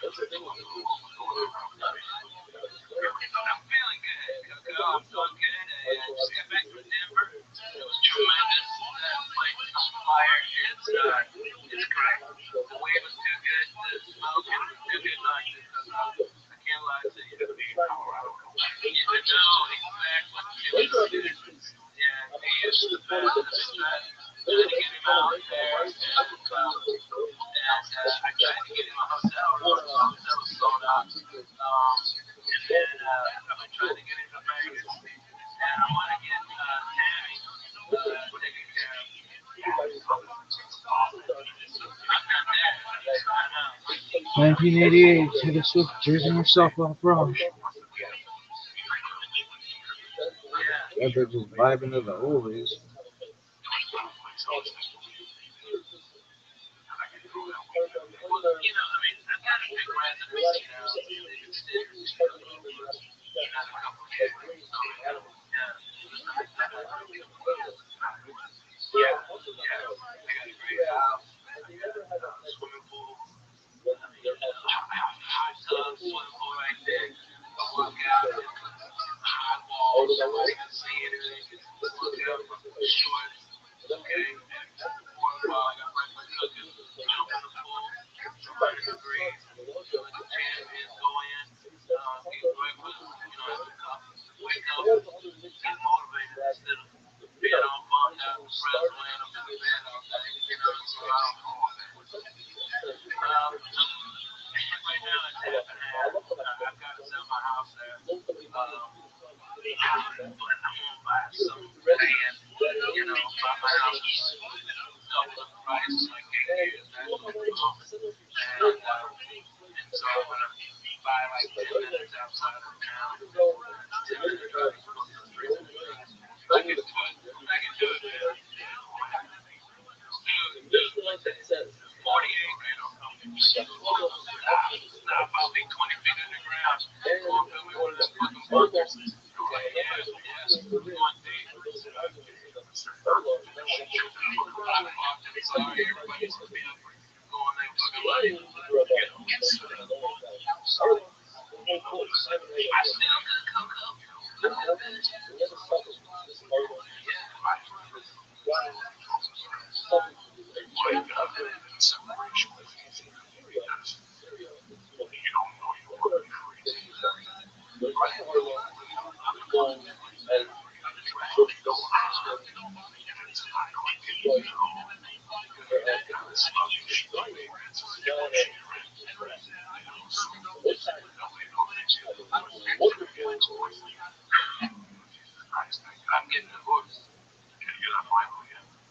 I'm feeling good. I'm feeling good. I just got back from Denver. It was tremendous. That place is on fire. It's great. The weed was too good to smoke. I tried to get in my hotel. The hotel was sold out. And then I've been trying to get into Vegas. And I want to get Tammy taken care of. I'm not there. 1988, Taylor Swift jerking herself off Rush. That bitch is vibing to the oldies. I'm getting divorced.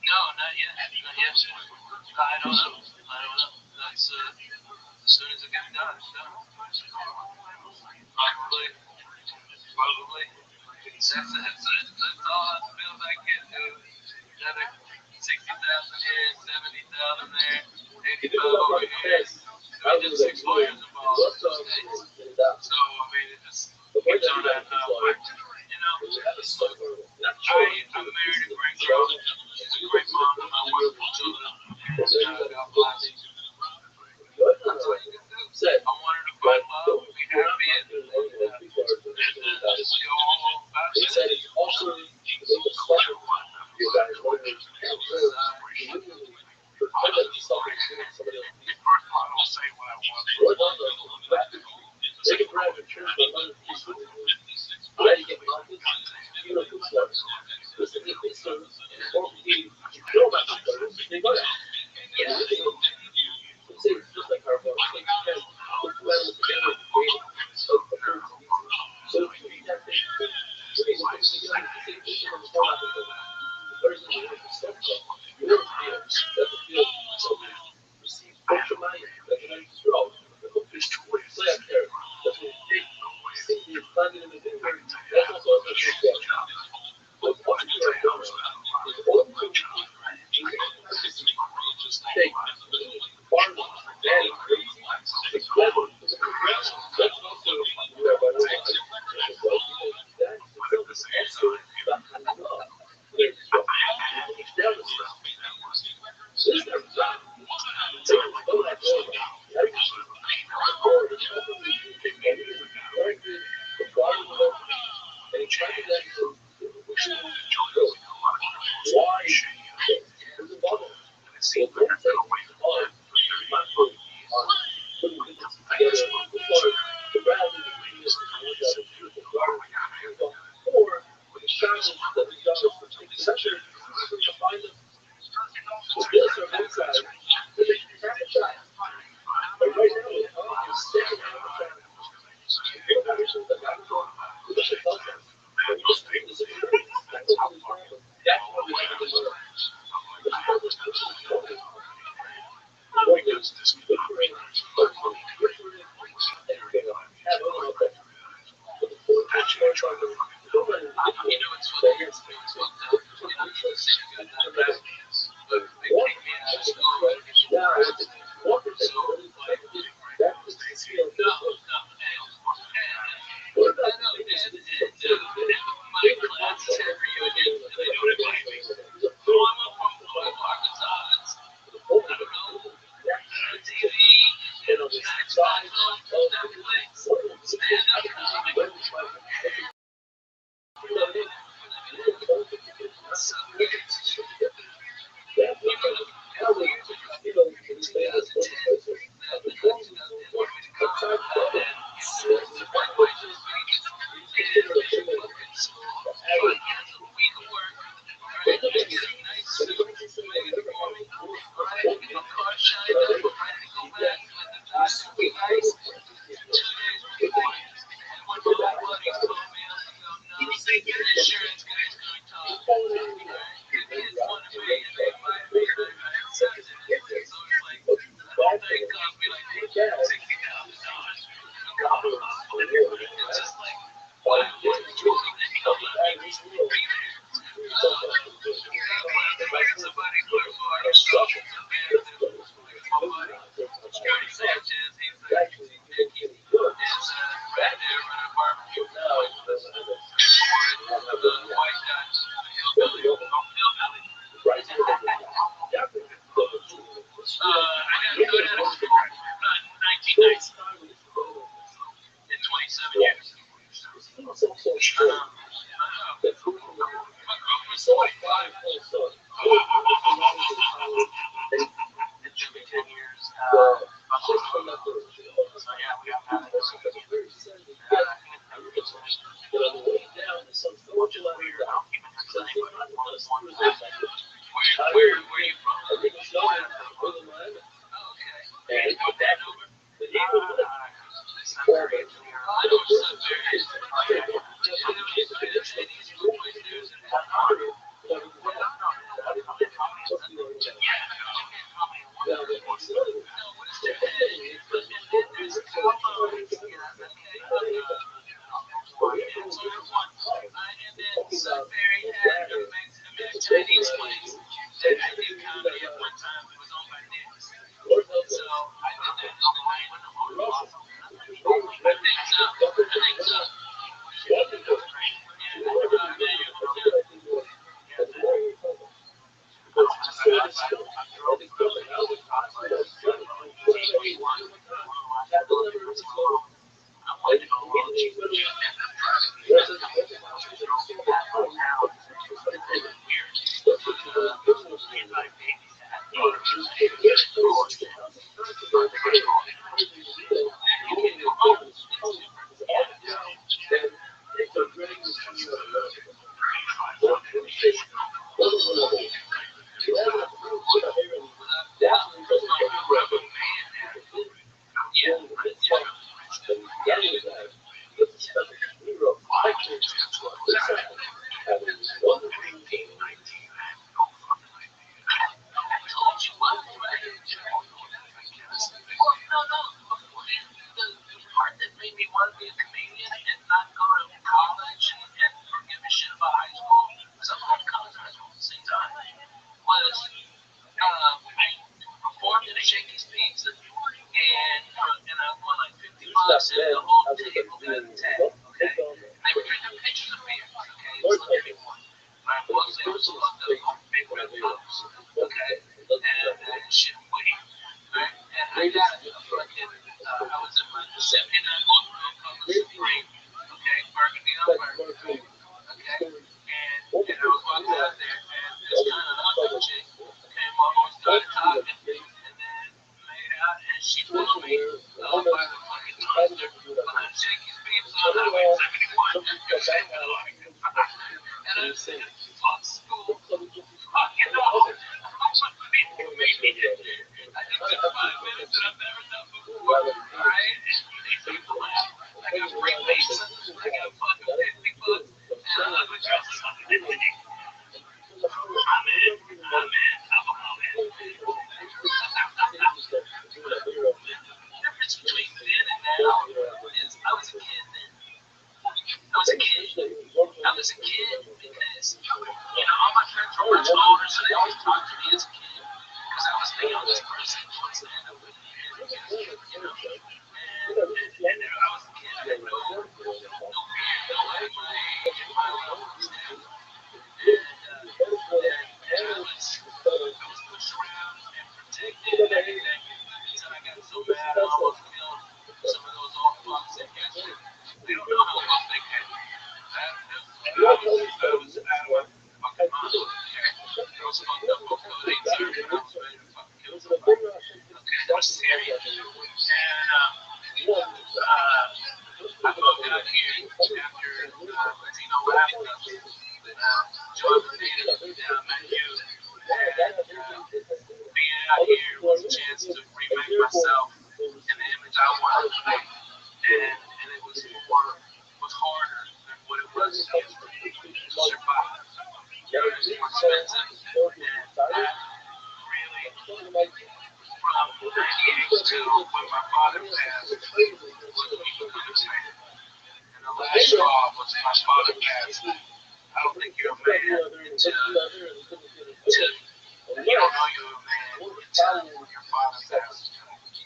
No, not yet. Not yet. I don't know. That's as soon as it gets done, it's done. Probably. That's all I feel like I can do. Another 60,000 here, 70,000 there, 85 over here. I did 6 lawyers involved. So, I mean, it just keeps on that you know, I'm married a great girl. She's a great mom to my wonderful children. And God bless. That's what you can do. I want her to find love, be happy, and just go all about it. It's also the pleasure of you guys working Take a drive to church with other people. Ready to get mounted. You know, good stuff. Listen, if it's so, you know about the players, they go down. Yeah. It's just like our book. Like, you guys put the letters together and create so you have to pretty much together to say this is what's going on. The person who wants to step up, you want to feel. That's a feel. So receive culture mind. That's how you grow. There's 2 ways. Play up there. That's what you take. Simply expanding in the video. That's also a good thing. But what you are doing is all the things you take. Farming, daddy, it's clever. It's progressive. That's also you have a right. mad I almost killed some of those old fucks that get you. They don't know how close they came. I was out of my fucking mind. I was fucked up on code 18 and I was ready to fucking kill somebody. Okay, that was serious. And I moved out here after Latino Rap joined the Native, and I met you. And being out here was a chance to remake myself in the image I wanted to make. And it was harder than what it was to survive. It was more expensive. And that really, from 98 to when my father passed, was me becoming tired. And the last straw was my father passed. I don't think you're a man until you don't know you're a man until your father passes.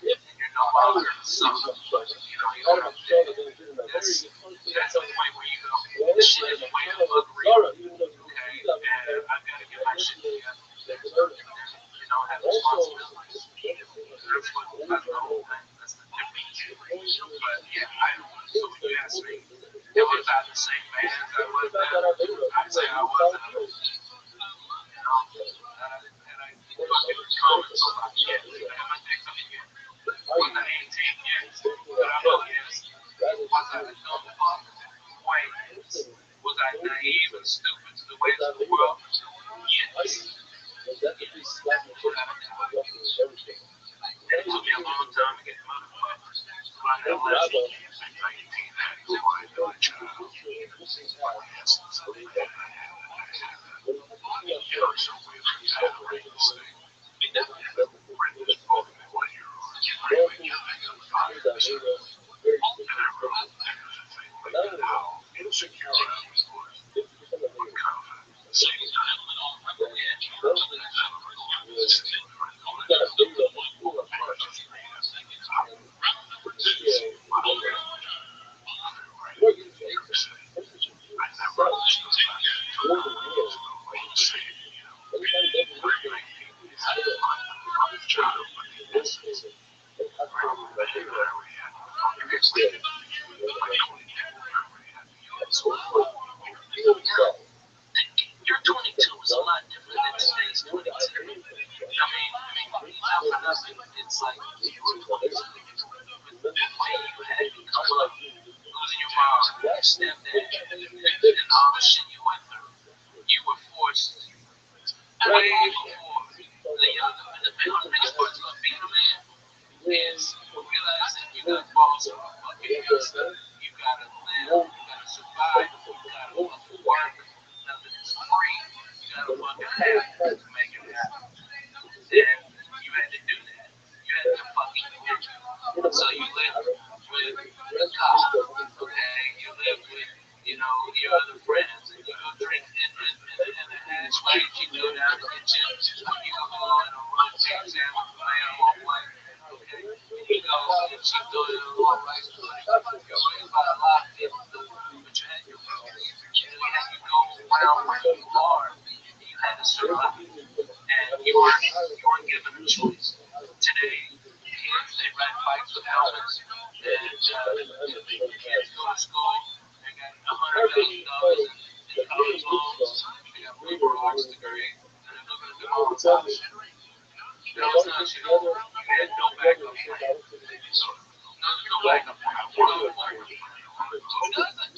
And you're no longer a son. You don't understand. That's the point where you go, this shit is way the fuck real. Okay? And I've got to get my shit together. Have responsibilities. That's what that's the whole thing. That's the difference. But yeah, so when you ask me, was I the same man as I was then? I'd say I wasn't. And I fucking comments on my kids. Am I doing something yet? Was I 18? Yes. But I'm not yes. Was I a dumb fuck? Wait. Was I naive and stupid to the ways of the world? Yes. And it took me a long time to get motherfuckers to learn that lesson. Your 22 is a lot different than today's 22. I mean, it's like you were 22 with the way you had to come up, losing your mom, your stepdad, and all the shit you went through. You were forced way before the biggest part of being a man is realizing you got balls on fucking yourself. You gotta live, you gotta survive, you gotta fucking work. Nothing is free. You gotta fucking have to make it happen. And you had to do that. You had to fucking do it. So you live with a cop, okay? You live with, your other friends, and you go drink in the hatchway. You go down to the gym. You go on a run exam with the man on white. Okay? You go and you go to the little rice pudding. You're worried about a lot of people, but you had your rules. You had to go around where you are. You had to survive. And you weren't given a choice. Today, kids, they ride bikes with helmets. And kids go to school. They got $100,000 in college loans. They got a liberal arts degree. And they're looking at their own college. That was not you. You had no backup plan. No backup plan. Who doesn't?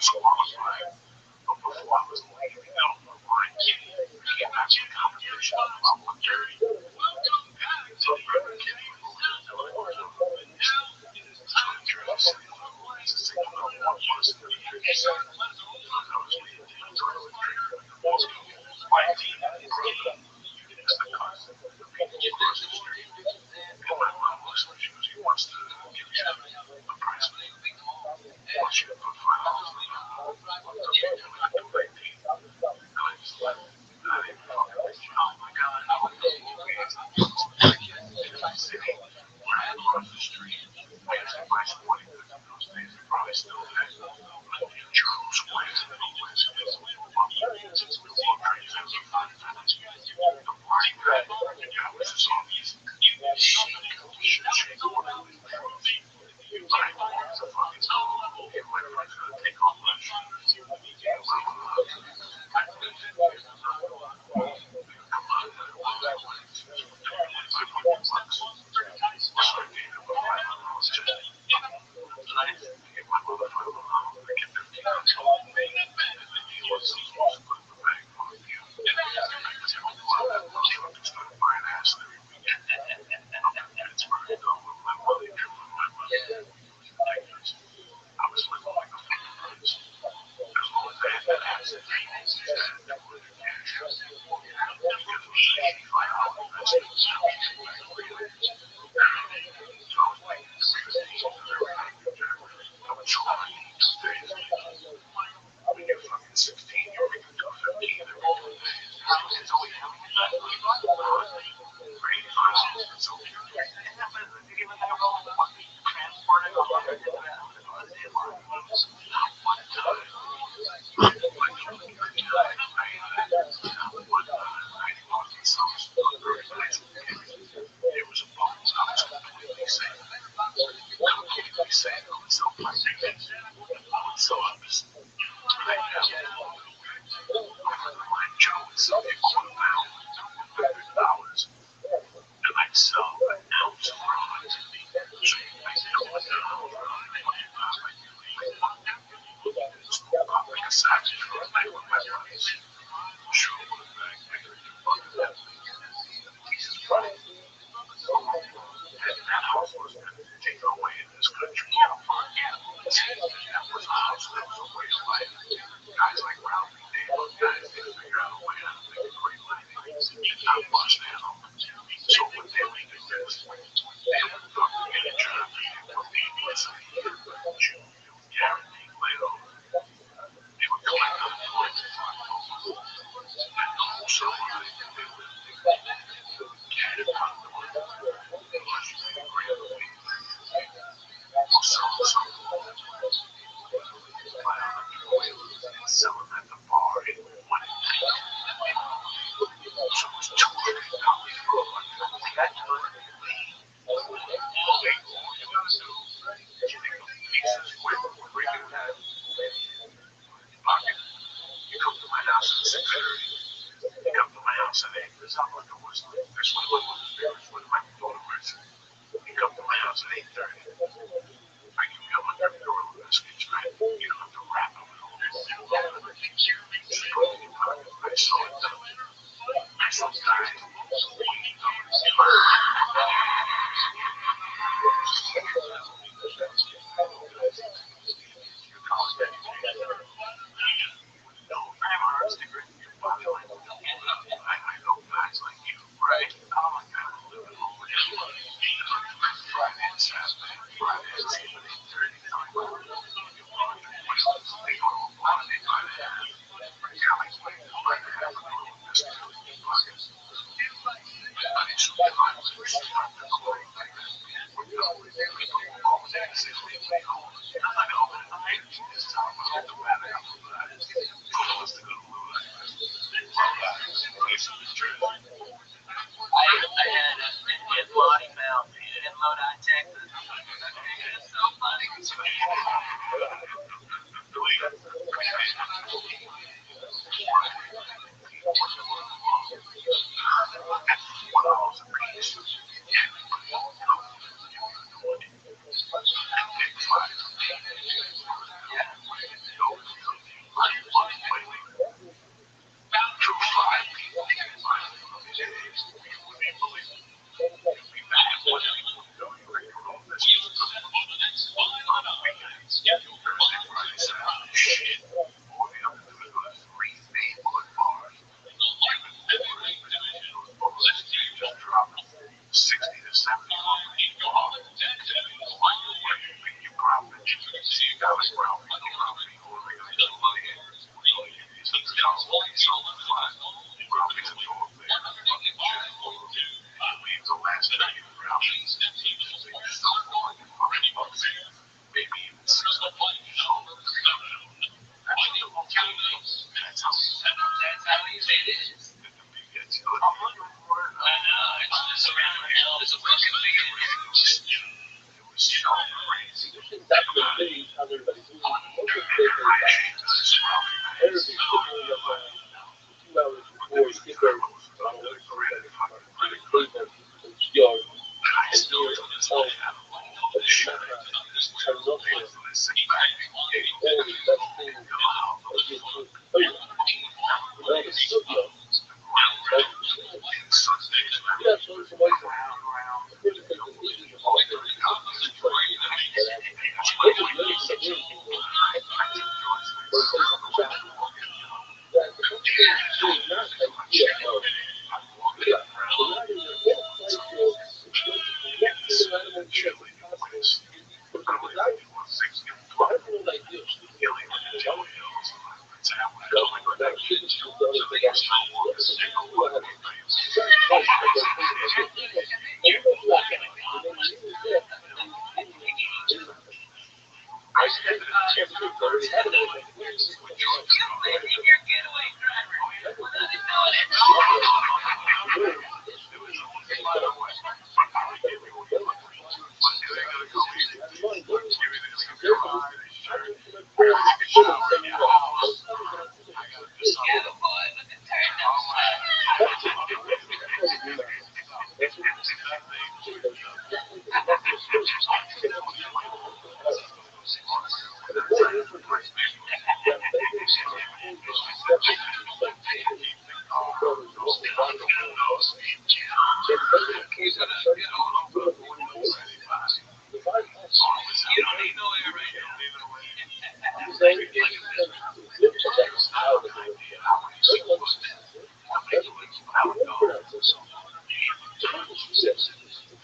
So I was like, but before I was leaving, I came back to the competition. I won 30. So brother came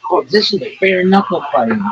Oh, this is bare knuckle fighting.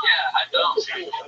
Yeah, I don't.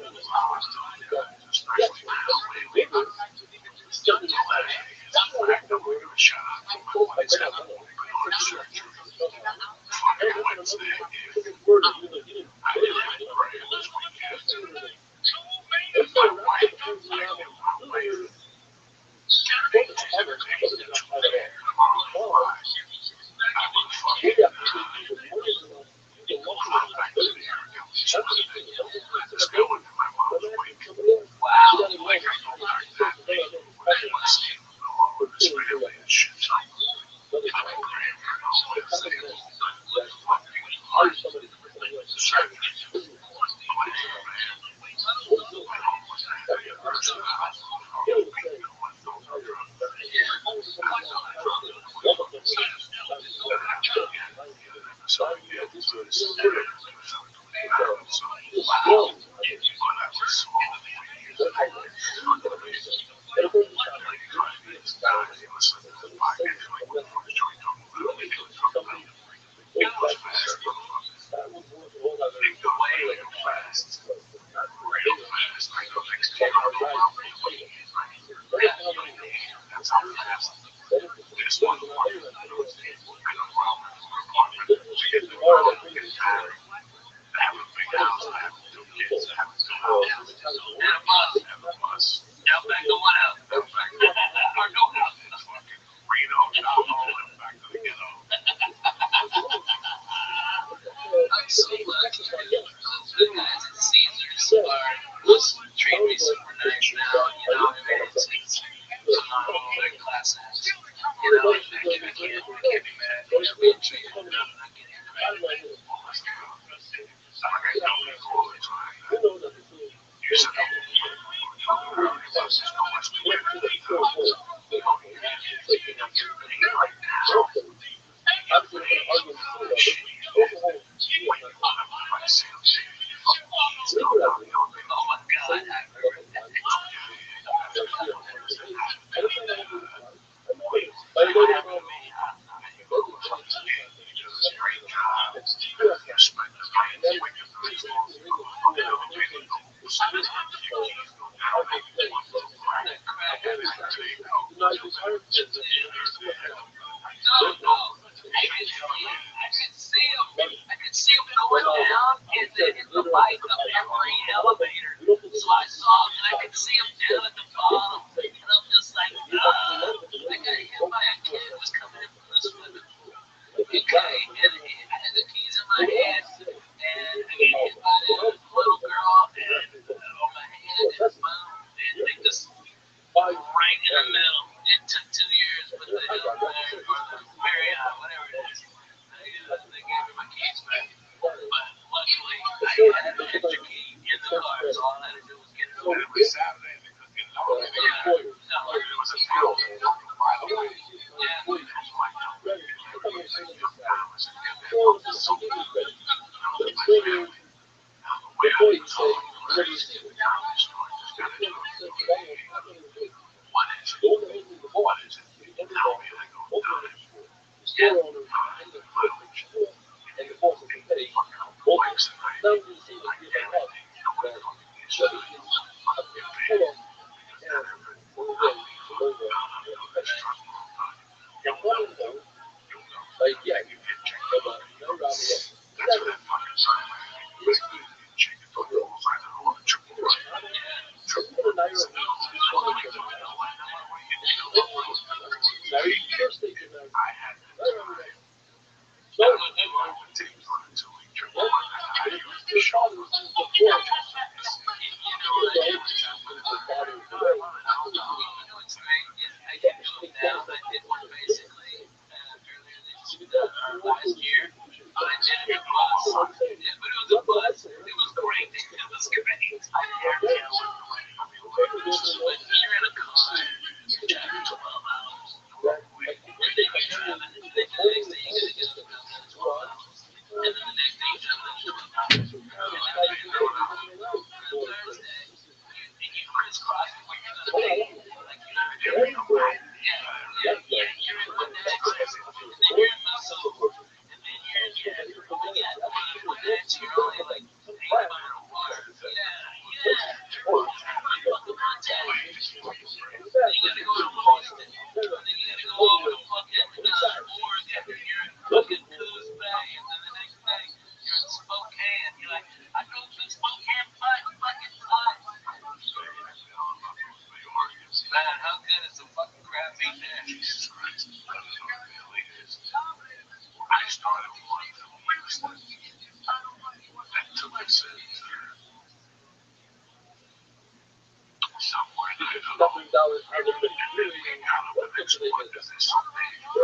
nothing dollars out of the community. What picture they did this? They're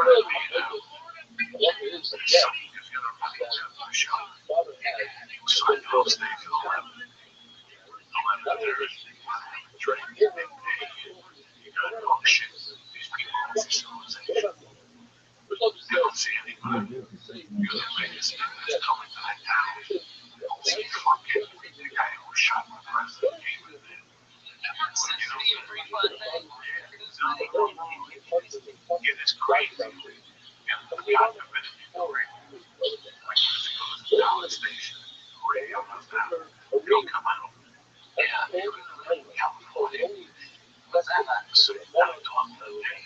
really what it is, but yeah. Father has been building. Not only this, right? Oh shit. These people are civilization. We'd love to see anything. You're the latest that's coming to that town. See fucking the guy who shot the president came in there. It is crazy. Yeah, we got the minute before like the station, radio was down. Don't come out. Yeah, California. What's that? So now talk to the day.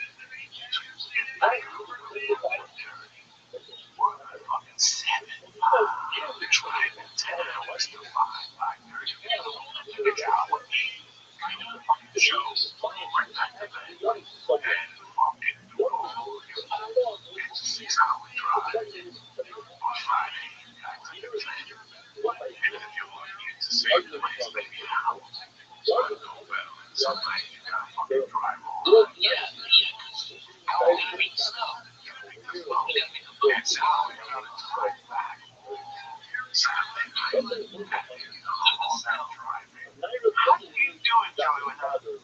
Fucking 7. They tried in 10 hours to 5:30. The challenge. The show. Right back to bed. And fucking do it all. It's a 6-hour drive. On Friday, I took a train. And if you're lucky, it's the same place, maybe an hour. So I go well. Sometimes you gotta fucking drive all night. Yeah. That's how you gotta drive back. Saturday night. And you know, South driving. How do you do it, Joey, without the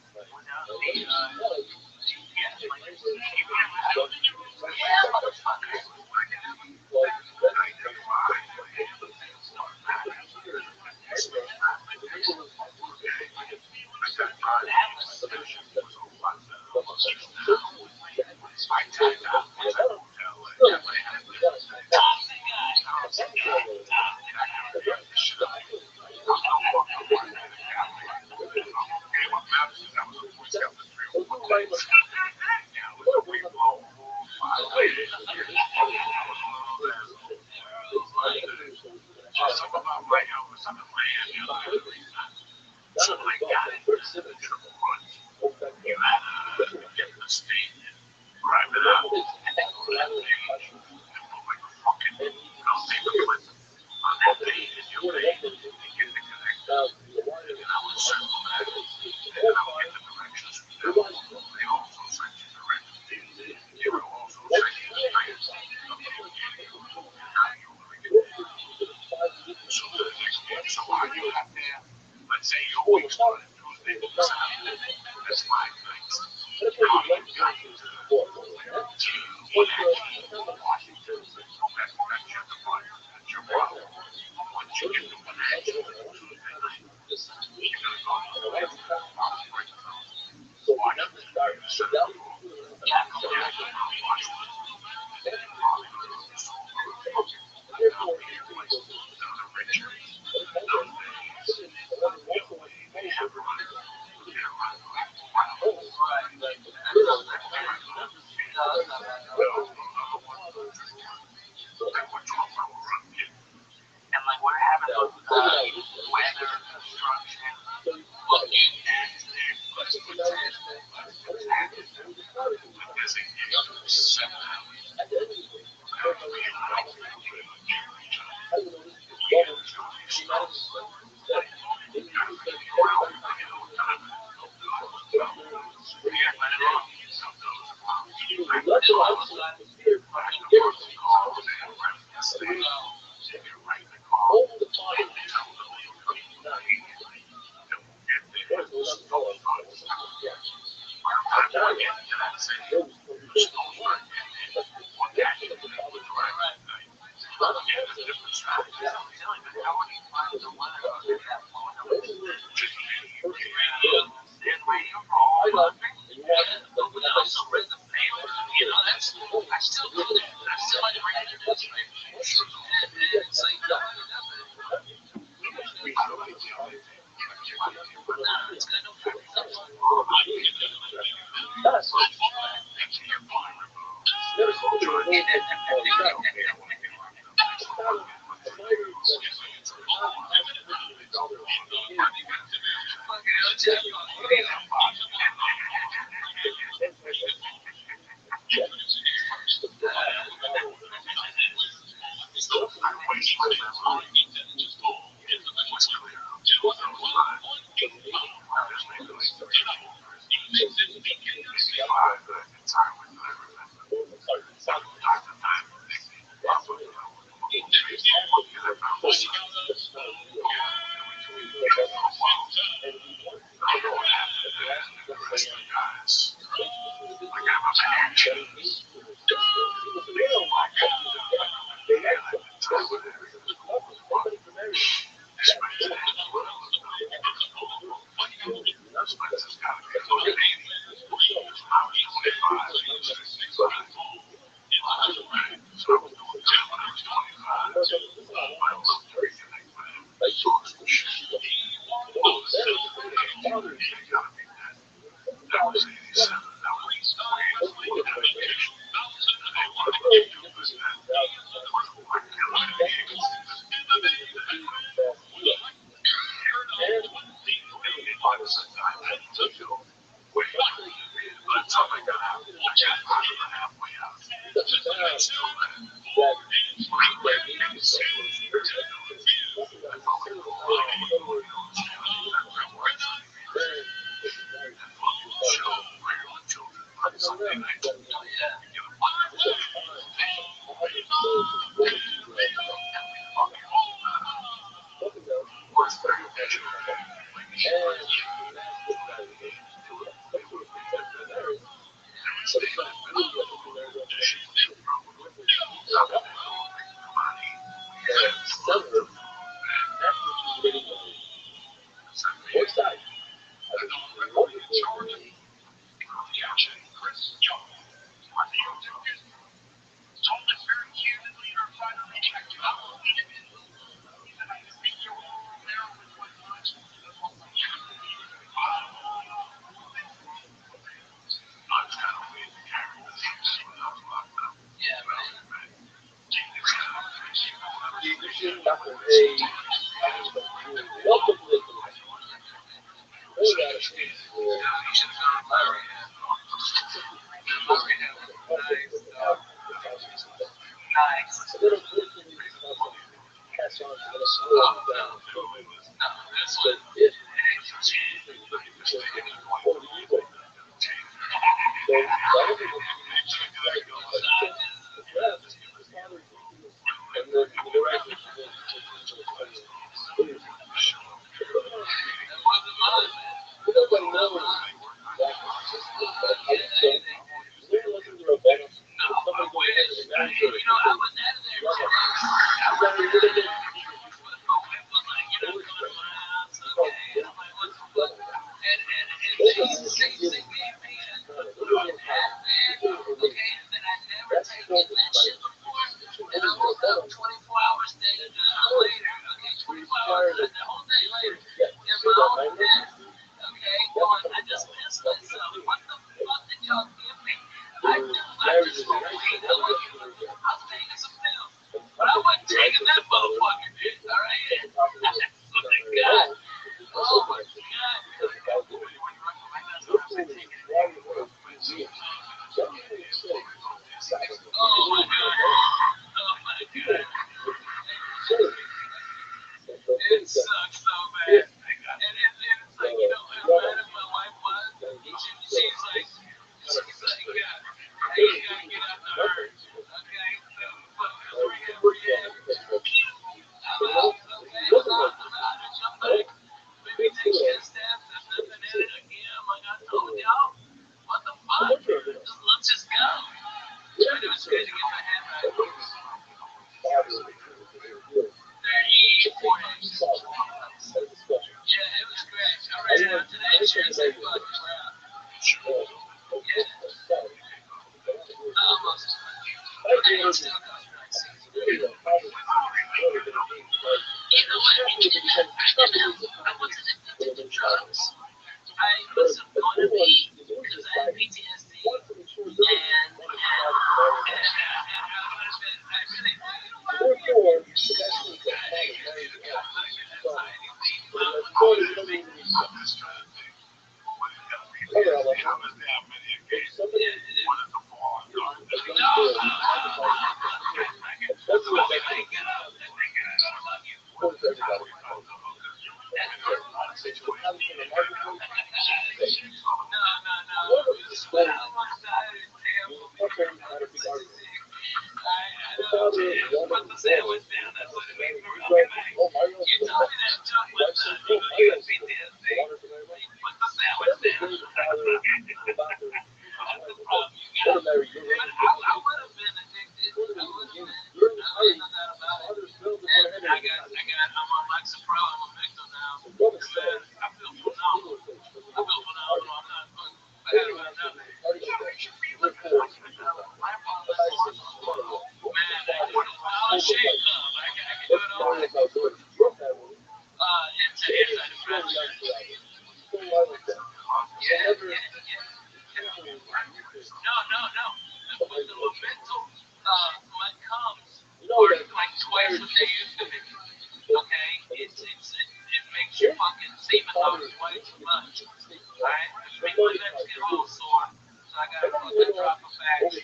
Alright? Make my neck get a little sore, so I gotta fucking drop a fact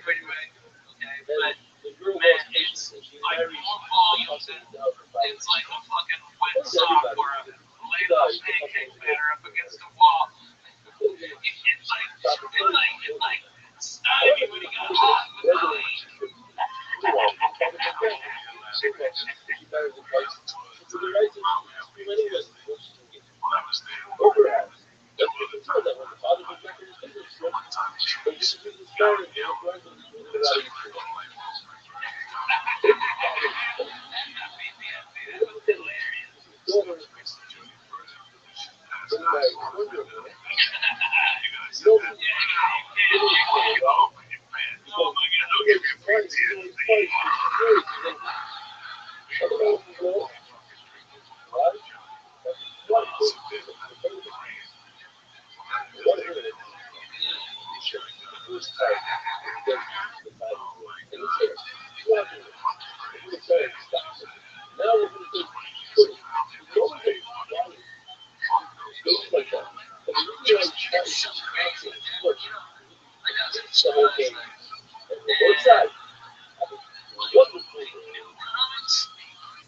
pretty right. Okay? But man, it's like more volume than it's like a fucking wet sock or a ladle of pancake batter up against the wall. It's like stymied when he got hot with the lead.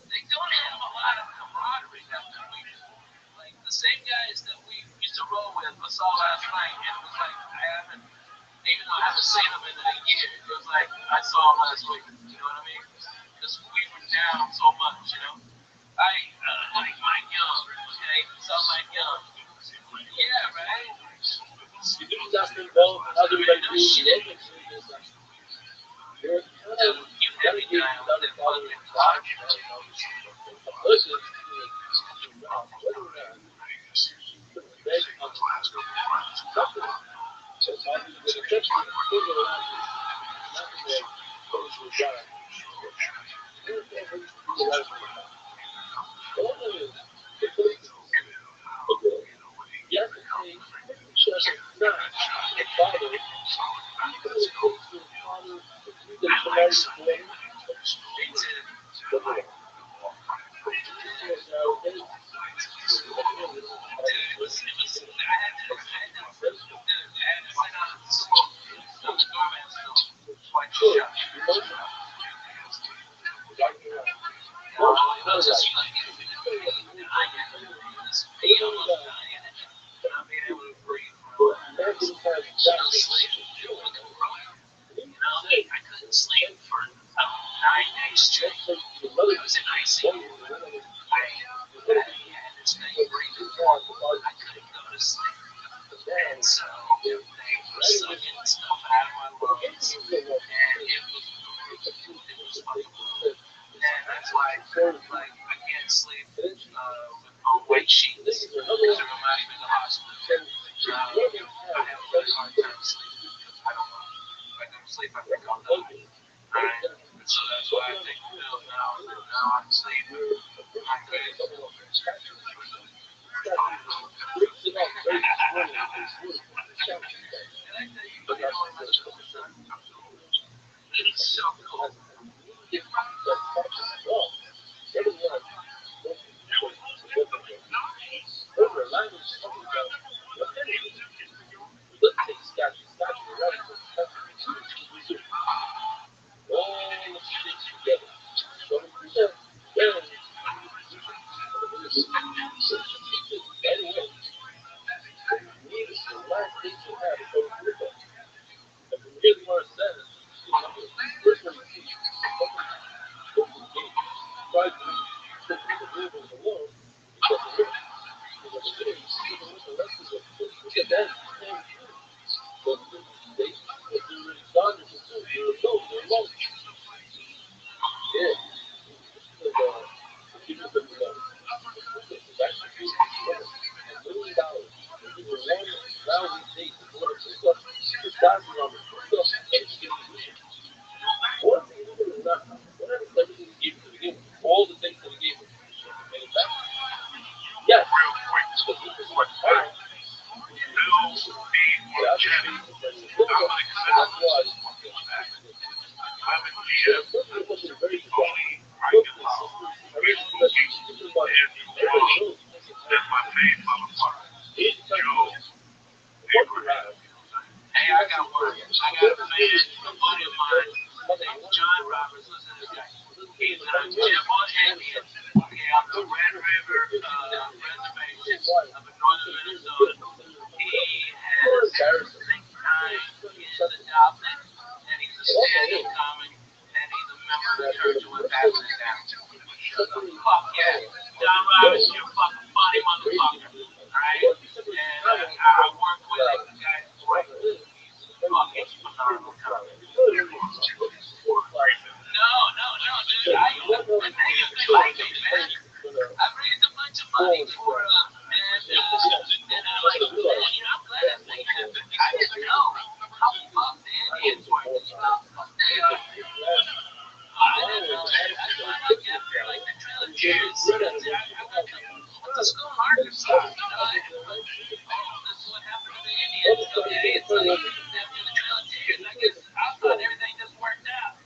They don't have a lot of camaraderie left in Weaver. Like the same guys that we used to roll with, I saw last night, and it was like I haven't, even though I haven't seen them in a year, it was like I saw them last week. You know what I mean? Because we were down so much, you know. I like Mike Young, okay? Saw Mike Young. Yeah, right. You had me dying with that fucking clock. I couldn't sleep for 9 days straight. I was in ICU. I had this thing breathing. I couldn't go to sleep. And so they were sucking stuff out of my lungs. And it was fucking brutal. And that's why I can't sleep on white sheets. It reminds me of the hospital. I have a really hard time sleeping. I don't know. If I go to sleep, I think I'll die. Alright? So that's why I take the pills now. Now I'm sleeping. I'm good. It's so cool. a buddy of mine named John Roberts. Listen to this guy. He's an Ojibwa Indian on the Red River reservation up in northern Minnesota. He has big time is adopted, and he's a standing comic, and he's a member of the Church of What's Happening Down. Fuck yeah. John Roberts, you're a fucking funny motherfucker. Alright? And I work with him. The guy's great. He's fucking phenomenal comic. No, dude. They like me, man. I've raised a bunch of money for and I'm like, man, I'm glad that thing happened. I didn't know how fucked the Indians were. I didn't know that. I thought I'd get there like the Trail of Tears. I went to school in Arkansas. This is what happened to the Indians. Okay, it's like after the Trail of Tears. I thought everything just worked out.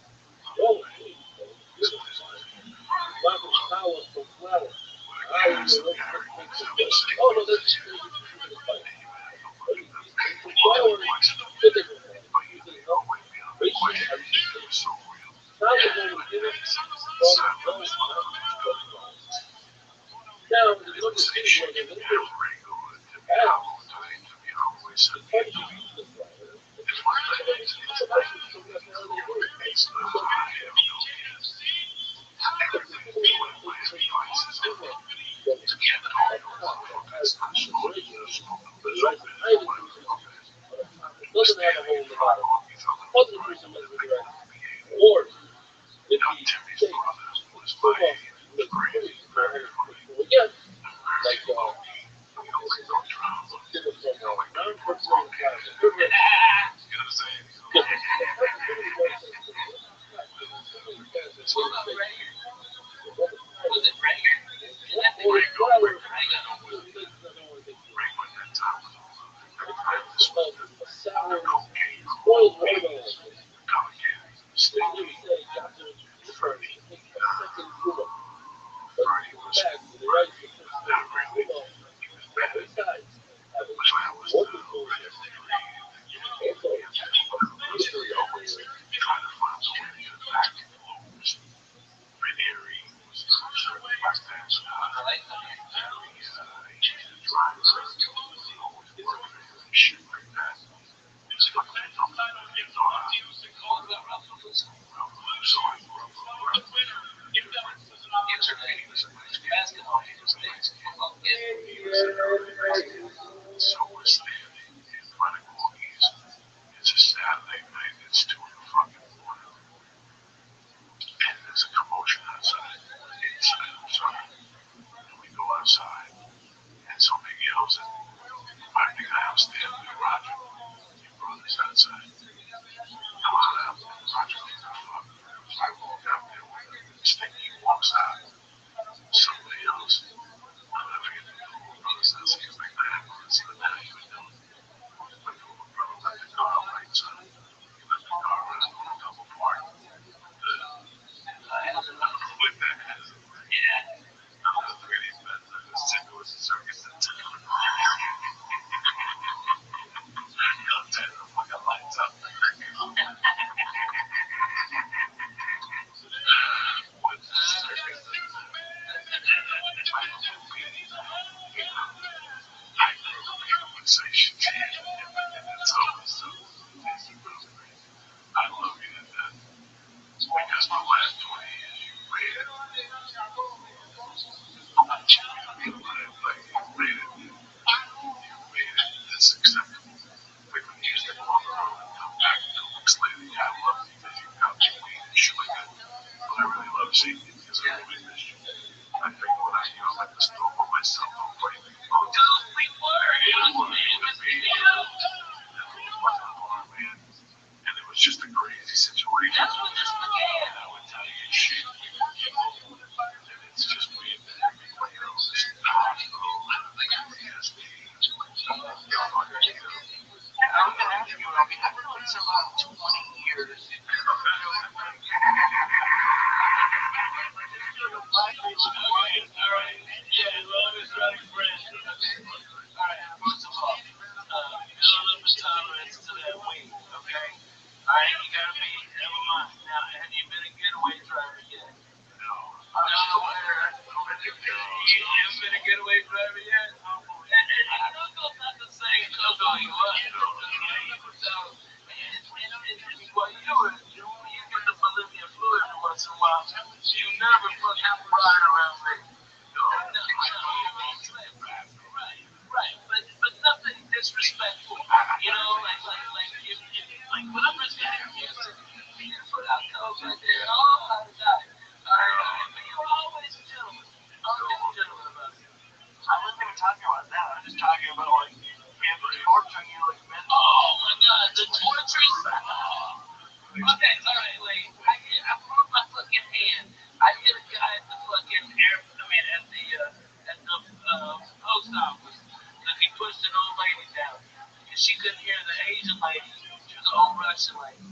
way down. And she couldn't hear the Asian lady. She was an old Russian lady,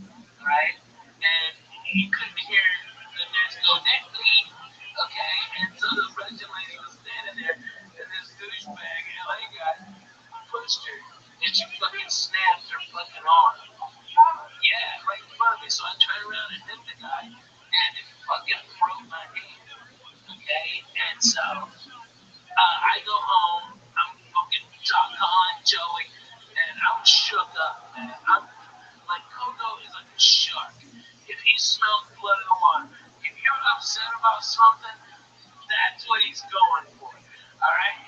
right? And he couldn't hear that there's no neck to eat, okay? And so the Russian lady was standing there, and this douchebag LA guy pushed her, and she fucking snapped her fucking arm. Yeah, right in front of me. So I turned around and hit the guy, and it fucking broke my hand, okay? And so I go home, I'm fucking calling Joey, and I'm shook up, man. I'm like, Coco is like a shark. If he smells blood in the water, if you're upset about something, that's what he's going for. Alright?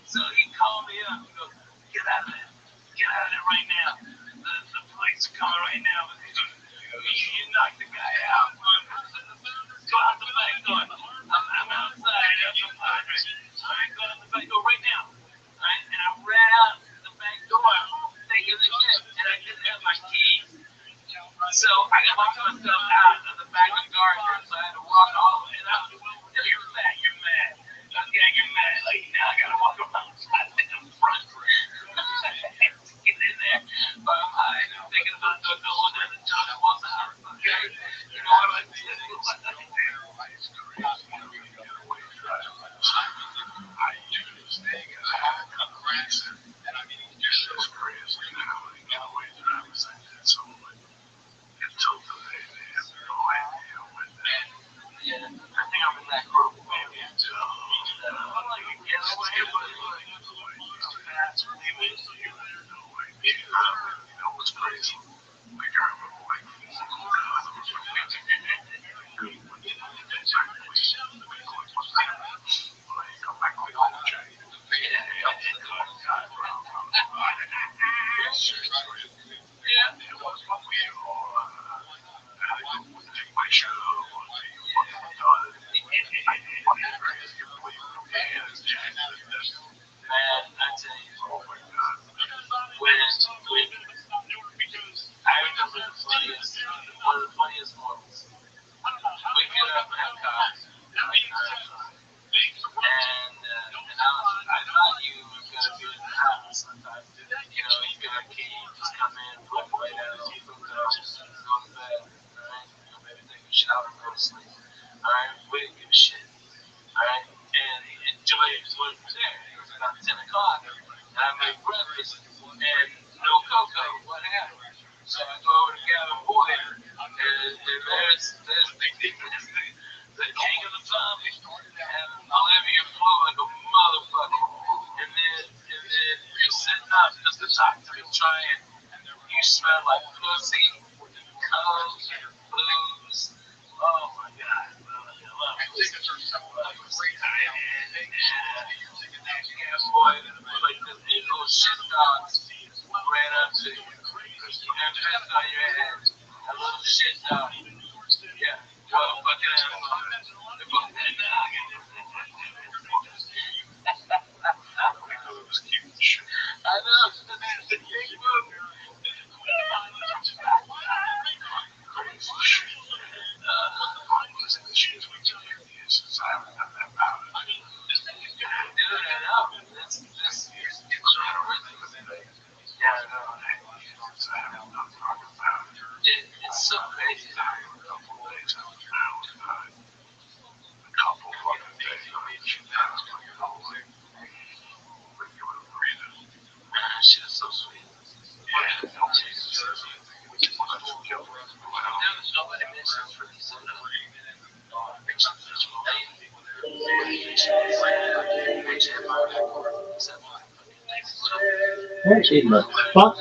So he called me up and goes, get out of there. Get out of there right now. The police are coming right now because you knocked the guy out. Go out the back door. I'm outside. I'm hungry. Alright, go out the back door right now. Alright, and I ran out the back door thinking the shit, and I didn't have my keys. So I got myself out of the back of the garden, so I had to walk all the way out. If you're fat, you're mad. Yeah, you're mad. Like, now I gotta walk around the front. Get in there, but I'm high and I'm thinking about the one that the John wants the house. Okay? You know what I mean? Yeah, I think I'm in that group. I'm like a getaway, but like, fast really. What's crazy? Like, I remember, like, Man, I tell you, oh my God, when I remember one of the funniest moments. We get up and have coffee, and I thought you were gonna be in the house. I thought, you got a key, just come in, put the light out, food out, go to bed, alright? Maybe take a shower, go to sleep. Alright, we didn't give a shit. Alright? And Joey was there. It was about 10 o'clock, and I made breakfast, and no Coco. What happened? So I go over to Gavin Boyd, and there's the king of the zombie, and Olivia flew like a motherfucker. And then you're sitting up just to talk to me, trying. You smell like pussy, coke, booze. Oh my God. I love it. Boy, like these little shit dogs ran up to you and pissed on your head. A little shit dog. Yeah. Well, fucking asshole. They put that dog in there. I know. That's a big move. Dude, I know. Yeah, I know. It's so crazy. She was so sweet. Nobody mentions for these What in the fuck?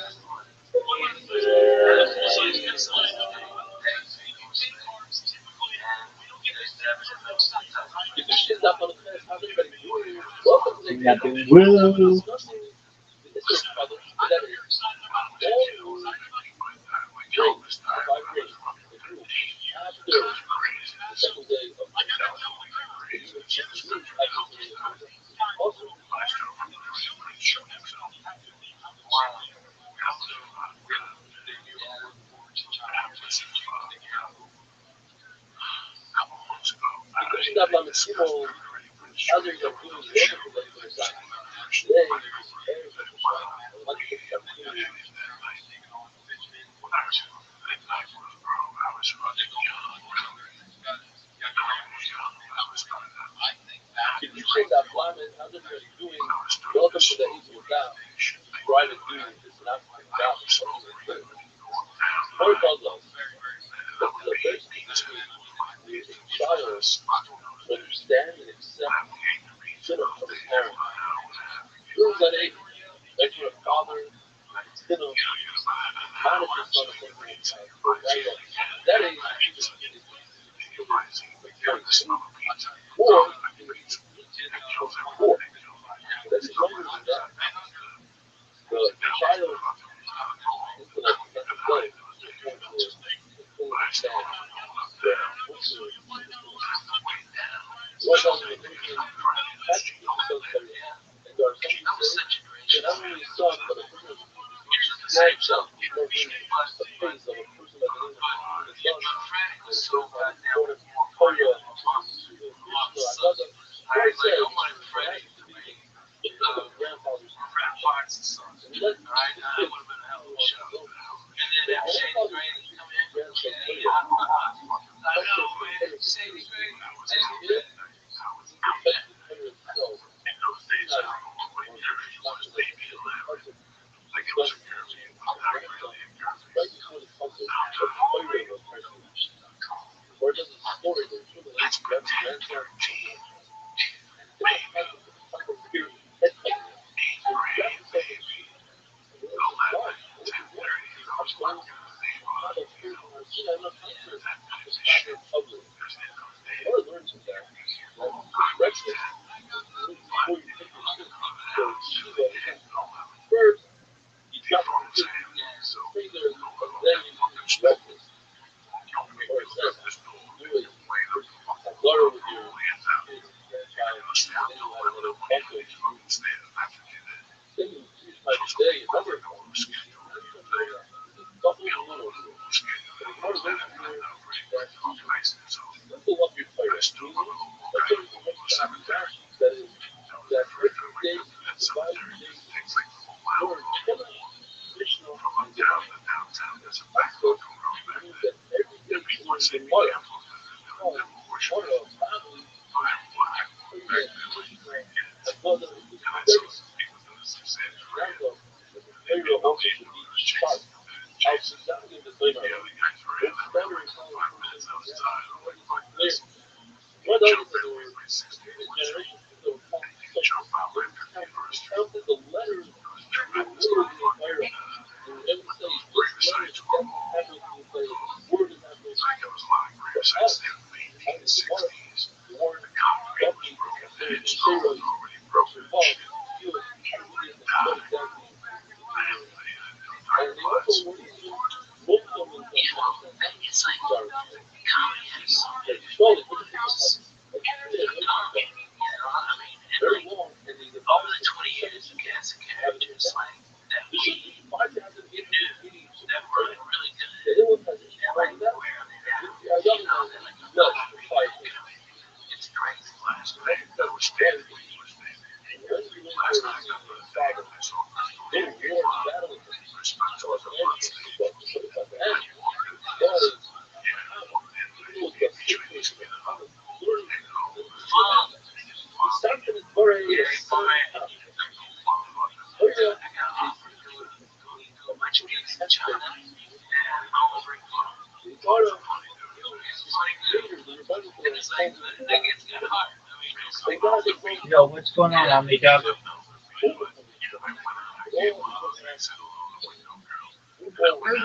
If the shit's up on the fence, how's everybody doing? Welcome to the Nothing will. discussing. This is probably whatever. After the second day of also, because she's not on the table, other than doing the other If you say that blind man, how they're doing welcome to the age of God, private duty is not God. Paul tells us that the best thing to a child to understand and accept sinner from his parent. During that age, like you're a father, it's going to manifest on the thing that age is or before. That's younger than that. The child intellect doesn't play to fully understand what doesn't make anything practically so clear. And there are some who say that not only a son, but a person grandson is more meaning the face of a person by the name of the son. And so important for your Christ said, grandfather's son. And let's or does a story that truly leads to God's grandson? First, you got to stay there, and then you breakfast. Or it says, do it. Flirt with your kids, grandchild, and then you have a little buckle. Then you might stay, remember, buckle your little. Buckle up your fire. That's what it makes that is, that every day, divine day, Lord, additional means that every day towards the mother, one of family, as well as the grace, very also should be sharp. Outstanding in the flavor. It's better in some person. What else is the generation that will count the letters of the word in the fire. And every say, this letter is happening in the fire. This word is happening in the fire. For us, having the word, definitely the Sarah, Paul, feel everything in the blood of that. And they also were most of them It's like communists. surely Very long. Over the 20 years, you get some characters like that we knew that were really good. And like where are they now? You know, they're like it's crazy. Last night, that was scary. Last night, I got the father. They were battling. Something is very Yo, what's going on, Omnicop? There's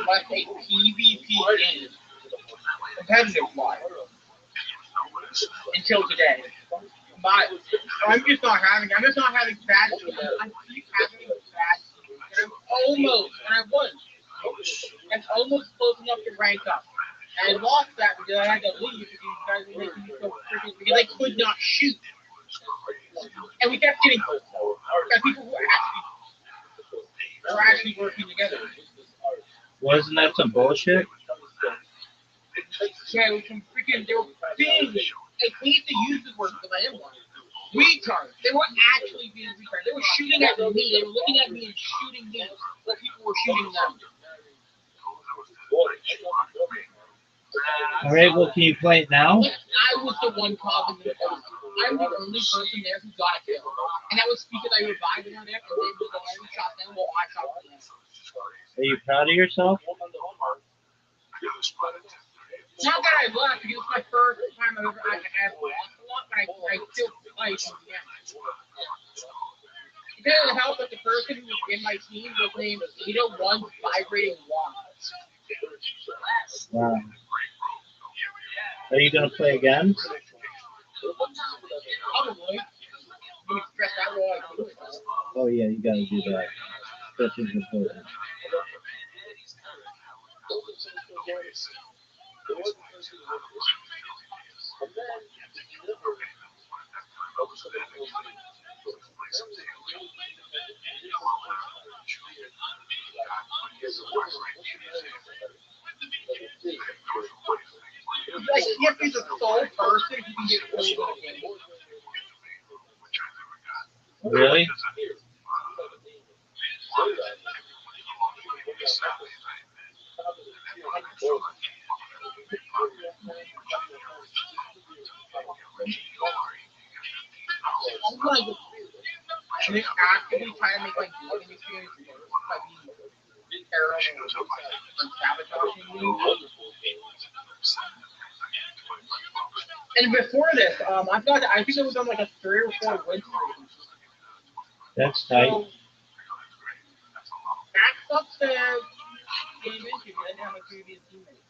like a PvP game, competitive wise, until today. But I'm just not having bad. I keep having bad, and I was almost close enough to rank up. And I lost that because I had to leave because you guys were making me so freaking because I could not shoot. And we kept getting people who were actually working together. Wasn't that some bullshit? Yeah, it was some freaking, they were big. I hate to use the word because I am one. retards. They were actually being retards. They were shooting at me. They were looking at me and shooting me while people were shooting them. All right, well, can you play it now? Like, I was the one causing the fight. I'm the only person there who got a kill. And that was because I revived them there, and they was the one who shot them while I shot them. Are you proud of yourself? Not that I left, because it's my first time I've lost a lot, but I still fight again. It didn't help that the person who was in my team was named Ada1 Vibrating One. Wow. Are you going to play again? Probably. You stress out while I do it. Oh, yeah, you got to do that. Stretching's important. Like, you have to be the sole person who can get pulled in a game. Really? And they actively try to make my vlogging experience worse by being terrible and sabotaging me. And before this, I think it was on like a 3 or 4 win streak. That's tight. So, that sucks to game into. I didn't have my previous teammates.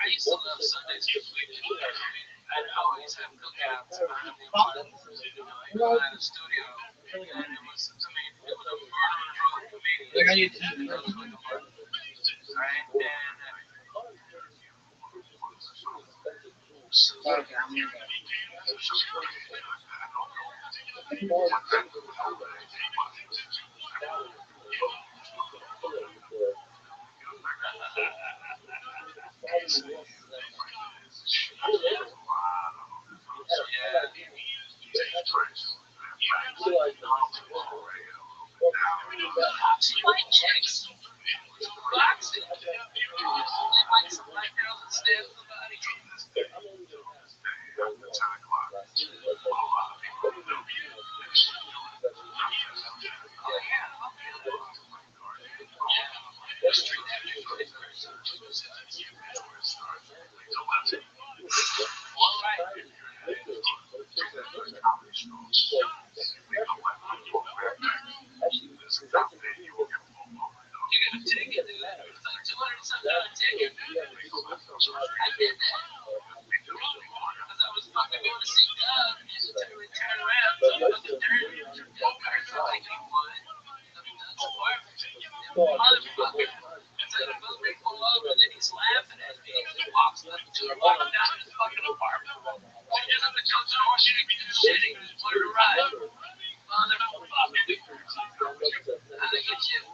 I used to love Sundays completely. I'd always have cookouts. I mean, you know, in the studio, and it was, I mean, it was a murder drunk comedian. Right? And white chicks, boxing, they like some black girls and stab somebody. You got a ticket, dude. It's like $200 ticket. I did that. Because I was fucking going to see Doug and to turn around. So I fucking turned like he would. Motherfucker. It's like a boat they pull over and then he's laughing at me. He walks up to her, walking down to his fucking apartment. He doesn't have to come to the horse, you can do shit. He just wanted to ride. Motherfucker. How they get you?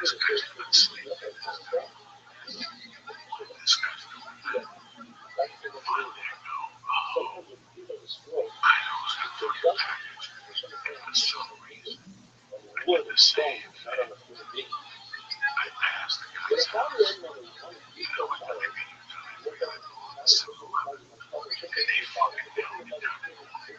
This guy's not sleeping. This guy's doing that. Finally, I know. Oh, I know who's going to fucking package. For some reason, I did the same thing. I passed the guy's house. You know what the convenience time we gotta go on the 7-Eleven. And they fucking nailed me down to the wire.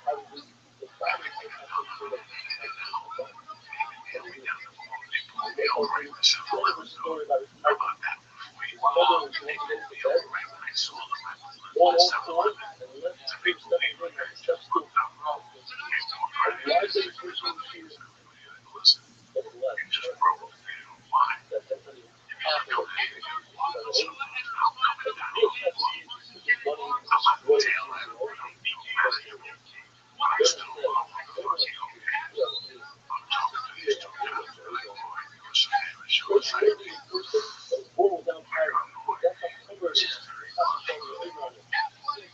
Everything I know how to make it now. They nailed me down to the wire. They pulled me over right in the 7-Eleven door. I'm not that before you. They pulled me over right when I saw them. I was left at 7-Eleven. So they pulled me over there and just looked down the road. Came to a car and I said, listen, you just broke the video. Why? If you're coming in and you're blocking something, I'm coming down on the block. I'm at the tail end of it. I'm beating out of you. But I'm still wrong. Okay. I'm talking to these two guys. They're like, boy, you're so damn short sighted. I don't know what. Just very funny.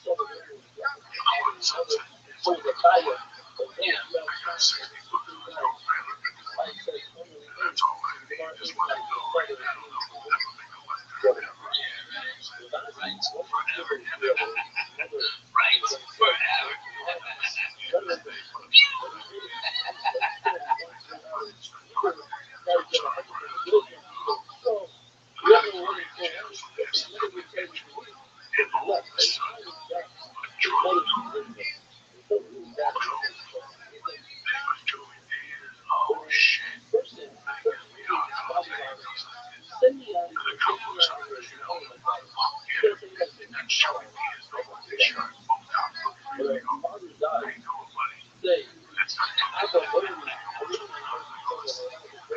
I'm on Sunset. Yeah, I got a 60-foot trailer in the lake. And that's all I need. Just let it go right now. It'll never make a left turn ever. Right forever. Right forever. And all of a sudden, a truck oh shit. They get me out of the and the cop looks up and and showing me his number. They shot both cops looking at me. How you doing, buddy? That's not coming. I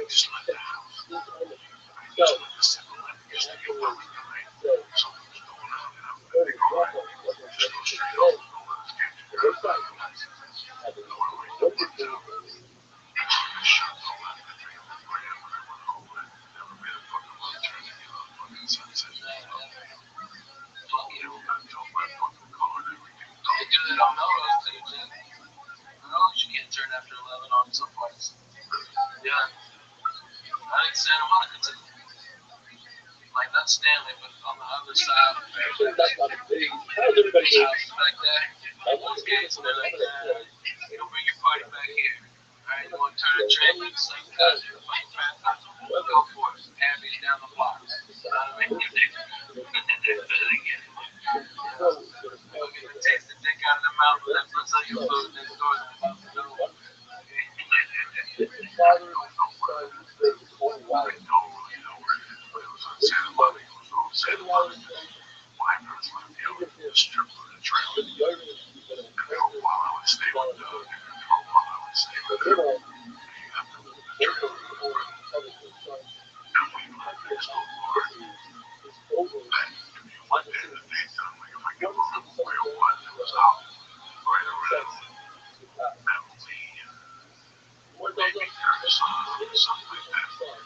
just left the house. I just went to 7-Eleven yesterday at 11 tonight. Something was going on and I'm letting go. Just go straight home. Don't let us catch you. No, I went to work too. I shot the left at 3 o'clock when I went home. I never made a fucking left turn to get on fucking Sunset. You know, I drove my fucking car and everything. They do that on Melrose too, Jim. Melrose, you can't turn after 11 on some parts. Yeah. I think Santa Monica too. Like not Stanley, but on the other side of the fair. How's everybody doing? Back there. Those gates, and they're like, you'll bring your party back here. Alright, you want to turn the train? Same cousin. Go for it. Abby's down the block. We'll get to taste the dick out of the mouth of that Brazilian food next door. Santa Monica was on Santa Monica. My parents left the other strip of the trailer. And for a while I would stay with Doug. And for a while I would stay with her. You have to live in the trailer for a while. And we lived next door. If you went there in the daytime, like if I get home from where it was out right around Beverly, maybe 30 something like that.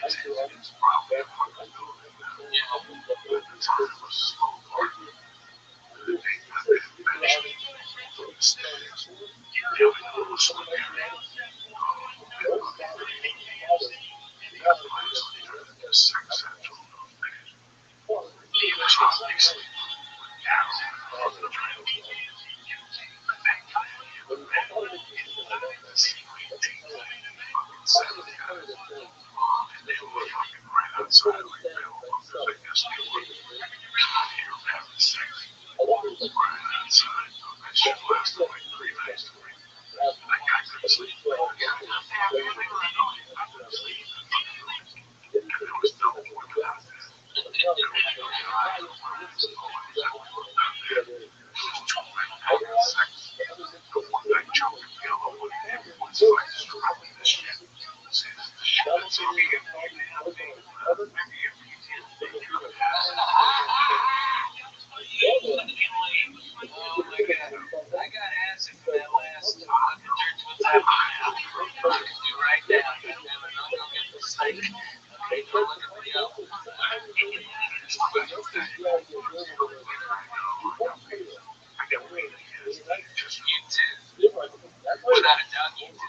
It's probably a fucking building now. But at the time it was a small park. They got that management from the stairs. They only know it was someone there. The place turned into sex central in those days. Even stuff like sleep with Carol on the trail. They finally have met in the secret date night in the fucking 70s. And they were fucking right outside like bellhookers, I guess they were. Out here having sex. Right outside. That shit lasted like 3 nights to me. And I couldn't sleep. I couldn't sleep. And there was no women out there. There was no guys or women. That was looked out there. There was 2 men having sex. The one night joke in yellow with everyone's fights around this shit. See, this is the shit that's on me. Maybe if you did, maybe you would have it. Oh my god. I got acid for that last fucking church. What's happening now? I can do right now. Damn it, I'll go get the steak. Okay, go look at the yellow. You too. Without a doubt, you too.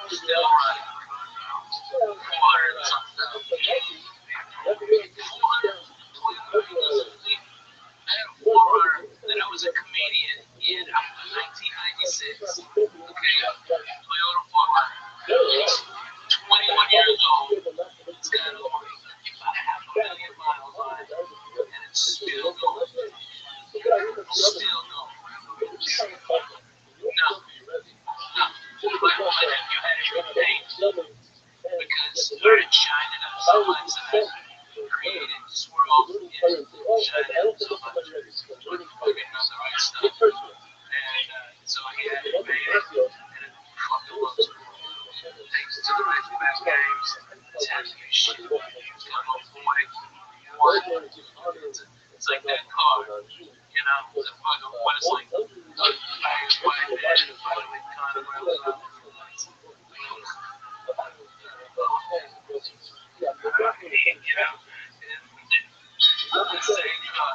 Still running. 400 and something. 400. I had a 400 that I was a comedian in 1996. Okay, Toyota 400. 21 years old. It's got over about half a million miles on it, and it's still going. Still going. No. My nephew had it repainted because I had shined it up so much that I created swirls and shined it up so much. Fucking not the right stuff. And so he had it painted, and it fucking looks cool. Takes it to the back games. It's had to be shit. It's got a 41. It's like that car. You know, the fucking, what it's like. White man, fucking kind of really loud. You know, it's the same car.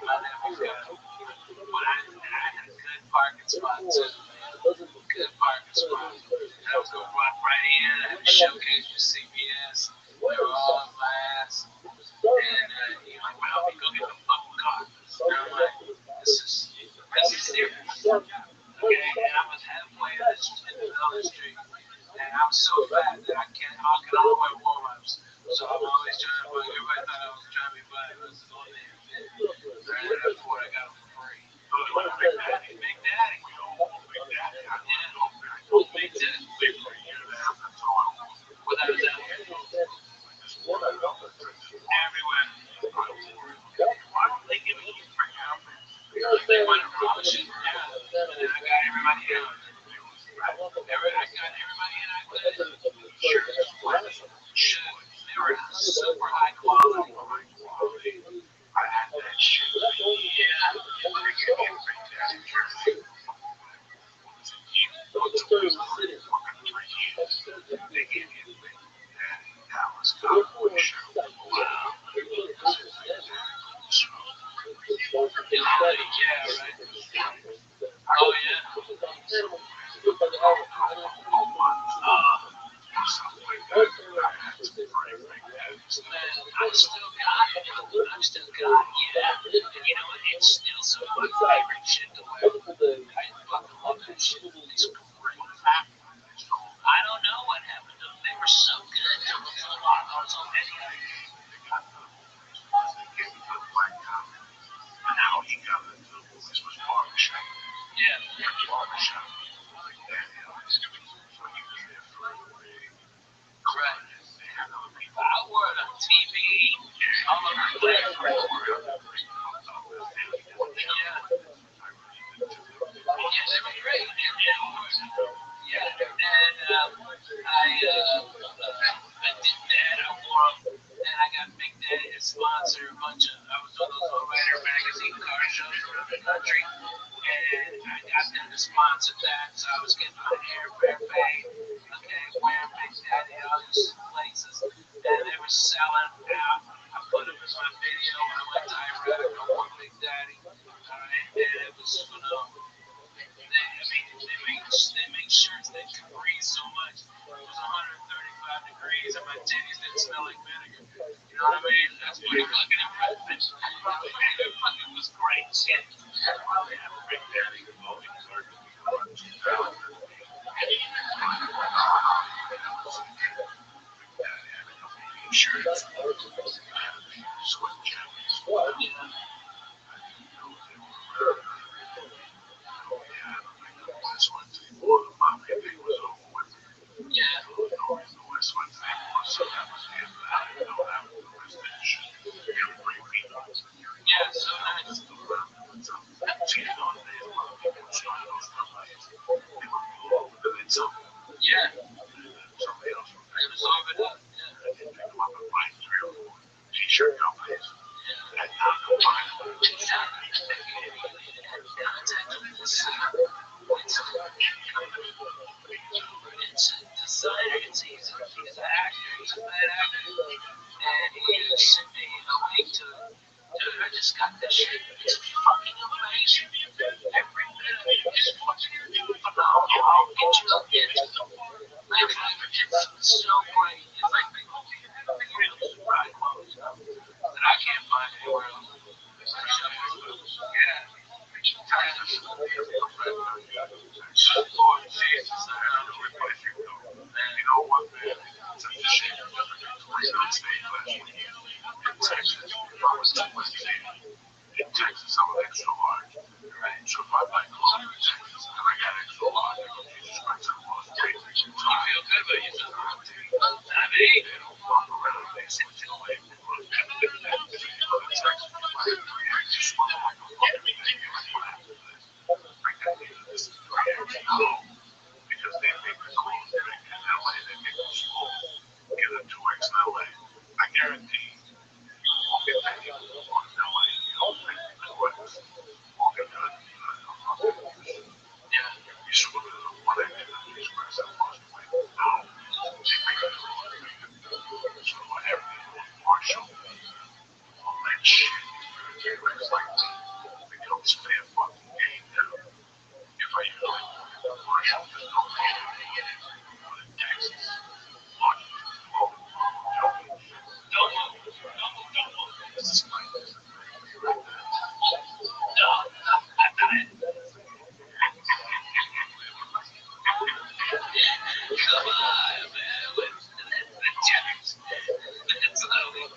My nephew's got it. But I had a good parking spot too. Good parking spot. I was gonna walk right in. I had a showcase for CBS. They were all on my ass. And he's like, well, we go get the fucking car. And I'm like, this is serious. Okay, and I was halfway in the middle of the street. And I was so fat that I can't honk it all the way warm-ups. So I'm always trying to fuck. Everybody thought I was trying to be funny, but it's only damn fit. So I ended up for it. I got it for free. Big Daddy. Big Daddy. Yeah. Me too. Without a doubt. Everywhere. Why don't they give me free outfits? They went to Rothschild'S, yeah. And then I got everybody in. I got everybody in. I could. Sure. They were super high quality. I had that shit. Yeah. They gave me a thing. That was cowboy show. Wow. Yeah, right. Oh, yeah. I'm still got it, yeah. And you know what? It's still some of my favorite shit to wear. I fucking love that shit. It's great. I don't know what happened to them. They were so good. There was a lot of those on video. And now he got it. This was barbershop. Yeah. Barbershop. Right. I wore it on TV. All over the place. Yeah. Yeah, they were great. Yeah, and I did that. I wore them. And I got Big Daddy to sponsor a bunch of, I was on those Lowrider magazine car shows around the country. And I got them to sponsor that. So I was getting my airfare paid. Okay, wearing Big Daddy all these places. And they were selling out. I put them in my video when I went to Iraq. I wore Big Daddy. Alright, and it was phenomenal. They make shirts that can breathe so much. It was 135 degrees and my titties didn't smell like vinegar. You know what I mean? That's pretty fucking impressive. It fucking was great shit. Probably have a Big Daddy voting card. Shirts. Sweat jackets. Yeah. That's one thing. My baby was over with. Yeah. That's one thing. So that was the end of that. You know, that was that shit. Yeah, so nice. Yeah. It was over there. Yeah. T-shirt companies. And now it's a designer, it's easy. He's an actor, he's a bad actor. And he sent me a link to it. Dude, I just got this shit. It's fucking amazing. Every bit of it is fucking phenomenal. I'll get you up into the In Texas, I'm an extra large. Right. So if I buy clothes in Texas and I got extra large, I go, Jesus Christ, I lost weight. So you feel good about yourself. I mean, they don't walk around and switch your way. Just swallow like a fucking thing. Like that. This is because they make the clothes in LA, they make them small. Get a 2X in LA. I guarantee you won't get that in LA. You don't think the 2X won't get that. Yeah. You sort of what I did in these guys that lost weight. No. They make it so everything was Marshall. All that shit. It's like it becomes fair fucking game now. If I use like Marshall, there's no pain. Texas. This is my Come on, man. What's the chance? That's not what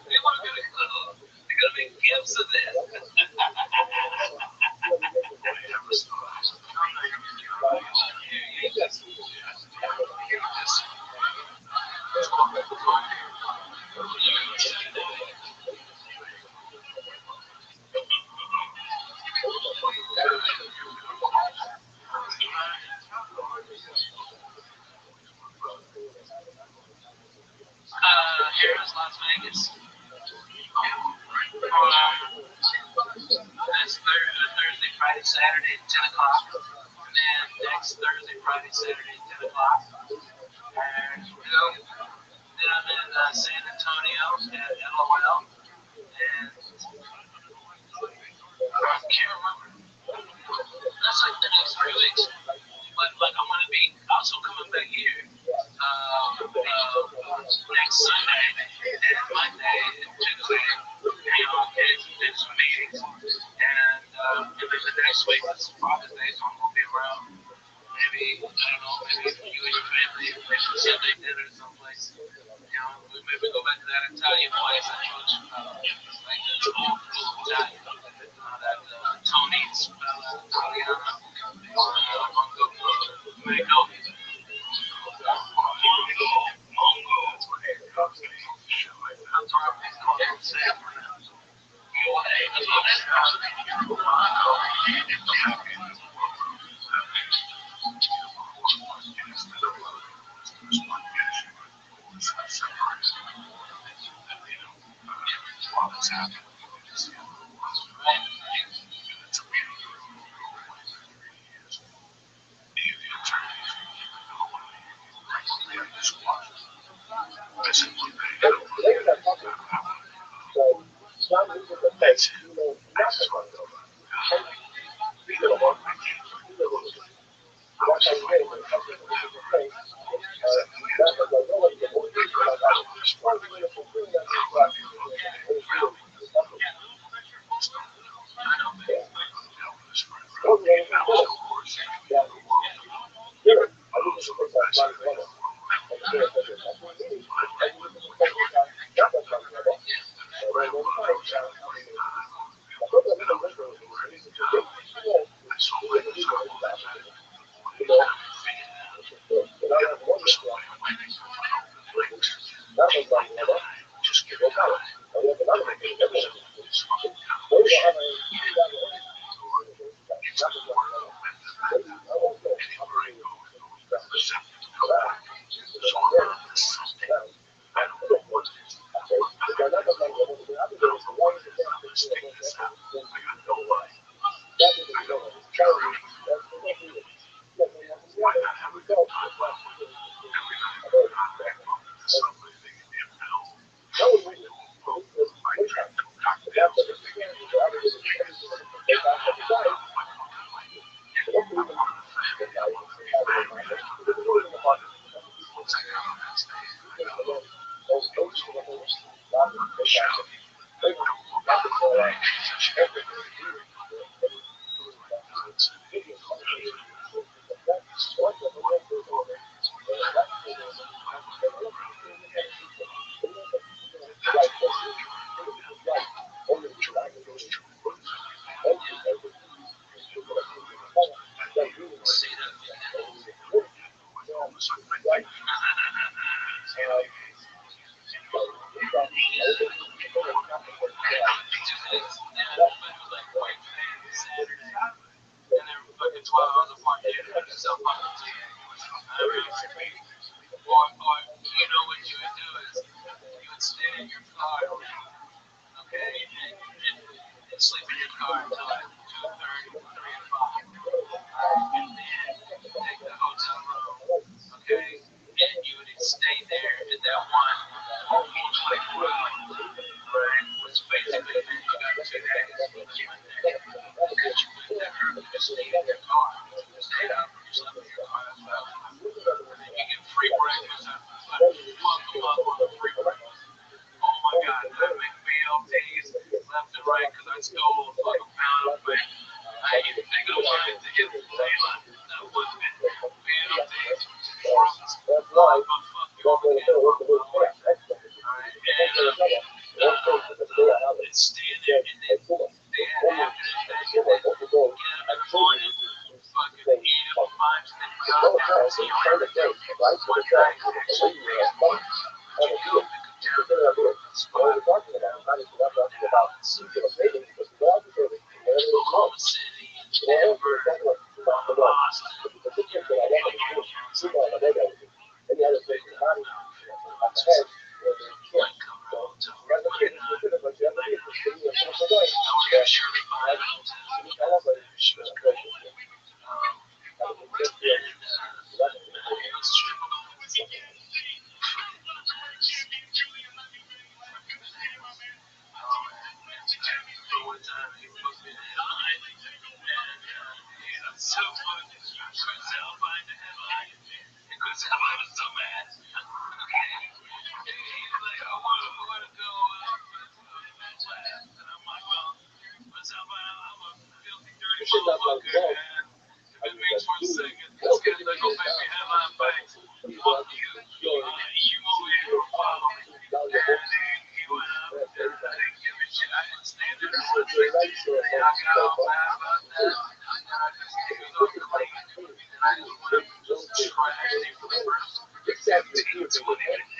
they want to get a club. They're going to make gifts of this. Here is Las Vegas. This Thursday, Friday, Saturday, 10 o'clock. And then next Thursday, Friday, Saturday, 10 o'clock. And then I'm in San Antonio at LOL. And I can't remember. That's like the next 3 weeks. But I'm going to be also coming back here next Sunday and Monday and Tuesday. Did some meetings. And then the next week is Father's Day, so I'm going to be around. Maybe, I don't know, maybe you and your family, maybe Sunday dinner someplace. We maybe go back to that Italian place I told you about. It's like the old school Italian. That Tony's Italiana. Mango. That's what it comes to. Shit like that. That's what I'm calling Sam. just leave your car. Stay up, just leave your car. That's what I would do. And you get free breakfast. Welcome up on free breakfast. Oh my God, I make BLTs left and right because I stole a fucking pound of bacon. I ain't even thinking of mine to get the daylight. That wasn't it. BLTs, fruits, but fucking all the cat from my wife. Alright, and it's staying there, and then they had after the thing, and then get up in the morning, fucking eat up a bunch, and then forgot down to see your one night, actually, you go pick up down to the spot. Oklahoma City, Denver, Boston, she was great. So funny. You could tell by the headline. You could tell I was so mad. He's like, I want to go last. And I'm like, well, what's up? I'm a filthy, dirty motherfucker. And if it makes 1 second, this guy's going to go back to headline back. Fuck you. You over here follow me. And he went up and I didn't give a shit. I didn't stand there and say, I got all mad about that. I just think it was all clean. And I just went up and just trashed him for the first 15, 20 minutes.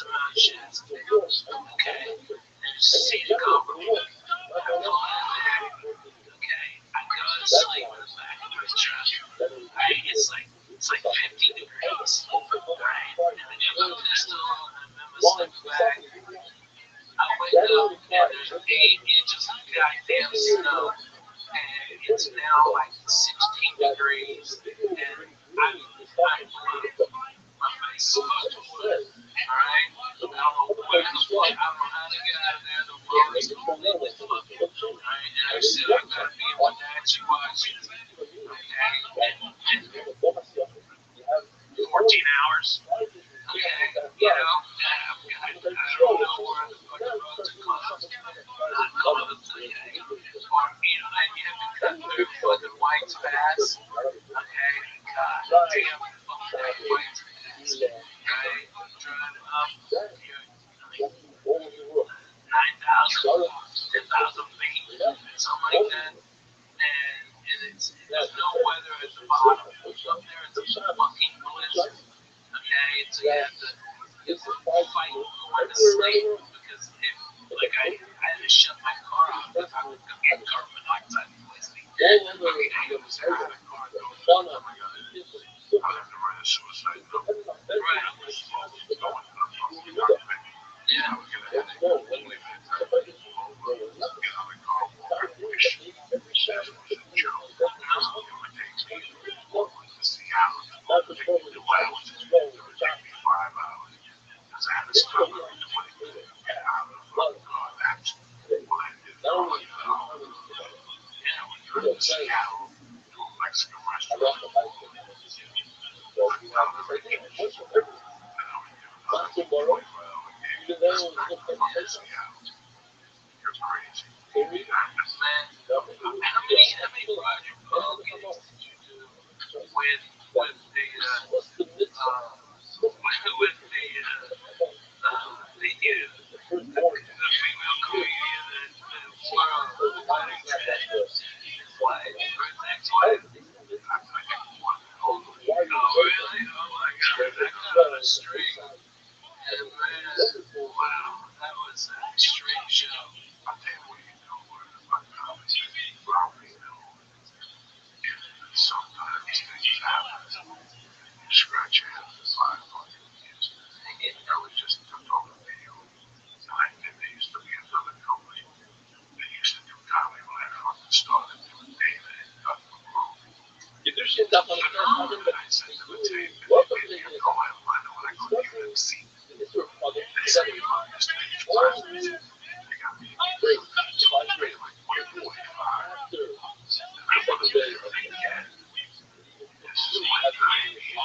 amount of shots. Okay? And see the comparable. I pull in there. Okay? I go to sleep in the back of my truck. Right? It's like 50 degrees. Right? And then you put a pistol and then my sleep bag. I wake up and there's 8 inches of goddamn snow. And it's now like 16 degrees. And I'm blue. My face is blue. Alright? I don't know where the fuck, I don't know how to get out of there. The road is completely fucked. Alright? And I said, I gotta be in Wenatchee, Washington. Okay? And 14 hours. Okay? You know? I don't know where the fucking roads are closed. Okay? Or, you know, then you have to cut through fucking White's Pass. Okay? God damn fucking White's Pass. Right? Driving up, you're 9,000, 10,000 feet, something like that. And there's no weather at the bottom. Up there, it's a fucking blizzard. Okay? So you have to fight going to sleep because if, like, I had to shut my car off because I was going to get carbon monoxide poisoning. I was out of the car going, oh my God, I have to write a suicide note. Right. I was going to the fucking yeah. I was going to have to go all the way back to get out of the car, walk. I wish that was a joke. It would take me to Seattle. It would take me 2 hours. It would take me 5 hours. Because I had to stop every 20 minutes to get out of the fucking car. That's what I did. And I would drive to Seattle to a Mexican restaurant. I would give another $25 gig. That's back to fucking Seattle. You're crazy. Man, how many Roger Ball gigs did you do with the female comedian that wore a wedding dress? Her ex-wife? Oh, really? Oh my God, that got on a string. And man, wow, that was an extreme show. I'll tell you what you know, about comedy. Robbery, sometimes things happen. You scratch your head for 5 fucking years. I was just took over video. And then there used to be another company that used to do comedy when I fucking started doing David and Dutton Group. I said to the tape, you go out of line when I go to UMC. They said, you know, this stage classes. They got me like 45. And I want to do everything again. This is my time here.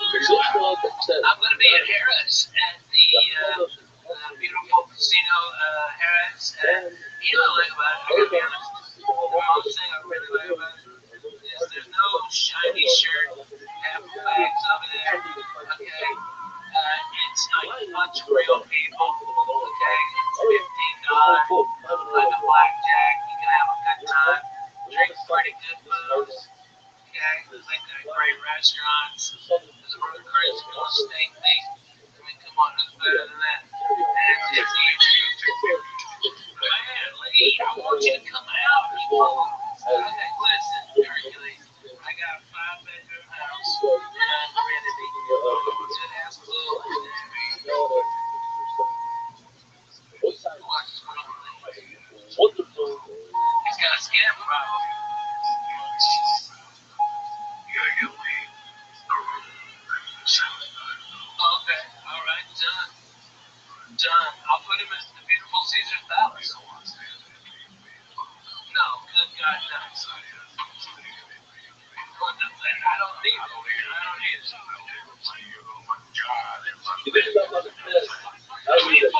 I'm going to be at Harris at the beautiful casino, Harris. And you know what I like about it? I'm going to be honest. One thing I really like about it is there's no shiny shirt, half flags over there. Okay. It's like a bunch of real people. Okay. It's $15 like a blackjack. You can have a good time. Drink pretty good food. Okay. Like great restaurants. There's a real Chris on steak meat. I mean, come on, who's better than that? And it's easy. Man, Lee, I want you to come out. Okay, listen, Hercules. I got a 5-bedroom house. And I'm ready to be good ass little. He's got a scam problem. Okay, all right, done. I'll put him in the beautiful Caesar's Palace. No, good God, no. I don't need it.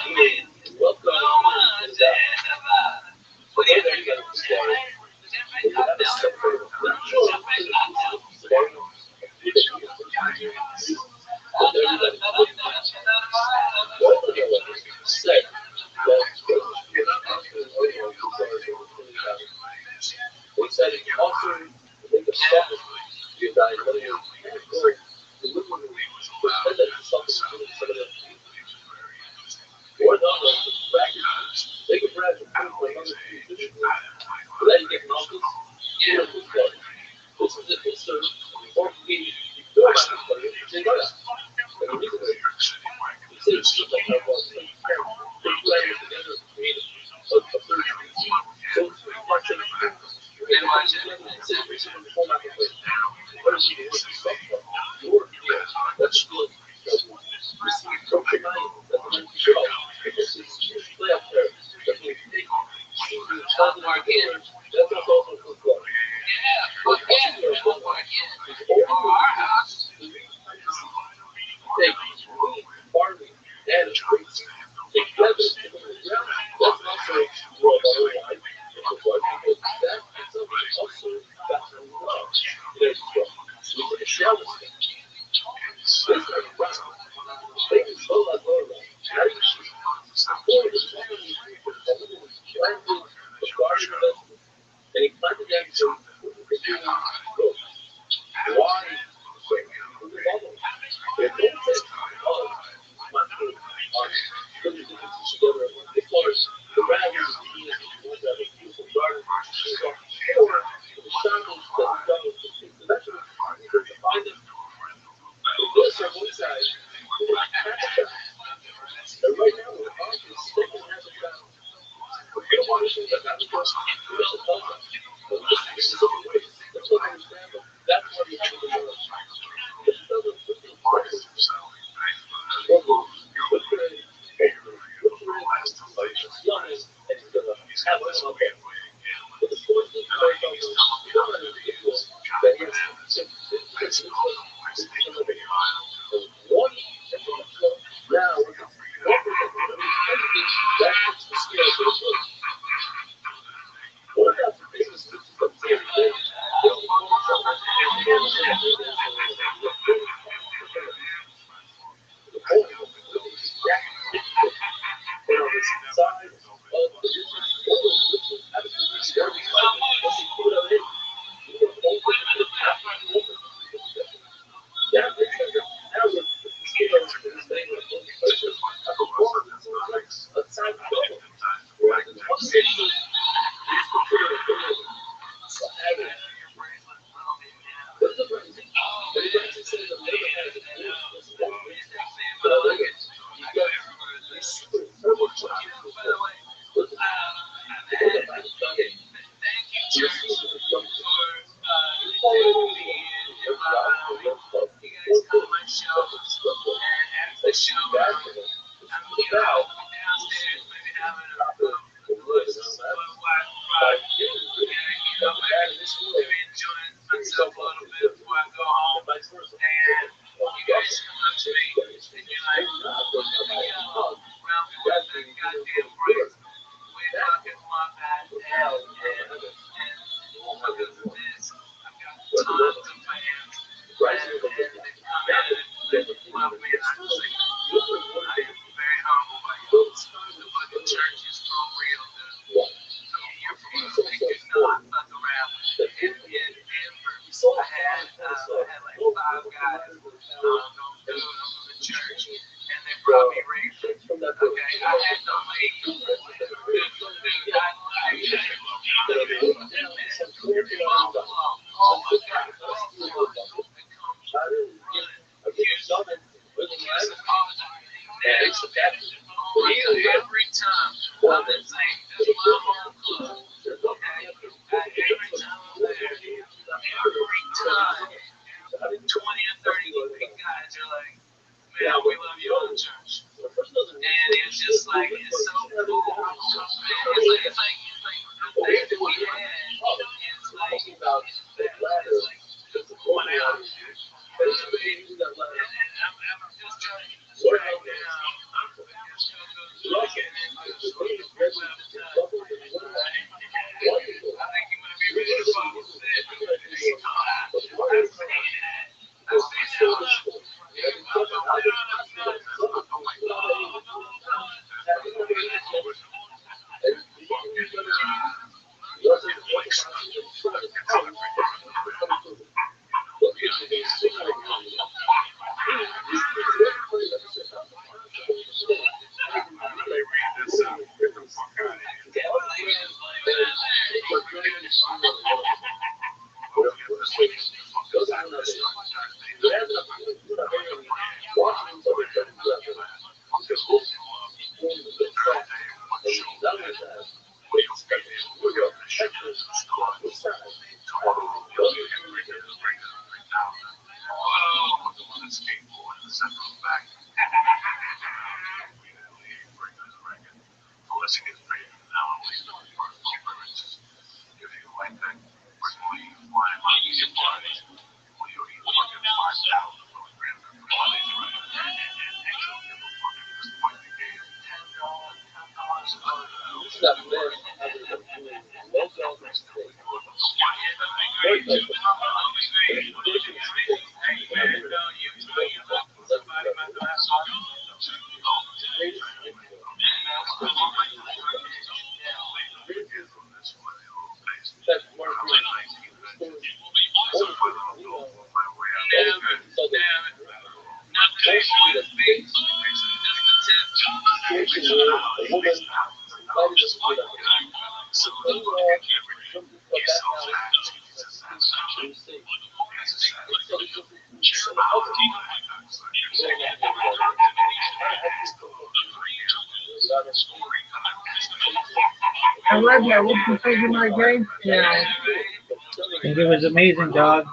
I love that. What you think of my game? Yeah. I think it was amazing, dog.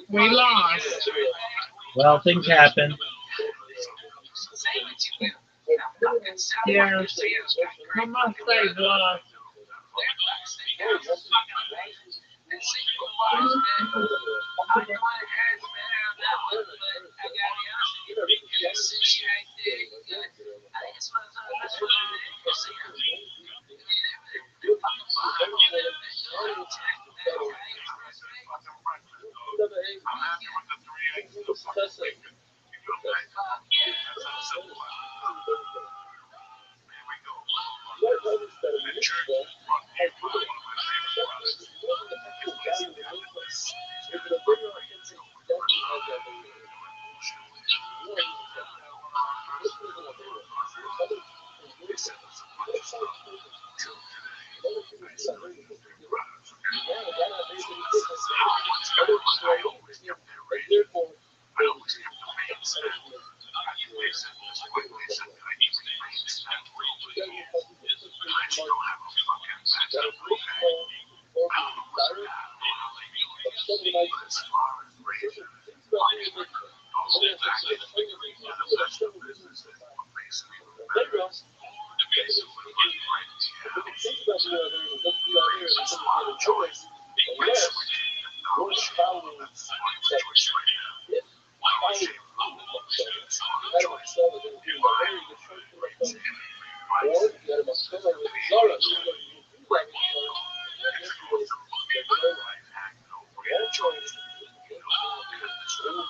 We lost. Well, things happen. Yeah. Come on, stage lost.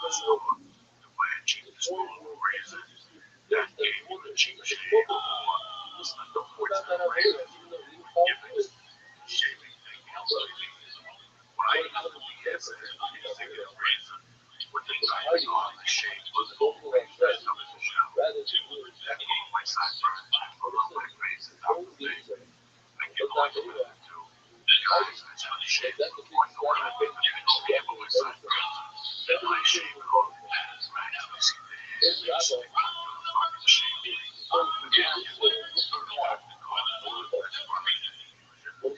the way I cheap this for a reason. That gave you a cheap shave or the fortune razor. Giving shaving thing else when I used to be yesterday, I used to get a razor with the dice on the shave was an old razor that comes in the shower. That gave my sideburns for my face and not the face. I get like a little too. Guys, that's when the shave was going to work. You can see it with my sideburns. And my shave called as right now. I see the hair. It's like fucking shave. Yeah, you know, Dr. Carla, that's funny. Dr.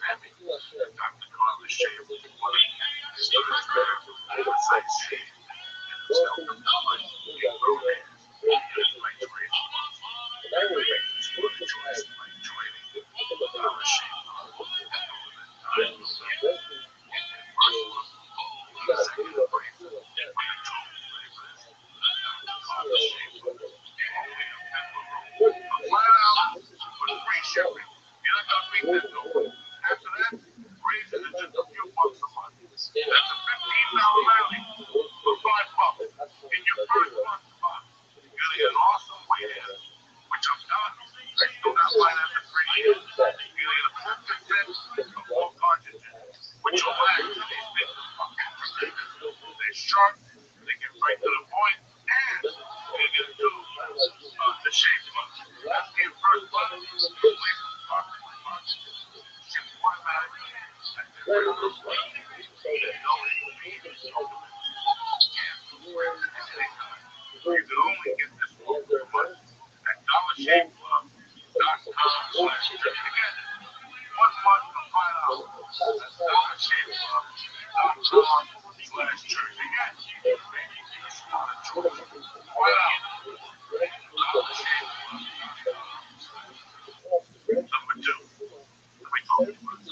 Carla shave was funny. It's not better. I was like, shave. And it's helping knowledge. You know, man. That's my training. That's my training. I was shave. After that, raise it to just a few bucks a month. That's a $15 rally for $5. In your first month, you're gonna get an awesome weight in, which I'm done. I still got mine after 3 years. You're gonna get a perfect fit of low cartridges, which will last. These things are fucking tremendous. They're sharp, they get right to the point, and you're gonna do the shape month. That's your first month. Complete box. Ship automatically. You can only get this one at DollarShaveClub.com/again. 1 month for $5. That's DollarShaveClub.com/church. Again, Number 2. Let me talk about these days.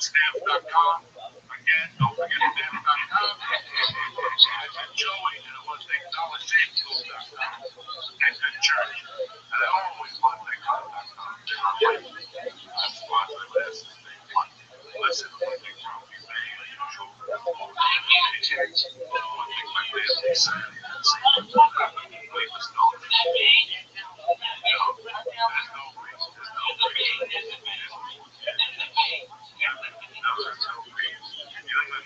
Stamps.com. Again, don't forget stamps.com. And Joey, and I want to thank DollarShaveClub.com. And the church. And I always want to thank God.com. I'm sponsored this. Listen to what they from me, man.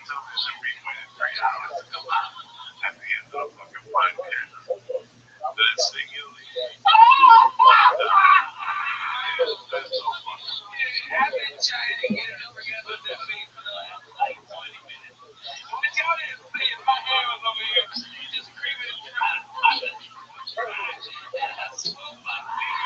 television being waiting 3 hours to come out at the end of the fucking podcast. That thing is that's so fucking. I've been trying to get it over here with that beat for the last like 20 minutes. But y'all didn't see it. My hair was over here just creeping and trying to pop it. And I swooped my feet.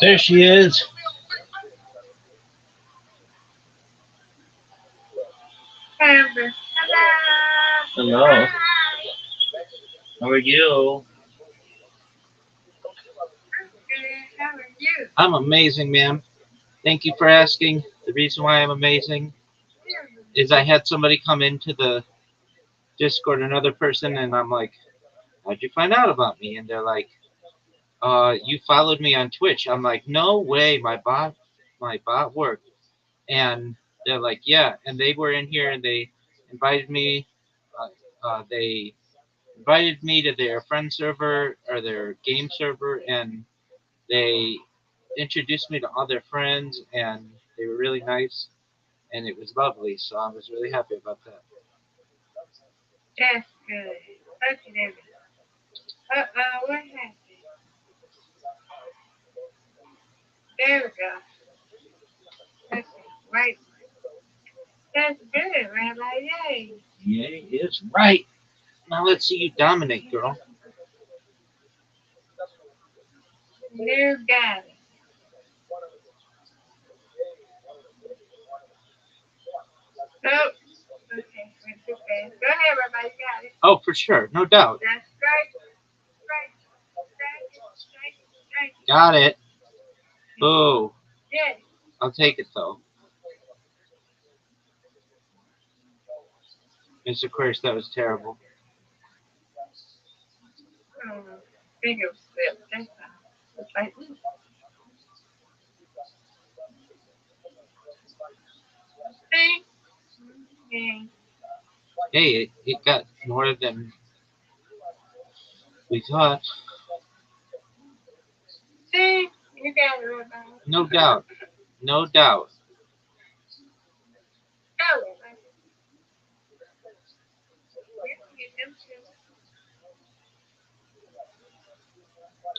There she is. Hello. Hello. How are you? How are you? I'm amazing, ma'am. Thank you for asking. The reason why I'm amazing is I had somebody come into the Discord, another person, and I'm like, how'd you find out about me? And they're like, you followed me on Twitch. I'm like, no way, my bot worked. And they're like, yeah. And they were in here and they invited me. They invited me to their friend server or their game server, and they introduced me to all their friends, and they were really nice, and it was lovely. So I was really happy about that. That's good. Okay, what happened? There we go. Okay, right. That's good, Rabbi. Yay. Yay is right. Now let's see you dominate, girl. You got it. Oh, okay, went too fast. Go ahead, Rabbi. You got it. Oh, for sure, no doubt. That's right. Right. Right. Got it. Boo. Yes. I'll take it though. Mr. Aquarius, that was terrible. Finger slip. That's all. It's like, see? Yeah. Hey, it got more than we thought. See? You got it, Rabbi. No doubt. No doubt. Go, Rabbi. You can get them too.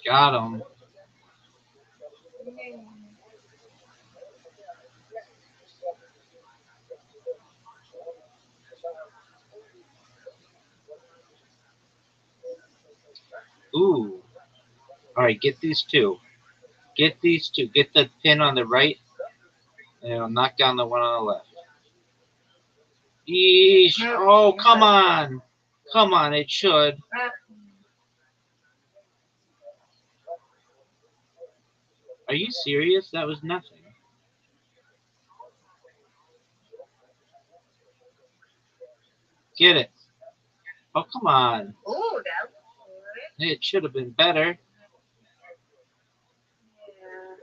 Got him. Yeah. Ooh. All right, get these two. Get these two. Get the pin on the right, and it'll knock down the one on the left. Yeesh. Oh, come on. Come on, it should. Are you serious? That was nothing. Get it. Oh, come on. Oh, that was good. It should have been better. Yeah.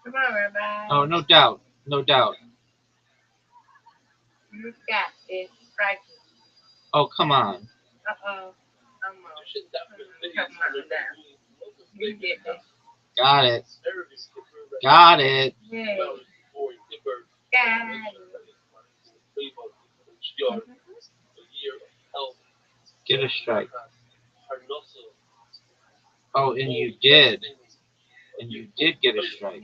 Come on, Rabbi. Oh, no doubt. No doubt. You got it. Right. Oh, come on. Uh-oh. I'm come on down. You get it. Got it. Got it. Yeah. Got it. Get a strike. Oh, and you did. And you did get a strike.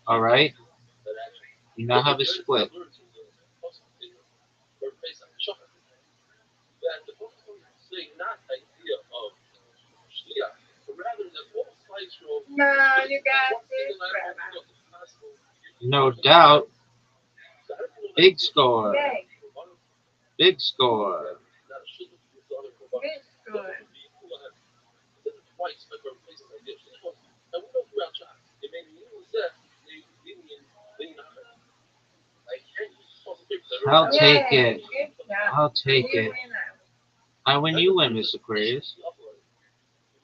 All right. You now have a split. No, you got this, Rabbi. No doubt. Big score. Yay. Big score. It's good. I'll take Yay. it. Good job. I'll take You it. win that. I win, you win, Miss Aquarius.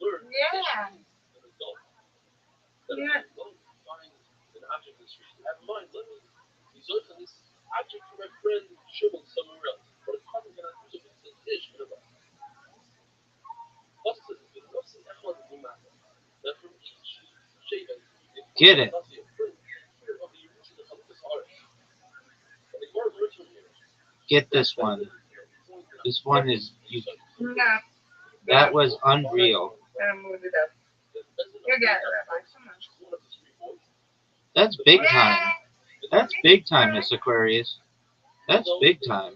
Yeah. Yeah. Get it. Get this one. This one is you. No. That was unreal. Gotta move it up. You got it, Rabbi. Come on. That's big time. That's big time, Miss Aquarius. That's big time.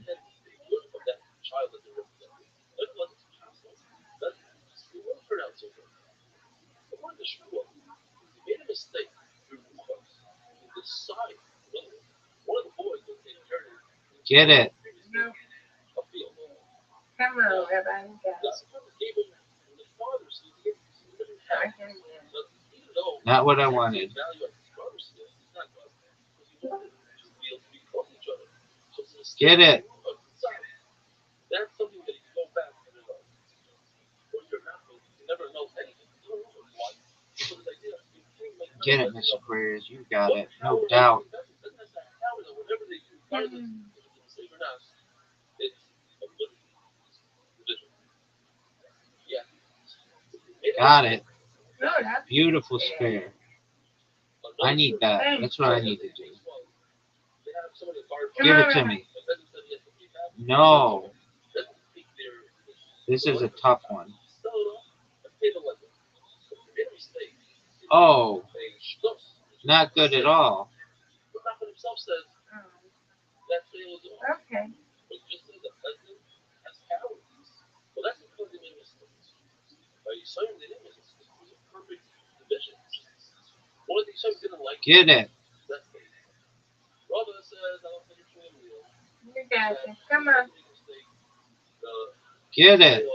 Get it. No. Come on, Rabbi. You got it. I can win. Not what I wanted. Get it. Get it, Miss Aquarius. You got it. No doubt. Got it. No, that's Beautiful spare. I need that. That's what I need to do. Give it to me. No. This is a tough one. Oh. Not good at all. okay. Get it. You got it. Come on. Get it.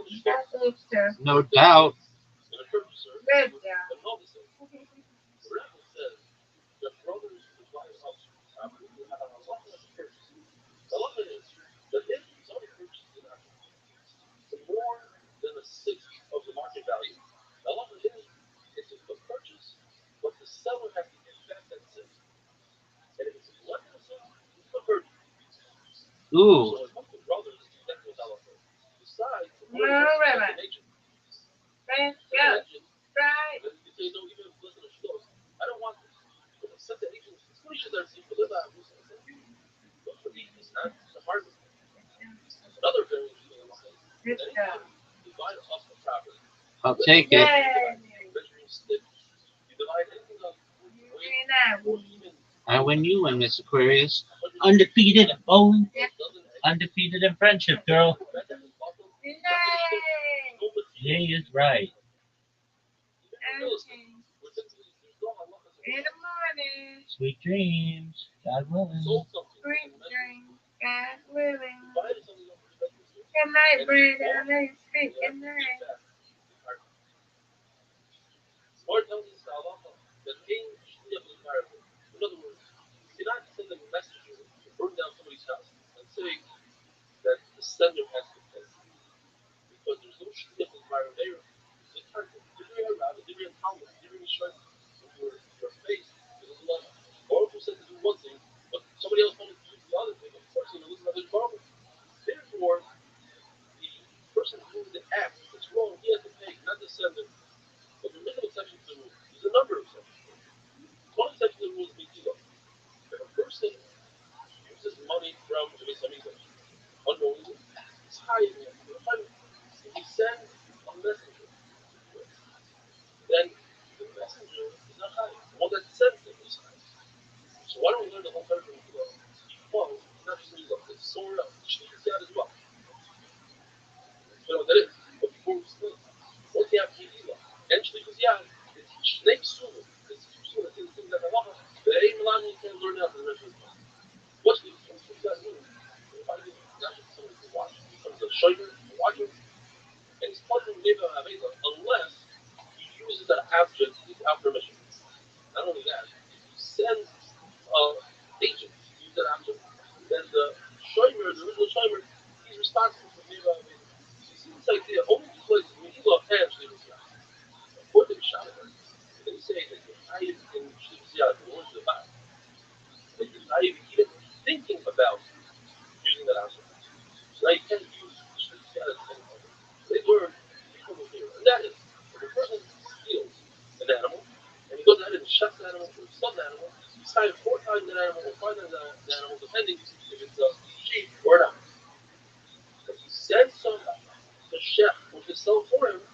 You got this too. No doubt. Good job. Ooh. No, Rabbi. Let's go. Right. Good job. I'll take it. Yay. You win that one. I win, you win, Miss Aquarius. Undefeated at bowling. Undefeated in friendship, girl. Yay. He is right. In the morning. Sweet dreams. God willing. Sweet dreams. God willing. Good night, Brandon. I know you speak. Good night. Smart tells us that in other words, you cannot send a messenger to burn down somebody's house and say that the sender has to pay. Because there's no shliach in Myra Meir. It's a target. Different Rabbi, different Talmud, different Yishai, your face. There's a lot. Baruch Hu said to do one thing, but somebody else wanted to do the other thing. Of course, you're going to listen to his Baruch Hu. Therefore, the person doing the act that's wrong, he has to pay, not the sender. But there is an exception to the rule. There's a number of exceptions. One exception to the rule is Megillah. If a person uses money from the Beis Hamikdash unknowingly, it's high. If he sends a messenger, then the messenger is not high. The one that sends him is high. So why don't we learn the whole thing from Megillah? Because it's not just Megillah, it's somewhere else. It's Shlichus as well. You know what that is? But before we explain, once you have Megillah and Shlichus Yad, it's Shnei Psulim. It's two Psulim. It's things that Allah, the Ein Milan you can learn out for the rest of the time. What's the Shlichus Yad mean? If I did not just somebody to watch, he becomes a shoyer, a watcher, and he's plugged in Neva Aveda unless he uses that object without permission. Not only that, if he sends an agent to use that object, then the shoyer, the original shoyer, he's responsible for Neva Aveda. You see this idea only because Megillah and Shlichus Yad. According to Shabbos, they say that you're high in Shlichus Yad, the words of the Bible, that you're not even thinking about using that object. So now you can't use Shlichus Yad as any other. They learn from here, and that is, if a person steals an animal, and he goes ahead and shuts the animal or sells the animal, he's hired 4 times that animal or 5 times the animal, depending if it's a sheep or not. But he sends somebody, the chef, or to sell for him,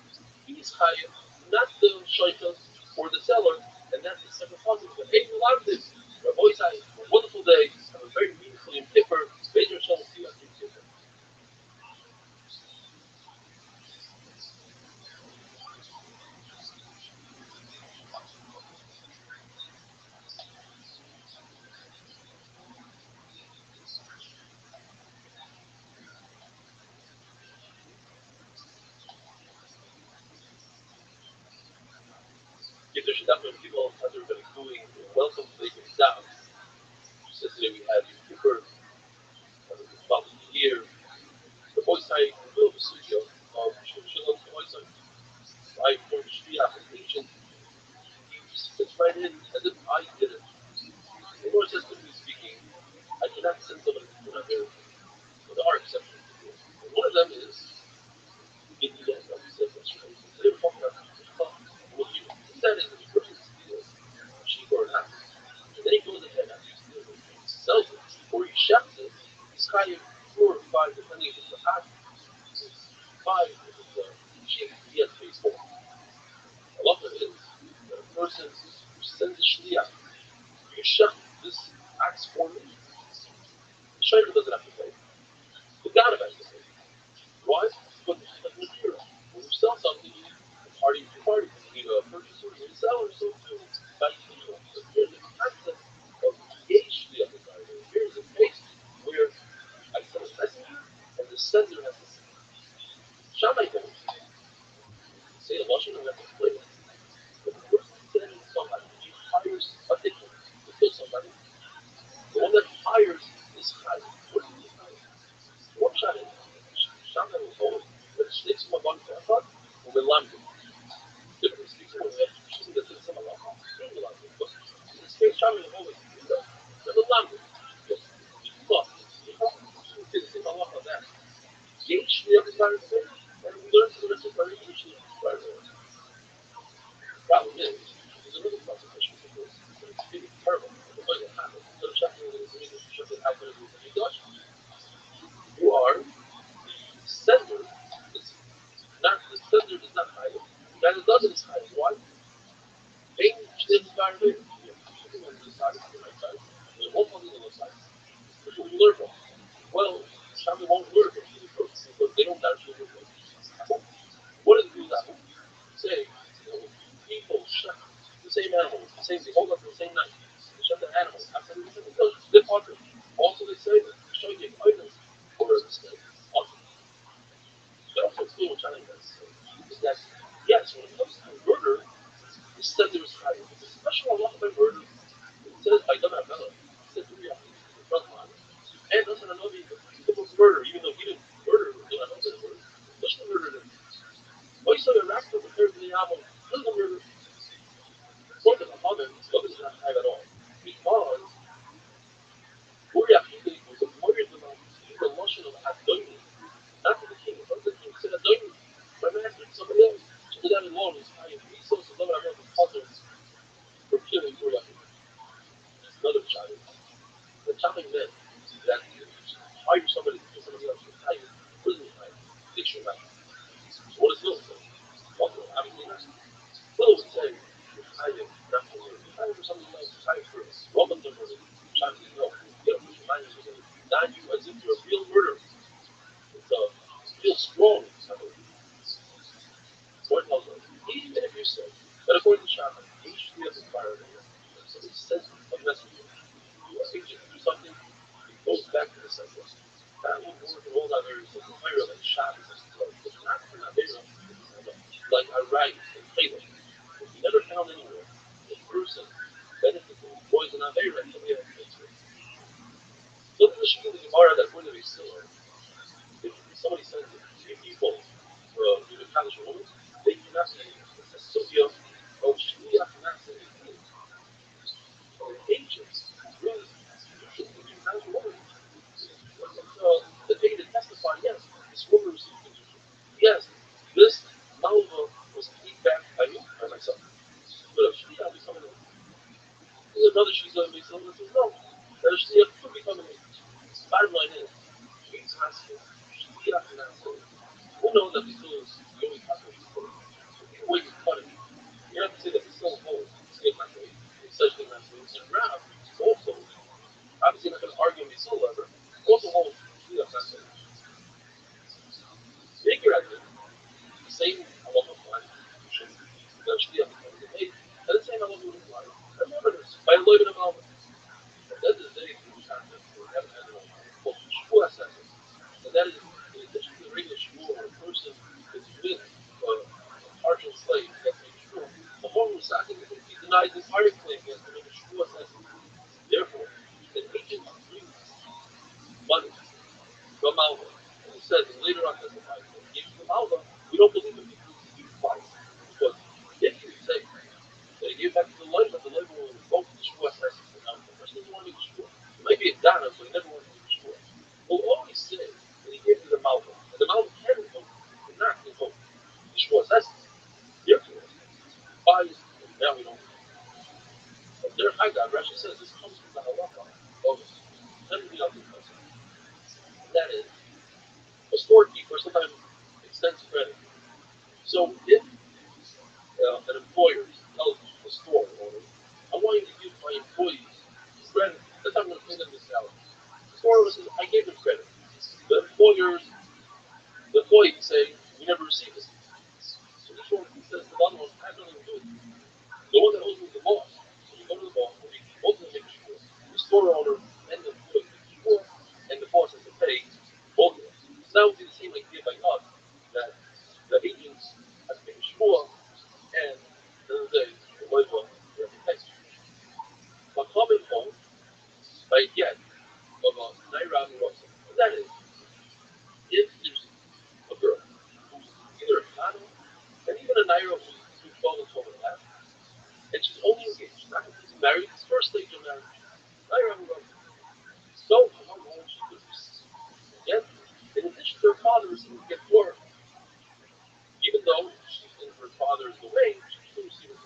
he's hired, not the shaykhs or the seller, and that's the second positive. But hey, we love this. Rabbi Isai, a wonderful day, have a very meaningful and pipper. Major Shalom, see you after you. If there should happen, people, as everybody's doing, welcome to the Islam. Yesterday we had the birth about a year. The voice I will the studio of Shalom to voice I for the street application. He fits right in as if I did it. The Lord says to me speaking, I cannot send somebody to do it. So there are exceptions. One of them is in the end, like we said yesterday. Today we're talking about that is the person steals cheap or not. And then he goes ahead and sells it, or he shuts it, he's hired 4 or 5, depending if it's a hot, 5 if it's a cheap, he has to pay 4. A lot of it is that a person who sends a shliach, you shut this ox for me, the shayla doesn't have to pay. The God has to pay. Why? Because it's like material. When you sell something, you need a party to party. You need a purchaser, you need a seller, so too. By people. So here's the concept of yesh shliach. Here's a case where I send a messenger and the sender has to say. Shammai don't say a Lashon and we have to explain it. But the person sending somebody, he hires a ticket to kill somebody. The one that hires is hired. What is he hired? One shot is Shammai was told that snakes come on for a hut or with lambda. Different speaking, when we have choosing that there's some Allah, doing the lambda. But in this case, Shammai was always doing that. There's a lambda. But he lost it. He lost it. He didn't Allah on that. Yesh shliach is very fair, and we learn from the Sefer Yesh shliach is very fair. Problem is, there's another consequence because it's really terrible. The way that happens, instead of checking the relationship that happened with the English, you are the sender. It's not the sender is not higher. The guy that does it is higher. Why? Being shliach is very fair. You have two people on the side, on the right side, and there's one on the other side. Which one you learn from? Well, Shammai won't learn from the first because they don't actually learn from. What does it do that? Say, people animals, the same, they hold up the same night. They shut the animals. I said, they're popular. Also, they say that show you items for a mistake. Awesome. But also, it's little China is that, yes, when it comes to murder, it said there was high. It's a special Allah by murder. It says, I don't have Bella. It said, in the front line. And doesn't know the murder, even though he didn't murder, he didn't know that murder. Especially murder them. Why so the rest of the third of the album doesn't murder? Look at the mother, it's not high at all. Because Uriah was a warrior to the lotion of Adonis. Not to the king. Not the king said Adonis. My master, somebody else. So that alone is high. He saw some other puzzles for killing Uriah. Another child. The chopping men that hire somebody to kill somebody else with higher, prison time, addiction right. So what does Will say? Also, obviously not. Will would say, hire, not for murder. Hire for something else, hire for Roman murder. Child says, no, you gotta put your mind into it. Not you as if you're a real murderer. It's real strong. So it tells us, even if you say that according to Shaman, each tree has inspired you, somebody sends a messenger, you agent to do something, it goes back to the sender. That will work in all that areas of the fire, like Shabbos and stuff. But not for Navarro, like I write and Caleb. We never found anywhere a person benefited from poison Navarro and somebody else makes it. Look at the Shia of the Gemara that wouldn't be still. If somebody sends a people to the college woman, they cannot be a Sophia of Shia Hanasa. The agents really usually do college woman. The day to testify, yes, this woman received confusion. Yes, this Malva was paid back by me, by myself. But if Shia becoming a there's another Shia makes someone that says no. That a Shia could become an agent. Bottom line is, she's asking Shia Hanasa. Who knows that we still is the only Catholic people? Either way you cut it, you have to say that we still hold still Catholic, such thing as and Rab also, obviously not going to argue on the soul lever, also holds Shia Hanasa. Figure out the same halacha applies to that Shia becomes a maid, and the same halacha would apply to murderers by a little bit of Malva. At the end of the day, the Jewish concept we haven't had in a while called Shua assessment. And that is, in addition to the regular Shua, where a person is with a partial slave, he has to make Shua, the whole Musaki, he denies the entire claim, he has to make a Shua assessment. Therefore, the agent brings money from Malva, and he says, and later on testifies, that he gave to Malva, we don't believe him because he twice. Because if you say that he gave back to the life, but the life will invoke the Shua assessment. Now, the person doesn't want to make a Shua. It might be a Dana, but he never wants to make a Shua. We'll always say that he gave to the Malva, and the Malva can invoke, cannot invoke the Shua assessment. Therefore, buys, now we don't. But there, Haggai, Rashi says this comes from the halacha of everything else in person. That is, a storekeeper sometimes extends credit. So if an employer tells a store owner, I want you to give my employees credit, that's how I'm going to pay them the salary. The store owner says, I gave them credit. The employee can say, we never received this. So this one says to the other one, I have nothing to do with it. The one that owes me is the boss. So you go to the boss, and you both of them make sure. The store owner and the employee make sure, and the boss has to pay both of them. So that would be the same idea by us, that the agents have to make sure, and the other day, the labor, they have to pay. A common home, by yet, of a Naira Rosa. What that is, if there's a girl who's either a model, and even a Naira who's 12 and 12 and a half, and she's only engaged, not completely married, it's first stage of marriage. Naira Rosa. So, how long she could receive. Again, in addition to her father receiving get more, even though she's in her father's domain, she can still receive it.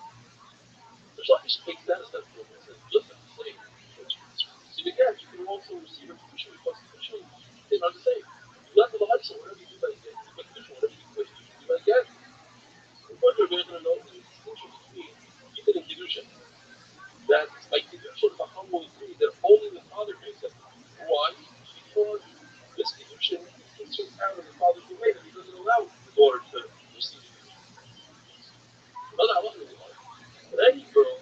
The Shalish takes that a step further and says, just as the same, when she receive again, she can also receive her tuition because tuition is not the same. You got to the high school, whatever you do by again, you get tuition, whatever you do by again. The point we're going to know is the distinction between Gita and Kiddushin. That by Kiddushin, the humble agree that only the father can accept it. Why? Because this Kiddushin takes her out of the father's domain and he doesn't allow the daughter to receive the Kiddushin. Another halacha is but any girl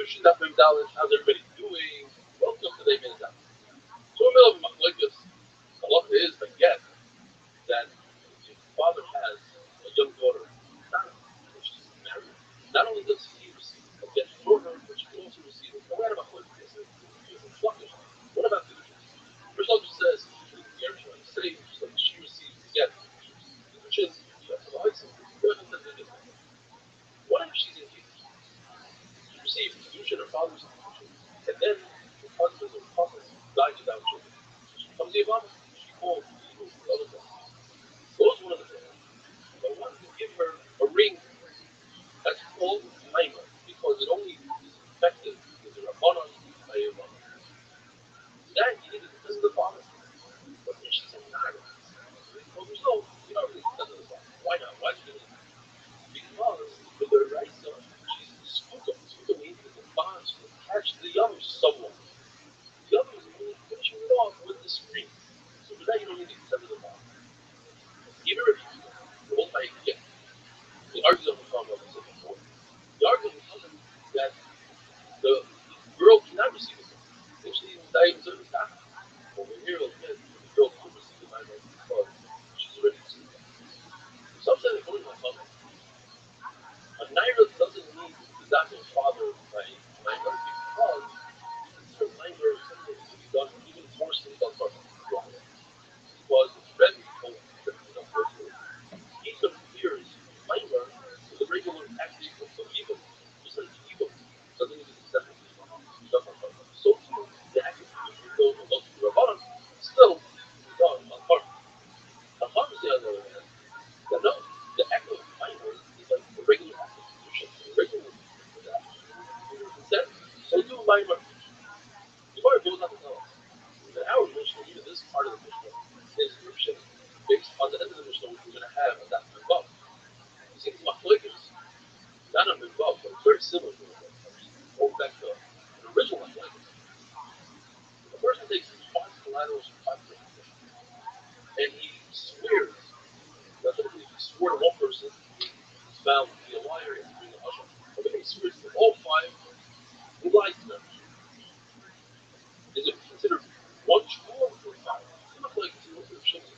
Kiddushin Daf Mem Dalet. How's everybody doing? Welcome to the Minute Daf. So in the middle of Machlekes, the law is, I guess, that if the father has a young daughter, and she's married, not only does he receive a get for her, but she can also receive it. What about Machlekes? What about Kiddushin? First of all, says, say, just like she receives the get, Kiddushin, she has to lie something. What if she's engaged? She receives Kiddushin, her father's Kiddushin, and then her husband or father dies without children. She becomes the Yavama. She calls the other guy. Goes one of the things. But wanted to give her a ring. That's called Maima, because it only is effective if the Rabbanon by Yavama. That he did it because of the father. But if she's a Naira, well, there's no, really because of the father. Why not? Why should it? Because with the Raisa, she's Skuta. Skuta means that the bonds will attach to the Yavam someone. The other is only finishing it off with the screen. So for that, you don't need to consider the bond. Even if the whole time, yeah, the argument on the phone, like I said before, the argument is that the girl cannot receive it. Actually, in the diet of the time, over here, again, the girl could receive the diet because she's already received it. Some say, according to my father, a Naira doesn't need the doctor's father by Naira because consider Naira something that can be done even forcefully done for her. Because Rabbi told him that he compares Naira to the regular action of evil, just like evil doesn't even accept it. So too, the act of Kedushin, though it goes to the Rabbanan, still is done on part. On part is the other hand, that no, the act of Naira is like the regular act of Kedushin, the regular act. Instead, so do Naira. The Gemara goes on to tell us that our Mishnah, even this part of the Mishnah, is Rishon, based on the end of the Mishnah, which we're going to have on that Mivvav. You see, it's Machlekes, not a Mivvav, but it's very similar to Mivvav. Going back to the original Machlekes. The person takes 5 collaterals from 5 people, and he swears, that's what it means, he swore to one person, he's found to be a liar, and he's being a usher. But then he swears to all 5, he lies to them. Is it considered one shvuah or 5? It's not like it's a shvuah.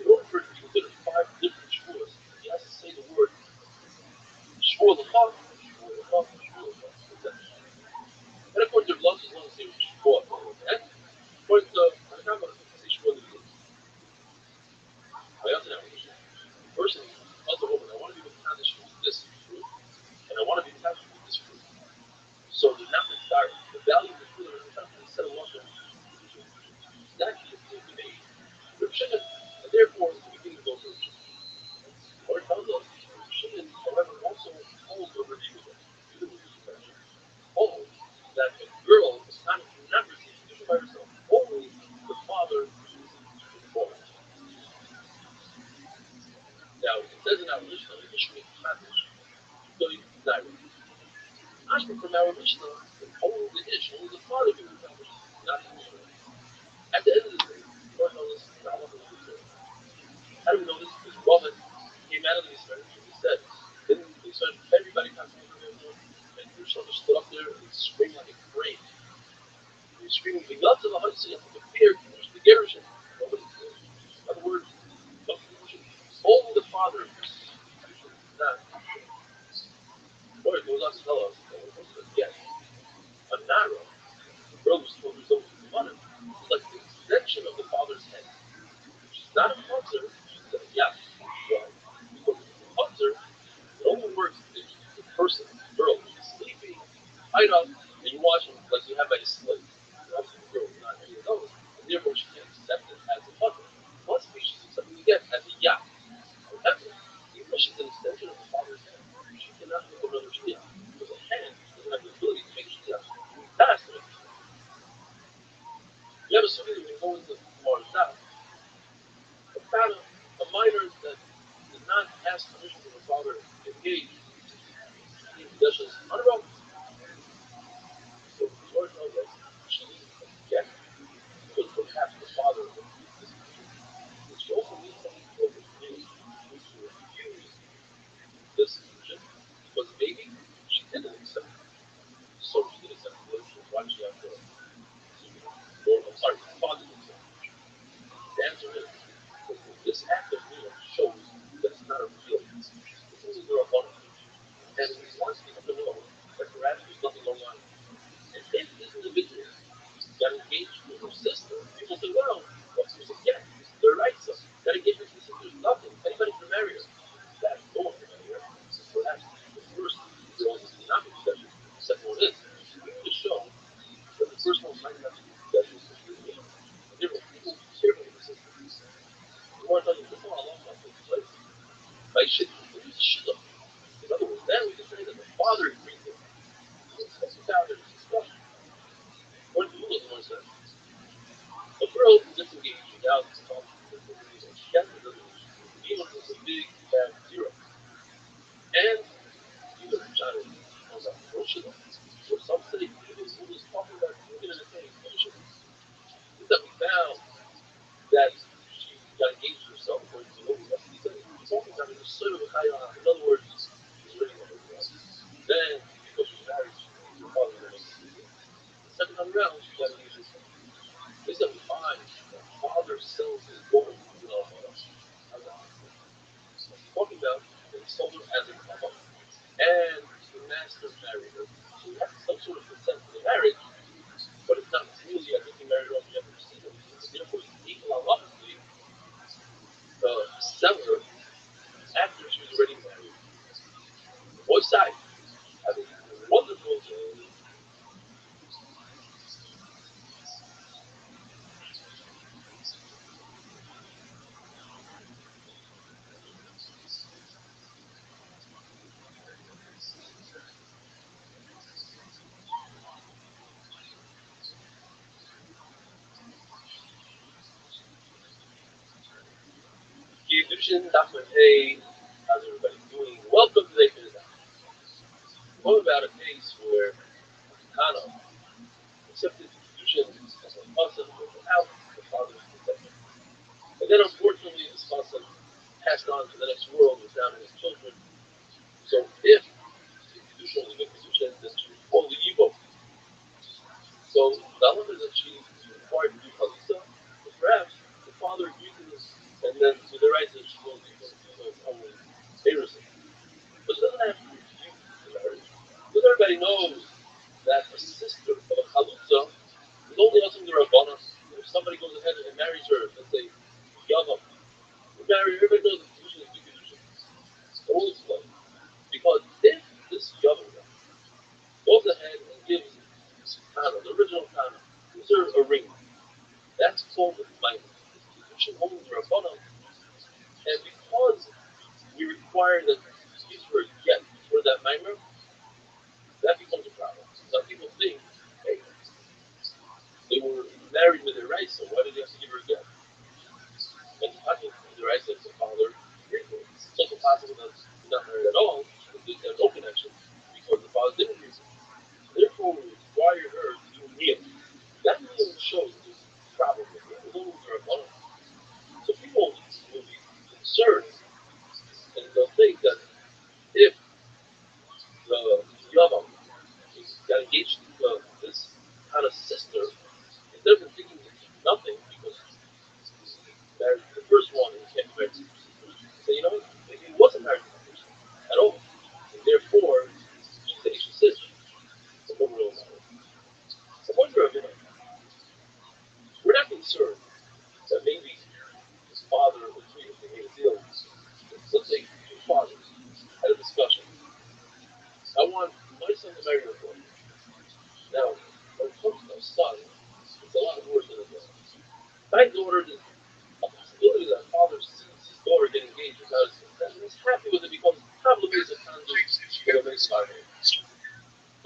In order for it to be considered 5 different shvuahs, he has to say the word shvuah l'chad, shvuah l'chad, shvuah l'chad. And according to Rothschild'S, as long as they shvuah and according to the Rabbi, they say shvuah l'chad. I asked him, the person tells the woman, I want to be attached with this fruit, and I want to be attached with this fruit. So the number start, the value of the fruit is instead of water. That is the name. And therefore, we think it goes to Rishon. Or it tells us, Rishon, however, also holds over the Yehuda. Holds that a girl is not receive Kedusha by herself. Only the father receives Kedusha for her. Now, it says in our Mishnah, the Mishnah is Chadish, so you can die with it. Ashma from our Mishnah, only the Ish, only the father can be Chadish, not the Mishnah. At the end of the day, the Lord knows this, not one of the Mishnah. How do we know this? Because Roman came out of the Israel and he said, then they started, everybody has to be there. And Yerushalayim stood up there and he screamed like a crane. He was screaming, the gods of the Hudson, you have to compare the Gerushin. Nobody's there. In other words, only the father is not. Or it goes on to tell us, yes, a Nara, the girl who's 12 years old, the mother, is like the extension of the father's head. She's not a mother, she's a yap. Well, because the mother, it only works if the person, the girl, is sleeping, tied up, and you watch him like you have a slave. Obviously, the girl is not any of those, and therefore she can't accept it as a mother. One species is accepting again as a yap. However, even though she's an extension of the father's head, she cannot make another shia. Because a hand doesn't have the ability to make shia. That's the way. You have a story that we go into Gemara's Daf about a minor that did not ask permission from her father to engage in possessions on her own. So the Lord tells us she needs to get because perhaps the father will use this permission. But she also needs something to refuse this permission because maybe she didn't accept it. So Rothschild'S, or some say who was talking about moving in a cave, is that we found that she got engaged to herself, according to the Lord. He said, he's talking about it, in other words, she's already married. Then, because she's married, her father was the second time around, she got engaged to herself. This that we find that father sells his gold to the talking about that he sold her as a couple, and the master married her. So we have some sort of consent for the marriage, but it's not really a getting married off the other season. Therefore, it's equal obviously the seller after she was already married. Both sides have a wonderful day. Kiddushin, Dr. Hey, how's everybody doing? Welcome to the Kiddushin. What about a case where Kana accepted Kiddushin as a concept without the father's consent? And then unfortunately this concept passed on to the next world without his children. So if the Kiddushin was a good Kiddushin, then she was totally evil. So the element that she is required to do Chalisa, but perhaps the father agreed to this, and then to the right that she will be able to do his own heresy. But she doesn't have to refuse the marriage. Because everybody knows that a sister of a Chalutza is only asking the Rabbanon. If somebody goes ahead and marries her, let's say, Yavam, you marry her, everybody knows the Kedushin is the Kedushin. I will explain. Because if this Yavam goes ahead and gives Kana, the original Kana, gives her a ring, that's called the Maimon. Kedushin only the Rabbanon. And because we require that he gives her a get for that Maimon, that becomes a problem. Some people think, hey, they were married with their rights, so why did they have to give her a gift? And talking with their rights as a father, it's also possible that they're not married at all, and they have no connection because the father didn't agree. Therefore, we require her to do a meal. That meal shows there's a problem with it. It's only their abundance. So people will be concerned, and they'll think that if the Yavam got engaged to this kind of sister, instead of thinking nothing because married to the first one and can't be married to the sister, so you know, maybe he wasn't married to the first one at all. And therefore, he's the Asian sister. So no real matter. So I wonder, we're not concerned that maybe his father agreed with the deal. Let's say two fathers had a discussion. I want my son to marry your daughter. Now, when it comes to a son, it's a lot worse than a daughter. My daughter, there's a possibility that a father sees his daughter get engaged without his consent, and he's happy with it because probably it's a conduct that will make fire.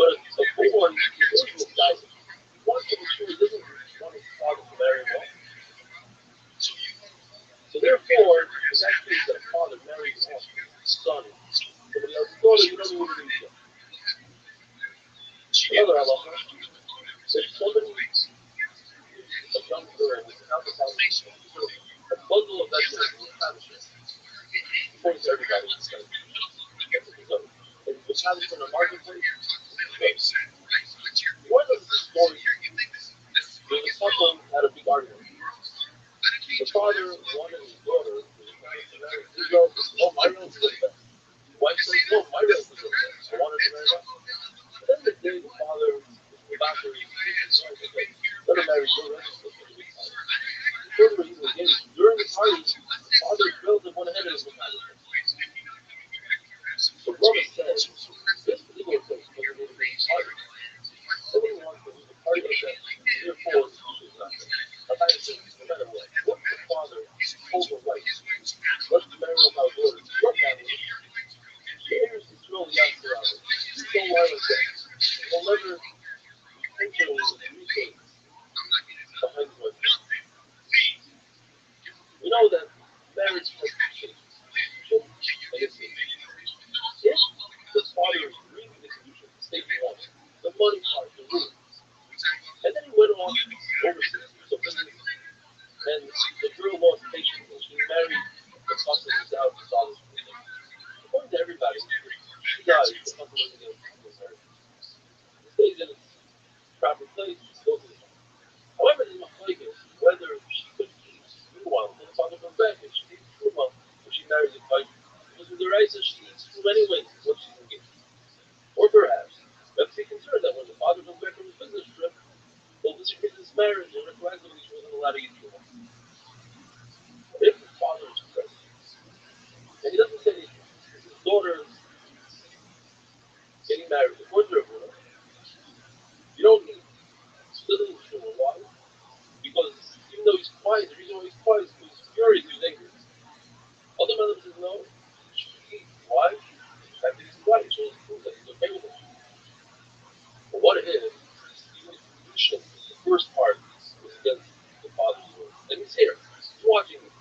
But a boy, he's going to die. He wants to make sure he doesn't want his father to marry him off. So therefore, in that case, that a father marries off his son, somebody else's daughter, you don't even need to. Another halacha, if somebody, a young girl, is out of house, a bundle of vegetables, according to everybody, it's like, and it was having in the marketplace. Why does this story? There's a couple had a big argument. The father wanted his daughter to marry his relative. Oh, my relative is the best. The wife says, no, my relative is the best. I wanted to marry that. At the end of the day, the father, the doctor, let her marry your relative. Before they were even engaged, during the party, the father's relative went ahead and was married. So Rabbi says, this particular place was a little bit harder. Nobody wants to lose a party like that. Therefore, it's usually not there. No matter what, once the father told the wife, let's marry my daughter, your family, here's the thrill the answer of it. You don't want to say. He'll never intentionally communicate behind the wife. We know that marriage has two stages. If the father is agreeing with the condition, stage one, money part, the room. And then he went off overseas for some business, and the girl lost patience, and she married the husband without the father's permission. According to everybody, she dies, the husband doesn't get married. He stays in its proper place, he goes to the house. However, there's a plague whether she could keep meanwhile until the father comes back, if she needs truma, if she marries a fight. Because with the Raisa, she needs truma anyways, once she's engaged. Or perhaps, let's be concerned that when the father comes back from his business trip, he'll disagree this marriage and retroactively she wasn't allowed to eat truma. If the father is present, and he doesn't say anything, his daughter is getting married, according to Rabbi, you don't need little truma. Why? Because even though he's quiet, the reason why he's quiet is because he's furious, he's angry. Other brothers says no, she should eat. Why? The fact that he's quiet shows proof that he's okay with it. But what if even the condition, the first part, was against the father's will? And he's here, he's watching it.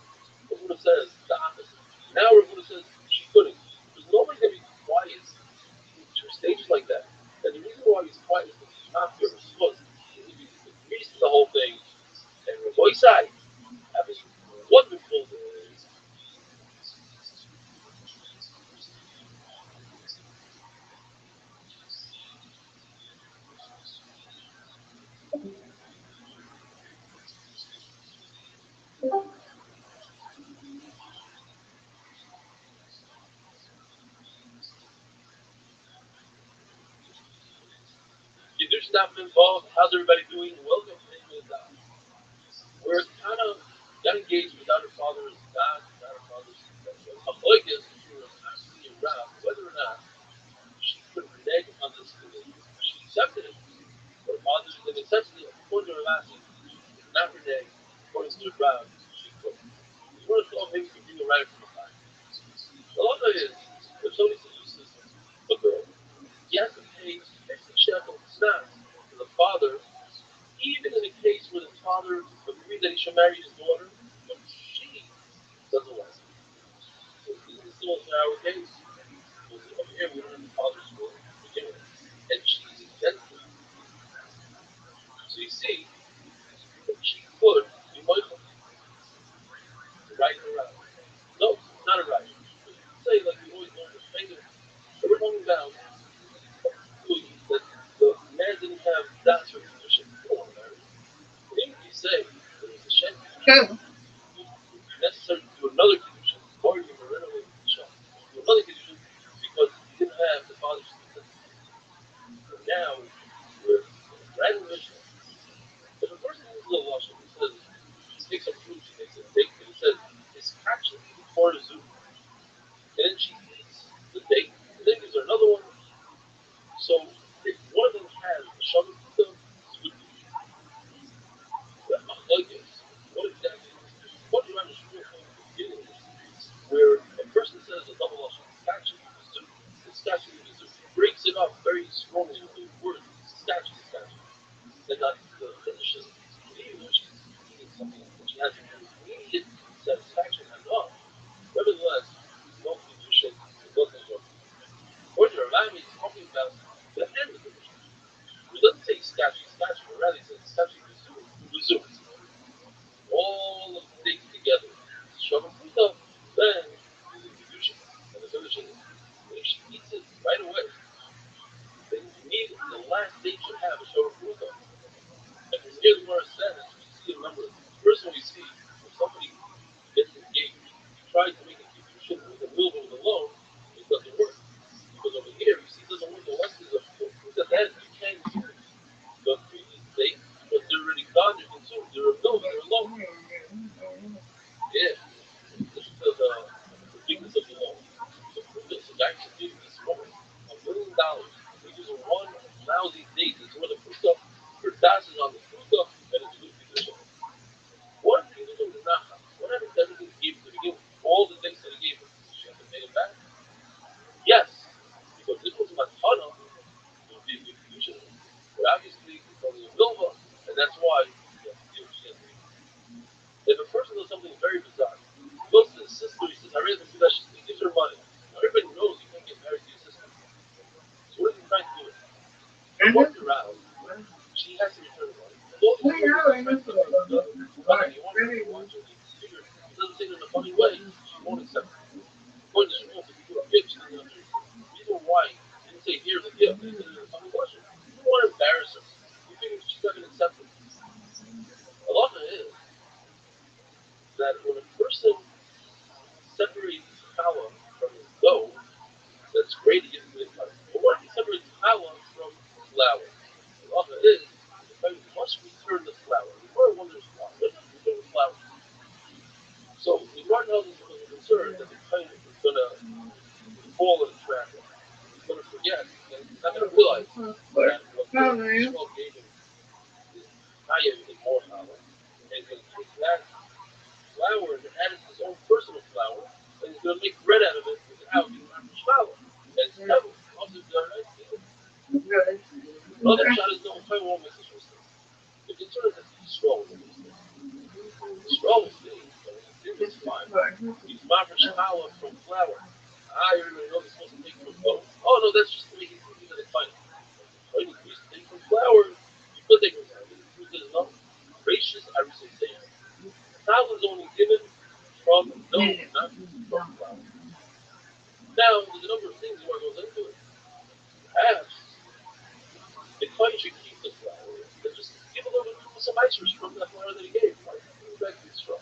Rabbi says the opposite. Now Rabbi says she couldn't. Because nobody's going to be quiet to stages like that. And the reason why he's quiet is because he's not pure. He agrees to the whole thing. And Rabbi side have this wonderful there's stuff involved. How's everybody doing? Welcome to Israel. We're kind of got engaged without her father's God, without her father's avoidance between Ashley and Rob, whether or not she could renege on this decision. She accepted it. Her father said essentially, according to her last if not renege, according to Rob, she could. You want to thought maybe you could bring it right from the time. The other is, if somebody seduces a girl, he has to pay 50 shekels snacks to the father, even in a case where the father agreed that he should marry his daughter, but she doesn't like it. So this is still our case. Because over here we don't have the father's will to begin with. And she's against it. So you see, she could be Michael to write her out. No, not a right. Say like we always learn the thing that we're talking about that the man didn't have that sort of position before marriage. Even if you say that it's a shame, would be necessary to do another condition, or you can renovate the shop. Do another condition because you didn't have the father's consent. But now we're in a brand new mission. If a person uses a lotion, he says she takes a fruit, she takes a date, and he says it's actually for a zoo. And then she eats the date, and then gives her another one. So if one of them has the sugar fruit, it's good news. But like this, what exactly is this? What do you understand from the beginning? Where a person says a double lashon, statue of the zoo, the statue of the zoo, breaks it up very strongly with the word statue, statue. Then the physician, even though she's eating something that she has immediate satisfaction enough, nevertheless, no physician doesn't work. What your Rabbi is talking about the end of the mission. It doesn't say statue, statue, but rather it says statue of the zoo. All of the things together. Shavakuta, then is a kedusha. And the kedusha is, if she eats it right away, then you need the last date should have a shavakuta. And from here, the Gemara says, we see a number. First one we see, if somebody gets engaged, he tries to make a kedusha with a will with a loan, it doesn't work. Because over here, you see, it doesn't work unless there's a shavakuta. Then you can't use the previous date because they're already gone, they're consumed, they're alone, they're alone. Yeah. Listen to the weakness of the law. The prudence, the guy should give this woman $1 million. They're using one lousy date that's where the fruta, her das is on the fruta, and it's good condition. What if the condition is not hot? What happens to everything he gave to begin with? All the things that he gave her? She has to pay it back? Yes. Because this was matana, it would be a good condition. I walked around. She has to return the money. Well, you know, right, you want to watch it. Figure it doesn't take it in a funny way. She won't accept it. According to school, if you do a gift, she doesn't understand. The reason why you didn't say, here's a gift, you did it in a funny question. You don't want to embarrass her. You figure she's not going to accept it. A lot of it is that when a person separates flour from dough, that's great to get to the flour. But what if he separates flour from flour? A lot of it is that you must return the flour. The Gemara wonders why. When you return the flour? So the Gemara tells us because of concern that the kind is going to fall in the trap. He's going to forget, and he's not going to realize that what Yishmael gave him is higher and more flour. And he's going to take that flour and add it to his own personal flour, and he's going to make bread out of it without the average flour. And it's never. Also, the other night, other shot is no time won't make this mistake. The concern is that he's strong with this thing. Strong with things, it's fine. He's average flour from flour. You really know this supposed to take from dough. Oh no, that's just the way he's thinking that it's fine. When you used to take from flour, you could take from flour. The truth is no. Gracious, I would say say. Flour is only given from dough, not from flour. Now, there's a number of things where it goes into it. Perhaps the coin should keep the flour, but just give a little bit of some icers from that flour that he gave. Right? Back to the straw.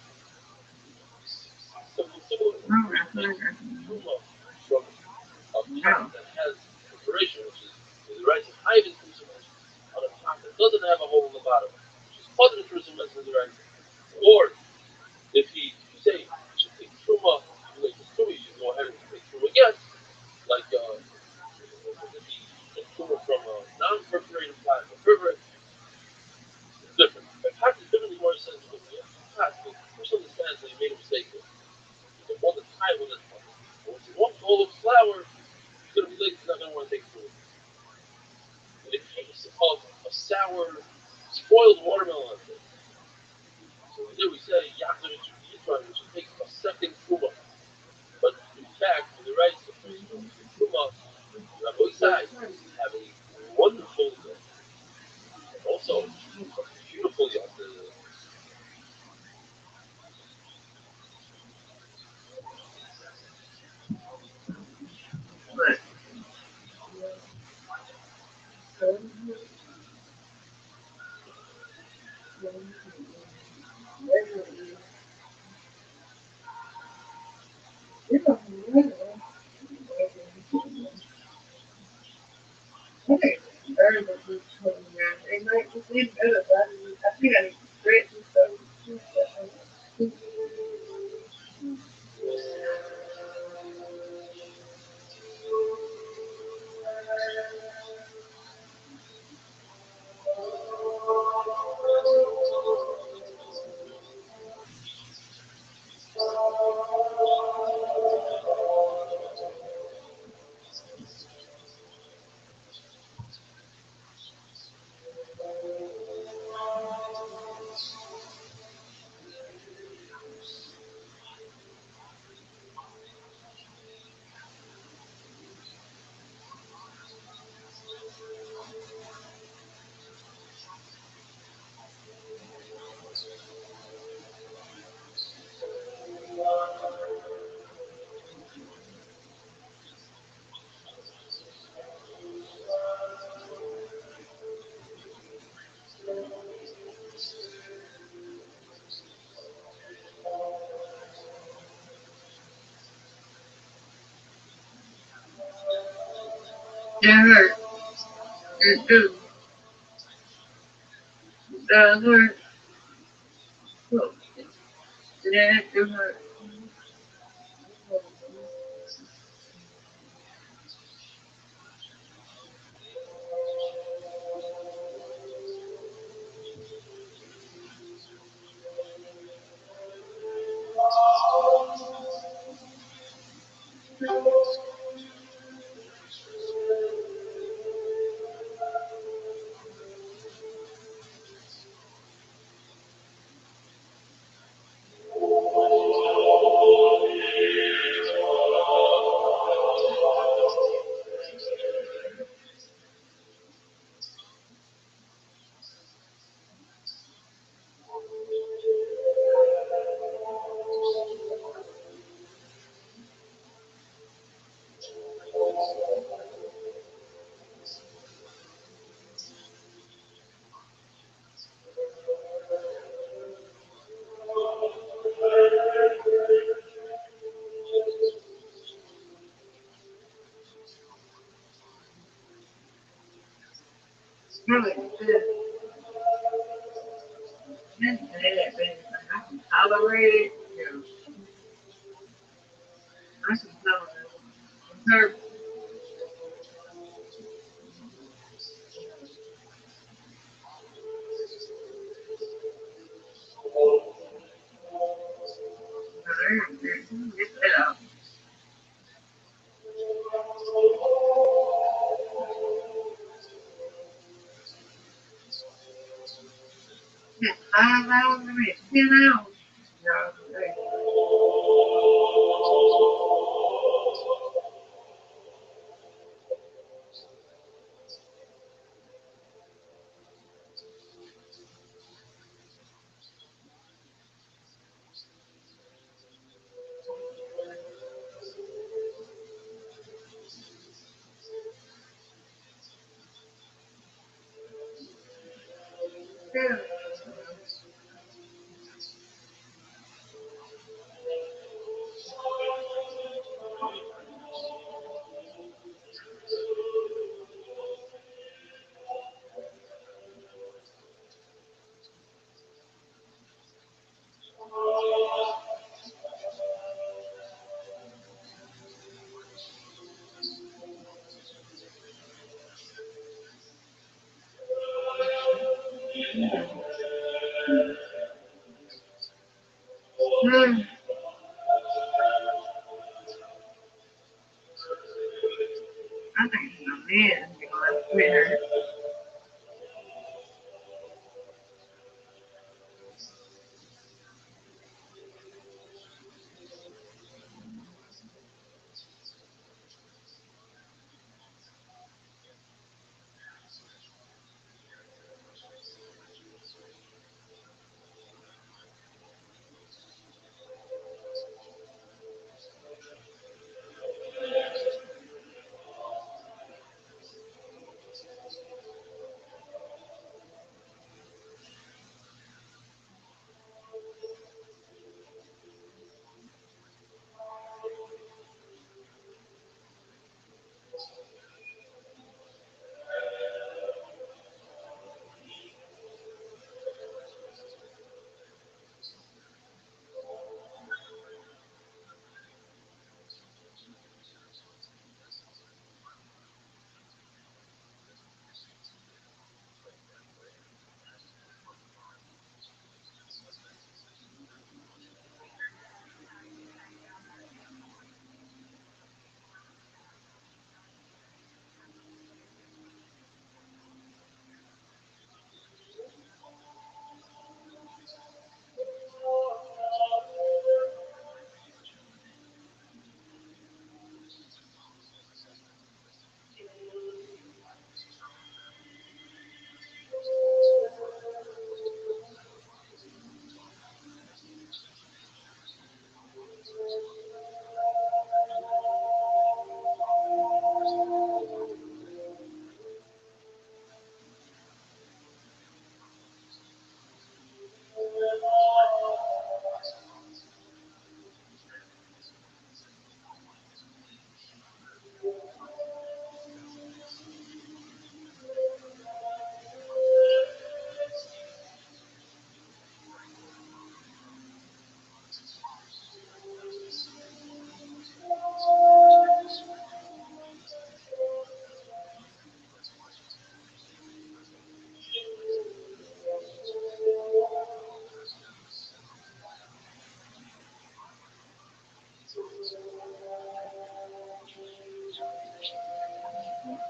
Similar from a pot that has preparation, which is the rice is high in consummation, on a pot that doesn't have a hole in the bottom, which is other consummation in the rice. Or if you say you should take truma, you should go ahead and take truma again, like the truma from a non-perforated pot. Perforated, it's different. A pot is different than what it says in the book. Pot, the person understands that he made a mistake there. The one that's high with it. Once you want all of flour, he's going to be late, he's not going to want to take food. In the case of a sour, spoiled watermelon, so here we say, Yaakov Yisrael, which takes a second truma. But in fact, for the rice, the first truma, Rabbi side have a wonderful, also a beautiful Yaakov. Okay. They might just leave it better, but I think I need bread and stuff. It hurt. It do. It does hurt. Look. Yeah, it do hurt. Really good. That's bad, baby. I can tolerate it. Yeah. I can tolerate it. Her, get that out. Get 5 hours, I mean, 10 hours. Yeah, yeah. Hmm. I think it's a man going with her.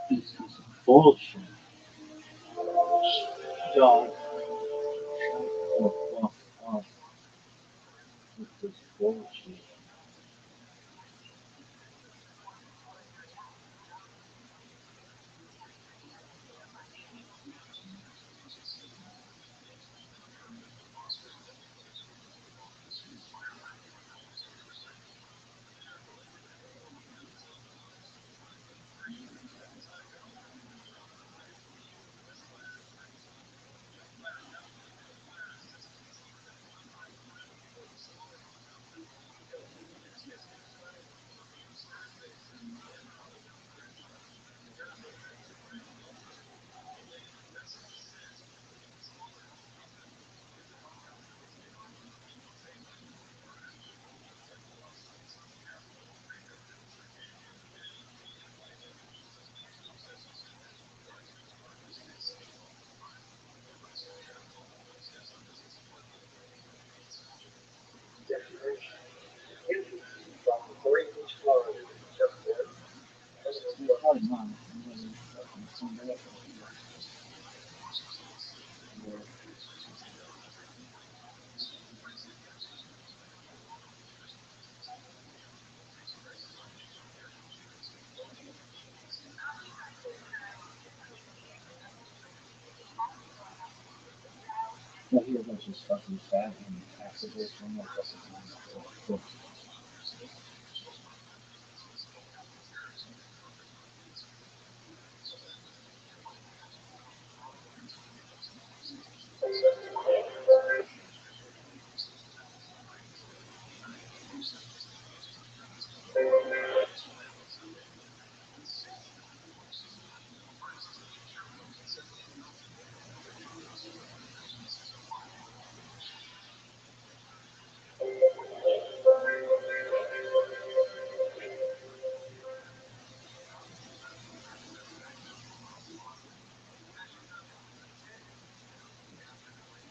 This is bullshit. Dog, shut the fuck up. This is bullshit. Well, he was just fucking fat and activist and that fucking.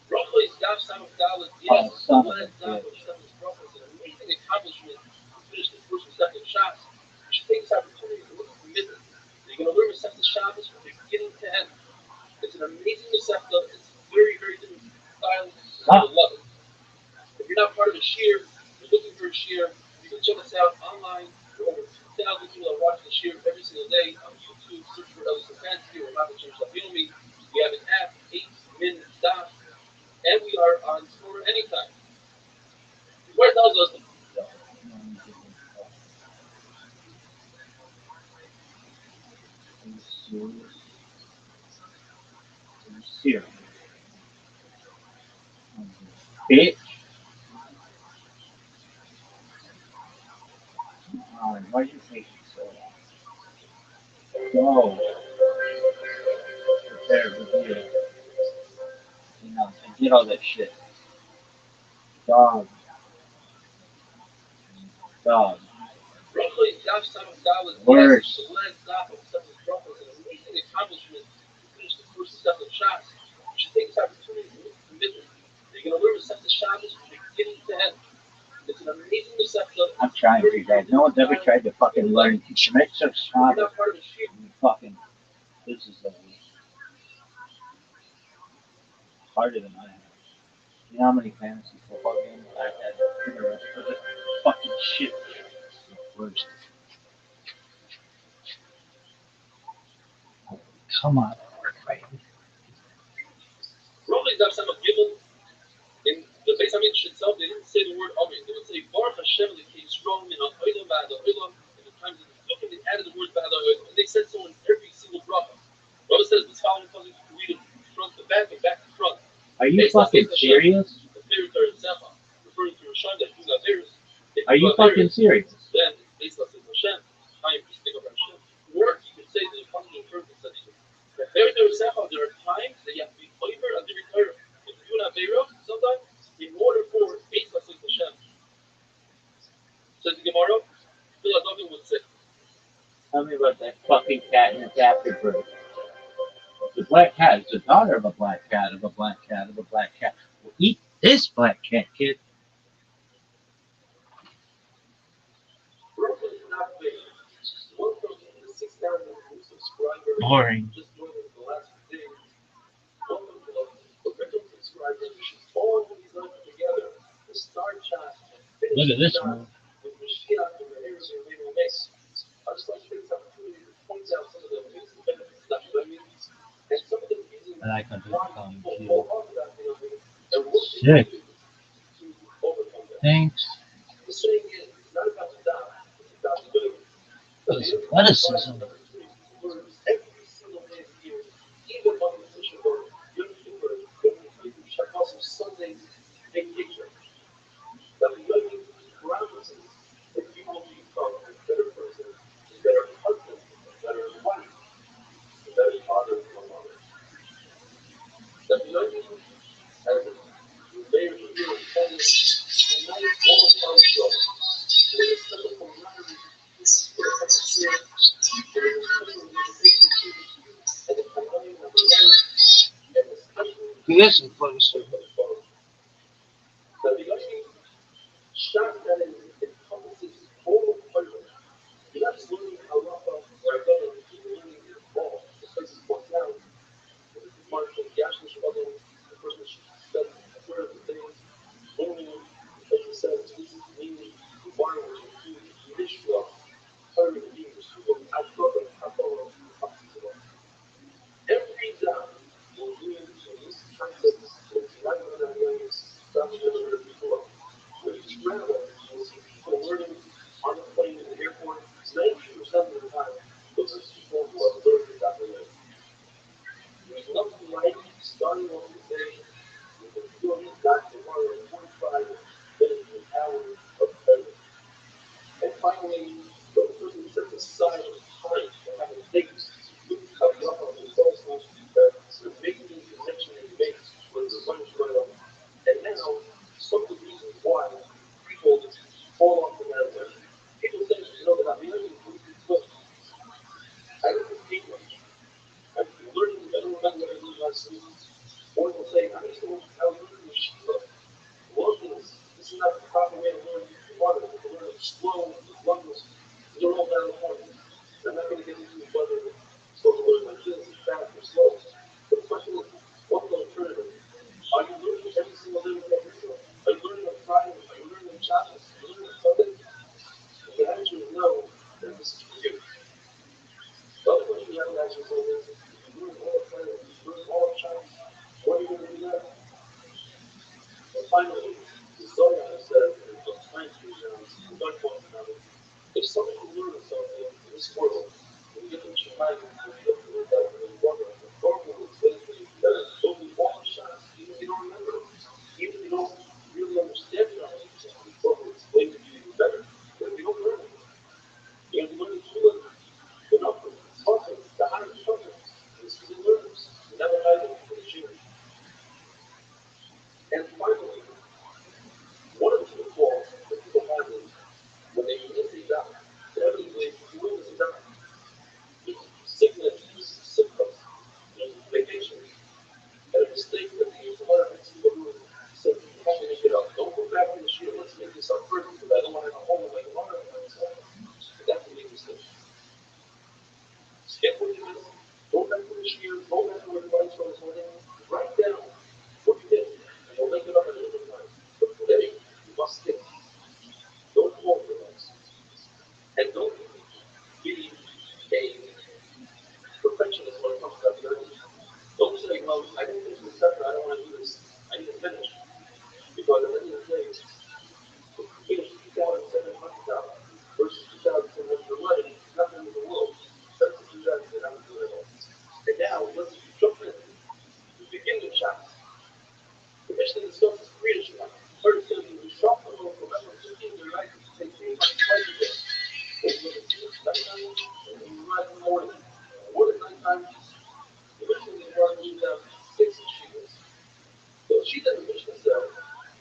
Roughly $5 yes, Son of led a Davo bitch. Shuttle's Brooklyn an amazing accomplishment to finish the first and second shots. You should take this opportunity to look at the commitment. You're going to learn Masechta Shabbos from beginning to end. It's an amazing Masechta. It's very, very different style. I love it. If you're not part of a shear, you're looking for a shear, you can check us out online. There are over 2,000 people that watch the shear every single day on YouTube. Search for Ellis Fantasy or Rabbi Church Lafinomi. We have an app, 8min dot, and we are on Twitter anytime. Where tells us Serious. Bitch. Why are you taking so long? Go. Prepare review. And get all that shit. Dog. Dog. roughly $5 Worse. yes, led Davo Shuttle's Brooklyn an amazing accomplishment to finish the first and second shots. You should take this opportunity to look at the commitment. You're going to learn Masechta Shabbos from beginning to end. It's an amazing Masechta. I'm trying to, guys. No one's ever tried to fucking learn Shemek Shabbos. Fucking, this is the harder than I have. You know how many fantasy football games I had for the rest of it? Fucking shit. Worst. Come on, right? Roughly $5 in the Beis Hamikdash itself, they didn't say the word Amen. They would say Baruch Hashem L'Yisrael Min Ha'olam Ba'ad Ha'olam. In the times of the Sukkah, they added the word Ba'ad Ha'olam, and they said so in every single bracha. Rabbi says this following puzzle you can read it front to back and back to front. Are you fucking serious? The Beis Zecha, referring to Rishon that do Averis. Are you fucking serious? Then Beis says Hashem, Chaim speak of Hashem. Or you could say that the puzzle refers to such. The Beis Zecha, there are times that you have to be over on every Torah. If you do not Averis, sometimes in order for Beis Hashem. Says the Gemara, Philadelphia would say. Tell me about that fucking cat in the captive bird. The black cat is the daughter of a black cat, of a black cat, of a black cat. Well, eat this black cat, kid. Brooklyn is not big. One from the 6,000 new subscribers. Boring. Just joined in the last few days. Welcome to the original subscribers. All of these numbers together. The star chat. Look at this one. With Mashiach and the heirs of Rabbi Mix. I just like to take this opportunity to point out some of the amazing benefits that Rabbi means and some of the reasons I like how this why comes people too. hold on to that feeling and what they Sick. do to overcome that. Thanks. The saying is, it's not about the die, it's about the doing. This athleticism. Every single day of the year, even on the official word, Yom Kippur, Yom Kippur, Shabbos, Sundays, take picture. That the Yom promises that you will become a better person, a better husband, a better wife, a better father and mother. That the Yom as a very real presence, unites all of our joy. There is such a camaraderie, there is such a spirit, there is such a relationship and the coming of the Lord, and especially This is close. the Father. That the Yom shot that encompasses all of pleasure. You're not just learning halacha or identity. starting off the day with a feeling back to 145 minutes an hour of prayer. And finally, the person sets aside time to have a date with Allah and also that the making connection and makes when the sun is right up. And now, some of the reasons why people fall off the bandwagon. People say, that I'm learning from these books. I don't repeat much. I'm learning, I don't remember what I learned last week. Or they'll say, I'm just going to learn the Shiva. This is not the proper way to learn water. To learn it slow, levels, they're all down the point. I'm not going to get into whether it's supposed to learn like this, fast or slow. But the question is, what's the alternative? Are you learning every single day with that ritual? Are you learning on Friday? Are you learning on Shabbos? Are you learning on Sunday? If the answer is no, then this is for you. The other question you have to ask yourself is, if you learn all of Friday, if you learn all of Shabbos, what are you going to do then? And finally, the Zohar says, and from time to one point another, if someone can learn something in this world, and get the Shemai, and get the word out in the water, the Torah will say to you that it's only all shots, even if you don't remember it, even if you don't really understand it, the Torah will explain to you better. But if you don't learn it, you have to learn it through the numbers, the talking, the higher structure. This is the learners. You never hide it from the Jews. And finally, one of the pitfalls that people have is when they immediately die, inevitably you witness die. There's sickness, there's symptoms, there's vacations. And a mistake that they use a lot of these people do is say, you have to make it up. Don't go back to the shield, let's make this up first because I don't want to have a home like a mother and myself. And that's a big mistake. Skip what you missed. Go back to the shield, go back to where the lights are holding. Write down what you did. And you'll make it up at a different time. But today, you must skip. Don't hold for this. And don't be a perfectionist when it comes to that. Don't say, well, I didn't finish this chapter, I don't want to do this. I need to finish. Because at the end of the day, if you finish 2,700 versus 2,711, nothing in the world. That's the 2,711. And now, let's jump in. The beginning chapter. The mission discusses creation. First, the shop will remember 15 your life to take me by twice a day. When you go to sleep, nighttime, and when you rise in the morning. What is nighttime? The mission is going to have 6 sheets. So she does the mission itself,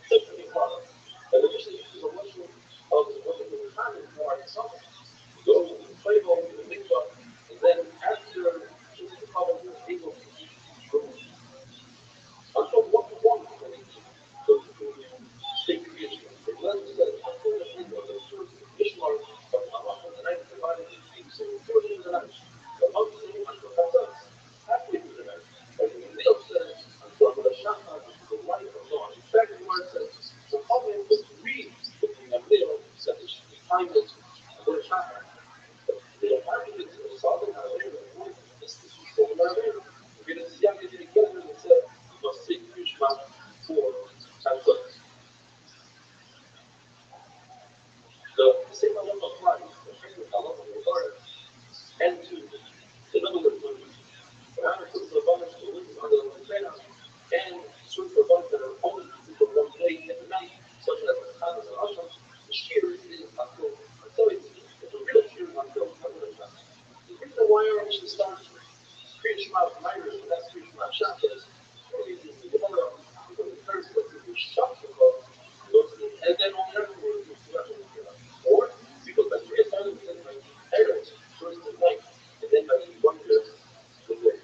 simply product. And the mission uses a mushroom of what they call common for something. You go to the play bowl, to the mikvah, and then after she's the problem is able to eat fruit. Until what form can they eat those fruit state creation? The blessing says, until the end of the first Ishmael of Allah and the night divided into two, so 4 days and nights. The month saying until Qatar, halfway through the night. And the Neil says, until the Shahar, which is the light of dawn. In fact, the word says, so Allah agrees with the Neil that it should be timeless for the Shahar. But the arguments of Southern Arabia, this is Southern Arabia. We're going to see how they did together and said, you must say Krishma 4 times up. The same Allah applies to Allah and to another word. And certain abundance to live under the China, and certain abundance that are only for one day and a night, such as the Khanas and Ashram, the shear is until the real shear is until Hashem. The reason why our mission starts Kriya Shema Minor, and that's Kriya Shema Shabbos, is the other because the first was to be Shabbos, and then on the other word, or because by 3 times then by parents, first and night, and then by 1 year, the day.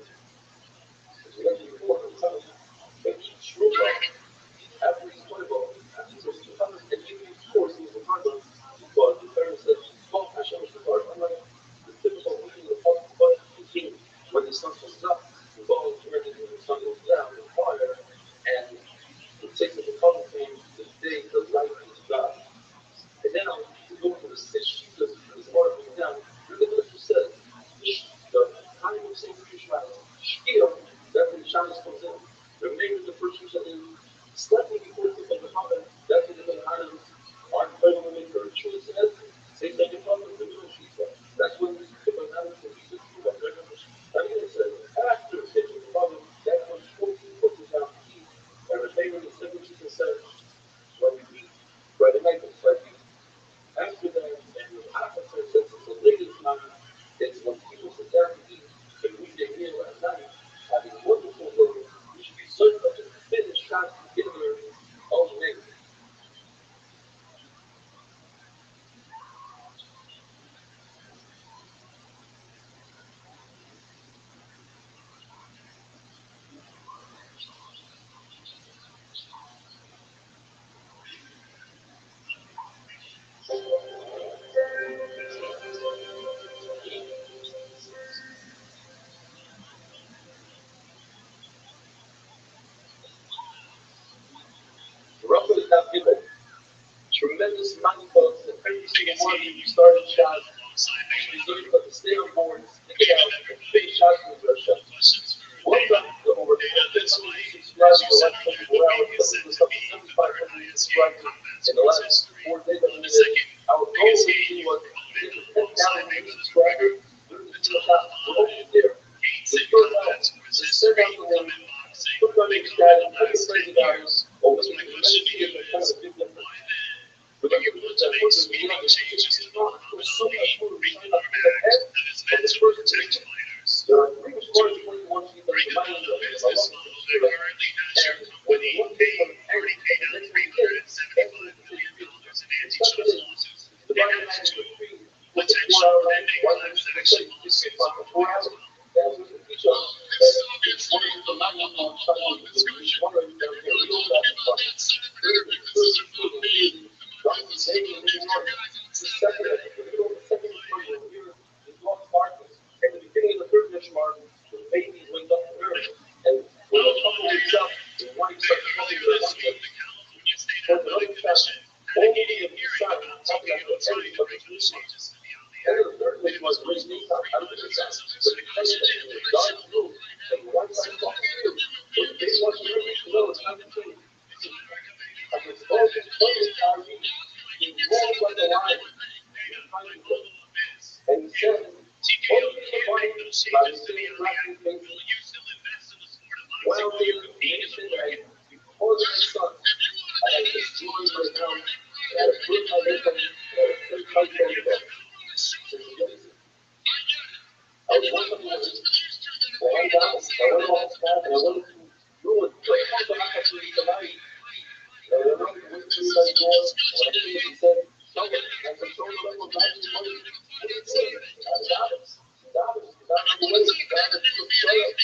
So that's the important time. But each ruler, after each toilet, after the comes and give you courses of conduct, because the parents said, well, Hashem is the part, unlike the typical reading of the public budget routine, when the sun comes up, the ball is ready, when the sun goes down, the fire, and it takes the public name, the day, the light is God. And now, we go to the 6 sheets of this article down. Look at what it says. The time of St. Krishna is Shkia, that's when Shabbos comes in. The remainder of the first sheet is slightly before the Muhammad, that's when the Hanan aren't playing to make their choice as St. David Muhammad, the middle sheet. That's when the Muhammad will be the true one. I mean, it says after St. Muhammad, that's when 14 shots together all the way. Russell is not given tremendous amount of bucks and every single one of you starting shots. He's looking to stay on board, stick out, and big shots from the rest of us. Welcome to over 4,000 subscribers in the last 24 hours. That was up to 7,500 subscribers in the last 4 days. Our goal was to get to 10,000 subscribers. We're almost there. So start out, just send out the link, put on your chat, put your friends about it. Over to the message that kind of give them the but you want to make sweeping changes to the policy, reformat that is meant to protect minors. Bring the business model that currently has your company already paid out $375 million in antitrust lawsuits. It has two potential pending class action lawsuits. This is obviously a level of discussion. We're not talking about that, Senator, because those are both made. The second markets at the beginning of the third benchmark, the babies went up early. And when a couple weeks up, one started coming to the market. For the other side, only a few shots talking about every couple of weeks. And the third benchmark was raised income. I don't think it's that. But the question is, the dark blue, and one side talking to you. So they want to know it's not the same. I can suppose it's playing how he rolls like a lion. And he said, well, by the same black faces, while they mentioned that before the sun, I had destroyed my house, I had put my income, I had put my income. I was one of the ones. Well, I got it. I went off that, and I went to ruin. Play out the house tonight. And when I went to that door, and I came and said, "Show it." I said, "Show the level of value money." What did it say? I got it. Got it. Got it. Got it. Show it.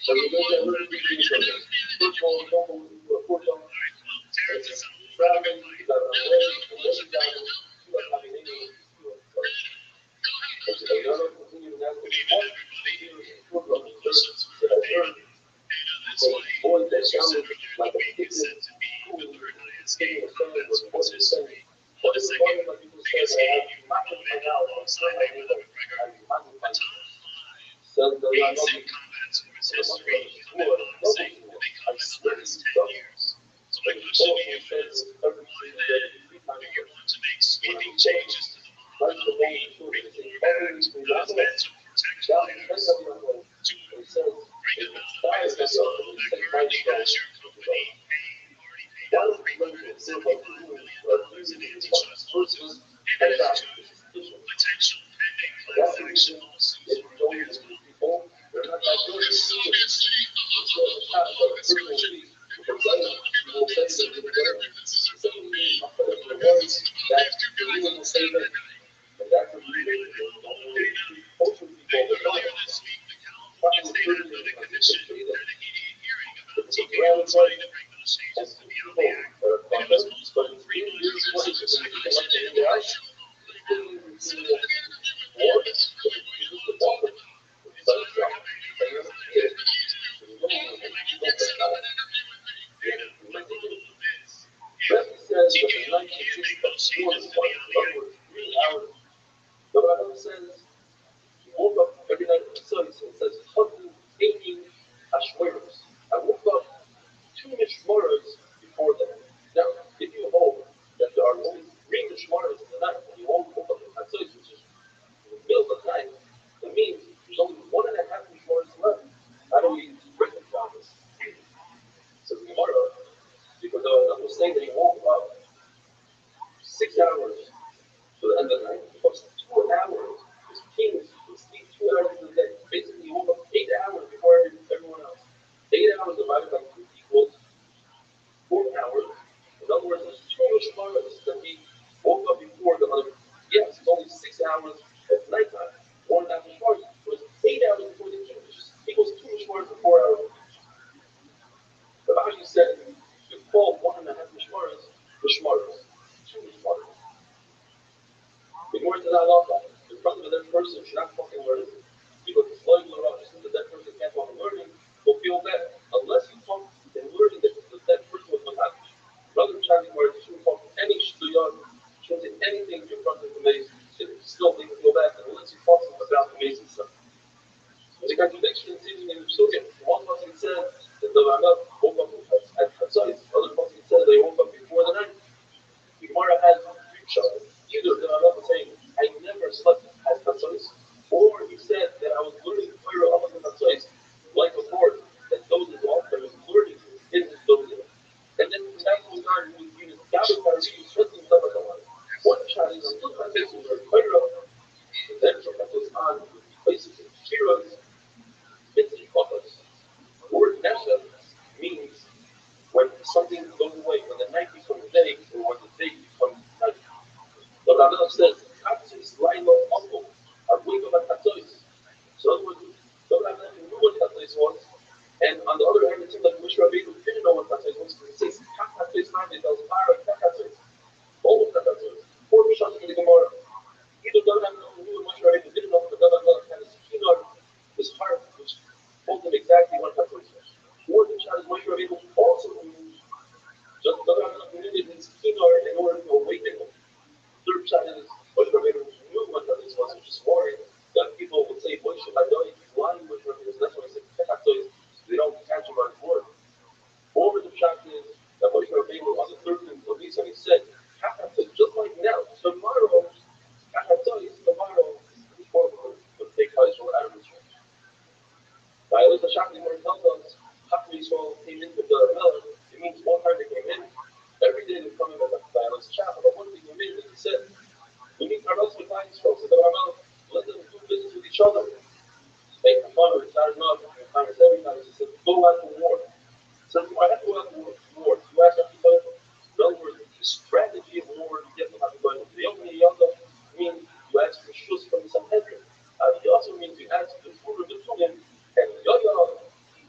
So we made that really big deal from it. First of all, we don't believe we were put on. It's traveling, we got our way, and then we got it. We got having any and so the other continued that with one year of the church that I heard. Boy, that sounded like a picture. Skating was what it said. What is the one that people say that I might find out on Sunday with a McGregor? So the basic combat sports history coming on saying that they come in the last 10 years. So my question to you is, why then do you want to make sweeping changes to the model of the reformat that is meant to protect minors? To bring about a business model that currently has your company $375 million in antitrust lawsuits, and has two potential pending class action lawsuits for lawyers. This is obviously a long discussion. If you're not talking about that, Senator, this is a both me, because this is about these two guys on Saturday night. Earlier this week, the California State Athletic Commission had a hearing about TKO's right to bring those changes to beyond the act. And it was multiple 3 months of speculation and information. So at the end of the day, this is really what you want to talk about. It's not recommending you guys to get into it. Like you can set up an interview with me. And like a little of this. TKO can't make those changes to beyond the act. 3 hours. The Bible says, he woke up every night with the sun. It says 118 Ashweros. I woke up 2 Mishmoros before that. Now, if you hold that there are only 3 Mishmoros in the night, and you won't woke up in Hatzois, which is in the middle of the night, that means there's only 1.5 Mishmoros left. How do we break the promise? So the Gemara, because the other saying that he woke up 6 hours. So and the night plus 2 hours. His kings would sleep 2 hours a day. Basically, he woke up 8 hours before everyone else. 8 hours divided by 2 equals 4 hours. In other words, there's 2 Shemaras that he woke up before the other. Yes, it's only 6 hours at nighttime. 1.5 Shemaras. It was 8 hours before the Jew, which equals 2 Shemaras for 4 hours. The Rabbi said you call 1.5 Shemaras the Shemaras. 2 Shemaras. According to that law, in front of that person should not fucking learn it. People flowing the rock, just that person can't talk learning, will feel bad. Unless you talk and learning that person was not. Brother Charlie where she will talk any shtuyon, she will say anything in front of the maze, still they can feel bad unless you talk about the amazing stuff. There's a contradiction in the Psukim. One person said that the Rambam woke up at Chatzos, other person said they woke up before the night. The Gemara has 3 shots. Either the Rambam was saying, I never slept at Chatzos, or he said that I was learning Torah up at Chatzos, like before, that those is all that I was learning in his building. And then from that point on, he was using Gabbat Paris, he was sweating stuff like that. One shot is on Chatzos, was learning Torah, and then from Chatzos on, basically, Shiras, Mitzvah Kochas. The word Nesha means when something goes away, when the night becomes day, or when the day becomes night. The Rabbi says, Chatzos, Laila, Uncle, I wake up at Chatzos. So in other words, the Rabbi knew what Chatzos was, and on the other hand, it seems like Moshe Rabbeinu didn't know what Chatzos was, because it says, Chatzos, it tells Para, Chatzos, all of Chatzos. 4 Mishnahs in the Gemara. Either the Rabbi knew what Moshe Rabbeinu didn't know, but the Rabbi had his kinon, his heart, which told him exactly what Chatzos was. Or the Shad Moshe Rabbeinu also knew, just the Rabbi needed his kinon in order to awaken him. Third Shad is Moshe Rabbeinu knew what Chatzos was, which is worrying. That people would say, Moshe Rabbeinu is lying with Rabbeinu. That's why I said, Chatzos, they don't catch him on his word. Or the Shad is that Moshe Rabbeinu on the 13th of Nisan, he said, Chatzos, just like now, tomorrow, Chatzos, tomorrow, will take Israel out of Israel. By the Shakti word tells us, Chacham Yisrael came in with the Melech, it means one time they came in, every day they come in with the Melech's chapel, but one thing they came in, he said, we need our Melech with Israel, so the Melech, let them do business with each other. Make the fun of it, it's not enough, it's every time, he said, go out to war. So I have to go out to war. You ask everybody, in other words, the strategy of war, you get to have to go into the opening Yonda, means you ask for shus from the Sanhedrin. It also means you ask the food of the Tunim, and Yonda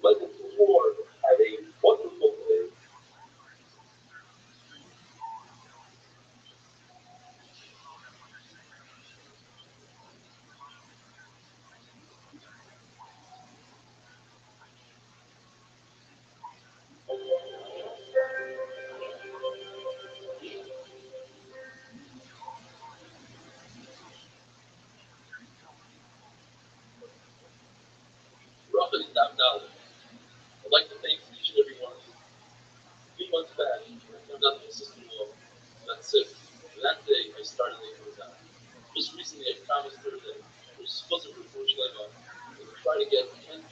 led them to war, have a wonderful day. Roughly $1,000. I'd like to thank each and every one of you. 3 months back, I found out my sister-in-law got sick. And that day, I started laying her down. Just recently, I promised her that we're supposed to report Shleiva and try to get 10,000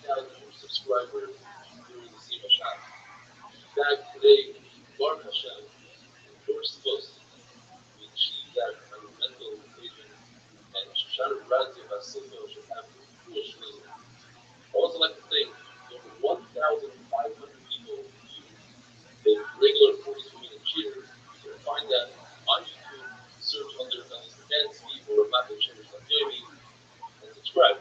subscribers during the Sima Shot. Back today, Baruch Hashem, we're supposed to achieve that monumental occasion, and Shoshana Brazia Vasilko should have the Jewish Shleiva. I also like to thank over 1,500 people the regular 42-minute cheer. You can find that on YouTube, search under Dan Steve or Rabbi Jamie, and subscribe.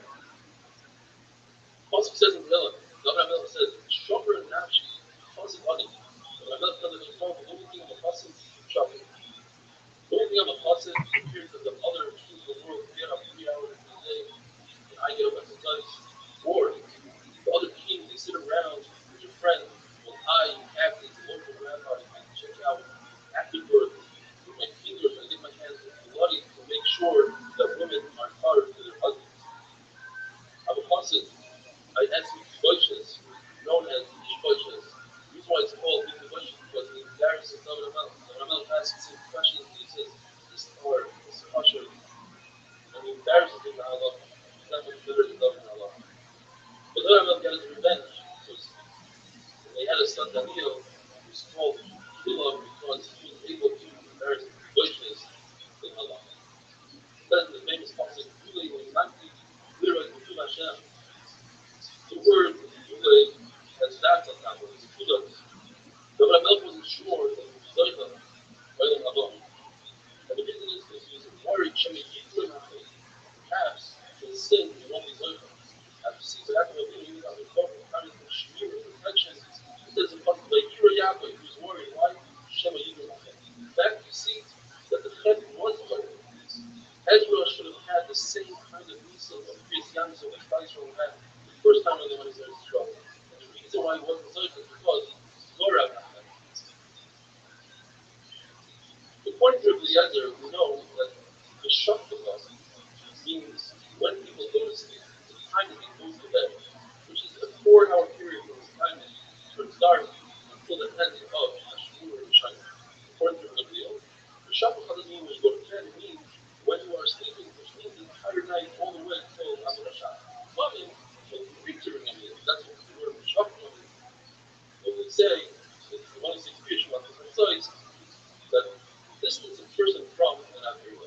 Pasuk says in Miller, Rabbi Miller says, Shomer Nafshi, Pasuk Ani. Rabbi Miller says that the only thing of a Pasuk is Shomer. The only thing of a Pasuk appears that the other kings of the world get up 3 hours a day, and I get up exercise. Or the other kings, they sit around with your friends, while I, captain, the local rabbi, I check out afterwards with my fingers, I get my hands bloody to make sure that women aren't hard to their husbands. I'm a Pasuk. I ask Mishposhas, known as Mishposhas. The reason why it's called Mishposhas is because it embarrasses David Amelech. David Amelech asks him questions and he says, this is hard, this is kosher. And he embarrasses him in Allah. He's not much better than David in Allah. But David Amelech got his revenge. Because when they had a son Daniel, he was called Kilah because he was able to embarrass Mishposhas in Allah. That is the famous passage, Kulei Nizanti, Lira Kutul Hashem. The word Yule has that on top of it. The Rabbi wasn't sure because Torah. According to Eliezer, we know that the Shakhtaka means when people go to sleep, the time that they go to bed, which is a 4-hour period from the time it turns dark until the end of Ashur and Shana. According to Rabbi, the Shakhtaka doesn't mean when you go to bed, it means when you are sleeping, which means the entire night all the way until Asr Shana. Loving, picturing of it, that's what the word Shakhtaka means. What they say, if you want to say spiritual on different sides, that distance a person from an Avera.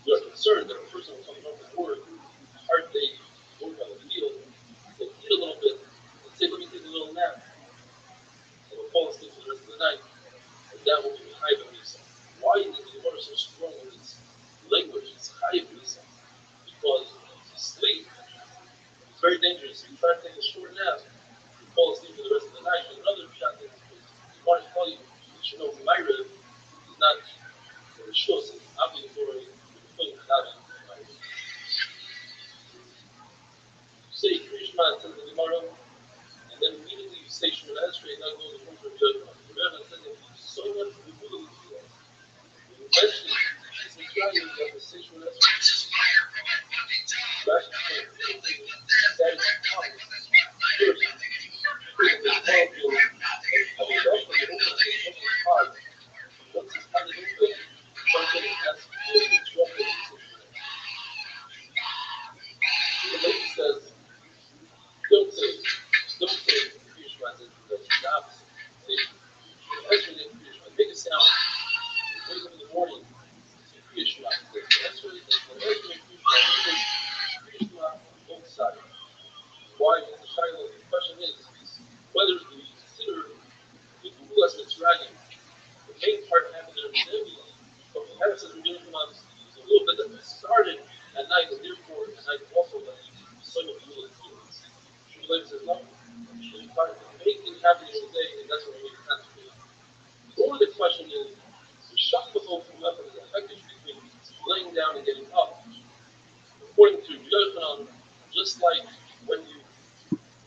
We are concerned that a person will come home from work, hard day, work on the field, will eat a little bit, and say, let me take a little nap, and will fall asleep for the rest of the night, and that will be Chayiv Misa. Why is the Gemara so strong in its language? It's Chayiv Misa. Because sleep is very dangerous. If you try to take a short nap, you fall asleep for the rest of the night. And another shot is, I want to tell you, you should know Myra is not for the shus, it's obligatory for the thing not in Myra. You say Krishma says the Gemara, and then immediately you say Shemon Esrei, and that goes according to judgment. The Rebbe says that so much to do with it. When you mention this is trying to have the say Shemon Esrei, Rashi says that is common. First, the molecule, I mean, that's when the open is hard. Once it's kind of open, something has to be disrupted. The lady says, don't say Krishma says that she's the opposite. Say, Esrei and Krishma, make a sound. Wake up in the morning, say Krishma. Esrei and Krishma, Krishma on both sides. Why? The Shiloh, the question is whether we consider the Kulas Mitzrayim, the main part happened there in Zebulun, but the Torah says we're doing them on a little bit that started at night, and therefore at night also that some of the Kulas Kulas. Shmuel says no. The main thing happening in the day, and that's what we make sense of it. Only the question is, the Shakhtaka method is effective between laying down and getting up. According to Yochanan, just like when you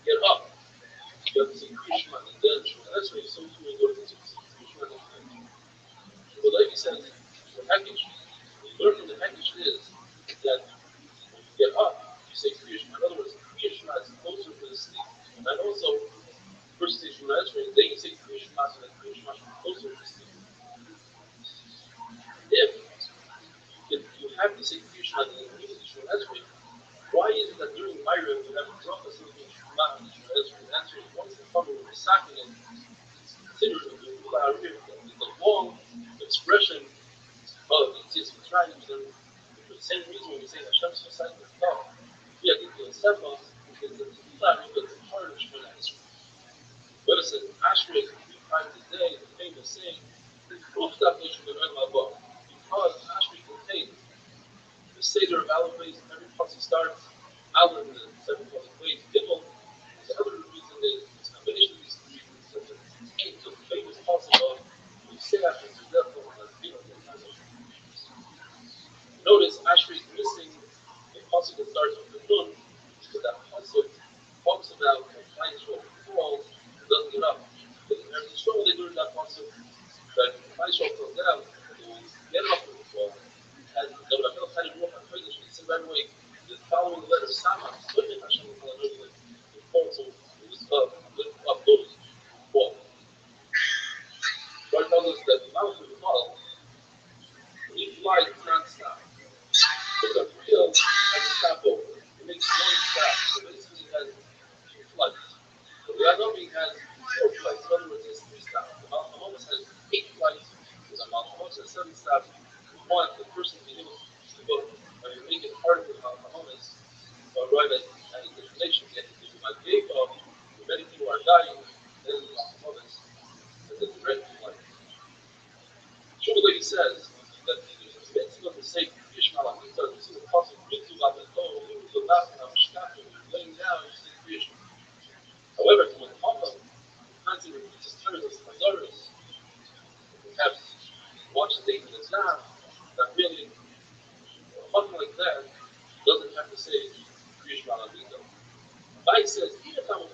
get up, you have to say Krishma and then Shemon Esrei, so too in order to say Krishma and then. The lady says, the package, we learn from the package is that when you get up, you say Krishma. In other words, Krishma is closer to the sleep. And also, first say Shemon Esrei, then you say Krishma, so that Krishma should be closer to the sleep. If you have to say Krishma and then immediately Shemon Esrei, why is it that during Myra we have a drop of something Shema and Shemon Esrei? The answer is once the cover of the sacking it, it's considered the long expression of it's trying to for the same reason when we say Hashem's Messiah is God. We have to accept us because it's not because it's part of Shemon Esrei. But it says Ashrei 3 times a day, the famous saying, because Ashrei contains the Seder of Aleph Beis, every pasuk starts Aleph in the 7 pasuk ways, Gimel. The other reason is it's a combination of these 3 reasons, such as the famous pasuk of we say after the death of Notice Ashrei is missing the pasuk that starts with the Nun, so that pasuk talks about when Klal Yisrael falls and doesn't get up. Because in Eretz Yisrael they learned that pasuk that Klal Yisrael fell down, they will get up from the fall. And the Rabbi had a rough on Kodesh, he said right away, the following letter, Sama, Sudden Hashem will call another the also lift up those who fall. God tells us that the mountain will fall, when you fly, you cannot stop. But the wheel has a stop over. It makes one stop. So basically it has 2 flights. But the Adobe has 4 flights. In other words, there's 3 stops. The Mount Hamomas has 8 flights. The Mount Hamomas has 7 stops. One, the person can able to go, or you make it part of the Mount Hamomas, or arrive at a destination. Yet if you might be able, many people are dying, then the Mount Hamomas has a direct flight. Shmuel says that there's a mitzvah to say Krishma Lakita. This is a possible mitzvah about the Torah. Mitzvah about the Mishkafim. Laying down, you say Krishma. However, from the Papa, the concept of Jesus turns us to Mazaris. Perhaps watch the date in the Zah, that really, something like that, doesn't have to say Krishma Lakita. Rabbi says, even if I'm a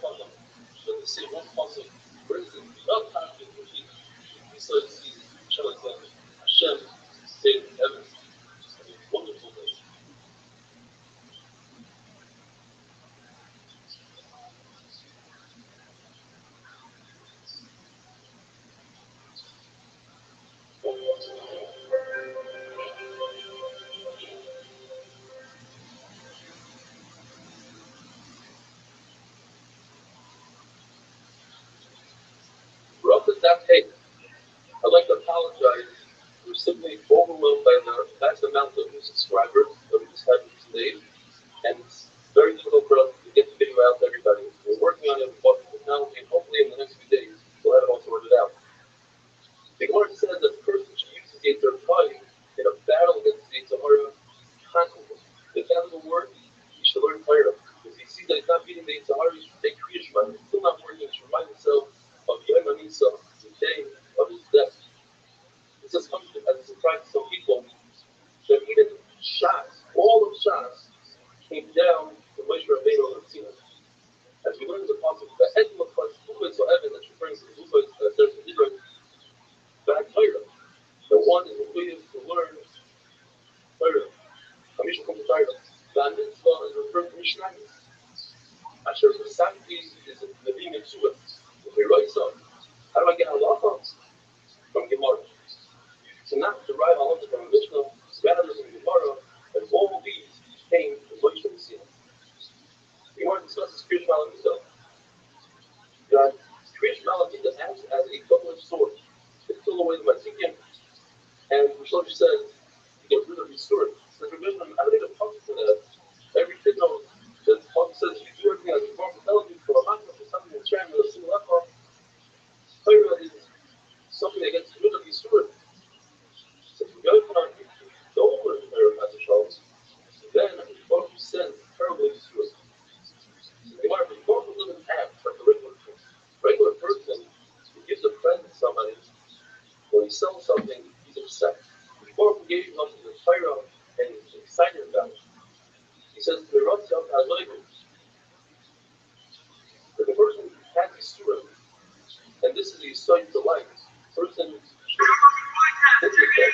that's the amount of new subscribers that we just had today, and it's very difficult for us to get the video out to everybody. We're working on it with technology, and hopefully in the next few days we'll have it all sorted out. The Gemara says that the person should use his Yetzer Hara in a battle against the Yetzer Hara constantly. If that doesn't work, he should learn Torah. If he sees that he's not beating the Yetzer Hara, he should take Kriya Shema. If it's still not working, he should remind himself of Yom Hanisa, the day of his death. This has come as a surprise to some people that even Shas, all of Shas, came down to Moshe Rabbeinu on Sinai. As we learned in the passage, the Edom of Chashuva so Evan, that's referring to the Zuba, says in Israel, back Torah. The one is obligated to learn Torah. Hamisha comes to Torah. The mitzvah is referring to Mishnayos. Asher Pesachti is the being mitzvah. If we write something, how do I get halacha? From Gemara. So not derive halacha from a Mishnah, rather than Gemara, and all these came from Moshe Rabbeinu. The Gemara discusses Kriya Shema himself. That Kriya Shema acts as a double-edged sword. It took away the Matikim, and Rothschild says to get rid of the sword. So the Mishnah, I don't need a puzzle for that. Every kid knows that the Bible says if you do everything as the Bible tells you for a matter for something that's trying with a single level, Torah is something that gets rid of the sword. So if you go for it, don't learn Torah as a child, then what you send terribly is sword. The Bible doesn't act like a regular person who gives a friend to somebody. When he sells something, he's upset. Before he gave him the Torah and he's excited about it. He says, the Rothschild'S, that the person has a surah, and this is the site delight. The person should check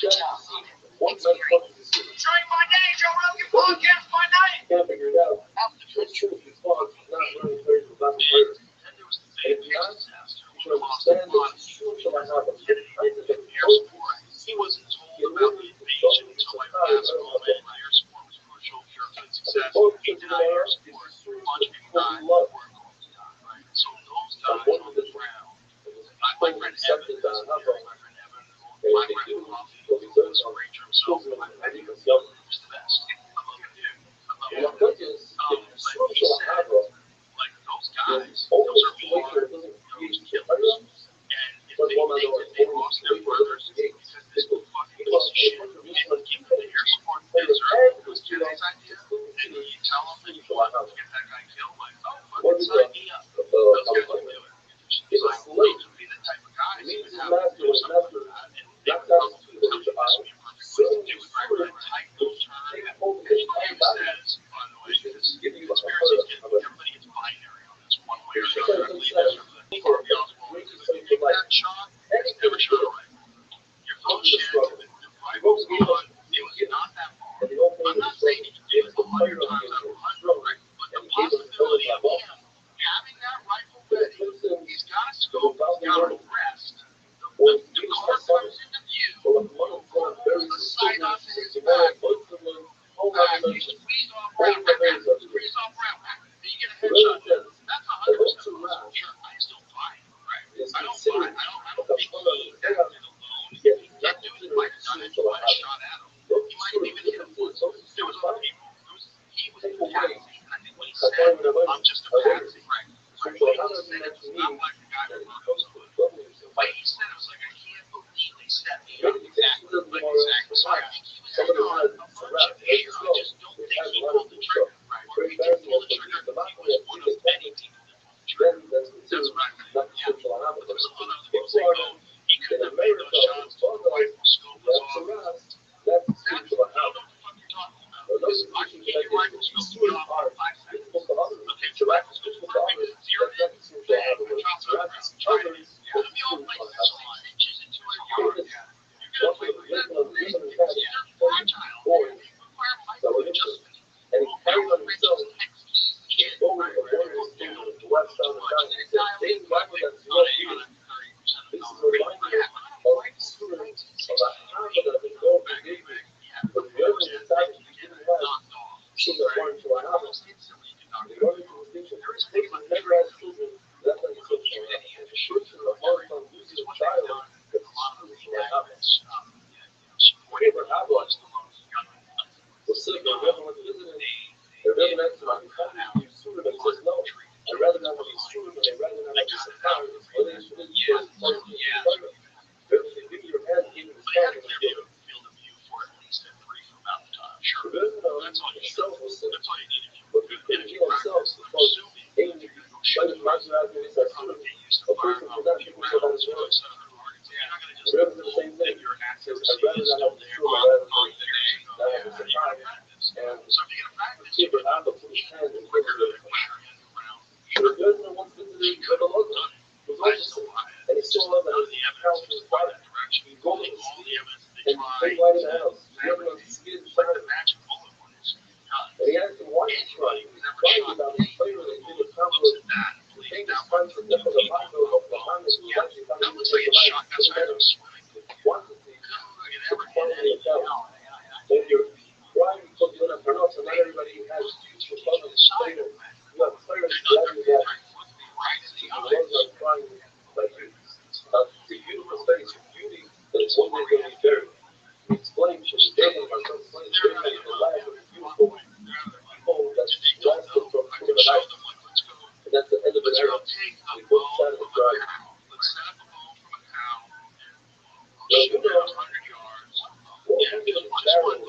to see what kind of function is it. During my day, Joe Rogan podcast by night. You can't figure it out. It's true if you thought you're not learning very about the Torah. And if you're not, you should understand that it's true to my habit. He wasn't told about the invasion until like last moment. Air support was crucial for your good success. He denied air support. A bunch of people died. We're going to die, right? So those guys on the ground, my friend Evan, my friend Rabbi, who was a ranger himself, I met him. He was the best. I love him, dude. I love him. But he said, like those guys, those are those killers. And if they think that they lost their brothers, because this fucking piece of shit didn't give them the air support they deserved, it was Kennedy's idea, and you tell them that you want to get that guy killed, like, oh, fucking sign me up. Those guys will do it. He's like, those would be the type of guys who would have to do something like that, and they would probably tell you this would be a perfect way to do it, right? With a tight little turn. Because Dave says, by the way, because conspiracies get, everybody gets binary on this one way or another. I believe there's a far beyond the world. Take that shot, it's never shot away. Your phone check, the rifle's on, it was not that far. I'm not saying he can do it 100 times out of 100, right? But the possibility of him having that rifle ready, he's got a scope, he's got a rest. The car comes into view, the sight onto his back, he squeezed off round, squeeze off round, you get a headshot. That's 100% possible. Sure, I still buy it, right? I don't think he acted alone. He can't do it. He might have done it. He might have shot at him. He might have even hit him once. There was other people. He was a patsy. I think what he said, I'm just a patsy, right? So the way he said it was not like the guy who goes to it. The way he said it was like, I can't believe they set me up. Exactly. Like, exactly. So I think he was acting on a bunch of air. I just don't think he pulled the trigger, right? Or he didn't pull the trigger. He was one of many people that pulled the trigger. That's what I think. Yeah. But there was other people saying, oh, he couldn't have made those shots. The rifle scope was off. That's, you don't know what the fuck you're talking about. Because I can get your rifle scope off in 5 seconds. Okay, the rifle scope's perfect. It's 0 minutes. Bang, the shots are around. Try it. It's going to be all like 6 inches into a yard. You're going to play with that. They're fragile. They require micro adjustments. And he carried on himself. Over the borders to the west side of the country. He said, they rifle that's not used. This is a reminder of the students of a habit of the gold brigade. But the other decided he didn't have children born to a habit. The only distinction, they never had children that like social and the children of all time losing a child that's spiritual habits. rather not have a sword, or they rather not have a supply, or they should have give your hand in the But start it had of a the clear field. field of view for at least a brief amount of time. Sure. That's all That's all you need. need. But he couldn't heal himself because aiming to fight his monster out there, a person cannot keep himself on his own. Remember the same thing. I'd rather not have the sword, I'd rather not have the supply. And keep it out of his hand and give it a so the judgment once visited the local was also and he saw that his house was fire. He rolled up his sleeve and they lighted the house. The evidence skin fire. And he asked him why he cried. He was crying about his failure that he did accomplish the famous fight the death of the Mando of Muhammad who was actually coming to save the life of the man. Quantity took finally account. And you're crying because you're not pronounced and not everybody has the fun of failure. You have players driving that. The ones that are crying like the beautiful face of beauty that's one day going to be buried. He explained to the devil, my son explained to him that the life of the beautiful people that's lasted from through the night. And that's the end of the era. We both sat and cried. Now, you know, what was happening in the barrel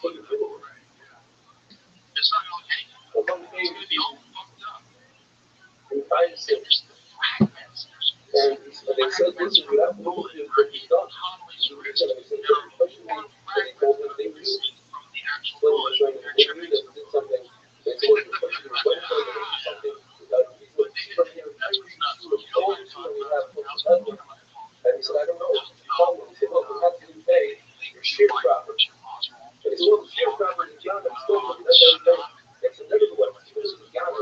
for the people? Among the and find things. And they said, listen, you have to look at what he's done. And they said, especially when they told him they knew when he was trying to they knew that he did something. They said, especially when he did something, he's from here, all the children we have from his husband. And he said, I don't know. He told me, he said, look, we have to pay your sharecropper. And he said, well, the sharecropper is Ghana, it's still looking at every day. It's another one. Even if it's Ghana,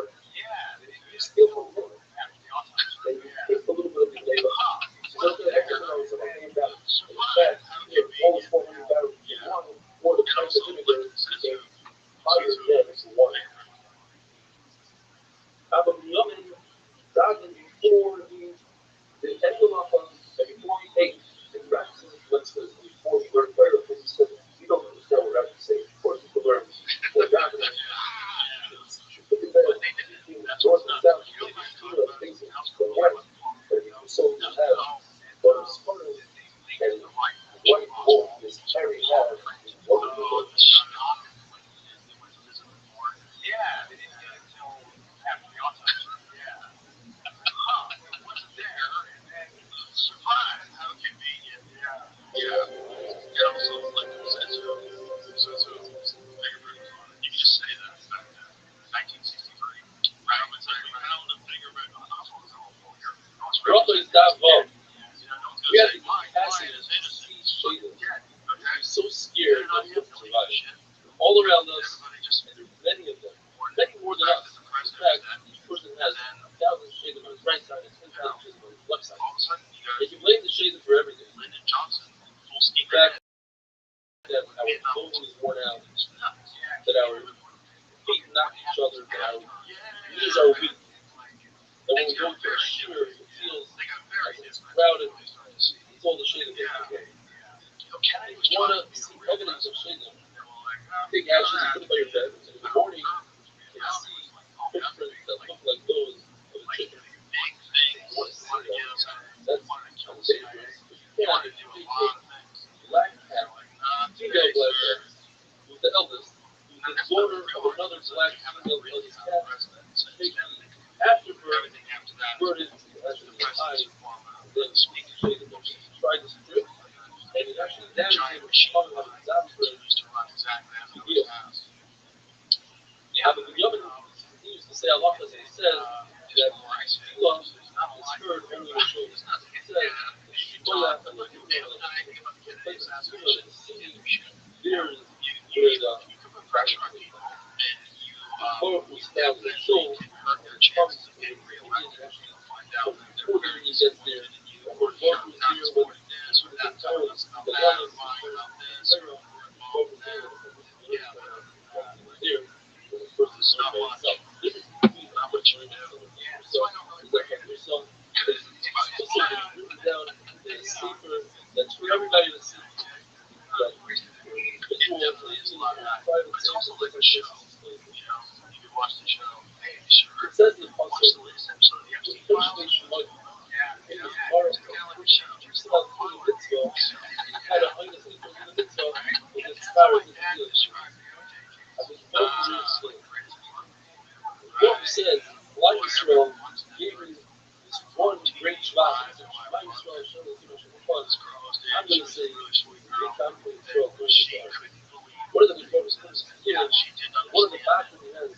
you steal from him. And you take a little bit of your labor. So the extra knows that I came back. In fact, you have almost 400 barrels in one, or the price of vinegar became higher than one. Aber Yamin sagen before he the Ekelapa and before he ate the practices lenses before he learned prayer, because he said, you don't understand what I have to say. Of course, you can learn what God has. Look at that. North and south, you feel it facing the west, but you so you have but a sputter and white wolf is cherry hat. Rothschild'S vote. We have to get capacity to see shaders. We're so scared of what's surviving. All around us, and there are many of them, many more than us. In fact, each person has 1,000 shaders on his right side and 10,000 shaders on his left side. If you blame the shader for everything, in fact, that our clothing is worn out, that our feet knock each other, that our knees are weak, that when we go to a shiver, it feels like it's crowded. It's all the shading. If you want to see evidence of shading, take ashes and put it by your bed, and in the morning, you can see footprints that look like those of a chicken. That's dangerous. You can't have a black cat, female black cat, who's the eldest, who's the daughter of another black female eldest cat. After birth, bird is actually the eye, then shaded. She tried to strip, and it actually damaged him part of his abdomen to heal. But the Yamin continues to say, Allah says, that Tefillah is heard only in shade. He says, Shikoya and the Tefillah, but the Tefillah is seen, there's powerful styles of soul that comes to the Indian actually before he gets there. Of course, Mark was here with the towers, the lions, the Pharaoh, over there, he was there when the first is served by himself. This is not what you do. So, is that from yourself, that is explicitly written down in a sefer that's for everybody to see. That ritual slaves and private slaves are like a show. It says in the Pasuk, Shema Yisrael Shem Elokeinu Shem Echad. I'm going to say, one of the Mishnahs comes here, one of the battles he has,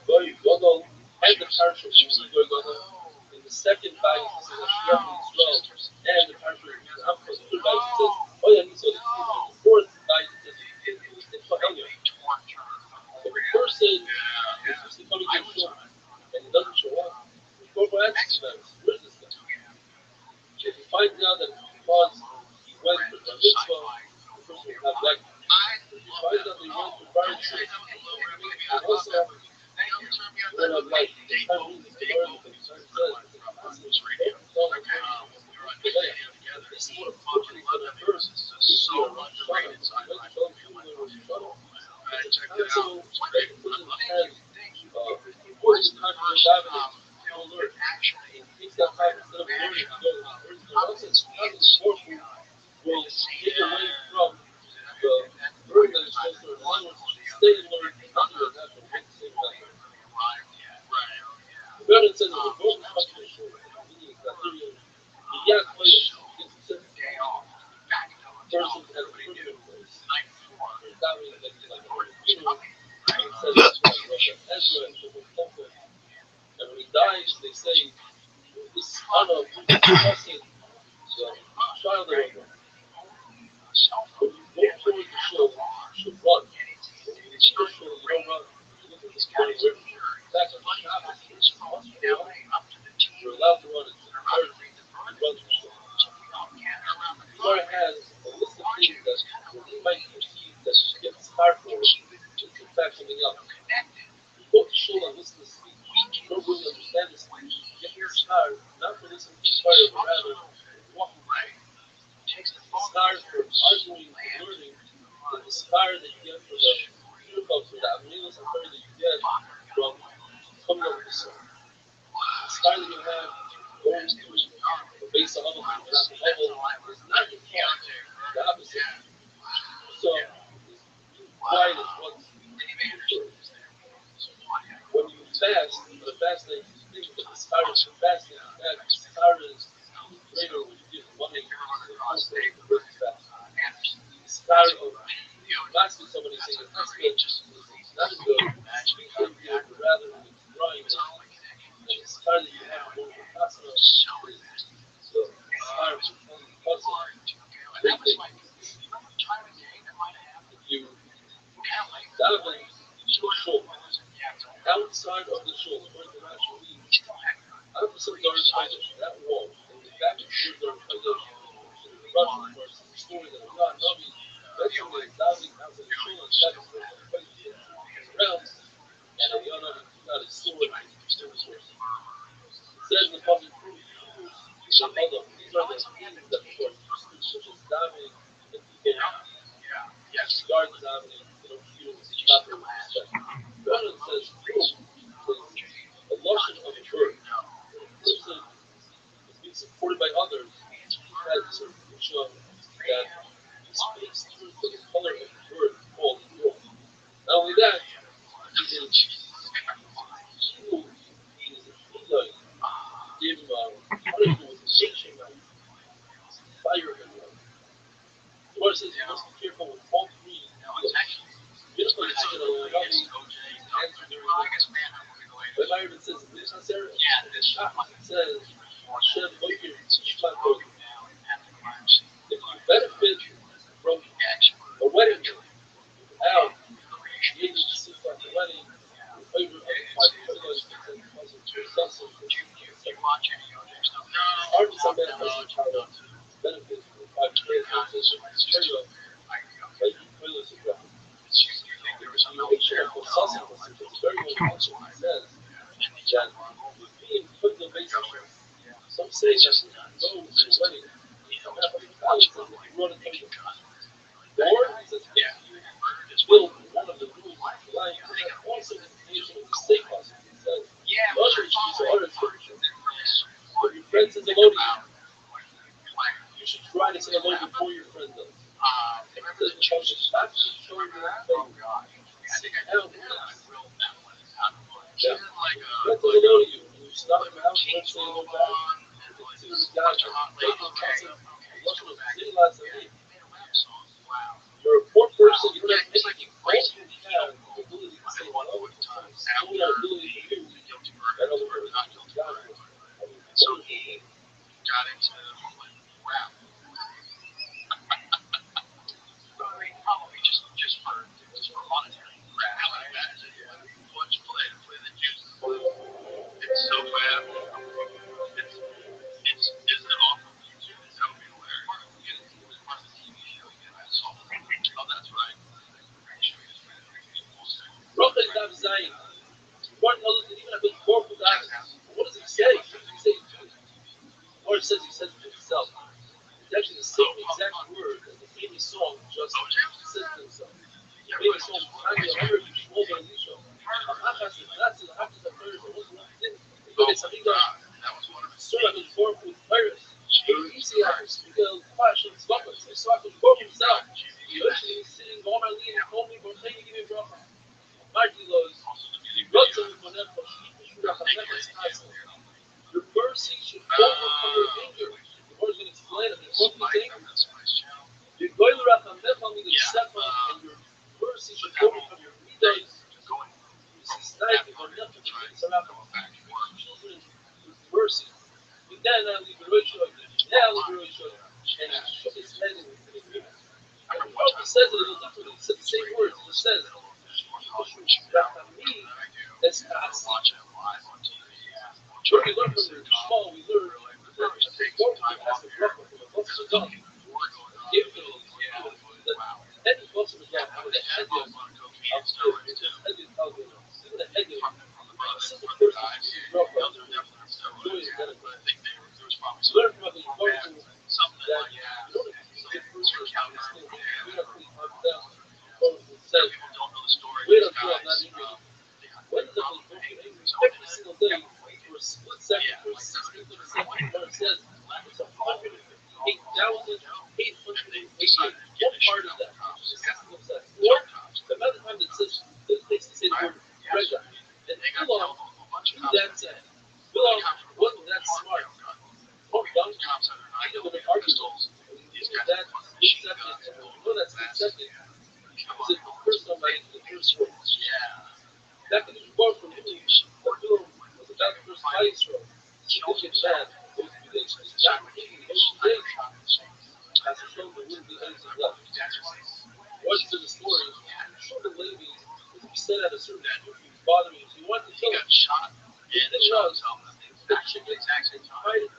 Goy Gadol and the parasha of Goy Gadol. In the second bag, he says, Hashem Yisrael and the parasha of Amchas. The third bag, he says, Oh yeah, so the fourth bag, he says, if a person is just coming to show and he doesn't show up, where's this guy? If he finds out that because he went for the mitzvah, the person will have like. If he finds out that he went for bar mitzvah, and also will have like. The time means the word that the time says. This is what unfortunately for the person is so much fun. It's a council that he doesn't have more time for davening. He'll learn. He takes that time instead of learning. He goes to nonsense. Nothing will take away from the learning that he's supposed to learn. Stay and learn. Nothing will happen. Make the same time. The Rebbe says that the most possible meaning is that the Yad Kodesh gets the sense of person as a criminal place. That means that he's like a criminal. It says that's why Ezra and Shemot Temple. And when he dies, they say, this honor, this person, the child of God. When you go towards the shul, you should run. When you reach the shul, you don't run. You look at this very river. In fact, on Shabbos, you're allowed to run. It's encouraged to run to shul. The Gemara has a list of things that we might perceive that should get inspired for is in fact something else. You go to shul and listen to speech. You don't really understand the speech. You get inspired, not to listen to inspire, but rather walk away. Inspired for arguing and learning, the inspired that you get from the miracles, from the amilas and prayer that you get from coming up with the sun. Inspired that you have going to the base of level, is not your fault, the opposite. So, pride is what's preferred. When you fast, the fasting, you think that the inspired is fasting, that inspired is greater when you give money to the most of the fast. Inspired of fasting somebody saying it's not good, it's not good, but rather than crying, and inspired that you have more capacity, so inspired to tell the puzzle, big thing. If you daven shul, outside of the shul, according to Rashi, out of some Dar Kodesh, that wall, and the back of the Dar Kodesh, in the Russian verse, the story that Allah Nabi mentioned is davening out of the shul and that is where the Kodesh is around, and Allah Nabi took out his sword and he still was worse. It says in the public proof, these are the things that the Lord such as davening and people disregard the davening, they don't feel it's not their respect. God says, a lotion of a bird. When a person is being supported by others, he has a certain picture that he speaks through the color of the bird called the wolf. Not only that, he is gave him punishment with a shake mouth, fire him. The Lord says you must be careful with all three. Beautiful to take it along. But Myron says, this is Sarah. It says, Hashem, look here, if you benefit from a wedding out, you need to sit at the wedding, in favor of the five pillars, and causes your substance. Hard to some benefits benefit from the five pillars, like pillars of God. Make sure for substance, it's very important. It says that being put in the basis, some say that if you go to the wedding, you have a balance of what you want to take. Or, it says, if you build one of the rules of life, that also is the nation of the state house. It says, if your friend says hello to you, you should try to say hello before your friend does. It says, because it's not just showing you that favor. See how it is. Yeah. Friend says hello to you, and you stop him out, don't say hello back. If the guy from you're a poor person, you don't have anything. All you have the ability to say no, you have the ability to do that other person not guilty for. So he got into like rap. Probably just for monetary rap. I imagine once you play the juice. It's so bad. It's isn't it awful? That would be hilarious. It was a TV show. I saw it. Oh, that's right. Rothschild'S Zion. Martin Luther didn't even have a powerful guy. What does he say? What does he say? Or it says he says to himself. It's actually the same exact word as the famous song just says to himself. The famous song, "Time to Hammer to Shmuel Ben Elisha." Achas the Nazi, Achas the Paris, and what's the one thing? Because something that Surah is born with Paris. Easy hours, because Pasha is Gopas. I saw him for himself. He actually is sitting on my lean and told me, "Bortay, give me bracha." Marty Lowe's, Rothschild will never your mercy should overcome your anger. The Lord is going to explain it. There's both these angers. Your goyim rachamech me the sefer, and your mercy should overcome your midas. You see, sniping or nothing. Children with mercy. You then liberation, liberation, and he shook his head in agreement. And the Prophet says it a little differently. He said the same words. He says, Rachamim es ka'asi. What we learn from the Shmuel, we learn that the Prophet has the bracha from the Prophet of God. Gave it to him. Then he goes to the God. How the head is even the head is a simple person who is bracha. Joy is benefit. Learn from the Prophet that you don't have to get first account. We have to calm down. Says, wait until I'm not angry. When is the Prophet angry? Every single day. For a split second, for a 16th of a second, where it says it's 108,888. What part of that? Which is 16th of a second. Or the amount of time that says, this makes it say the word Rega. And Bilam knew that saying. Bilam wasn't that smart. Or young. He knew the arguments. He knew that split second. And we know that split second. Was it the first time I the first word? Back in the report from Bilam, was about the first Israel. He didn't get mad. Those 2 days. He got thinking those 2 days. As a show, there wouldn't be anything left. Once to the story, Shulman Levy was upset at a certain dude who was bothering him. So he wanted to kill him. The thing was, the chickens tied it to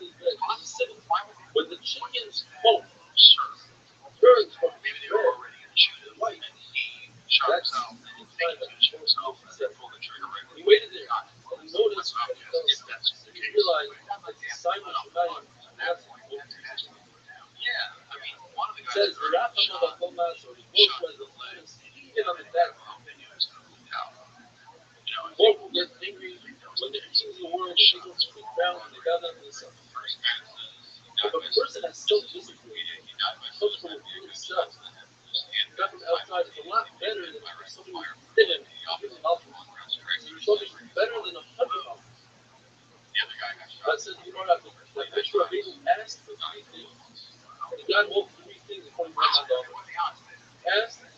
his leg. It was a signal. When the chicken's hope turns from red to white, that's the time that the show's said. He waited there, and he noticed that he fell asleep. He realized that the Simon Shemayim asked him to go to the It says, Racham of Akomas, or the Moshe as the Linus, even on the death. Folk will get angry when the kings of the world, the people speak down, and they bow down to the sun. If a person has self-discipline, comes from within himself, not from outside, it's a lot better than somebody who's hidden, giving alphas. It's something better than 100 alphas. God says, you don't have to, like Rabbi asked for 3 things. And God woke 3 things according to God. Asked that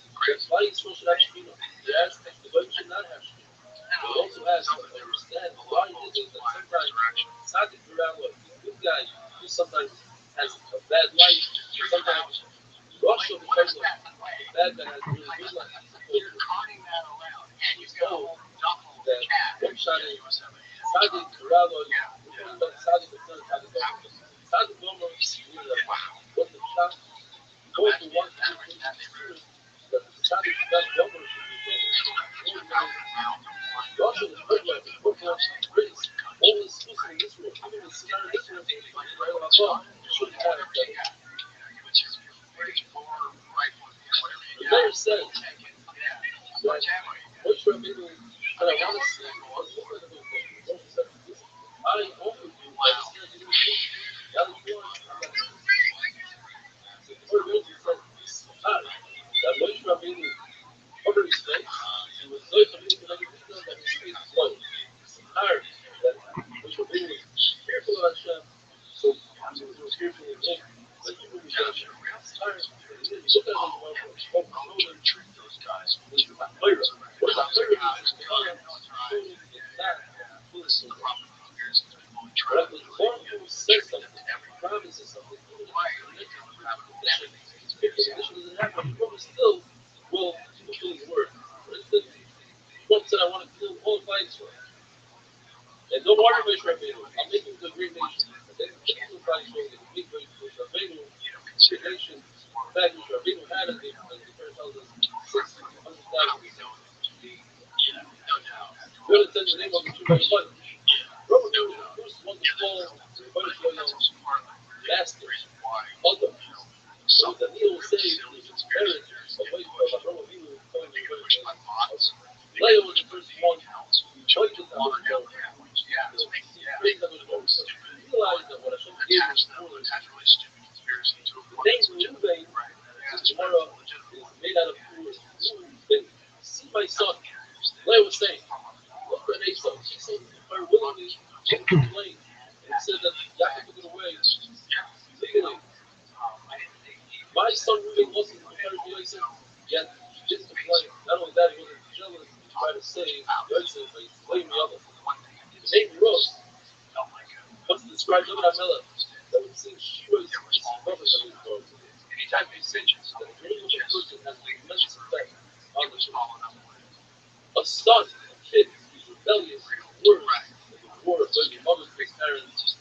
why Yisrael should have Shekhinah. He asked that the Goyim should not have Shekhinah. He also asked to understand why it is that sometimes Tzaddik Rabbi, a good guy, who sometimes has a bad life, sometimes Rothschild becomes a bad guy has a really good life. He's told that one shot is Tzaddik Rabbi, we're talking about Tzaddik, it's not Tzaddik Rabbi. Tzaddik Rabbi is what the shot, both the one that the Tzaddik Rabbi should be Rothschild is good like the football race. All is exclusive in this world. Even the scenario in this world is right about God. Should have that. The mayor said, Moshe Rabbeinu, and I want to say, I offered you, I was going to do this. Now that you want, I'm going to do this. So the Lord said, that Moshe Rabbeinu covered his face, and was so familiar with everything that his face flowed. That Moshe Rabbeinu was fearful of Hashem. So spiritually linked. Like you really got your times. You look at them well, treat those guys. what is that player? What is that player? This is the problem with years. But if the one who says something, promises something, Why are you having doesn't happen, you probably still will fulfill his word. For instance, Trump said, I want to kill all fights for him. And no more Rabbi, I'm making the great nation. And then the king of Rabbi, the big Rabbi, the nation, in fact, Rabbi had it, the prayer tells us, 600,000. We understand the name of the children of God. Rabbi first want to call Rabbi master, mother. So the Neil will say, his parents, away from Rabbi Avinu, calling the Rabbi. Leah was the first one to join the Rabbi. Realize that what Hashem gave us the name Reuben, tomorrow is made out of food. See my son. Leah was saying, look at Esau. She said, if I willingly complain, and said that Yaakov took it away legally. My son Reuben wasn't compared to Yosef, yet he didn't complain. Not only that, he wasn't jealous to try to save Yosef by slaying the other. The name Rose, once described David HaMelech, that would sing Shiras to his brothers and his daughters. Anytime he sings, that the name of a person has an immense effect on the child. A son, a kid, who's rebellious, worse than the war of the mother to his parents.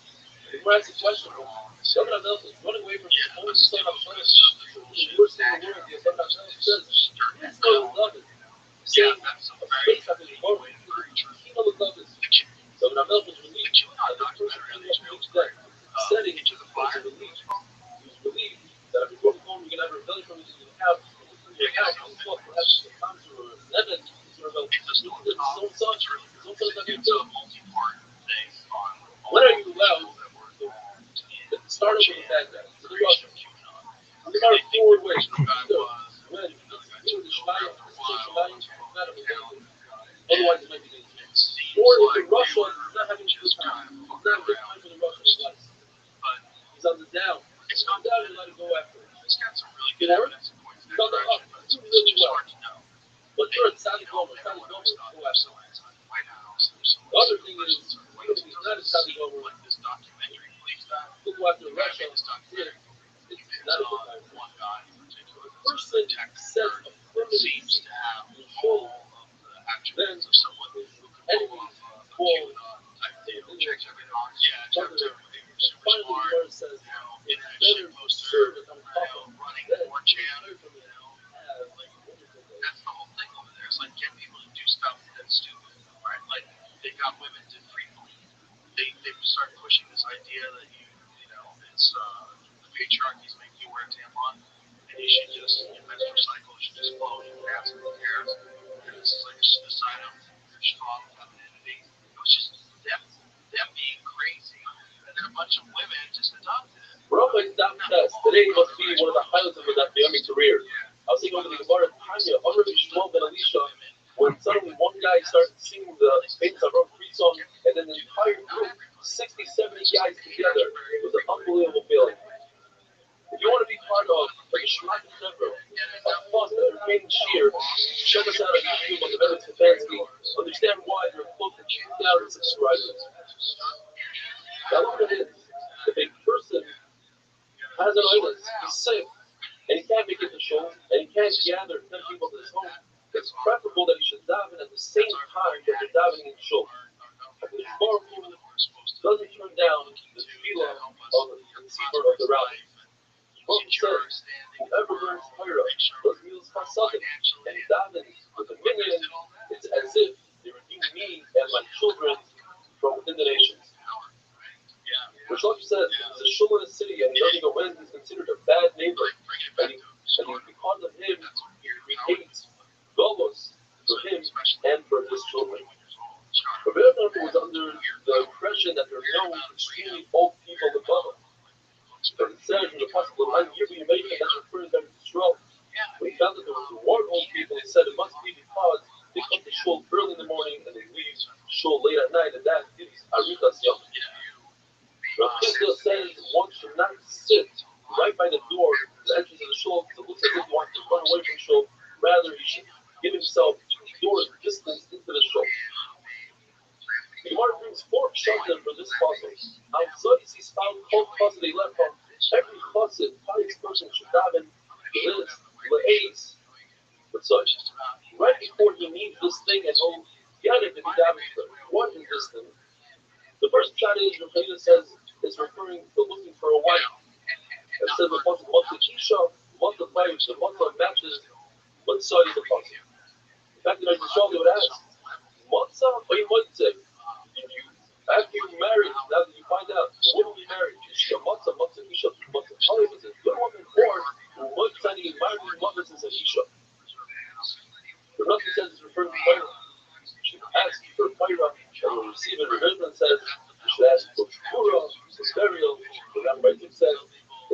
And he asks a question, David HaMelech is running away from his own son Absalom, the worst in the world. Yet David HaMelech says, "This is not David," saying, "A faith that is born with the king of David." David HaMelech was relieved that the person who was reached death, setting into the fire, was relieved. He was relieved that if before the phone we can have a rebellion from his house, he thought perhaps the Hamza or Neven to rebel. He did his own son, his own son is not going to kill him. When are you allowed to start up with a bad guy? With the Russian. There are four ways. Either when it's the Shmaya, otherwise it might be dangerous. Or if the Russian is not having a good time, it's not a good time for the Russian life. He's on the down. He's on down, you let it go after him. Good work? He's on the up. He's doing really well. But you're at Saudi Gomer, go after him. The other thing is, even if he's not at Saudi Gomer, to go after Russia, it's not a good time. The person says affirmative to show then enemies fall. Finally, the verse says, it's better to serve at the top than to serve from the That's the whole thing over there. It's like get people to do stuff that's stupid, right? Like they got women to free bleed. They start pushing this idea that it's the patriarchy's making you wear a tampon, and you should just your menstrual cycle should just flow in your pants and hairs. And it's like a sign of your strong femininity. It was just them being crazy, and then a bunch of women just adopted it. Rabbi Daptas, today must be one of the highlights of his academic career. I was thinking over the Gemara Tanya, Rabbi Shmuel ben Elisha, when suddenly one guy started singing the Beitz Avram free song, and then the entire group, 60, 70 guys together, it was an unbelievable feeling. If you want to be part of like a Shemach Chevra, a fun, entertaining cheer, check us out on YouTube on the Veterans Stefanski. Understand why there are close to 2,000 subscribers. Now look at it. If a person has an illness, he's sick, and he can't make it to show, and he can't gather 10 people to his home, it's preferable that he should daven at the same time that they're davening in shul. The Baruch Hu doesn't turn down the tefillah of the receiver of the rabbi. Baruch Hu says, whoever learns Torah does meals chasadim and davens with a minion, it's as if they redeem me and my children from within the nations. Rothschild said, there's a shul in a city, and learning a Wednesday is considered a bad neighbor, and because of him, he hates Golos for him and for his children. Rabbi was under the impression that there are no extremely old people in the Bible. But it says in the possible line, here we make it as referring them to Israel. When he found that there was one old people, he said it must be because they come to shul early in the morning and they leave shul late at night, and that gives Arikas Yom. Rav Rothschild'S says one should not sit right by the door, the entrance of the shul, because it looks as if he wants to run away from the shul. Rather, he should give himself 2 doors distance into the shul. The Gemara brings 4 pshatim for this puzzle. Every chassid, pious person should daven this, le'ez, with such. Right before he needs this thing and he'll get it if he davens for it. What is this thing? The first pshat is, Rabbi says, is referring to looking for a wife. It says the puzzle, multiply which the multiply matches what side of the puzzle. In fact, the Rothschild would ask, Matzah or Motzeh? After you're married, now that you find out, when will be married? Isha Matzah, Matzah, Isha, Matzah. How is it? Good woman born, Motzah, and married mother says Isha. The Rabbi says it's referring to Torah. You should ask for Torah and will receive it. Rebbe says you should ask for Shmura, for burial. The Rabbi says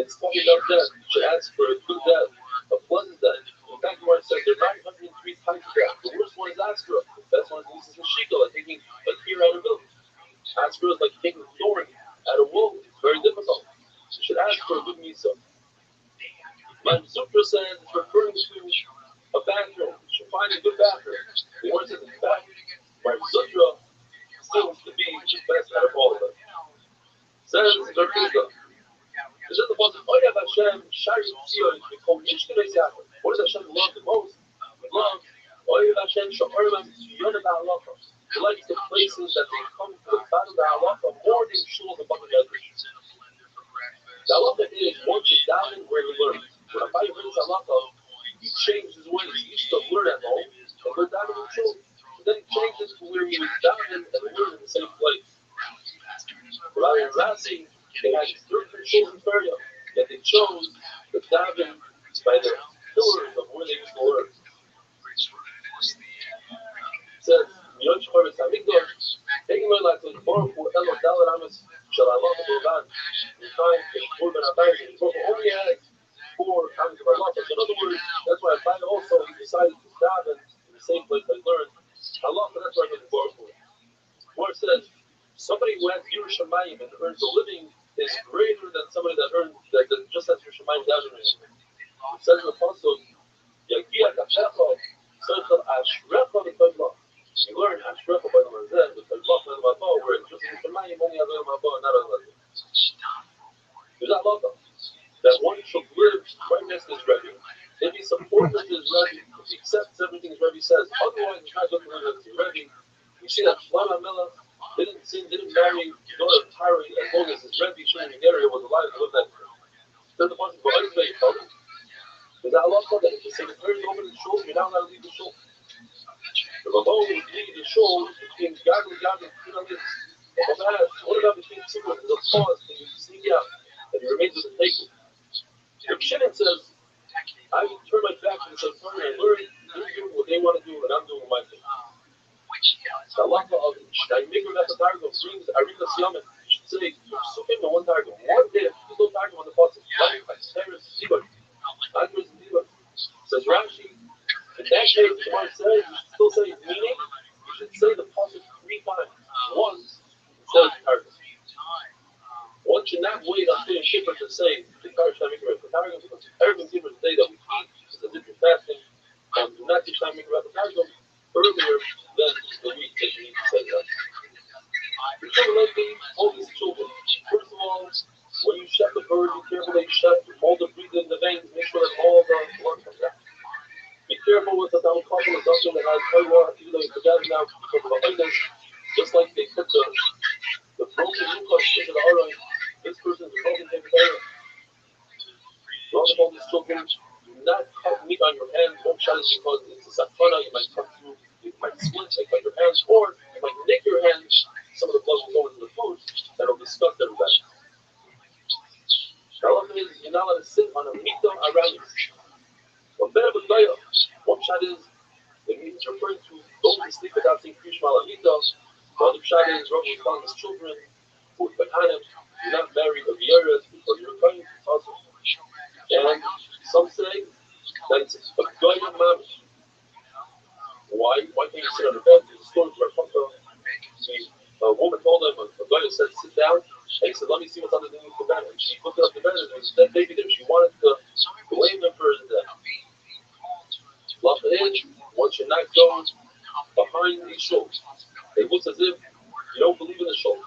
it's talking about death. You should ask for a good death, a pleasant death. In fact, the Gemara says there are 903 types of death. The worst one is Askara. The best one is Mashika, like taking a tear out of milk. Askara is like taking a thorn out of wool. It's very difficult. So you should ask for a good misa. My Sutra says it's referring to a bathroom. You should find a good bathroom. The word says in fact, my Sutra seems to be the best out of all of them. Says Zerkuza. This is the most of Hashem, Shari Tzion, what does Hashem love the most? Love Hashem, Shoharim, Yonah Halacha. He likes the places that they come to the bottom of the halacha more than shuls above the others. The halacha is once you daven where you learn. When a Rabbi brings halacha, he changed his ways. He used to learn at home and learn daven in shul. Then he changed it to where he was daven and learn in the same place. Rabbi Rasi, they had 13 shuls in Feria that they chose to daven by the pillars of where they used to learn. It says, Yom Shchoris Hamikdash, taking my life to the Baruch Hu Elo Dalet Amis Shal Allah B'Ovan, in time to Shur Ben Abayim, the Baruch only had 4 times of Allah. In other words, that's why I also decided to daven in the same place I learned Allah, but that's why I go to Baruch Hu. Where it says, somebody who has Yerushalayim and earns a living is greater than somebody that earns that just has Yerushalayim davening. It says in the Apostle, Yagia Kachecha, Seichel Ashrecha V'Toivlah. You learn Ashrecha by the Mazeh, V'Toivlah by the Mabah, where just Yerushalayim only has a Mabah, not a Mazeh. There's that love that one should live right next to his Rebbe. If he supports his Rebbe, if he accepts everything his Rebbe says, otherwise he's not going to live with his Rebbe. You see that Shlomo Melech didn't marry daughter of Tyre as long as his Rebbe Shimon Gerer was alive to live that. Then the person for Oizvei told him, there's that Allah that if you say the third over the shul, you're not allowed to leave the shul. The Rabbi would leave the shul between God and God and what about between Tzibur? There's a pause and you sneak out and he remains with the table. Rabbi Shimon says, I will turn my back to the Shaitan and learn they're doing what they want to do and I'm doing my thing. The halacha of Shnayimikra V'Targum brings Arikas Yamin. You should say, Sufim and one Targum. One day, there's no Targum on the pasuk. Says Rashi, in that case, the Gemara says, you should still say meaning, you should say the pasuk 3 times. Once, instead of Targum. One should not wait until a shipper to say, the Shnayimikra V'Targum, because Targum people say that we eat, just as if you're fasting, do not teach Shnayimikra V'Targum earlier than the week that you need to say that. The children like all these children. First of all, when you shut the bird, be careful that you shut all the breathing in the veins, make sure that all the blood comes out. Be careful with the down couple of something that has Torah, even though you forgot it now because of the just like they put the broken nucleus into the Aron, this person's a broken thing with Torah. All these children, do not cut meat on your hands, don't shut it because it's a sakana, you might cut through. You might split, like cut your hands, or you might nick your hands. Some of the blood will go into the food that'll disgust everybody. The halacha is you're not allowed to sit on a mita around you. But better with Gaya, one shot is it's referring to going to sleep without saying Krishma Lamita. The other shot is Rabbi telling his children, food behind him, do not marry the Vieras because you're coming to Tasso. And some say that it's a Gaya Mamish. Why can't you sit on the bed? There's a story where a woman told him, a guy said, sit down, and he said, let me see what's underneath the bed. And she looked up the bed and there was a dead baby there. She wanted to blame him for his death. Once your knife goes behind these shoulders, it looks as if you don't believe in the shoulder.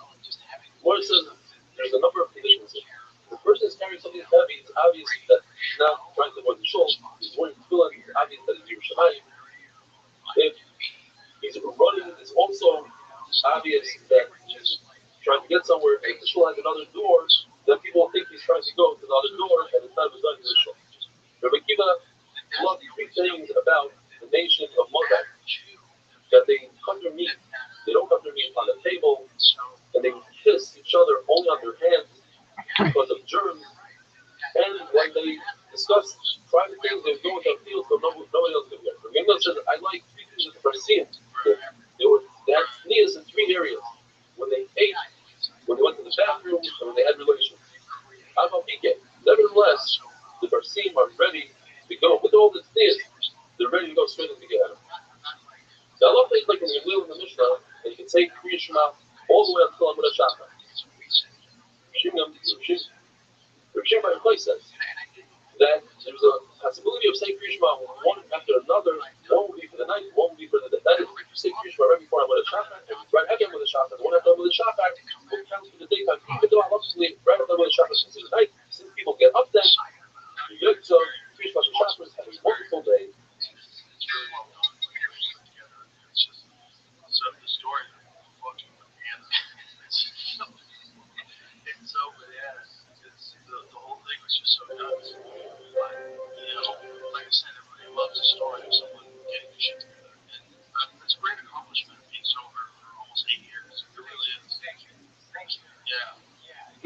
What it says, there's a number of conditions here. The person is carrying something heavy, it's obvious that he's not trying to avoid the shoulder. He's wearing tefillin, it's obvious that he's Yerushalayim. If he's running, it's also obvious that he's trying to get somewhere, and if the shul has another door, then people will think he's trying to go to the other door, and it's not done to the shul. Rabbi Kiva loved three things about the nation of Moab, that they cut their meat, they don't cut their meat on the table, and they kiss each other only on their hands because of germs, and when they discuss private things, they would go into a field so nobody else could get. Rabbi Kiva says, I like three things with the Parsim. They had sneezes in three areas. When they ate, when they went to the bathroom, and when they had relations. Nevertheless, the Parsim are ready to go. With all the sneezes, they're ready to go straight into Gehenna. So I love things like when you live in the Mishnah, and you can say Kriya Shema all the way until Amud HaShachar. Rav Shimon says that there's a possibility of saying Kriya Shema one after another. One will be for the night, one will be for the day. That is, if you say Kriya Shema right before Amud HaShachar, and right after Amud HaShachar, the one after Amud HaShachar will count for the daytime. Even though I love to sleep right after Amud HaShachar since it's the night, since people get up then, you get so Kriya Shema Shachar have a wonderful day. So the story of the fucking banana, it's so bananas. It's the whole thing was just so nuts. But like I said, everybody loves the story of someone getting the shit together, and it's a great accomplishment being sober for almost 8 years. It really is. Thank you. Yeah.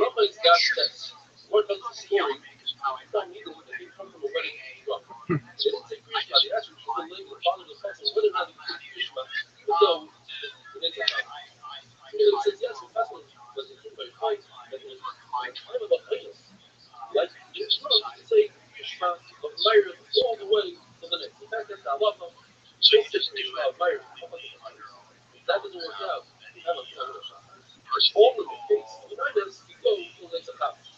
Nobody's got this. What does the story? I don't need it when they come from a wedding. They didn't say Krishna. They actually took the name of the father of the person, whether or not he said Krishna, even though it says yes, the festival was included by fight, and it was time of the famous. Like, it's wrong to say Krishna of Myra all the way to the next. In fact, that's the halacha. So you just Krishna of Myra. If that doesn't work out, you have a all of the things behind us, we go to the next accomplishment.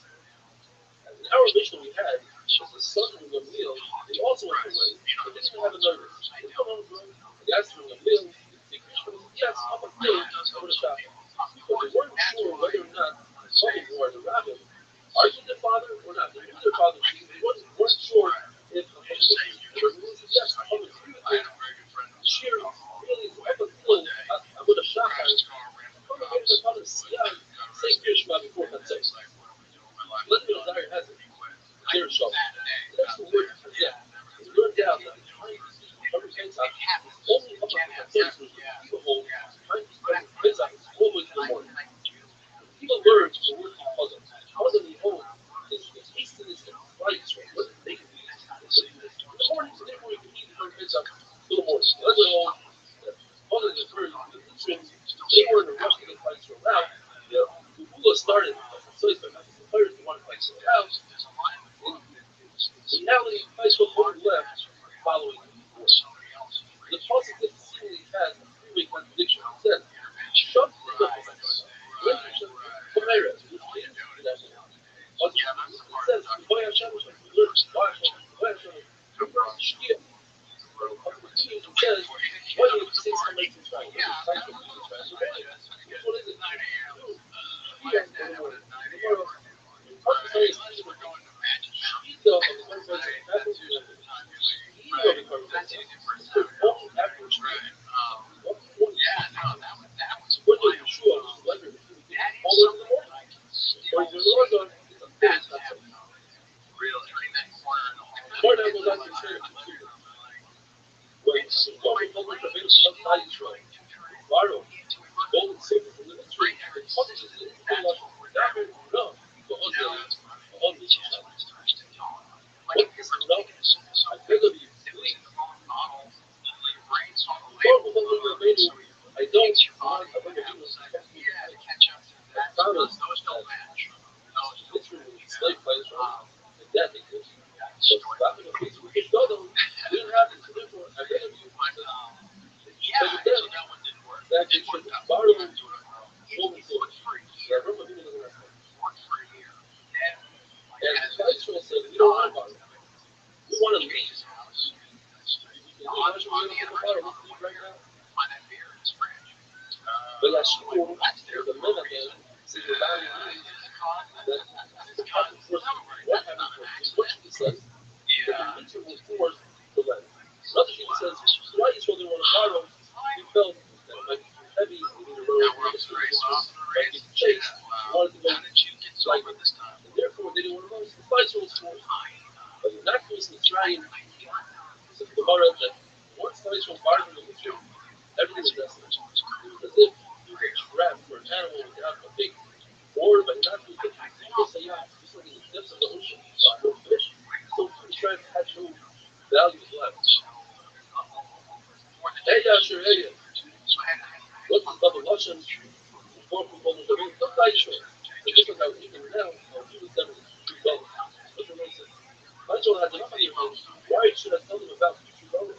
In our mission we had, was the son of a meal, he also went away, but didn't even have a nervous. He come on, bro, he asked him a meal, the Christian was, yes, I'm a meal, over the shop. But they weren't sure whether or not something was the Rabbi. Are you the father or not? They knew their father, they weren't sure if the father was yes, I'm a agree with him. Sheer, really, I'm a meal, I'm with a shop. I'm going to get the father, say Krishma before that says. Let me know Zaire has it. Clear shop. That's the word for that. It's learned down that behind every Pesach is only up to the first was the whole behind every Pesach is always the morning. People learn from the word puzzle. Puzzle the whole is hastiness and flights, right? What they can do. In the morning, so therefore you can eat from Pesach till the morning. That's the whole puzzle is very the Lutheran, they were in a rush to get flights from out. The Ula started so it's like the players want to play so out. In reality, high school only left following the war. The policy that seemingly has a 3-way contradiction. It says, shut the door. When you shut the Ramirez, which means that it says, why Hashem was learned, why Hashem, the first Shkia. It says, why do you say something like this? Which one is it? And therefore, they didn't want to lose. The fights was for. But in that case, Mitzrayim, so the Gemara that once the fights were barred in the Mitzrayim, everything was desolate. It was as if you were trapped for an animal without a big board, but not with the people say, yeah, it's like in the depths of the ocean. No fish. So Mitzrayim had no value left. Hey, Yasher, hey. What's the double Russian? Four components of it. Don't lie to it. The difference I was eating now, he was them $2. What's the reason? My child has enough of your money. Why should I tell them about $2? The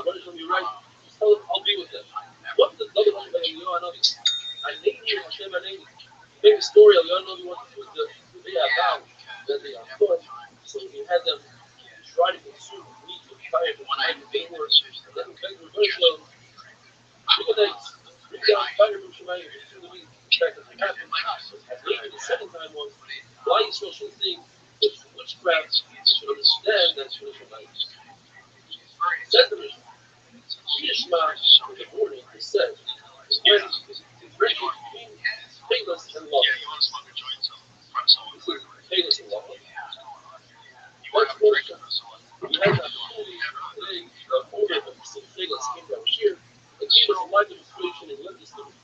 money's going to be right. Just tell them I'll be with them. What's the double Russian by Yohanavi? I name you, Hashem, I name you. Make a story of Yohanavi wants to choose the day I vow that they are born. So he had them try to consume meat and fire from night and day words. And then he begged reverse low. Look at that. Bring down fire from Shemayim and consume the meat. In fact, if it happened, maybe the second time was, why you so should think that witchcraft should understand that it's Shemayim. Said the Mishnah, Yishma in the morning is said, when it's ready between Payless and Law. This is Payless and Law. That's Moshe. We had the opportunity today of order of the six Payless came down here and gave us a live demonstration and led us to it.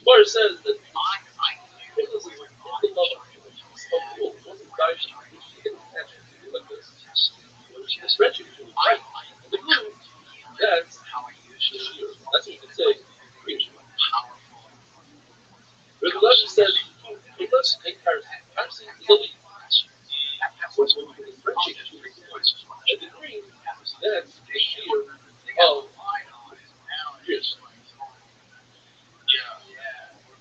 Gemara says that Payless is a holy love of wool. It wasn't dyed, she didn't catch it like this. It's stretching between white and the blue. That's the shear. That's what you can say. Rabbi said, Payless and kerosene. Kerosene is a leaf. So when you get stretching between the blue and the green, that's the shear of years.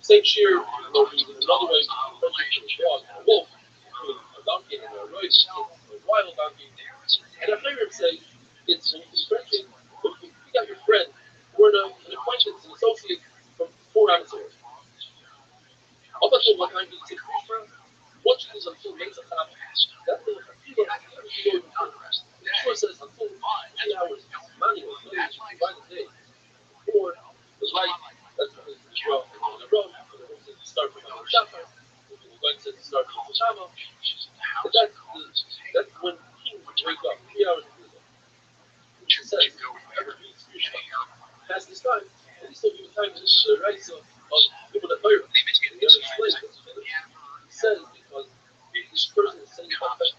Same shear, though, in another way, stretching between a dog and a wolf, between a donkey and a roy, a wild donkey. And our favorite say, it's when you can stretching, when you got your friend, or an acquaintance, an associate from 4 hours. Up until what time did it take what you do until makes a top? That's the Sure says until 3 hours, manual, by the day. Or the light, that's when it's well, on the road, start from the Shafar, the light says start from the Shama. That's when he would wake up 3 hours before that. Which says, ever be spiritual. Past this time, and he's still giving time to the rights of people that fire. He says because this person is saying about that,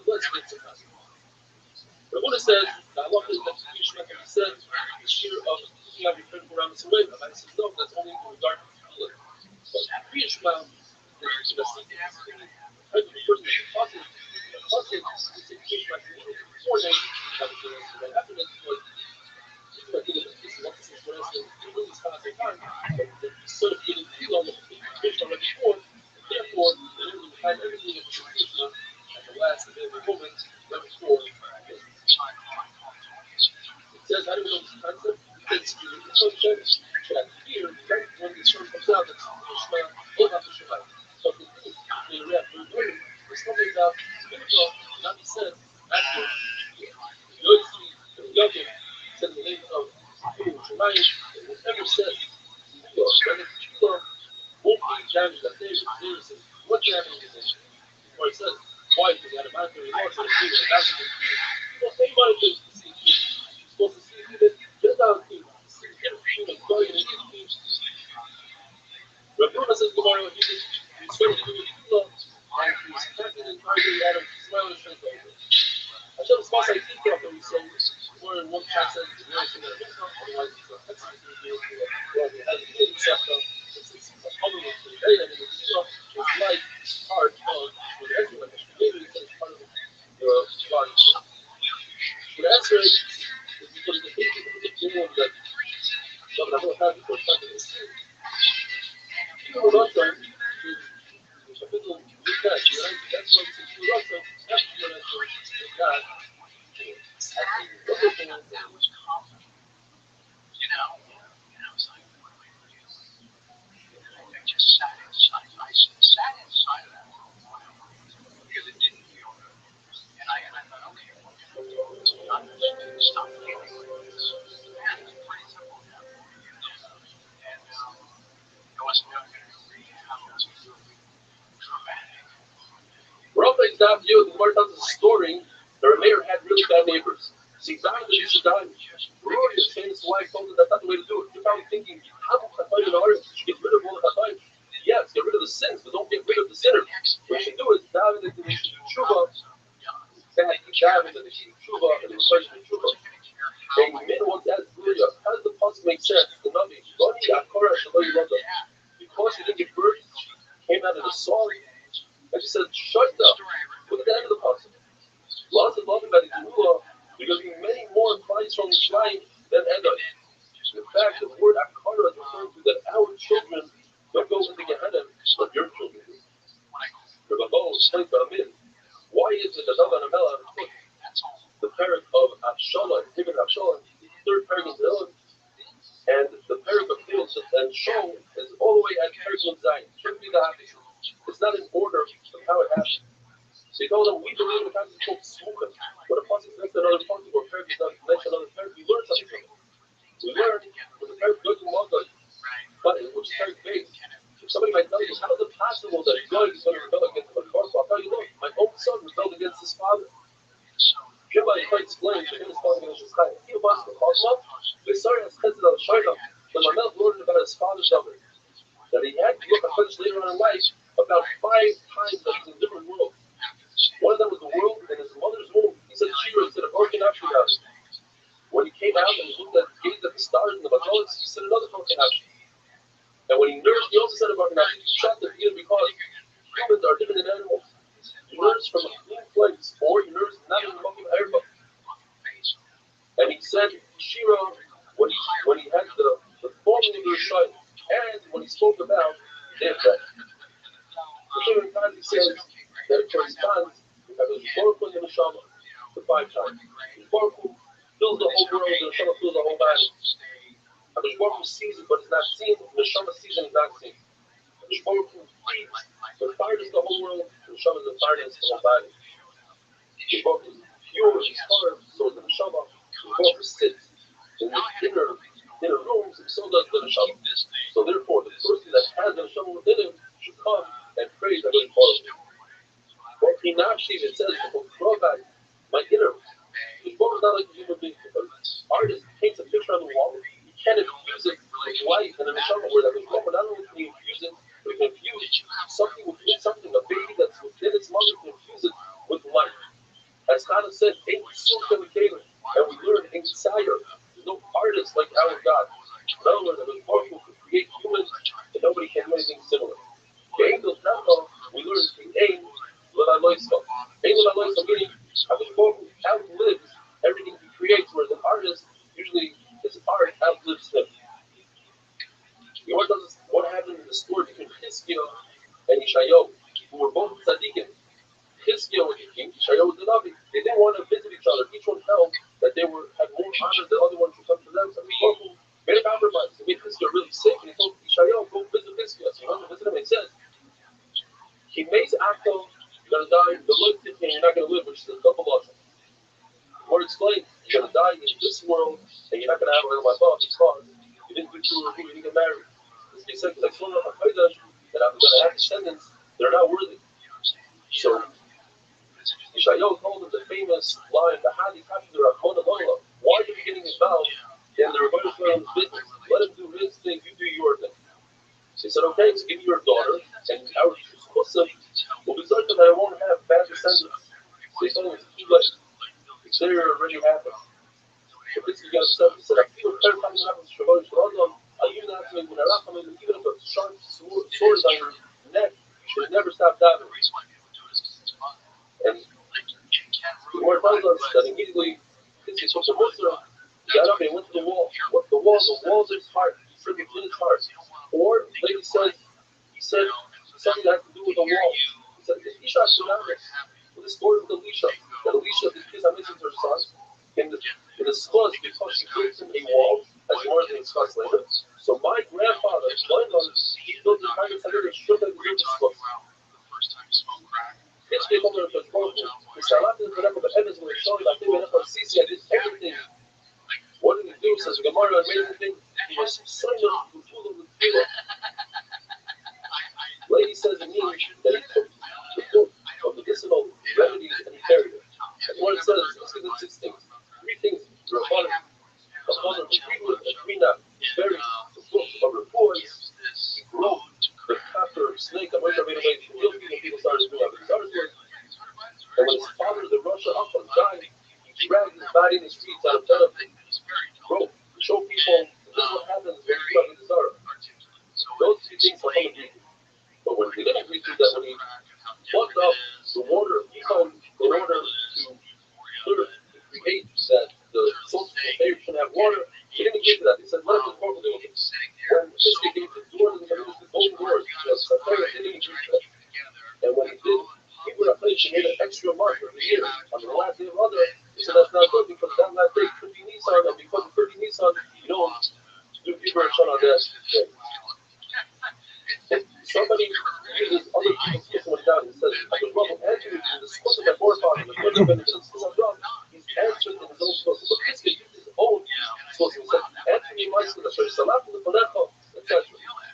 let's get to that. But what it says, the Allah is that he said, the shear of you have your friend around us away, but I said, no, that's only in regard to feeling. But Yishma, the person is talking, it's a Yishma, before they after this, but this is what this is, what I said, he really starts a time, but sort of getting feel on the Yishma right before, therefore, they didn't have everything of the Yishma at the last of every moment, right before. It says, how do we know this concept? It's that here, right when the term comes out, that's Yishma, don't have to survive. So the thing is, when you're learning, there's something about spiritual, not be said, after Yochim said the name of Shemayim, and whatever said, whether Tefillah won't be damaged, that there's what damage is it? Or it says, why? Because you had a monetary loss on the field, and that's what anybody could see you. You're supposed to see that just out of the see everything that's going in the team. Rabbi says, tomorrow, he's going to do with Tefillah, and he's attacking and targeting Adam, smiling his face over. Hashem's boss, I think of him, so more than one chat says, the reaction that he's not, otherwise he's not executing it, or he has a good acceptance. It's probably the day that it's like part of the answer, like maybe it's part of your body. The answer is because the people that don't have the first time people don't know. Capítulo 17, that's what it's also after God. Daf Yud, the Gemara tells us a story that a mayor had really bad neighbors. So he died and he should die. Rory, his famous wife, told him that's not the way to do it. You're probably thinking, how can I in order to get rid of all the Chatoim? Yes, get rid of the sins, but don't get rid of the sinner. What you should do is David and the Tshuva, David and the Tshuva, and the Shaish and Tshuva. And you made one that really, how does the puzzle make sense? The Navi, because he didn't get birth, came out of the soil, and she said, shut up. Look at the end of the puzzle. Lots of love about the Geula, because there will be many more advice from the Shrine than Edom. In fact, the word Akara is referring to that our children don't go into Gehenna, but your children do. Why is it that Dav and Amela took the parak of Avshalom, Ibn Avshalom, the third parak of Zillah, and the parak of Fields and Shol is all the way at parak of Zion? Shouldn't be the happy. It's not in order of how it happened. So he told them, we believe in the concept called Smucha. When a pasuk next to another pasuk or parak does mention another parak, we learn something from it. We learn when the parak goes to Malta, but which is parak based. Somebody might tell you, how is it possible that God is going to rebel against the Father? I'll tell you, look, my own son rebelled against his father. Rabbi explains that his father against his father. He was the Chosma. The story has tested on Shaila. When my mouth learned about his father's daughter, that he had to look at Kodesh later on in life about 5 times that he's in different worlds. One of them was the world in his mother's womb. He said Shira instead of broken up about it. When he came out and he looked at gazed at the stars and the Bajolas, he said another broken up. And when he nursed, he also said about broken up. He shot the beginning because humans are different than animals. You nurse from a clean place, or you nurse not in the Mokim Erba. And he said Shira when he had the forming of the Rishayim, and when he spoke about their death. The Shira Kazi says that it corresponds to having Baruch in the Neshama the 5 times. Baruch fills the whole world, the Neshama fills the whole body. Baruch sees it, but it's not seen. The Neshama sees it, it's not seen. Baruch feeds the fire is the whole world, the Neshama is the fire is the whole body. Baruch is pure, it's hard, so is the Neshama. Baruch sits in the inner rooms, and so does the Neshama. So therefore, the person that has the Neshama within him should come and praise the Holy Baruch. Baruch Hinashim, it says, Rabbi, my inner. Baruch is not like a human being. An artist paints a picture on the wall. He can't infuse it with light and a Neshama where that is wrong. But not only can he infuse it, but he can infuse something within something, a baby that's within its mother can infuse it with light. As Hannah said, ain't Sukkah Mikhail, and we learn in Sire, there's no artist like our God. In other words, the Baruch who could create humans, and nobody can do anything similar. The angels now, we learn in Ein L'Aloyska. Ein L'Aloyska meaning, the Baruch outlives everything he creates, whereas an artist, usually his art outlives him. What happened in the story between Hiskiah and Yeshayahu, who were both tzaddikim? Hiskiah was the king, Yeshayahu was the Navi. They didn't want to visit each other. Each one felt that they had more honor than the other one should come to them. So the Baruch made a compromise. He made Hiskiah really sick, and he told Yeshayahu, go visit Hiskiah. So he went to visit him, and he said, he makes Akko, you're going to die, the Lord is king, you're not going to live, which is a double loss. Or explain, you're going to die in this world, and you're not going to have a my father, because you didn't do true, you didn't get married. He said, because I told him that I'm going to have descendants that are not worthy. So, Yeshayahu told him the famous line, the Hadi Kapi, the Rahmona Lola, why are you getting involved in the Rabbi Shalom's business? Let him do his thing, you do your thing. So he said, okay, so give me your daughter, and our Muslim will be certain that I won't have bad descendants. So he told him it's too late. It's there already happened. So this is got he said, I feel every time it happens to Rabbi Shalom, even if a sharp sword is on your neck, you should never stop diving. And the word tells us that immediately, he took the Muslim, he got up and he went to the wall. What the wall of his heart, he said within his heart. Or, like he said something that has to do with the wall. He said, Isha Shunamah, with the story with Elisha, that Elisha, the kids I mentioned to her son, in the splus because she built him a wall, as more than discussed later. So my grandfather, he built the kind of center that should have built the splus. This came over to the Baruch. He said, I did everything. What did he do? Says the Gemara, amazing thing. He was so full of the feeling. Lady says it means that he took the book of medicinal snake. I'm Rabbi made people started doing that. And when his father, the Rothschild died, he dragged his body in the streets out of town. Bro, show people this is what happens when you have a desire. Those two things are coming to. But when we didn't agree to that, when he plucked up the water of Yisrael in order to create that the social behavior should have water, he didn't agree to that. He said, let us go do it. When Fiske gave the door to the golden doors, he didn't agree to that. And when he did, he put a place and made an extra mark every year. On the last day of Other, he said that's not good because that last day could be Nissan, and because it could be Nissan, you don't do people on that day. Somebody uses other people's someone down and says, I was wrong, answering in the school of my forefather, the first benefits, he's answered in his own source, but this can use his own source. He said, Anthony Meister, the first Salat, the Panacha, etc.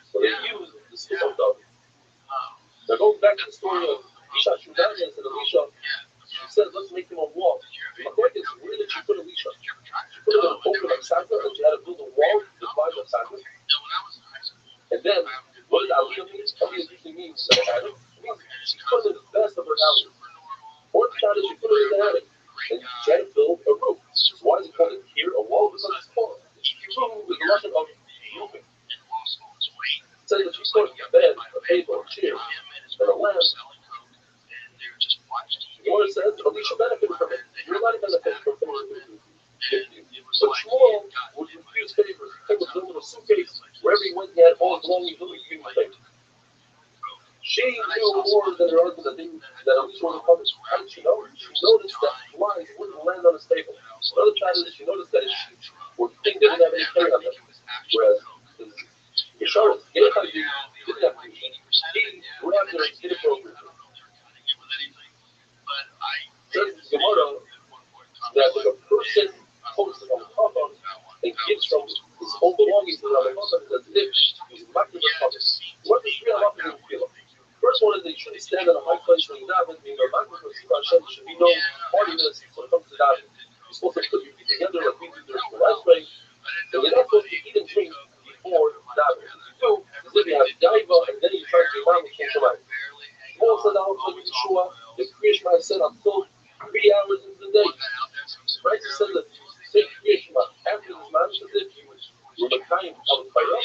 So they use the school of God. Now going back to the story of Isha Shudanians and Elisha, she said, let's make him a wall. My question is, where did she put Elisha? She put him in a poker like Santa, and she had to build a wall to divide the Santa. And then, what does Aliyah mean? Aliyah usually means attic. It means she put it in the best of her house. Or China, she put it in the attic. And she had to build a roof. So why is it called here a wall? Because it's called. Roof is the Russian of roofing. It says that she's put a bed, a table, a chair, and a lamp. The Lord says, Elisha benefited from it. You're not benefiting from it. But Shmuel would refuse favors. He was building a suitcase. Wherever he went, he had all his belongings with him. She knew more than her husband that Elisha was coming. How did she know? She noticed that flies wouldn't land on his table. Another child is she noticed that his sheep were pink, they didn't have any hair on them. Whereas Yeshar's Gehazi didn't have any. He grabbed her inappropriately. Says Gemara that if a person posts on the top of and gives from his own belongings to the other person, as if he's not going to come. What does real love mean? First one is that you shouldn't stand in a high place when you daven, being a man with Hashem. There should be no haughtiness when it comes to daven. You're supposed to put your feet together like we do during the last break, and you're not supposed to eat and drink before daven. So, as if you have gaiva and then you try to imam with Shemai. Shmuel said out to Yeshua, the Kriya Shema said until 3 hours into the day. Right? He said that say Kriya Shema after this man says if you were the kind of fire.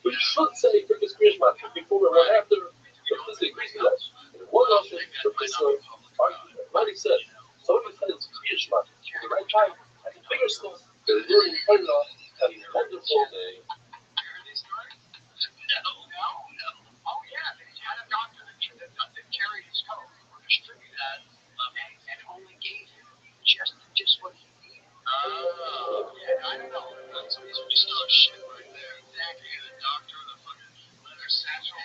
But you should say Kriya Shema before or right after. The Fiske agrees with that. And one Russian, the Fiske argued that. Right? He said, so if he says Kriya Shema at the right time, at the bigger schools, they're learning Torah, have a wonderful day. Oh, yeah, they had a doctor that carried his coat or distributed that and only gave him just what he needed. Yeah, I don't know. These are just shit right there. Exactly. The doctor, the fucking leather satchel.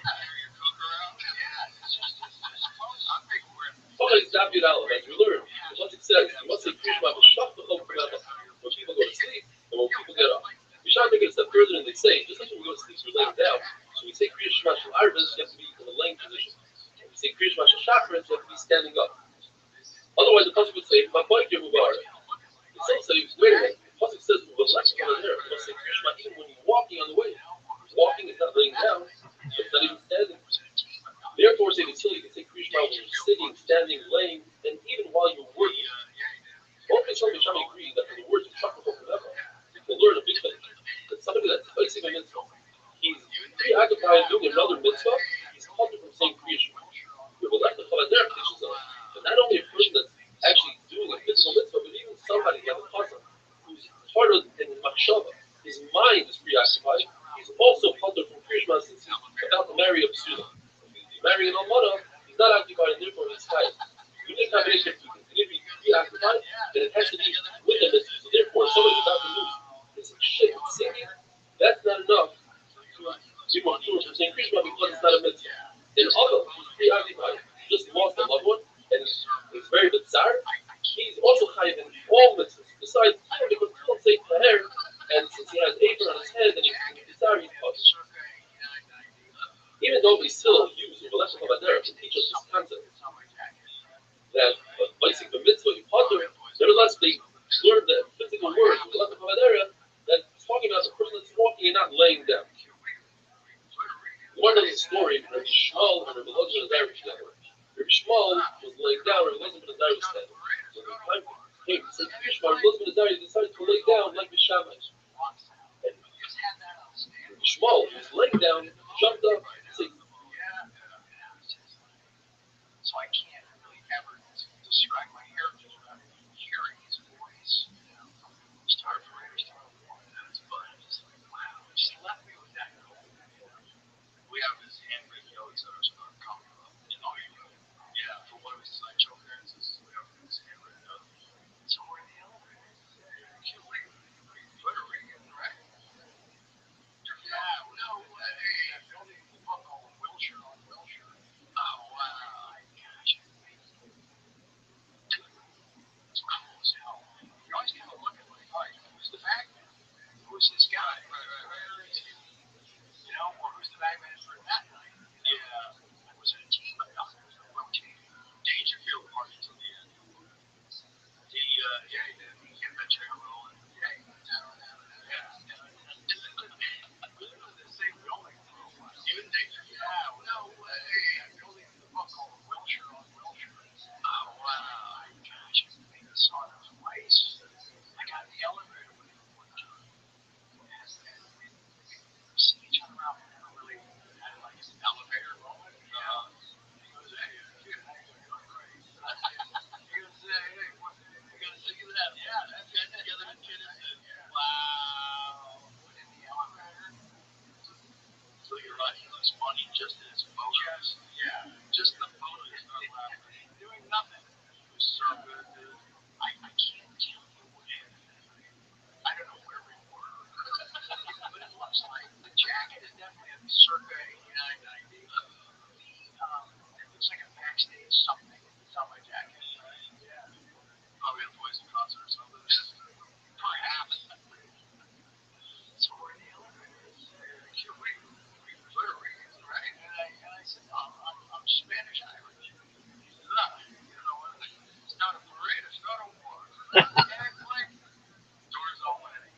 Carry your coke around. Yeah, it's just close. I'm big for it. Okay, stop it out. As we learn, once it says, you must say Kriya Shema, when people go to sleep and when people get up. We try to make it a step further than they say. Just like when we go to sleep, we're laying down. So we say Kriya Shema Shel Arvis, you have to be in a laying position. If we say Kriya Shema Shel Shachris, you have to be standing up. Otherwise, the pasuk would say, "My boy, you're Mubarak." Some say, "Wait a minute." The pasuk says, "Well, let's go there." You must say Kriya Shema even when you're walking on the way. Walking is not laying down; it's not even standing. Therefore, say until you can say Kriya Shema when you're sitting, standing, laying, and even while you're working. All Pesach Misham agree that for the words of Shachar forever, you can learn a big thing. That somebody that's placing a mitzvah, he's preoccupied doing another mitzvah, he's called from saying Kriya Shema. We will let the Chalader teaches us that not only a person that's actually doing a physical mitzvah, but even somebody like a cousin who's part of in Machshava, his mind is preoccupied, he's also called from Kriya Shema since he's about to marry a psula. If he's marrying an almana, he's not occupied, and therefore he's tired. You need a combination of two things. You need to be preoccupied, and it has to be with the mitzvah. So therefore, somebody's about to lose his shit singing, that's not enough to be more pure from saying Kriya Shema because it's not a mitzvah. And Allah, who's preoccupied, just lost a loved one, and it's very bizarre. He's also chayiv in all mitzvahs. Besides, because people say Taher, and since he has apron on his head, and he's bizarre, he's punished. Even though we still use Rabbi Chavadera to teach us this concept that placing the mitzvah you ponder, nevertheless they learn the physical word Rabbi Chavadera that's talking about the person that's walking and not laying down. One of the story, Rabbi Shmuel and Rabbi Elazar are together. Rabbi Shmuel was laying down, Rabbi Elazar was standing. So the time came to say Rabbi Shmuel, Rabbi Elazar decided to lay down like the Shabbos. And Rabbi Shmuel was laying down, jumped up, and said, So I can't really ever describe my heritage without hearing his voice. Star Parade, Star War, that's fun. Just like, wow, she left me with that. We have this handwritten notes that are sort of coming up. Yeah, for one of his sideshow appearances, we have this handwritten note. So we're in the elevator. Puerto Rican, right? Yeah, no way. I'm building the book called Wilshire on Wilshire. Oh, wow. Gosh. It's cool as hell. You always kind of look at like, all right, who's the bagman? Who's this guy? Where is he? You know, or who's the bagman for that night? Yeah. Was it a team? No, it was a rotating. Dangerfield party till the end. Yeah, he did. He kept that chair rolling. Yeah, he went down. Yeah. The same building for a while. Even Dangerfield? Yeah, no way. I'm building the book called Wilshire on Wilshire. Oh, wow. Gosh, I saw it twice. I got in the elevator with him one time. We see each other out. We never really had like an elevator moment. He goes, hey, dude, how you doing? Great. He goes, hey, what? You gotta think of that. Yeah, that's got together and kid is wow. Went in the elevator. So you're right. He was funny just in his photos. Yeah, just the photos. Doing nothing. It was so good, dude. I can't tell you where. I don't know where we were. But it looks like the jacket is definitely a circa 89, 90. It looks like a backstage something. It's on my jacket. Yeah. Probably a Poison concert or something. Perhaps. So we're in the elevator. We Puerto Ricans, right? And I said, no, I'm Spanish Irish. He said, no, you know what? It's not a parade, it's not a war. And it's like, doors open, and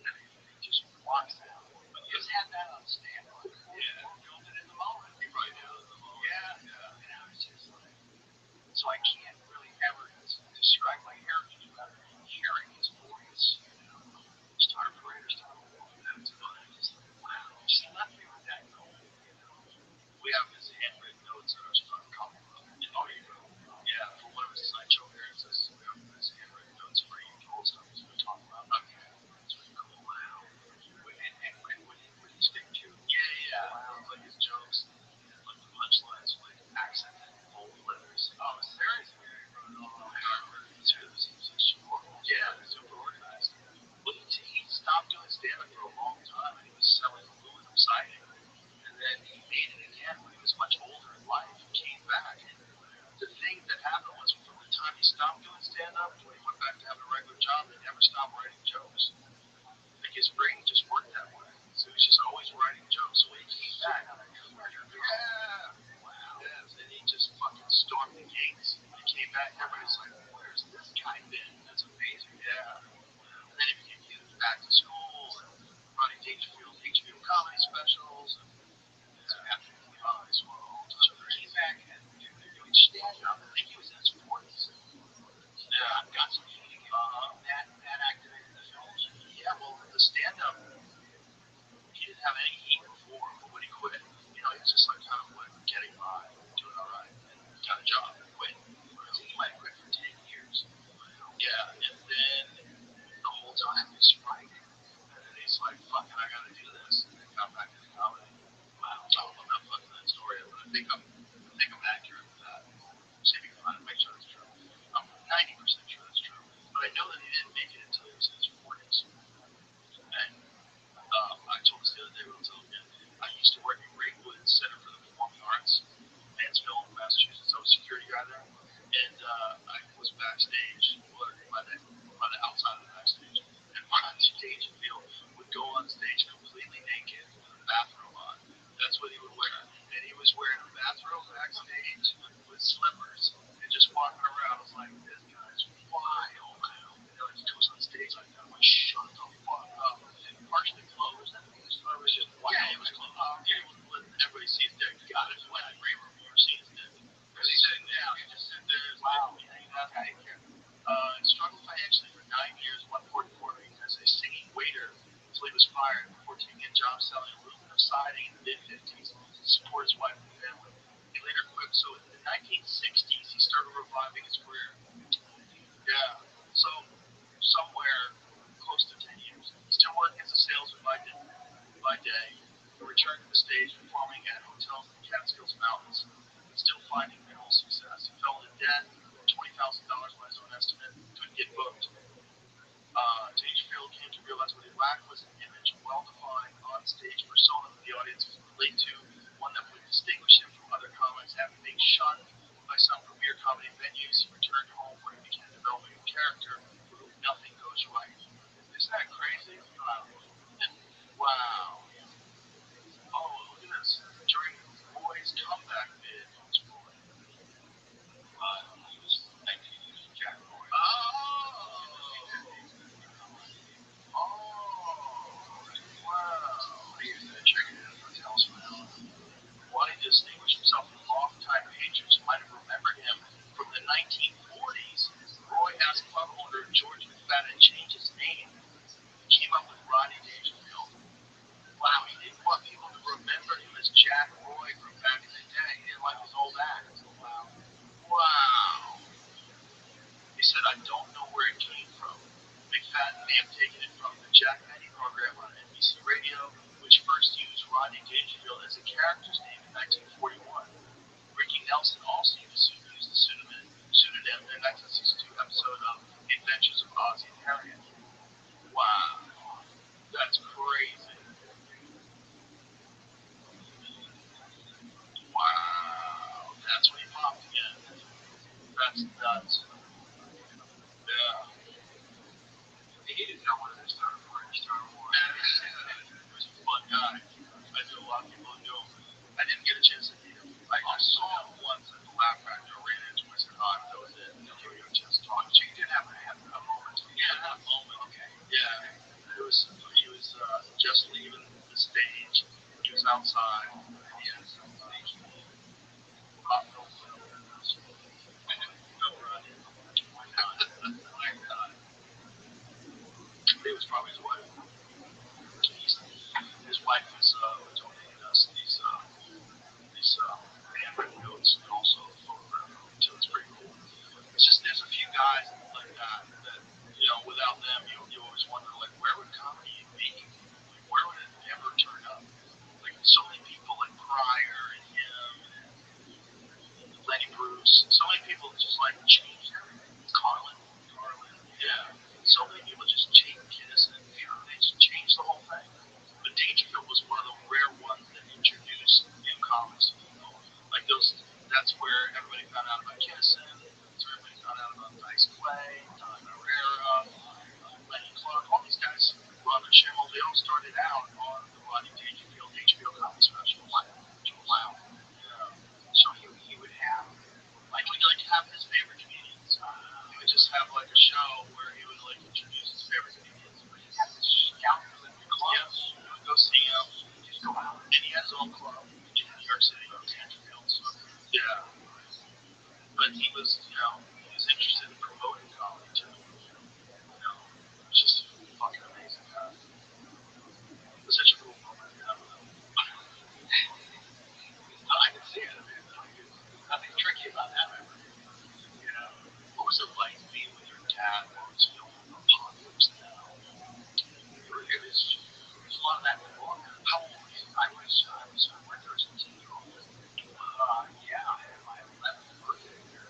he just walks out. But he just had that on standby. Yeah. Built it in his wife and family. He later quit. So in the 1960s, he started reviving his career. Yeah. So somewhere close to 10 years. Still working as a salesman by day. He returned to the stage performing at hotels in the Catskills Mountains, but still finding minimal success. He fell into debt, $20,000 by his own estimate, couldn't get booked. Dangerfield came to realize what he lacked was an image, a well-defined on-stage persona that the audience could relate to, one that would distinguish him from other comics. After being shunned by some premier comedy venues, he returned home where he began developing a character for whom nothing goes right. Isn't that crazy? Wow. Oh, look at this. During Roy's comeback bid, who's Roy? He was 19 years of Jack Roy. Wow. I used to check it out for Talisman. Why distinguished himself from longtime patrons who might have remembered him from the 1940s. Roy asked club owner George McFadden to change his name. He came up with Rodney Dangerfield. Wow, he didn't want people to remember him as Jack Roy from back in the day. He didn't like his old act. Wow. He said, I don't know where it came from. McFadden may have taken it from the Jack Benny program on NBC Radio, which first used Rodney Dangerfield as a character's name in 1941. Ricky Nelson also used the pseudonym in a 1962 episode of The Adventures of Ozzie and Harriet. Wow. That's crazy. Wow. That's when he popped again. That's nuts. Yeah. He didn't know whether to start a war or start a war. He was a fun guy. I knew a lot of people who knew him. I didn't get a chance to meet him. I saw him once at the Laugh Factory. I ran into him. I said, hi, that was it. Never got a chance to talk. But you did have a moment. Yeah, that moment. Okay. Yeah. He was just leaving the stage. He was outside. And he had some stage hot milk. It was probably his wife. His wife was donating us these handwritten notes and also a photograph. So it's pretty cool. It's just there's a few guys like that without them you always wonder like where would comedy be? Like, where would it ever turn up? Like so many people like Pryor and him and Lenny Bruce. So many people just like changed everything. Carlin. Yeah. So many people just changed Kinnison. They just changed the whole thing. But Dangerfield was one of the rare ones that introduced new comics to people. Like that's where everybody found out about Kinnison. That's where everybody found out about Dice Clay, Don Herrera, Lenny Clark. All these guys, Robert Schimmel, they all started out on the Rodney Dangerfield HBO comedy special. Wow. Yeah. So he would have like have his favorite comedians. He would just have like a show where he would like introduce his favorite comedians. down to the club. Yes, he would go see him. Just go out. And he had his own club in New York City, Dangerfield. So, yeah. But he was interested in promoting comedy too. It's just fucking amazing. It was such a cool moment. I can see it. I mean, there's nothing tricky about that memory. What was it like being with your dad while he was filming Apocalypse Now? It was a lot of that before. How old were you? I was my 13-year-old. Yeah, I had my 11th birthday here.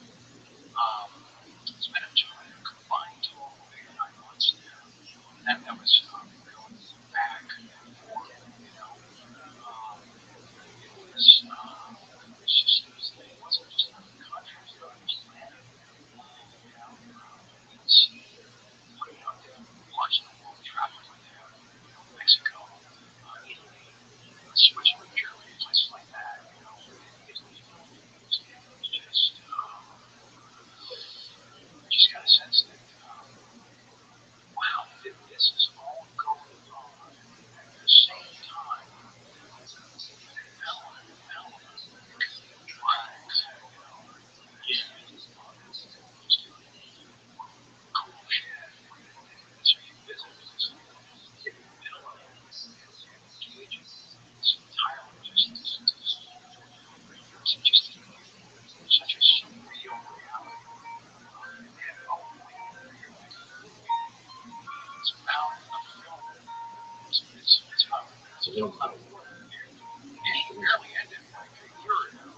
still not important. And he barely ended like a year ago,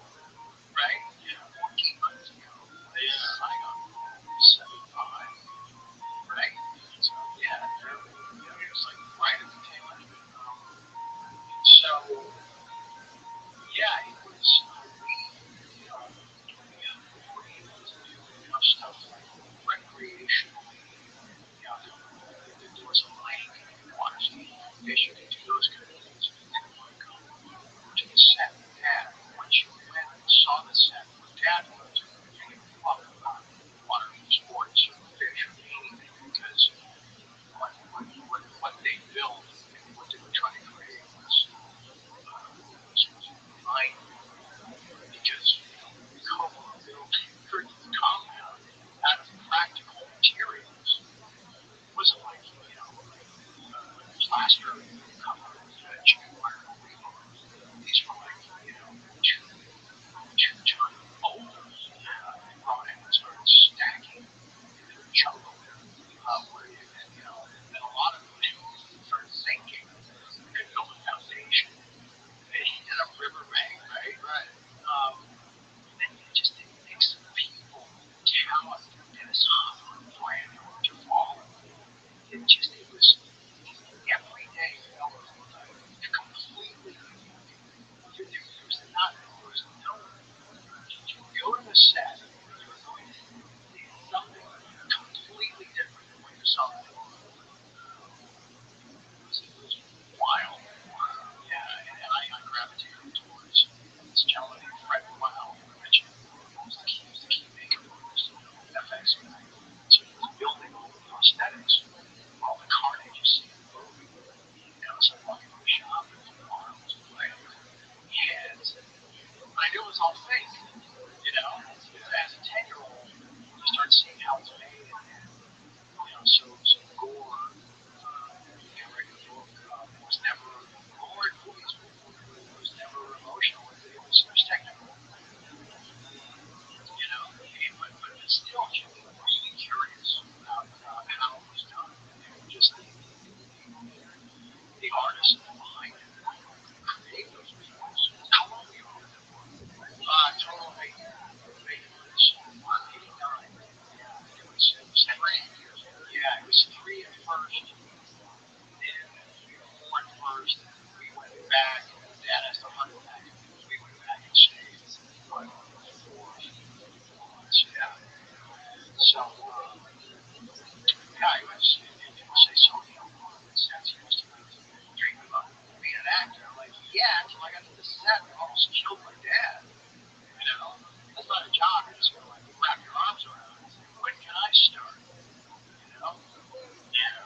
right? 14 months ago. Yeah. I got 75, right? So, yeah, it was like right at the tail end of it. So, yeah, it was, we were able to do, stuff like recreationally, there was a lake, water skiing, fishing, do those kind of things. You didn't want to go to the set with Dad. Once you went and saw the set where Dad was, you didn't give a fuck about water sports or fish or anything because what they built and what they were trying to create was mind because Como built a compound out of practical materials. It wasn't like plaster covered chicken wire and rebar. These were like two-ton boulders they brought in and started stacking in the jungle where and a lot of them started sinking. You couldn't build a foundation in a riverbank, right? Right. And it makes people talent and his brand to follow. It was every day felt completely. There was no. You go to the set, you're going to see something completely different than what you saw before. It was wild. Yeah, and I gravitated towards this gentleman named Fred Wow, who I mentioned before. He was the key maker for this FX guy. So he was building all the prosthetics, all the carnage you see in the movie. So I walk into the shop and arms and legs, heads, and I knew it was all fake. As a 10-year-old, you start seeing how it's made, and so gore. Read the book. Was never gore in movies before. It was never emotional. It was technical. But still, you were really curious about how it was done. And just the artists behind it create those videos. How long were you on that for? Total of 8 years. It was 89. It was 3. Yeah, it was 3 at first. Then we won first. We went back. Dad has to hunt it back. We went back and stayed for 4 months. Yeah. So, yeah, it was. People say so young. Since he must have dreamed about being an actor. I'm like, yeah, until I got to the set and almost killed my dad. That's not a job. You're just gonna wrap your arms around and say, when can I start? Yeah.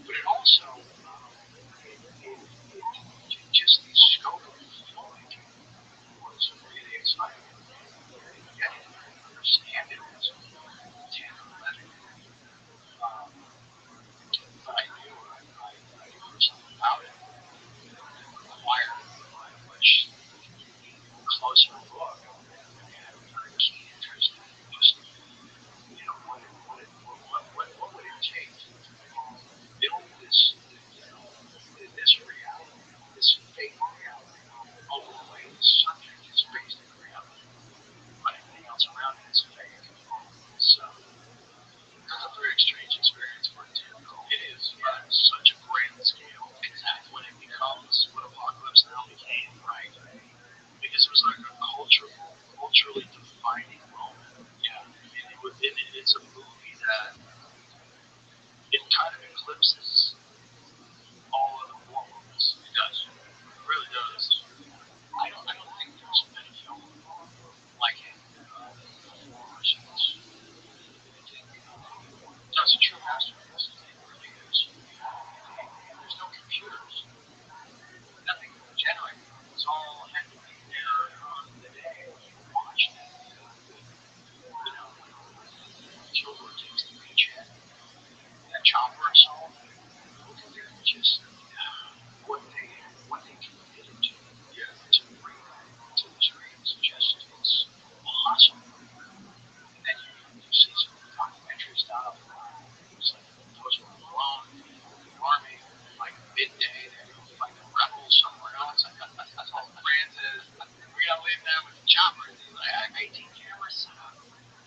But it also, just the scope of filmmaking was really exciting. Yeah, I didn't understand it as 10 or 11. But I knew I knew something about it that required much closer look and very keen interest in just, what would it take to build this, this reality, this fake reality, all the way the subject is based in reality, but everything else around it is fake. So, that's a very strange experience for it too. It is, but it's such a grand scale. Exactly. When it becomes what Apocalypse Now became, right? Because it was like a culturally defining moment. Yeah. It's a movie that it kind of eclipses all of the war movies. It does. It really does. I don't think there's been a film like it before or since. I think that's a true masterpiece. It really is. There's no computers. Nothing generated. It's all had to be there on the day when you watched it. Kilgore takes the beachhead. That chopper I saw, just what they committed to, to bring to the screens, just it's awesome. And then you see some documentary stuff. It's like those were wrong. The army, like midday, they chopper, 18 cameras set up.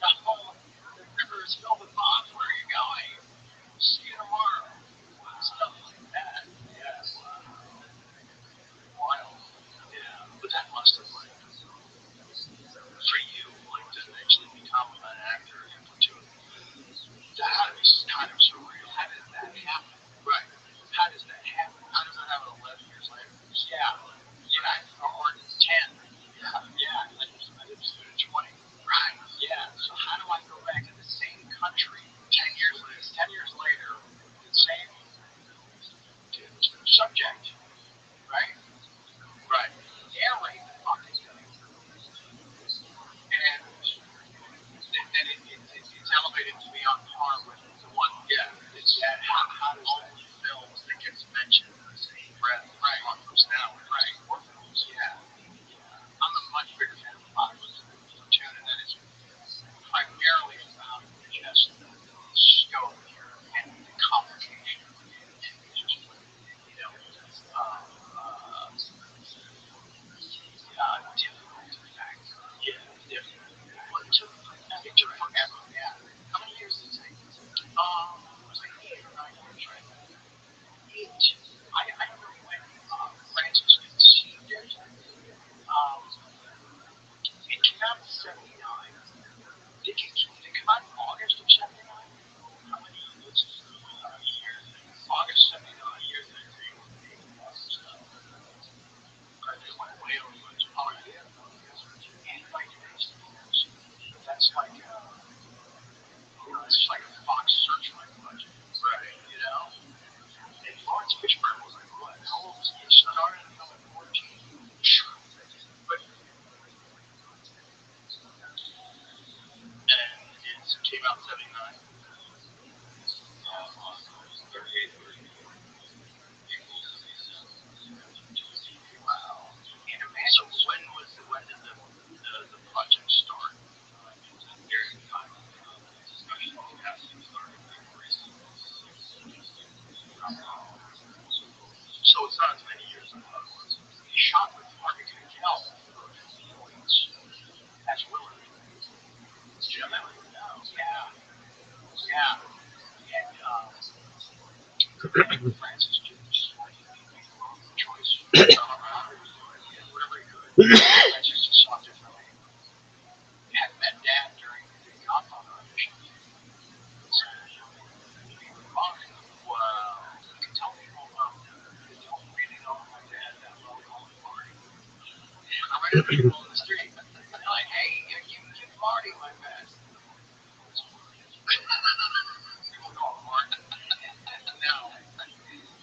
The whole river is filled with bombs. Where are you going? See you tomorrow. Stuff like that. Yes. Wild. Yeah. But that must have, like, for you, like, to eventually become an actor in Platoon, that is kind of surreal. How did that happen? Right. How does that happen? How does that happen 11 years later? Yeah. Yeah. Or 10. Yeah. I did student 20. Right. Yeah. So how do I go back to the same country 10 years later? 10 years later, the same subject, right? Right. Narrate the fucking thing. And then it's elevated to be on par with the one. Yeah. It's how does all the films that gets mentioned in the same breath, right? On personality, right? Or films, yeah. I'm a much bigger fan of Platoon, and that is primarily about just the scope and the complication and just, you know, difficult to fact. Yeah, difficult. Well, it took forever. Yeah. How many years did it take? Was it 8 or 9 years, right? 8. I don't know when Francis conceived it. It came out in 79. Did it come out in August of 79? How many years? August 79 years. They went way over budget. Oh, yeah. And like, that's like, it's like a Fox Searchlight budget. Right. You know? And Lawrence Fishburne was like, what? How old was he? He started at 14. But, and it came out in 79. 38. Wow. And so when did the project start? During the time of discussion of casting started. So it's not as many years as I thought it was. He shot with Harvey Keitel for 15 weeks as Willard. You know that one? Yeah. Yeah. And Francis Jews, choice, whatever he could. Francis just saw differently. Had met Dad during the Godfather audition. Wow. You can tell people they don't really know my dad that well in Marty. I ran into people in the street. And they're like, hey, you Marty, my man. People know I'm Marty. No.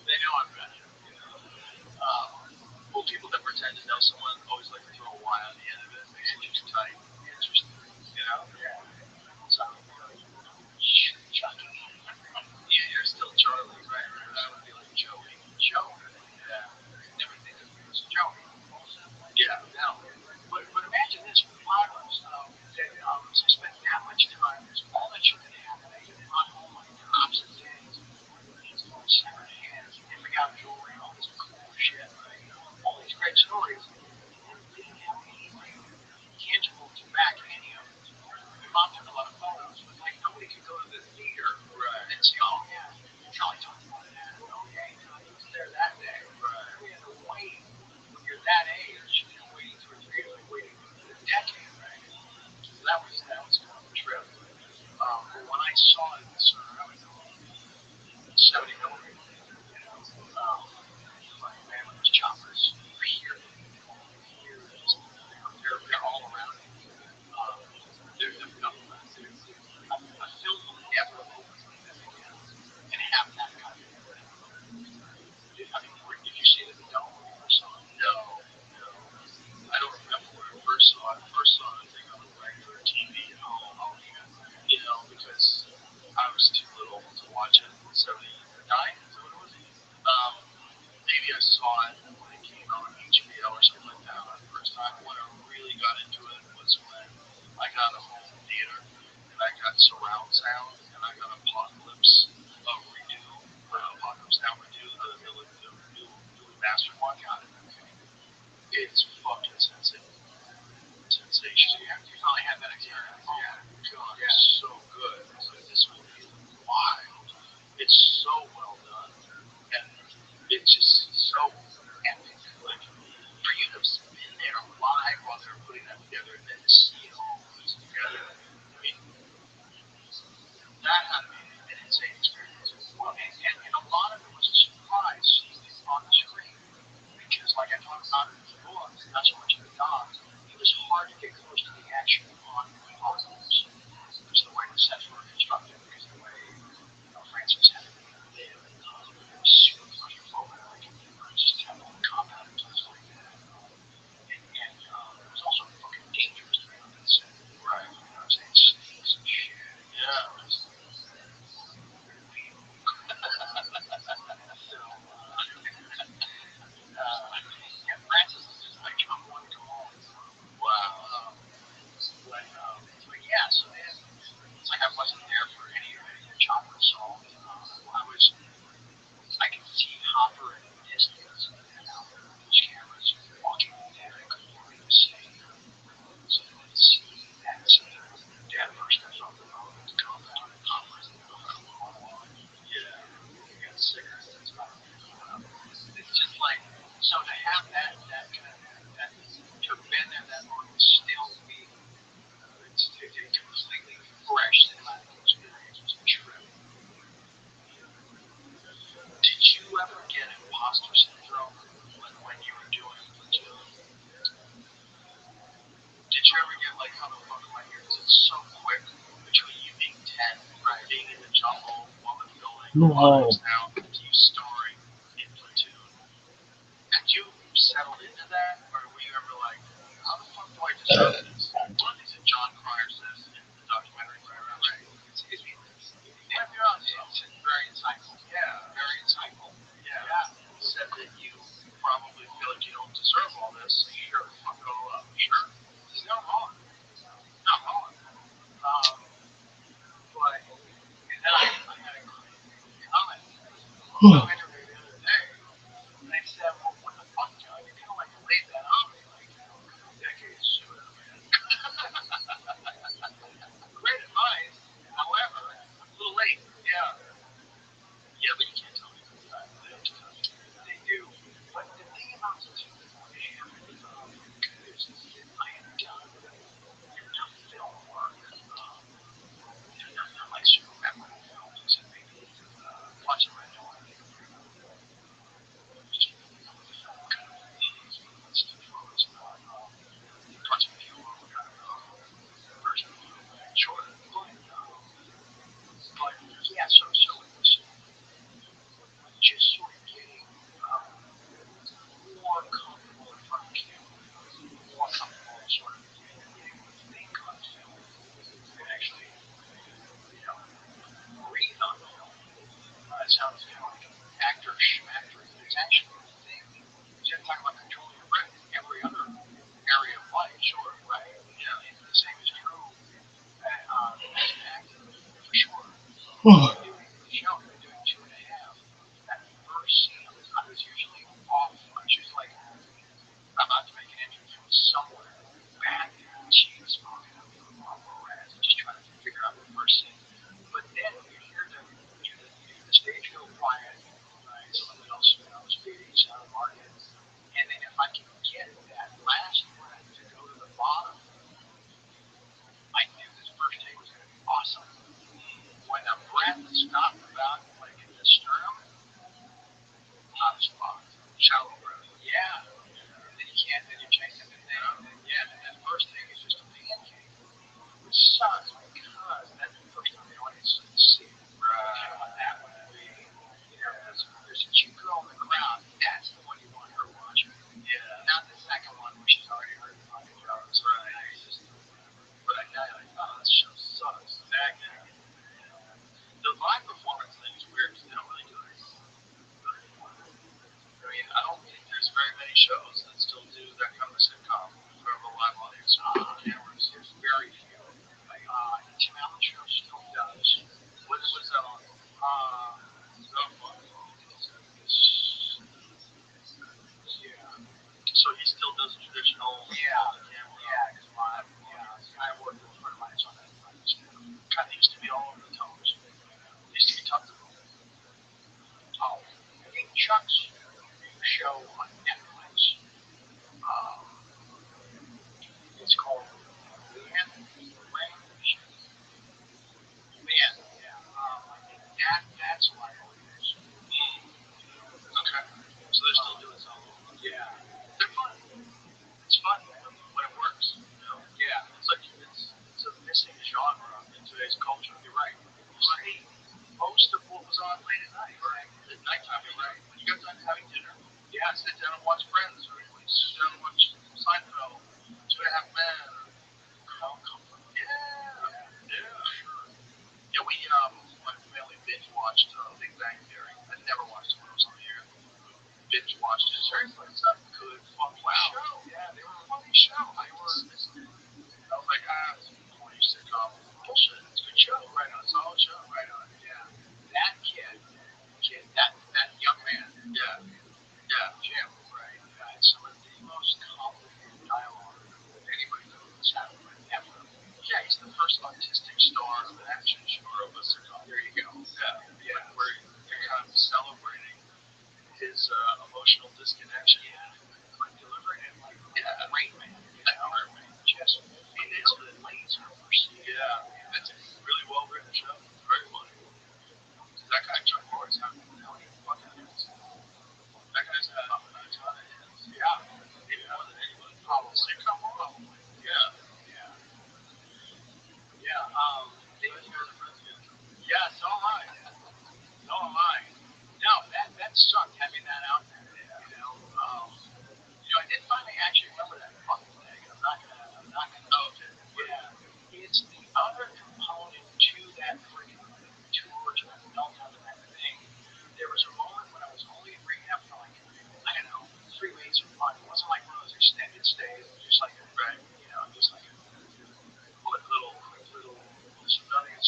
They know I'm better. Well, people that pretend to know someone always like to throw a Y on the end of it. Makes it just tight. Interesting. You know? Yeah. So, Chucky. Yeah, you're still Charlie, right? I would be like Joey. Joey. Yeah. Never think of me as Joey. Yeah, no. But imagine this with models. So spend that much time. There's all that shit that happened on opposite days. Separate hands. And we got jewelry. All this cool shit. Right? All these great stories. We didn't have anything tangible to back any of it. My mom took a lot of photos, but like nobody could go to the theater and see, oh yeah, Charlie talked about that. Oh yeah, he was there that day. Right. We had to wait when you're that age, waiting for theater, like waiting for a decade, right? So that was kind of a trip. But when I saw it, I was 70 millimeter, like man, those choppers here, they're all around. There's nothing left. A film will never open and have that kind of thing. I mean, did you see it in the dome when you first saw it? No. I don't remember where I first saw it. I first saw the thing on the regular TV at home. Oh, yeah. You know, because I was too little to watch it. 79, is that what it was? Maybe I saw it when it came out on HBO or something like that the first time. When I really got into it was when I got a home theater and I got surround sound and I got Apocalypse Redo. Apocalypse Now Redo, the new master one. It's fucking sensitive. hard to get close to the action on those. Because the way the sets were constructed, because the way Francis had to live, it was super claustrophobic. Like, just have all the compound and stuff like that. And it was also fucking dangerous to be on that set. Right. You know what I'm saying? Snakes and shit. Yeah. Yeah, Francis is just like, I'm going to come home. Wow. But yeah, so then it's like I wasn't there for any of the chocolate salt. I could see Hopper in the distance, and then those cameras walking there, I couldn't really see. So I didn't see that. So Dad first steps off the road to compound, and Hopper's in the car. Yeah, he got cigarettes. It's just like, so to have that kind of, that to have been there that long and still be, it's completely fresh cinematic experience was a trip. Did you ever get imposter syndrome when you were doing Platoon? Did you ever get like, how the fuck am I here? Because it's so quick between you being 10, right, being in the jungle, woman filming, now to you starring in Platoon. Had you settled into that, or were you ever like, how the fuck do I deserve this? One is that John Cryer says in the documentary, right? Excuse me. Yeah, you're on. It's very insightful. Yeah, very insightful. Yeah. He said that you probably feel like you don't deserve all this. So sure, fuck it all up. Sure. He's not wrong. Not wrong. But, and then I had a comment. So interview the other day, and I said, well, what the fuck, John? You kind of like laid that on me, like, a couple decades sooner, man. Great advice, however, a little late. Yeah. Yeah, but you can't tell me that. They do. But the thing about this is, I had done enough film work, not like super memorable films, except maybe Punch and Red Dawn. Sure. But yeah, so it was just sort of getting more comfortable in front of camera, more comfortable sort of getting to think on film, and actually, breathe on film. It sounds like actor schmactor. It's actually a thing. You're talking about controlling your breath. Every other area of life, sure, right? Yeah, and the same is true as an actor, for sure. Doing the show, I've been doing 2.5. That first scene, I was usually off. I was usually like, I'm about to make an entry from somewhere back there. She was smoking up just trying to figure out the first scene. But then you hear the stage go quiet, right? Somebody else, speaking, sound market. And then if I can get that last breath to go to the bottom, I knew this first take was going to be awesome. When the breath stopped about like in the sternum, I was fucked. Shallow breath. Yeah. And then you can't, then you're chasing the thing. Yeah, and that first thing is just a pancake. Which sucks because that's the first time the audience didn't see it. Right. You want that one to be, there's a cute girl in the crowd. That's the one you want her watching. Yeah. Not the second one where she's already heard the fucking jokes. Right. But I got like, oh, this show sucks. Exactly. The live performance thing is weird because they don't really do it anymore. I mean, I don't think there's very many shows that still do that kind of a sitcom in front of a live audience. There's very few. Like, Tim Allen show still does. What was that on? Yeah. So he still does traditional. Yeah. Because I worked with a friend of mine on that. Kind of used to be all over the television. It used to be tough to move. Oh, I think Chuck's show on Netflix. It's called Man. Yeah. I think that's my audience. Okay. So they're still doing something. Yeah. They're fun. It's fun when it works. I was like, it's a corny sitcom. Bullshit. It's a good show. Right on. Solid show. Right on. Yeah. That kid, that young man. Yeah. Yeah. Jim. Right. Had some of the most complicated dialogue that anybody has had ever. Yeah, he's the first autistic star of an action or of a sitcom. There you go. Yeah. Yeah. Where you're kind of celebrating his emotional disconnection. Yeah. Like delivering it like great man. Just it is the laser. Yeah. It's a really well written show. Very funny. That guy Chuck Norris, how many fucking hits? That guy's had a ton of hits. Yeah. Maybe more than anybody. Probably. Sitcom world. Yeah. Yeah. Yeah. Yeah, so am I. So am I. No, that sucked having that out there. I did finally actually remember that fucking thing. I'm not gonna. Oh, okay. Yeah. It's the other component to that freaking tour, to that meltdown, to that thing. There was a moment when I was only in rehab for like, I don't know, 3 weeks or 5. It wasn't like one of those extended stays. It was just like just like a little nothing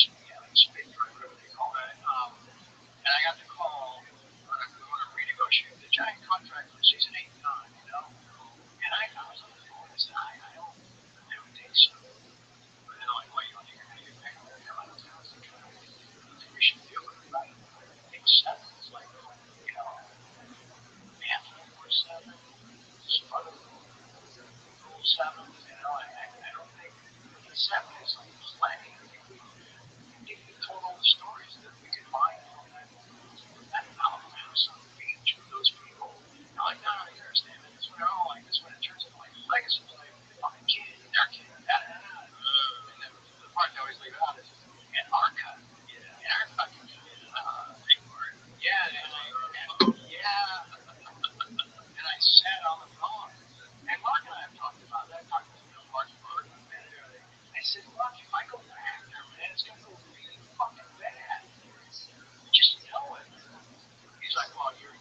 space, whatever they call it. And I got the call when I renegotiated the giant contract for season 8 and 9, And I was on the phone. I said, I don't think so. But they're like, well, you don't think you're going to get paid? I don't think we should do it, right? I think 7 is like, man, 4-7, Sparta, 7, I don't think 7 is like plenty. If you told all the stories that we could find from that house on the beach with those people, like, no, you understand it. It's when they're all like this, when it turns into like legacy play with the fucking kid and their kid, and then the part that always leave out is, and our cut, and our fucking kid, big part. Yeah, and I sat on the phone, and Mark and I have talked about that. I talked to Mark manager. I said, Mark, if I go back there, man, it's gonna go really fucking bad. Just know it. He's like, well, you're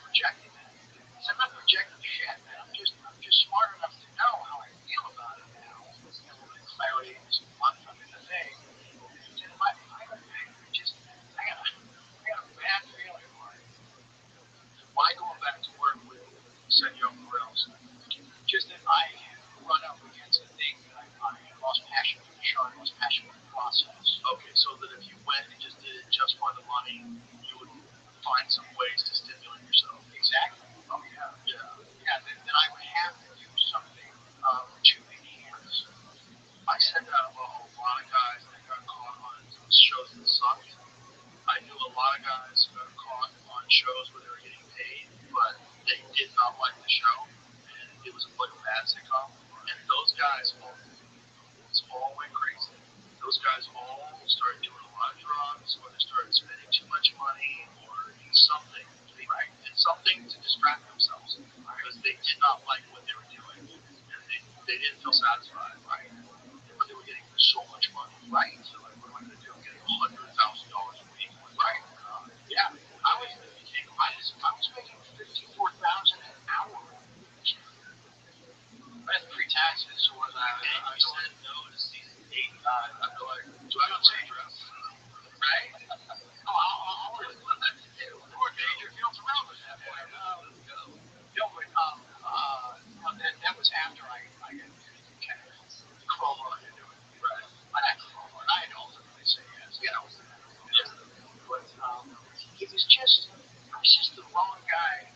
projecting that. I said, I'm not projecting shit, man. I'm just smart enough to know how I feel about it now. With clarity and some fun from the thing. And if I go back, I got a bad feeling like, why going back to work with Senor Morales? Just that I run up against the thing that I lost passion for the show, I lost passion for the process. Okay, so that if you went and just did it just for the money, you would find some ways to stimulate yourself. Exactly. Oh, yeah. Then I would have to do something to enhance. I said that about a lot of guys that got caught on shows that sucked. I knew a lot of guys who got caught on shows where they were getting paid, but they did not like the show, and it was like a bad sitcom. And those guys all went crazy. Those guys all started doing a lot of drugs, or they started spending too much money, or something, right? It's something to distract themselves, because they did not like what they were doing, and they didn't feel satisfied, right? But they were getting so much money, right? So like, what am I going to do? I'm getting $100,000 a week, right? Yeah, I was making $54,000 an hour. That's pre-taxes, so when I said no to season 8 and 9, I feel like, do I don't say dress? Right? Oh, I'll really put that to do. Poor Major, you don't surround us that way. Let's go. No, but that was after I kind of crowbarred into it. Right. I had crowbarred. I had to ultimately say yes. But it was just, I was just the wrong guy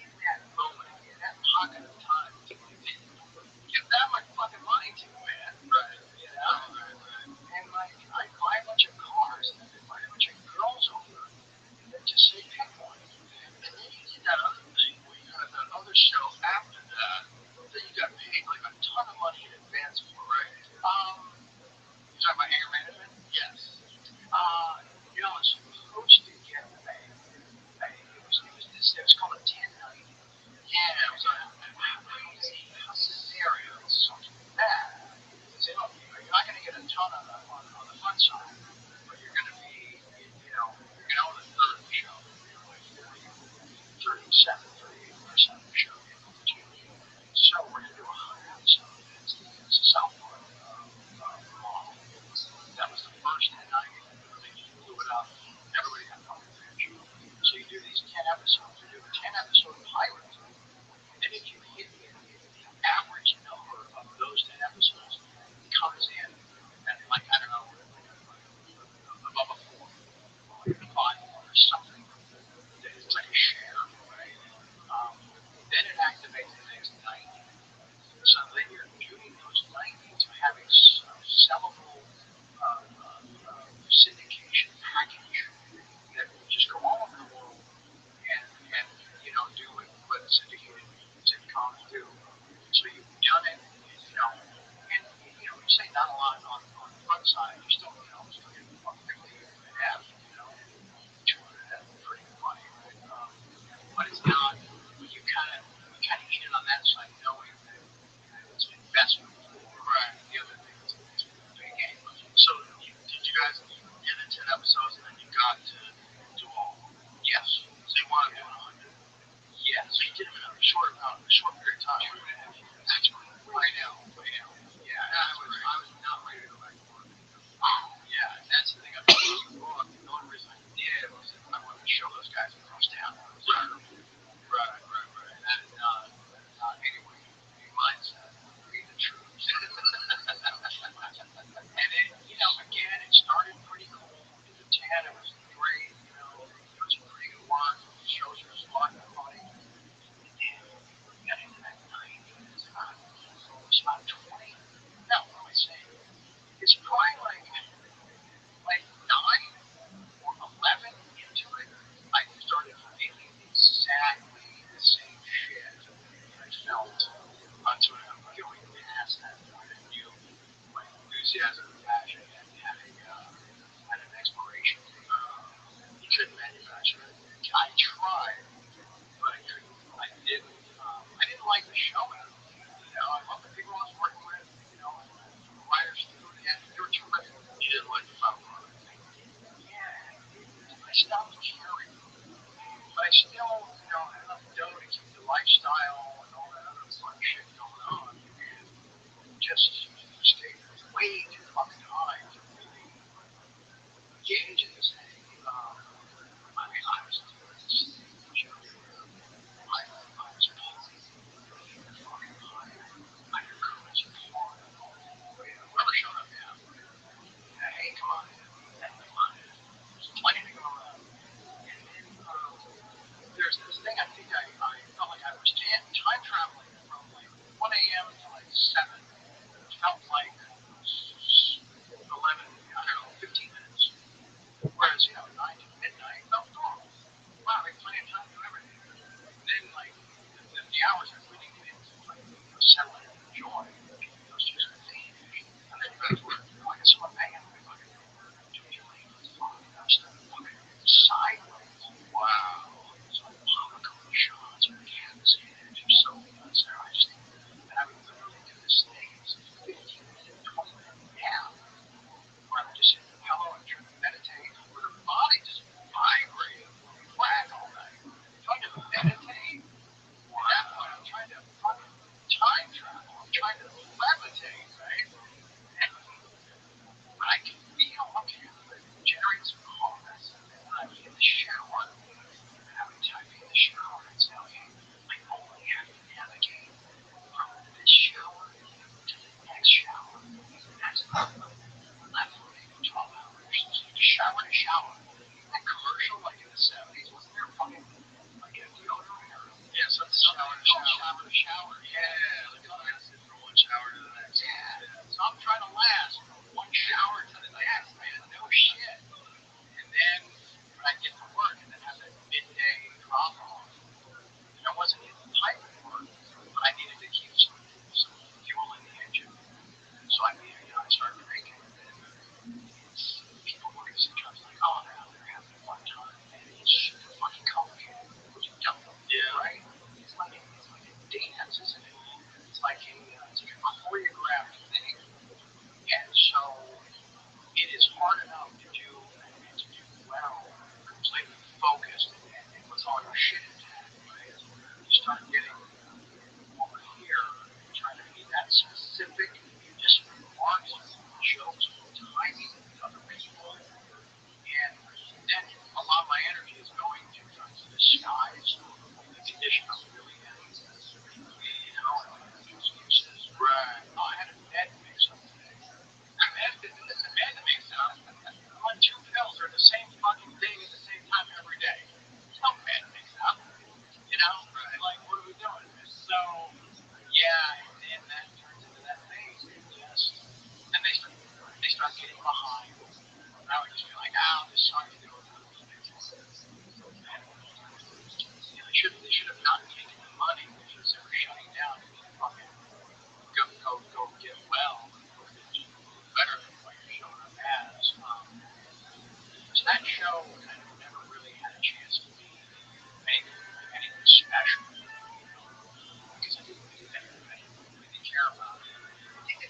in that moment, in that pocket of time. Give that much fucking money to, man. Right. And like, I buy a bunch of cars, and I buy a bunch of girls over, and then just say pick one. And then you did that other thing where you had that other show after that you got paid like a ton of money in advance for, right? You talking about anger management? Yes. It's supposed to get paid. It was called a 1090. Yeah, it was a scenario, something like that. Say, look, you're not going to get a ton on the fun side, but you're going to be, you're going to own a third of the show. Like 37, 38% of the show. So we're going to do 100 episodes. outside, you're still, still getting about 50 and a half, 200 F, pretty funny, right? But it's not, when you kind of eat it on that side, knowing that it's an investment for the other thing, it's a big game. So, did you guys get into 10 episodes and then you got to do all? Yes. So you want to do 100? Yeah. So you did it in a short period of time. That's cool. I know. Yeah, I was not ready to go back to work. Yeah, and that's the thing I've been doing. The only reason I did was I wanted to show those guys across town. Right. That is not anyway. Your mindset, read the troops. And then, again, it started pretty cool. In the 10, it was great. It was pretty good work. The shows were a lot of funny. And then we got into that 90. It's about 20. No, what am I saying? It's probably like 9 or 11 into it. I started feeling exactly the same shit I felt until I'm going past that point. I knew my enthusiasm and passion had an expiration. You couldn't manufacture it. I tried, but I couldn't. I didn't like the show at all. I love the people I was working with. The writers, they were terrific. You didn't like the final product? Yeah. I stopped caring. But I still, had enough dough to keep the lifestyle and all that other fun shit going on. And just stayed way too fucking high to really engage in this thing. I was doing this thing, Joe. I was fucking high. I couldn't support it. Whoever showed up now, hey, come on. There's plenty to go around. And then, there's this thing I think I felt like I was time traveling from like 1 a.m. to like 7. It felt like 11, I don't know, 15 minutes. Whereas, 9 to midnight felt normal. Wow, we have plenty of time to do everything. And then, like, the hours are leading into like settling and joy. Those just vanish. And then you guys were like, someone banging on my fucking door. Sideways. Wow. Some popcorn shots or cans and you're so nuts there. And I would literally do this thing. It's a 15-minute, 20-minute nap where I would just hit the pillow and try to meditate where the body just vibrated flat all night. Trying to meditate? At that point, I'm trying to fucking time travel. I'm trying to levitate, right? And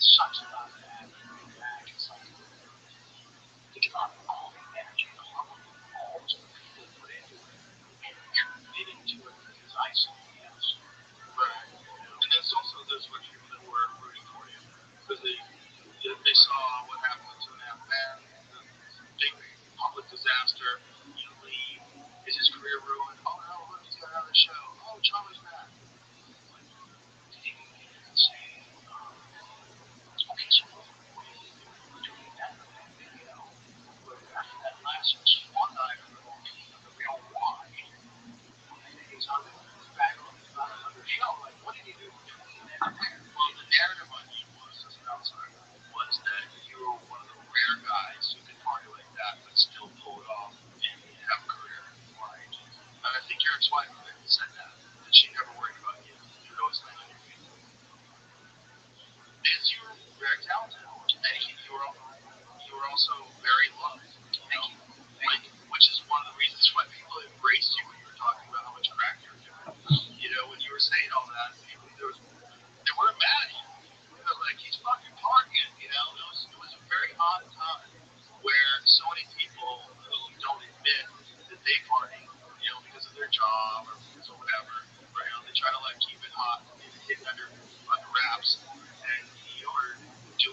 It's such a lot of that. It's like, think about all the energy, all the people put into it, and committing to it because I saw yes. Right. And there's also those people that were rooting for you because they saw what happened with 2.5 Men, the big public disaster. You leave, is his career ruined? Oh no, look, he's got another show. Oh, Charlie's back. Did you even say, okay, so we're doing that video, but after that last one night of the real watch, he's on the back on another show. Like, what did he do between then and there? Well, the narrative on you was, as an outsider, was that you were one of the rare guys who could party like that but still pull it off and have a career. Right. And I think your ex-wife said that she never worried about you. You would always land on your feet. Because you were very talented, and you were also very loved. Thank you. Like, which is one of the reasons why people embraced you when you were talking about how much crack you were doing. You know, when you were saying all that, people they weren't mad at you. They were like, he's fucking partying. You know, it was a very odd time where so many people who don't admit that they party, you know, because of their job or because of whatever, or, you know, they try to like keep it hot, hidden under wraps, and you were doing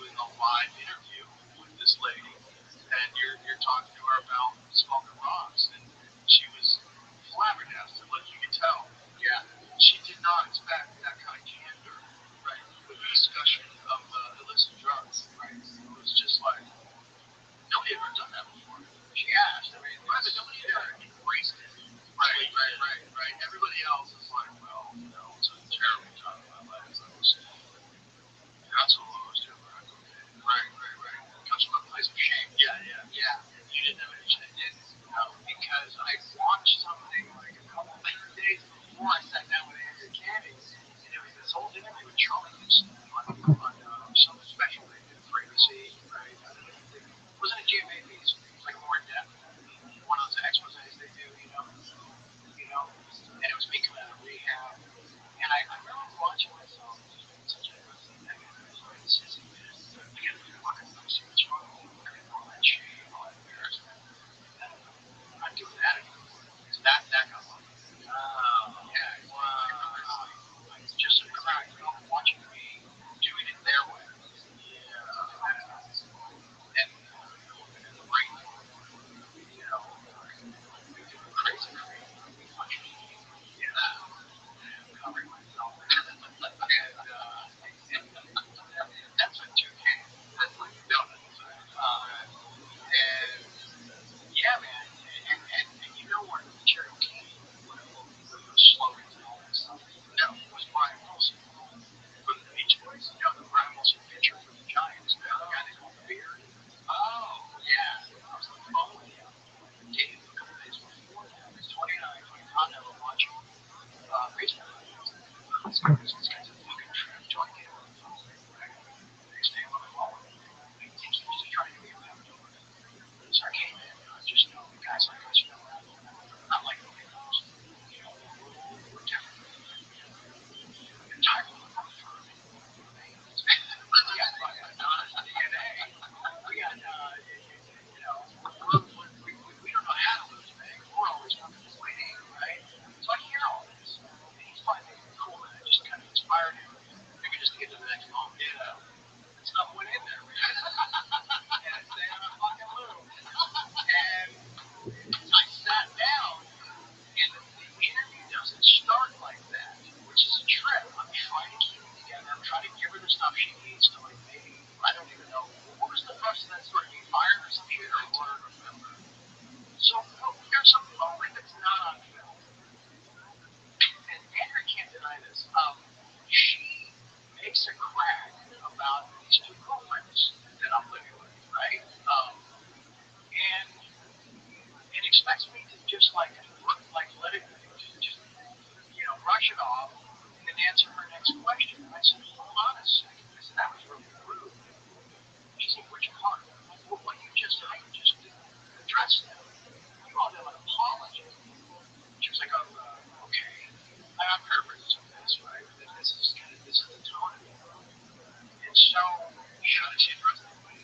How did she address the way?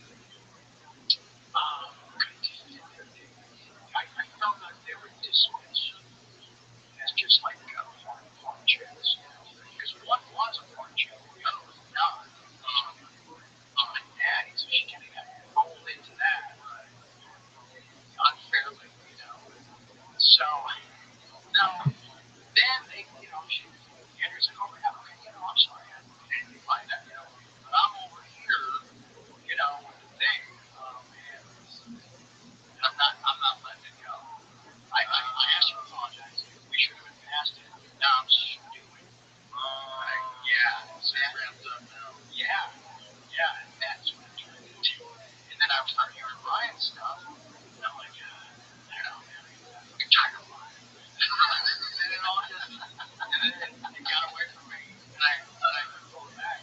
I felt like they were dismissed as just like porn chicks. Because one was a porn chick, the other was not. And daddy, so she kind of got rolled into that unfairly, you know. So, no, then they, you know, Andrew's like, oh, yeah, okay, you know, I'm sorry, I didn't find that, you know. But I'm over here, you know, with the thing, and I'm not letting it go. I asked her to apologize. We should have been past it. Now I'm stupid. Yeah, so wrapped up now. Yeah, and that's what it turned into. And then I was starting hearing Brian stuff, and I'm like, I don't know, man, I'm tired of lying. And it all just, and then it got away from me, and I couldn't pull it back.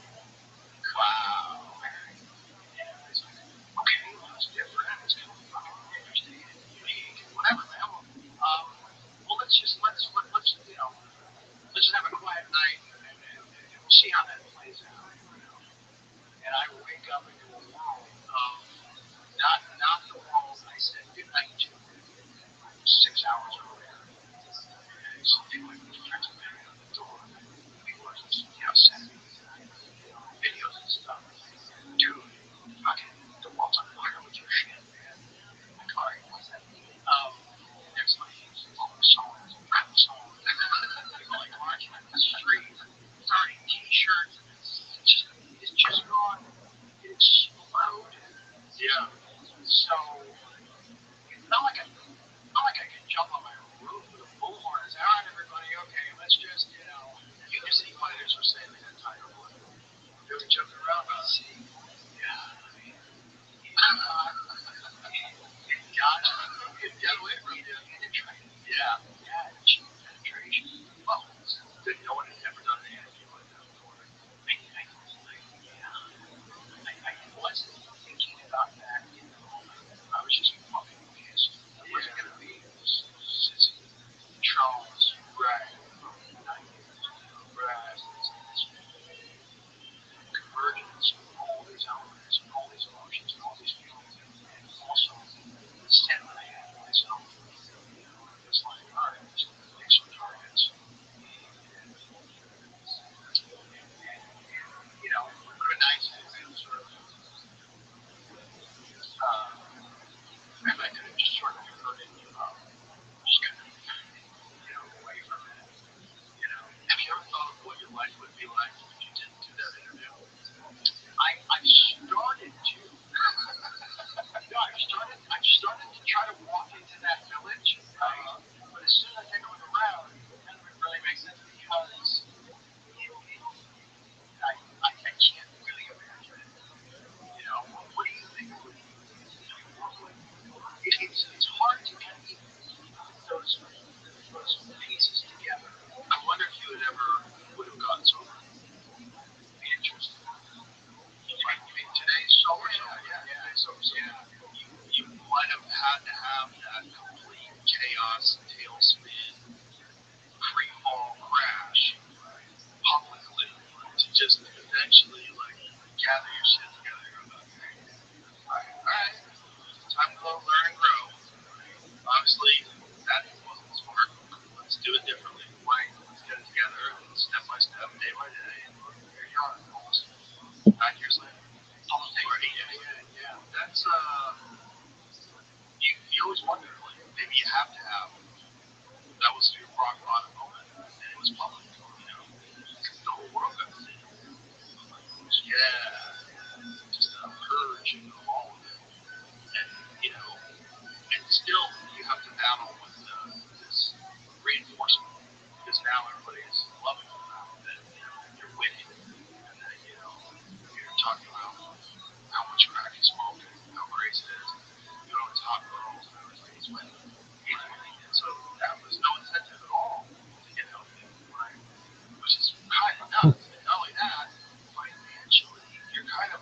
Wow. And it's like, okay, well, it's different. It's kind of fucking interesting and unique and whatever, man. Well, let's just you know, let's just have a quiet night and we'll see how that plays out. You know? And I wake up into a world of not the world I said goodnight to 6 hours earlier. And something like my friends are banging on the door. People are just, you know, sending me videos and stuff. Dude, fucking the world's on fire with your shit, man. Like, alright, what's that mean? There's like songs, rap songs. People like marching on the street, starting t-shirts, and it's just gone. It exploded. Yeah. So it's not like I can jump on my roof with a bullhorn and say, alright everybody, okay, let's just, you know, you can see fighters were saying the entire blood. They were jumping around about the sea. Yeah, I mean, it got away from you. Penetrated. Yeah, cheap penetration. Well, no one had ever done anything like that before. I wasn't thinking about that in the moment. I was just fucking pissed. I wasn't gonna be this sissy Charles Bragg from the 90s. Bragg, this convergence of all these elements and all these emotions and all these feelings, and also the stand that I had for myself. You know, it was like, all right, let's pick some targets. And, you know, it would have been nice if it was sort of, if I could have just sort of converted, just kind of, you know, away from it. You know, have you ever thought of what your life would be like if you didn't do that interview? I started to. No, I started to try to walk into that village, but as soon as I go around, none of it really makes sense because I can't really imagine it. You know, what do you think it would work like? It's hard to kind of put those pieces together. I wonder if you would have gotten sober. Interesting. You mean today's sober? Yeah. So you might have had to have that complete chaos, tailspin, free fall crash publicly to just eventually like gather your shit together and go, okay, all right, time to learn and grow. Obviously, that wasn't smart. Let's do it differently. Right? Let's get it together step by step, day by day. And here you are, almost 9 years later. Almost 8 years. Yeah. That's you always wonder, like maybe you have to have that was your rock bottom moment, and it was public, you know, the whole world got to see it. Yeah, just a purge of all of it, and you know, and still you have to battle with this reinforcement because now everybody is loving the fact that you know you're winning, and that you know you're talking about how much crack you smoke and how crazy it is. You know, it's hot girls and everything. He's winning. And so that was no incentive at all to get healthy, right? Which is kind of nuts. And not only that, financially, it kind of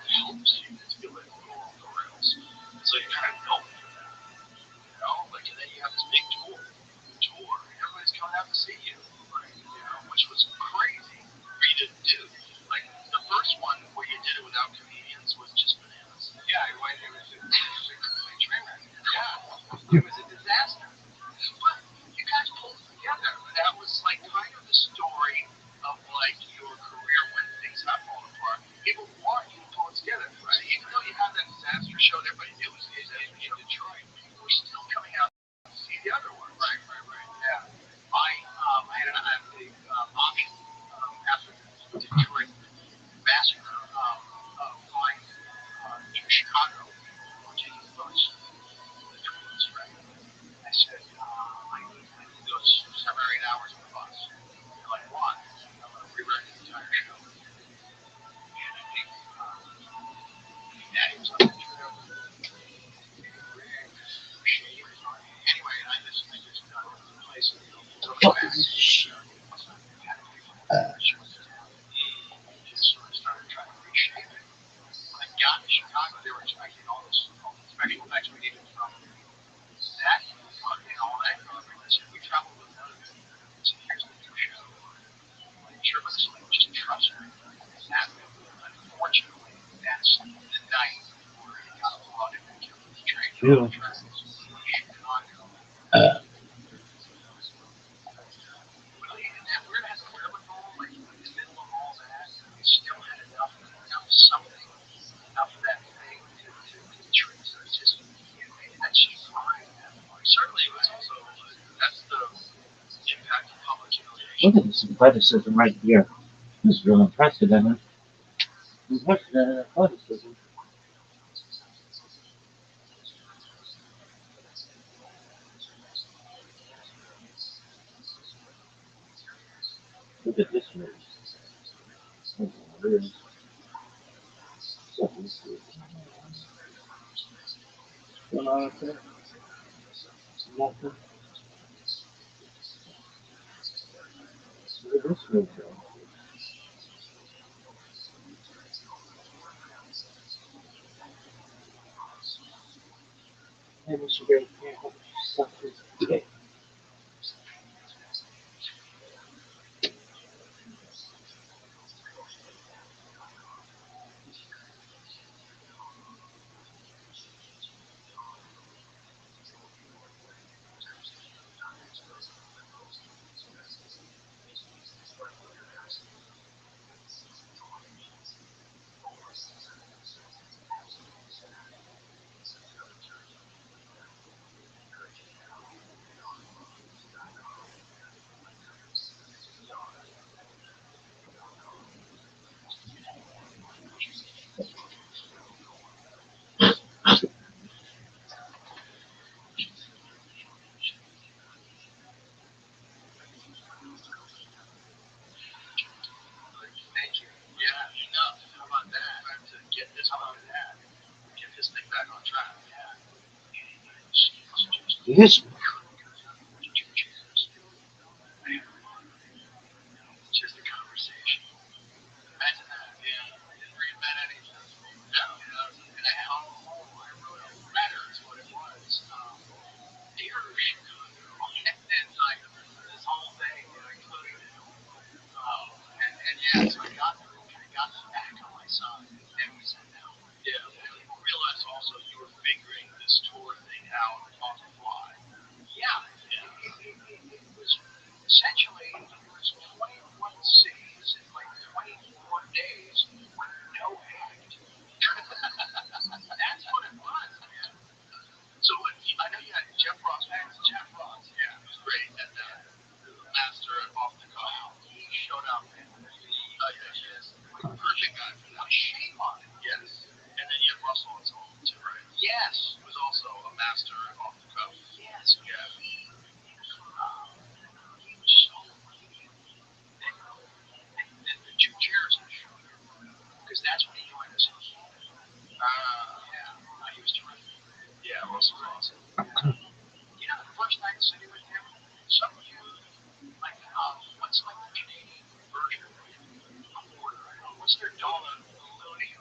helps you to let go off the rails. So you kind of built for that, you know? Like, and then you have this big tour. Everybody's coming out to see you, right? You know, which was crazy for you to do. Like, the first one where you did it with True. Certainly, it was also that's the impact of public humiliation. Look at this athleticism right here. This is real impressive, isn't it? Impressive athleticism. Look at this move. Oh, really? What's going on up there? Nothing. Look at this move, though. Hey, Mr. Gray, can I help you something? Okay. Thank you. Yeah, enough. How about that? Time to get this. How about that? Get this thing back on track. Yeah. This Just a conversation. Imagine that. Yeah. I didn't reinvent anything. No. And I had all home. I wrote a letter is what it was. Dear Chicago. And like this whole thing, including and yeah, so I got back on my side, and we sat down. Yeah, people realized also you were figuring this tour thing out on the fly. Yeah, it was essentially it was 21 cities in like 24 days with no act. That's what it was, man. So I know you had Jeff Ross. Jeff Ross, yeah, it was great. And the master off the cuff, he showed up and yes, perfect guy for that. Shame on him. Yes. And then you have Russell on home too, right? Yes. Who was also a master off the cuff. Yes. Yeah. He was so funny. And the two chairs on the shoulder, because that's when he joined us. Yeah. He was terrific. Yeah, Russell was awesome. You know, the first night sitting with him, some dude, like, what's like the Canadian version of a quarter? What's their dollar?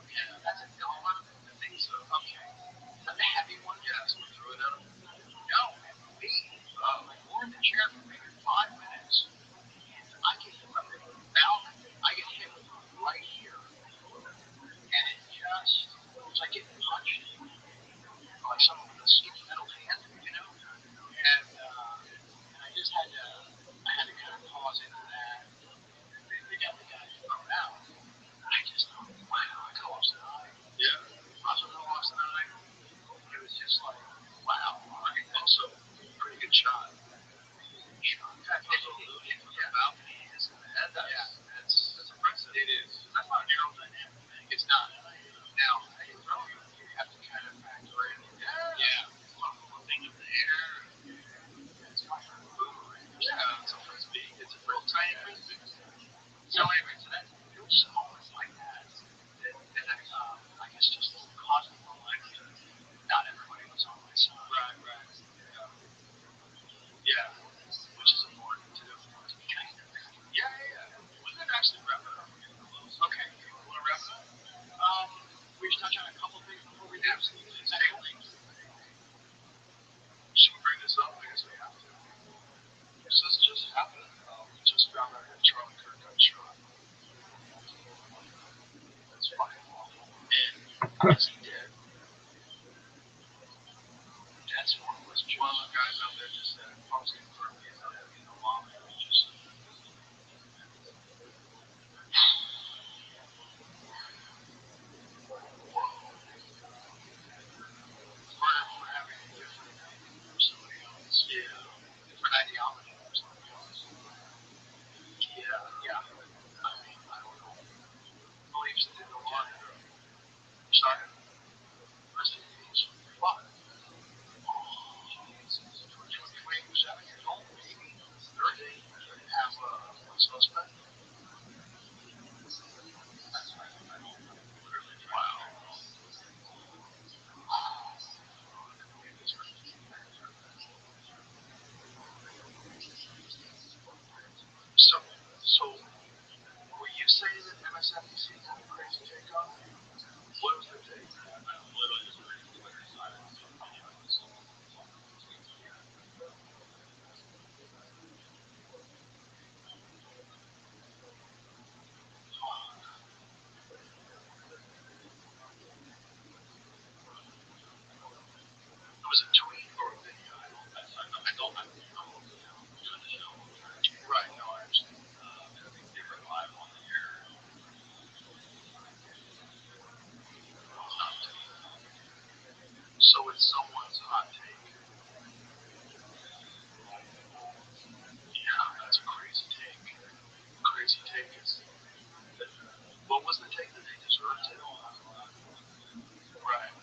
Yeah, that's a dollar? I think so. Okay. Is that the heavy one? Yeah, so we threw it at him. No, me. We're in the chair for maybe 5 minutes. And I get hit from the balcony. I get hit right here. And it just, it was like getting punched. Like someone with a sticky metal hand, you know? And I just had to, kind of pause into that. They got the guy thrown out. I just thought, wow, I lost an eye. Yeah. I lost an eye. It was just like, wow. I mean, also, pretty good shot. That goes a little bit from the balcony is in the head. That's impressive. It is. That's not an aerodynamic thing. It's not. Now, you have to kind of factor in. Yeah. One thing in the air. It's like a boomerang. Yeah, it's a frisbee. It's a real tiny frisbee. So anyway, there was some moments like that I guess just caused me like not everybody was on my side. Right. Yeah. Which is important too. Yeah. We could actually wrap it up. Okay. You want to wrap it up? We should touch on a couple things before we do. Absolutely. Should we bring this up? I guess we have to. So this just happened. We just found out that Charlie Kirk got shot. That's fucking awful. And is he dead? was a tweet or a video. I don't know. Right, no, I understand. I think they were live on the air. So it's someone's hot take. Yeah, that's a crazy take. Crazy take is. What was the take that they deserved it? Right.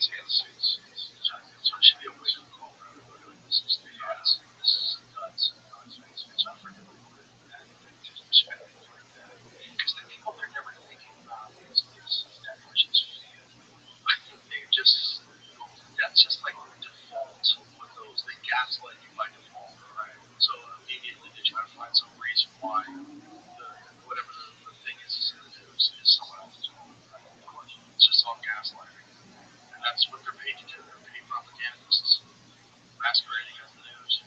So it should be a wake up call. This is nuts. This is nuts. It's unforgivable. Because the people they're never thinking about is negligence. They just, that's just like the default with those. They gaslight you by default, right? So immediately they try to find some reason why whatever the thing is in the news is someone else's fault. Right? Of course, it's just all gaslighting. And that's what they're paid to do. They're paid propagandists masquerading as the news.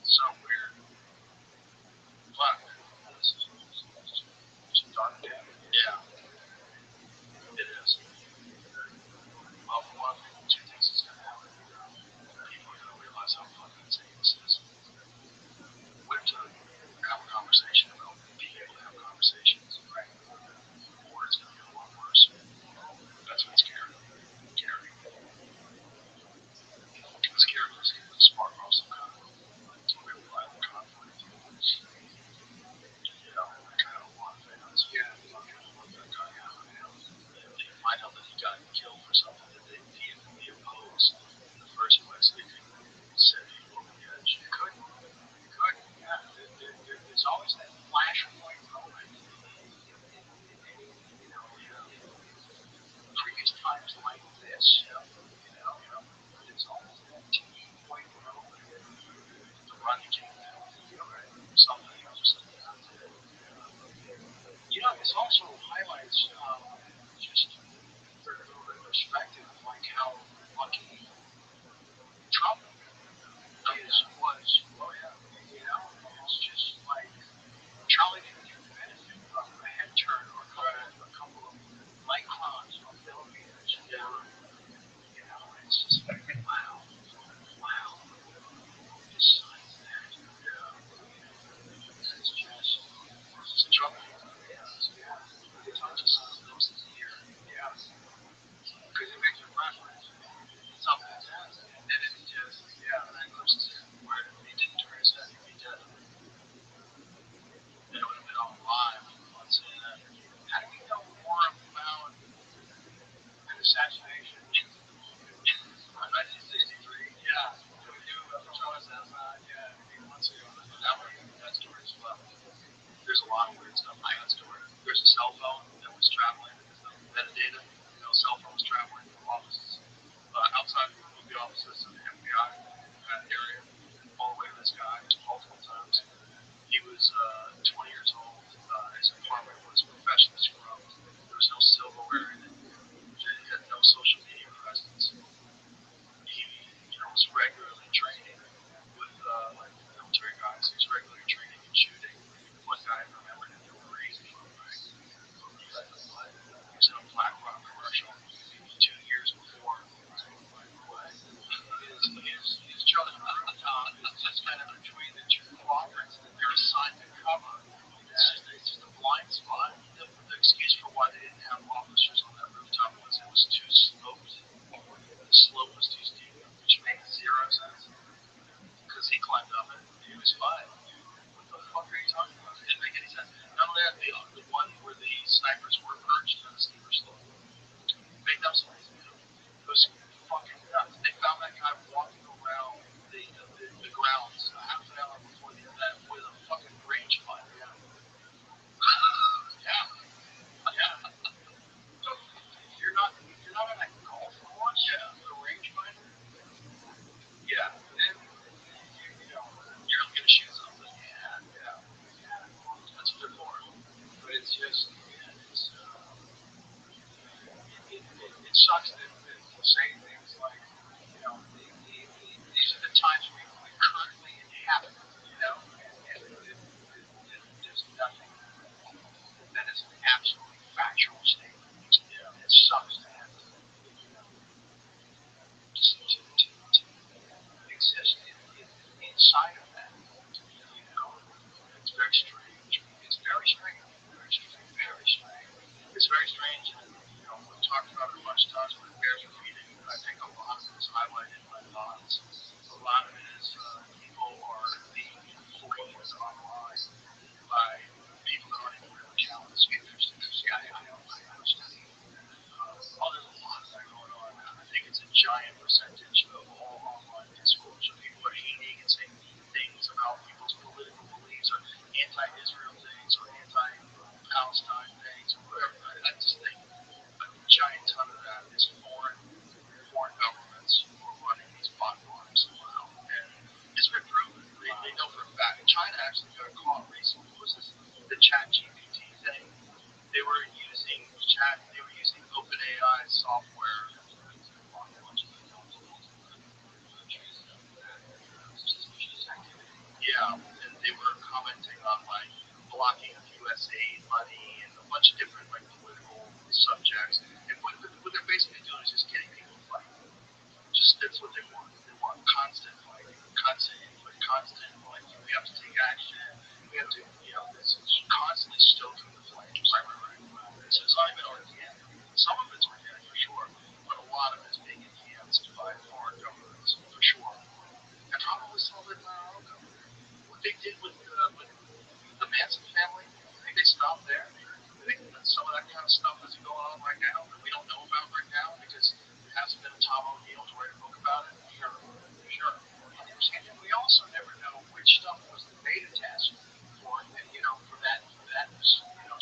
It's so weird. But it's a dark day. Yeah, it is. Well, one, two things is going to happen. People are going to realize how fucking insane this is. We have to have a conversation about being able to have conversations, right? Or it's going to get a lot worse. That's what's scary. Scary. It's scary because it's spark off some kind of real violent conflict. You know, I kind of want fans. Yeah, fucking what that guy happened. They find out that he got killed for something that they vehemently opposed in the first place. They could set people over the edge. You could. Yeah. There's always that flashpoint moment. You know, previous times like this, there's always that tipping point moment. The running game, something just like that. This also highlights just the perspective of like how lucky Trump was. Oh yeah, it's just like Charlie didn't get the benefit of a head turn or a couple of microns from millimeters down. It's just like wow. Besides that, it's just trouble. It's not just lips in the ear. Yeah. Because it makes you reference something that's happened. And then it's just, that lips is where he didn't turn his head, he'd be dead. It would have been on live on CNN. How do we know more about an assassination in 1963? Yeah. We do Charles Assad, 8 months ago. That story as well. There's a lot of weird stuff in that story. There's a cell phone that was traveling, metadata, cell phone was traveling from offices, outside of the offices of the FBI area, all the way to this guy multiple times. He was 20 years old. His apartment was professionally scrubbed. There was no silverware in it. He had no social media presence. He was regularly training with military guys. He was regularly training and shooting. One guy I remember him doing crazy from, right? He was in a BlackRock commercial 2 years before. His Charlie rooftop is just kind of between the two quadrants that they're assigned to cover. It's just a blind spot. The excuse for why they didn't have officers on that rooftop was it was too sloped. The slope was too steep, which makes zero sense. Because he climbed up it, he was fine. What the fuck are you talking about? It didn't make any sense. Not only that, the one where the snipers were perched on the steeper slope made no sense. It was fucking nuts. They found that guy walking around the grounds a half an hour before the event with a fucking rangefinder. Yeah. So you're not on a golf course with a rangefinder? Yeah. And you're gonna shoot something. Yeah. That's what they're for. But it's just, it sucks that people say things like, these are the times we currently inhabit, and there's nothing that is an absolutely factual statement. It sucks to have to exist inside of that. It's very strange. It's very strange. It's very strange, and we've talked about it a bunch of times, but it bears repeating. I think a lot of it is highlighted in my thoughts. A lot of it is people are being influenced online by people that aren't even real accountants. Interesting. Yeah, I understand. giant percentage of all online discourse. So people are hating and saying mean things about people's political beliefs or anti-Israel things or anti-Palestine things or whatever. I just think a giant ton of that is foreign governments who are running these bot farms somehow. And it's been proven. They know for a fact. China actually got caught recently. What was this? The Chat GPT thing. They were using OpenAI software. Yeah, and they were commenting on like blocking USAID money and a bunch of different like political subjects. And what they're basically doing is just getting people to fight. Just that's what they want. They want constant fighting, constant input, constant like we have to take action. We have to, it's constantly stoking the flames. Right. So it's not even organic. Some of it's organic for sure, but a lot of it's being enhanced by foreign governments for sure. And probably some of it by our own government. What they did with the Manson family, I think they stopped there. I think that some of that kind of stuff is going on right now that we don't know about right now because there hasn't been a Tom O'Neill to write a book about it. Sure. And we also never know which stuff was the beta test for that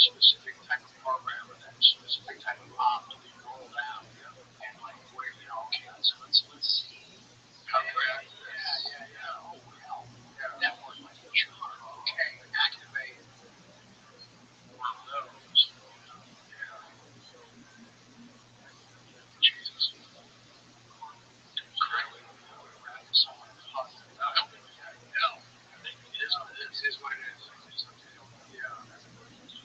specific type of program or that specific type of op to be rolled out. And like where okay, let's see. Correct. Yeah. Oh well. That was like a jar. Okay, activate one of those. Yeah. Jesus. Clearly, we're after someone positive. No, I don't think we can. No. I think it is what it is. It is what it is. Yeah.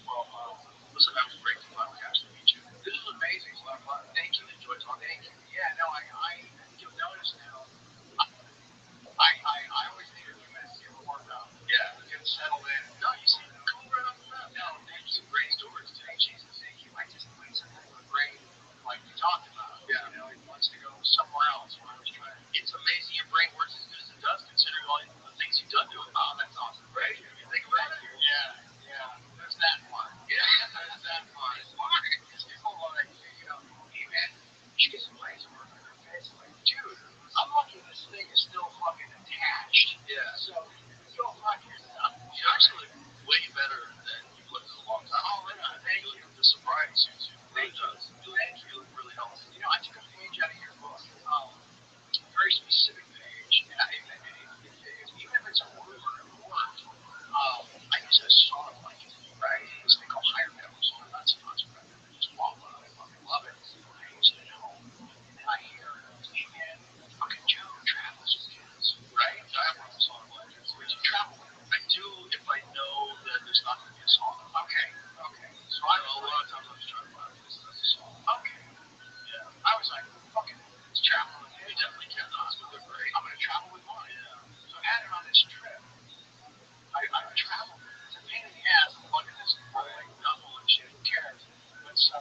Well, listen, that was great to finally actually meet you. This is amazing. It's a lot of fun. Thank you. Enjoy talking. Thank you. Yeah, no, I think you'll notice now. I always think of you as you warmed up. Yeah, get settled in. No, you seem cool right off the bat. No, thank you. Great stories today. Jesus, thank you. I just went to the brain like you talked about. Yeah. It wants to go somewhere else. When I was trying. It's amazing your brain works as good as it does, considering all the things you've done to it. Oh, that's awesome. Right? You think about it? Yeah. There's that part. Yeah, there's that part. It's hard. Because people are like, hey man, you should get some laser work on your face. I'm like, dude, I'm lucky this thing is still fucking attached. Yeah. So, go fuck yourself. You actually look way better than you've looked in a long time. Oh, thank you. The sobriety suits you. Thank you. You look really healthy. I took a page out of your book. Very specific page. And even if it's a word, I use a sauna blanket, right? This thing called higher metal sauna. Not sponsored by them. Just love it. I fucking love it. I use it at home. And then I hear, hey man, fucking Joe travels with kids, right? So I have one of those sauna blankets. Would you travel with them? I do if I know that there's not going to be a sauna. Okay. So I know a lot of times I'm just trying to find a place that has a sauna. Okay. Yeah. I was like, fucking, let's travel with you. You definitely can. They're great. I'm going to travel with mine. Yeah. So I had it on this trip. I travel. It's a pain in the ass. I'm lugging this rolling double and shit. Who cares? But so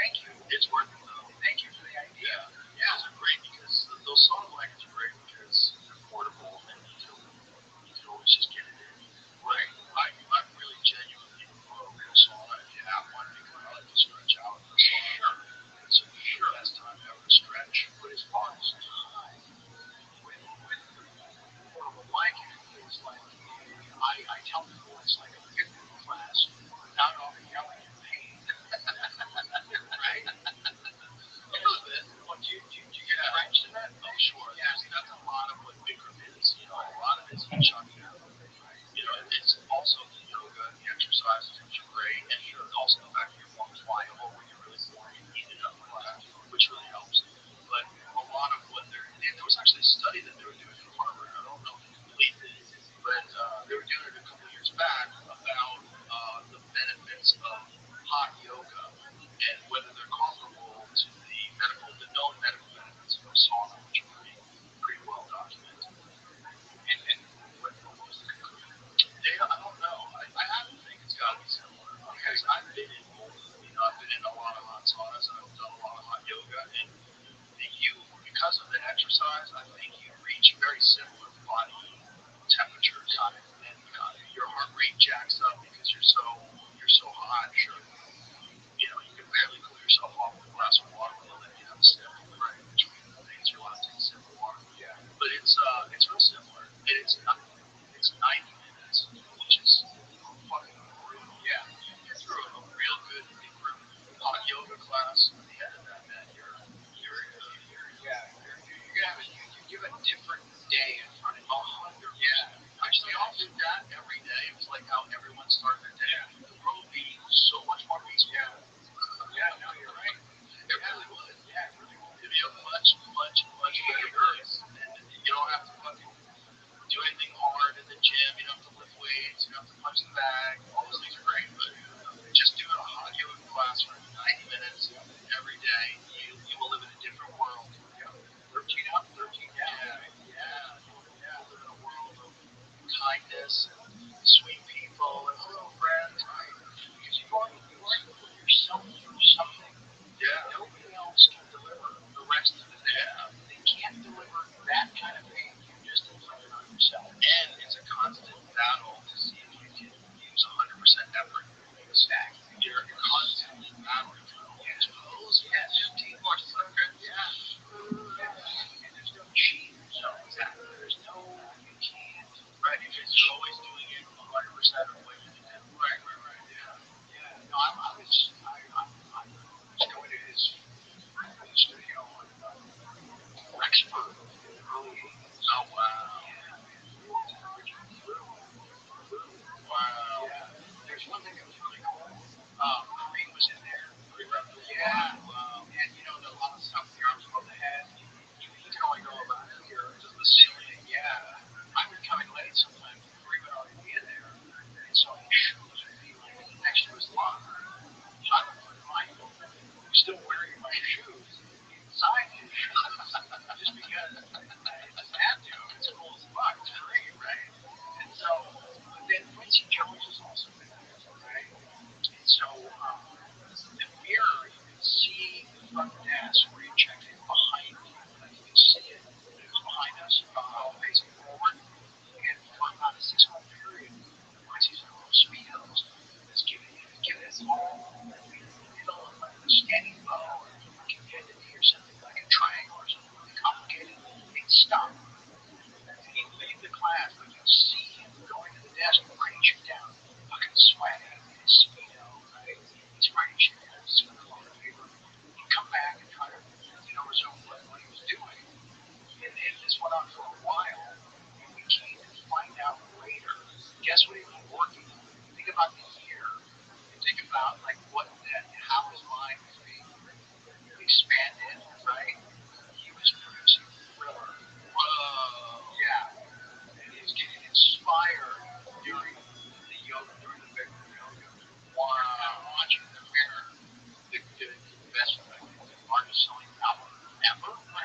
thank you. It's worth it though. Thank you for the idea. Yeah, those are great because those sauna blankets are great because they're portable and you can always just get it in. Right. I'm really genuinely pro sauna if you have one because I like to stretch out in the sauna. It's the best time ever to stretch. But as far as time with the portable blanket, it's like I tell people it's like a picnic class without all the yelling and pain. Right? A little bit. Well, do you get drenched in that? Oh, sure. Yeah. See, that's a lot of what Bikram is. A lot of it's chucking out. It's also the yoga, the exercises, which are great, and also the fact that you're more pliable when you're really bored, you heat it up like that, which really helps. But a lot of what there was actually a study that they were doing at Harvard. I don't know if you completed it, but they were doing it a couple years back about the benefits of hot yoga and whether they're comparable to the known medical benefits of sauna, which are pretty well documented. And what was the conclusion? Data, I don't know. I have to think it's got to be similar because I've been in both. I've been in a lot of hot saunas and I've done a lot of hot yoga, and because of the exercise, I think you reach very similar body temperatures. And your heart rate jacks up because you're so hot. Sure. You can barely cool yourself off with a glass of water, and then you have a step right between the things,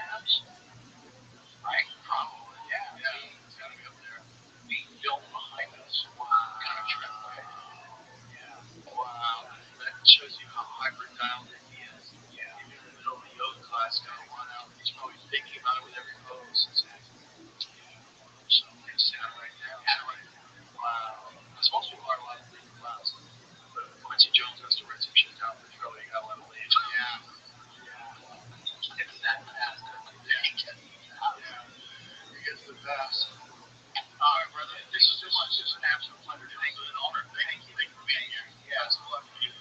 labs? Right? Probably. Yeah. It's got to be up there. Being built behind us. Wow. Kind of trip, right? Yeah. Wow. That shows you how hybrid dialed in he is. Yeah. Even in the middle of the yoga class, got to run out. He's probably thinking about it with every pose. Exactly. So it's right now. Wow. It's supposed to be a lot of things in class. But Quincy Jones has to write some shit down for Charlie. You gotta let him leave. Yeah. It's that fast. Yeah. He gets the best. All right, brother. This is just an absolute pleasure. Thank you. An honor. Thank you for being here. Yeah, it's a pleasure.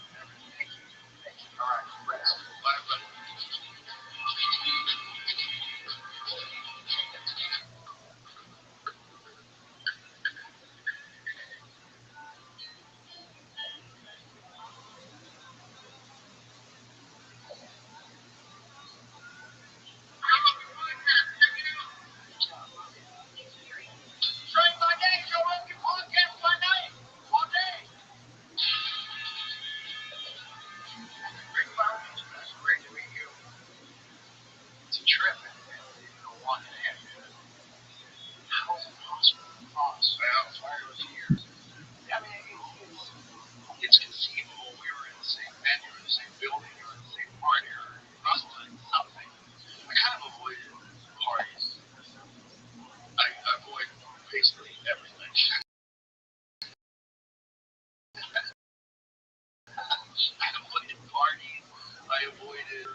Thank you. All right. Bye, brother. Train by day, show up your podcast by night. All day. Great findings, man. Great to meet you. It's a trip, man. One and a half years. How is it possible? Well, 5 years. I mean, it's conceivable we were in the same venue, in the same building, or in the same party, or something. I kind of avoided parties. I avoid basically everything. I avoided parties. I avoided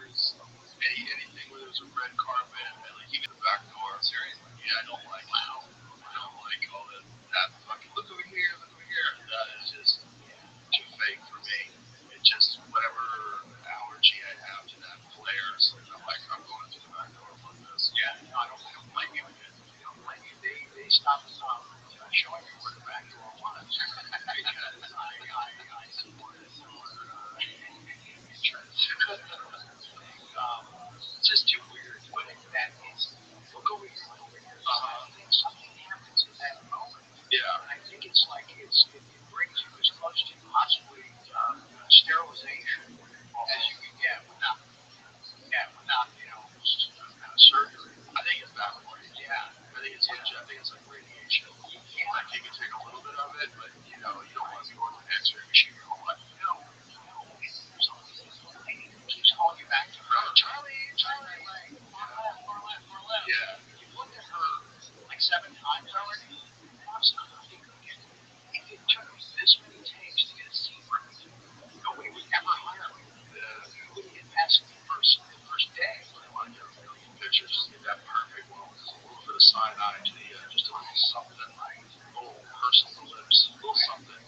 anything where there was a red carpet and like even the back door. Seriously? Yeah, I don't like. Wow. I don't like all that fucking look over here, look over here. That is just too fake for me. It just whatever allergy I have to that flares. I'm like I'm going to the back door like this. Yeah, no, I don't blame you. I don't blame you. They stopped showing me where the back door was because I support a similar interest. It's just too weird. But in that case, look over here, look over here. Something happens in that moment. Yeah. And I think it's like it brings you as close to possibly sterilization as you can get without surgery. I think it's that way. Yeah. I think it's like radiation. Like you can take a little bit of it, but you don't want to be on an X-ray machine your whole life. There's always this lady who keeps calling you back to her. Charlie, far left. Yeah. You've looked at her like 7 times already. Absolutely. If it took me this many takes to get a seat right, nobody would ever hire me. You wouldn't get past the first day. I want to get a million pictures, just get that perfect one. A little bit of side eye to the just a little something, like a little purse on the lips, a little something.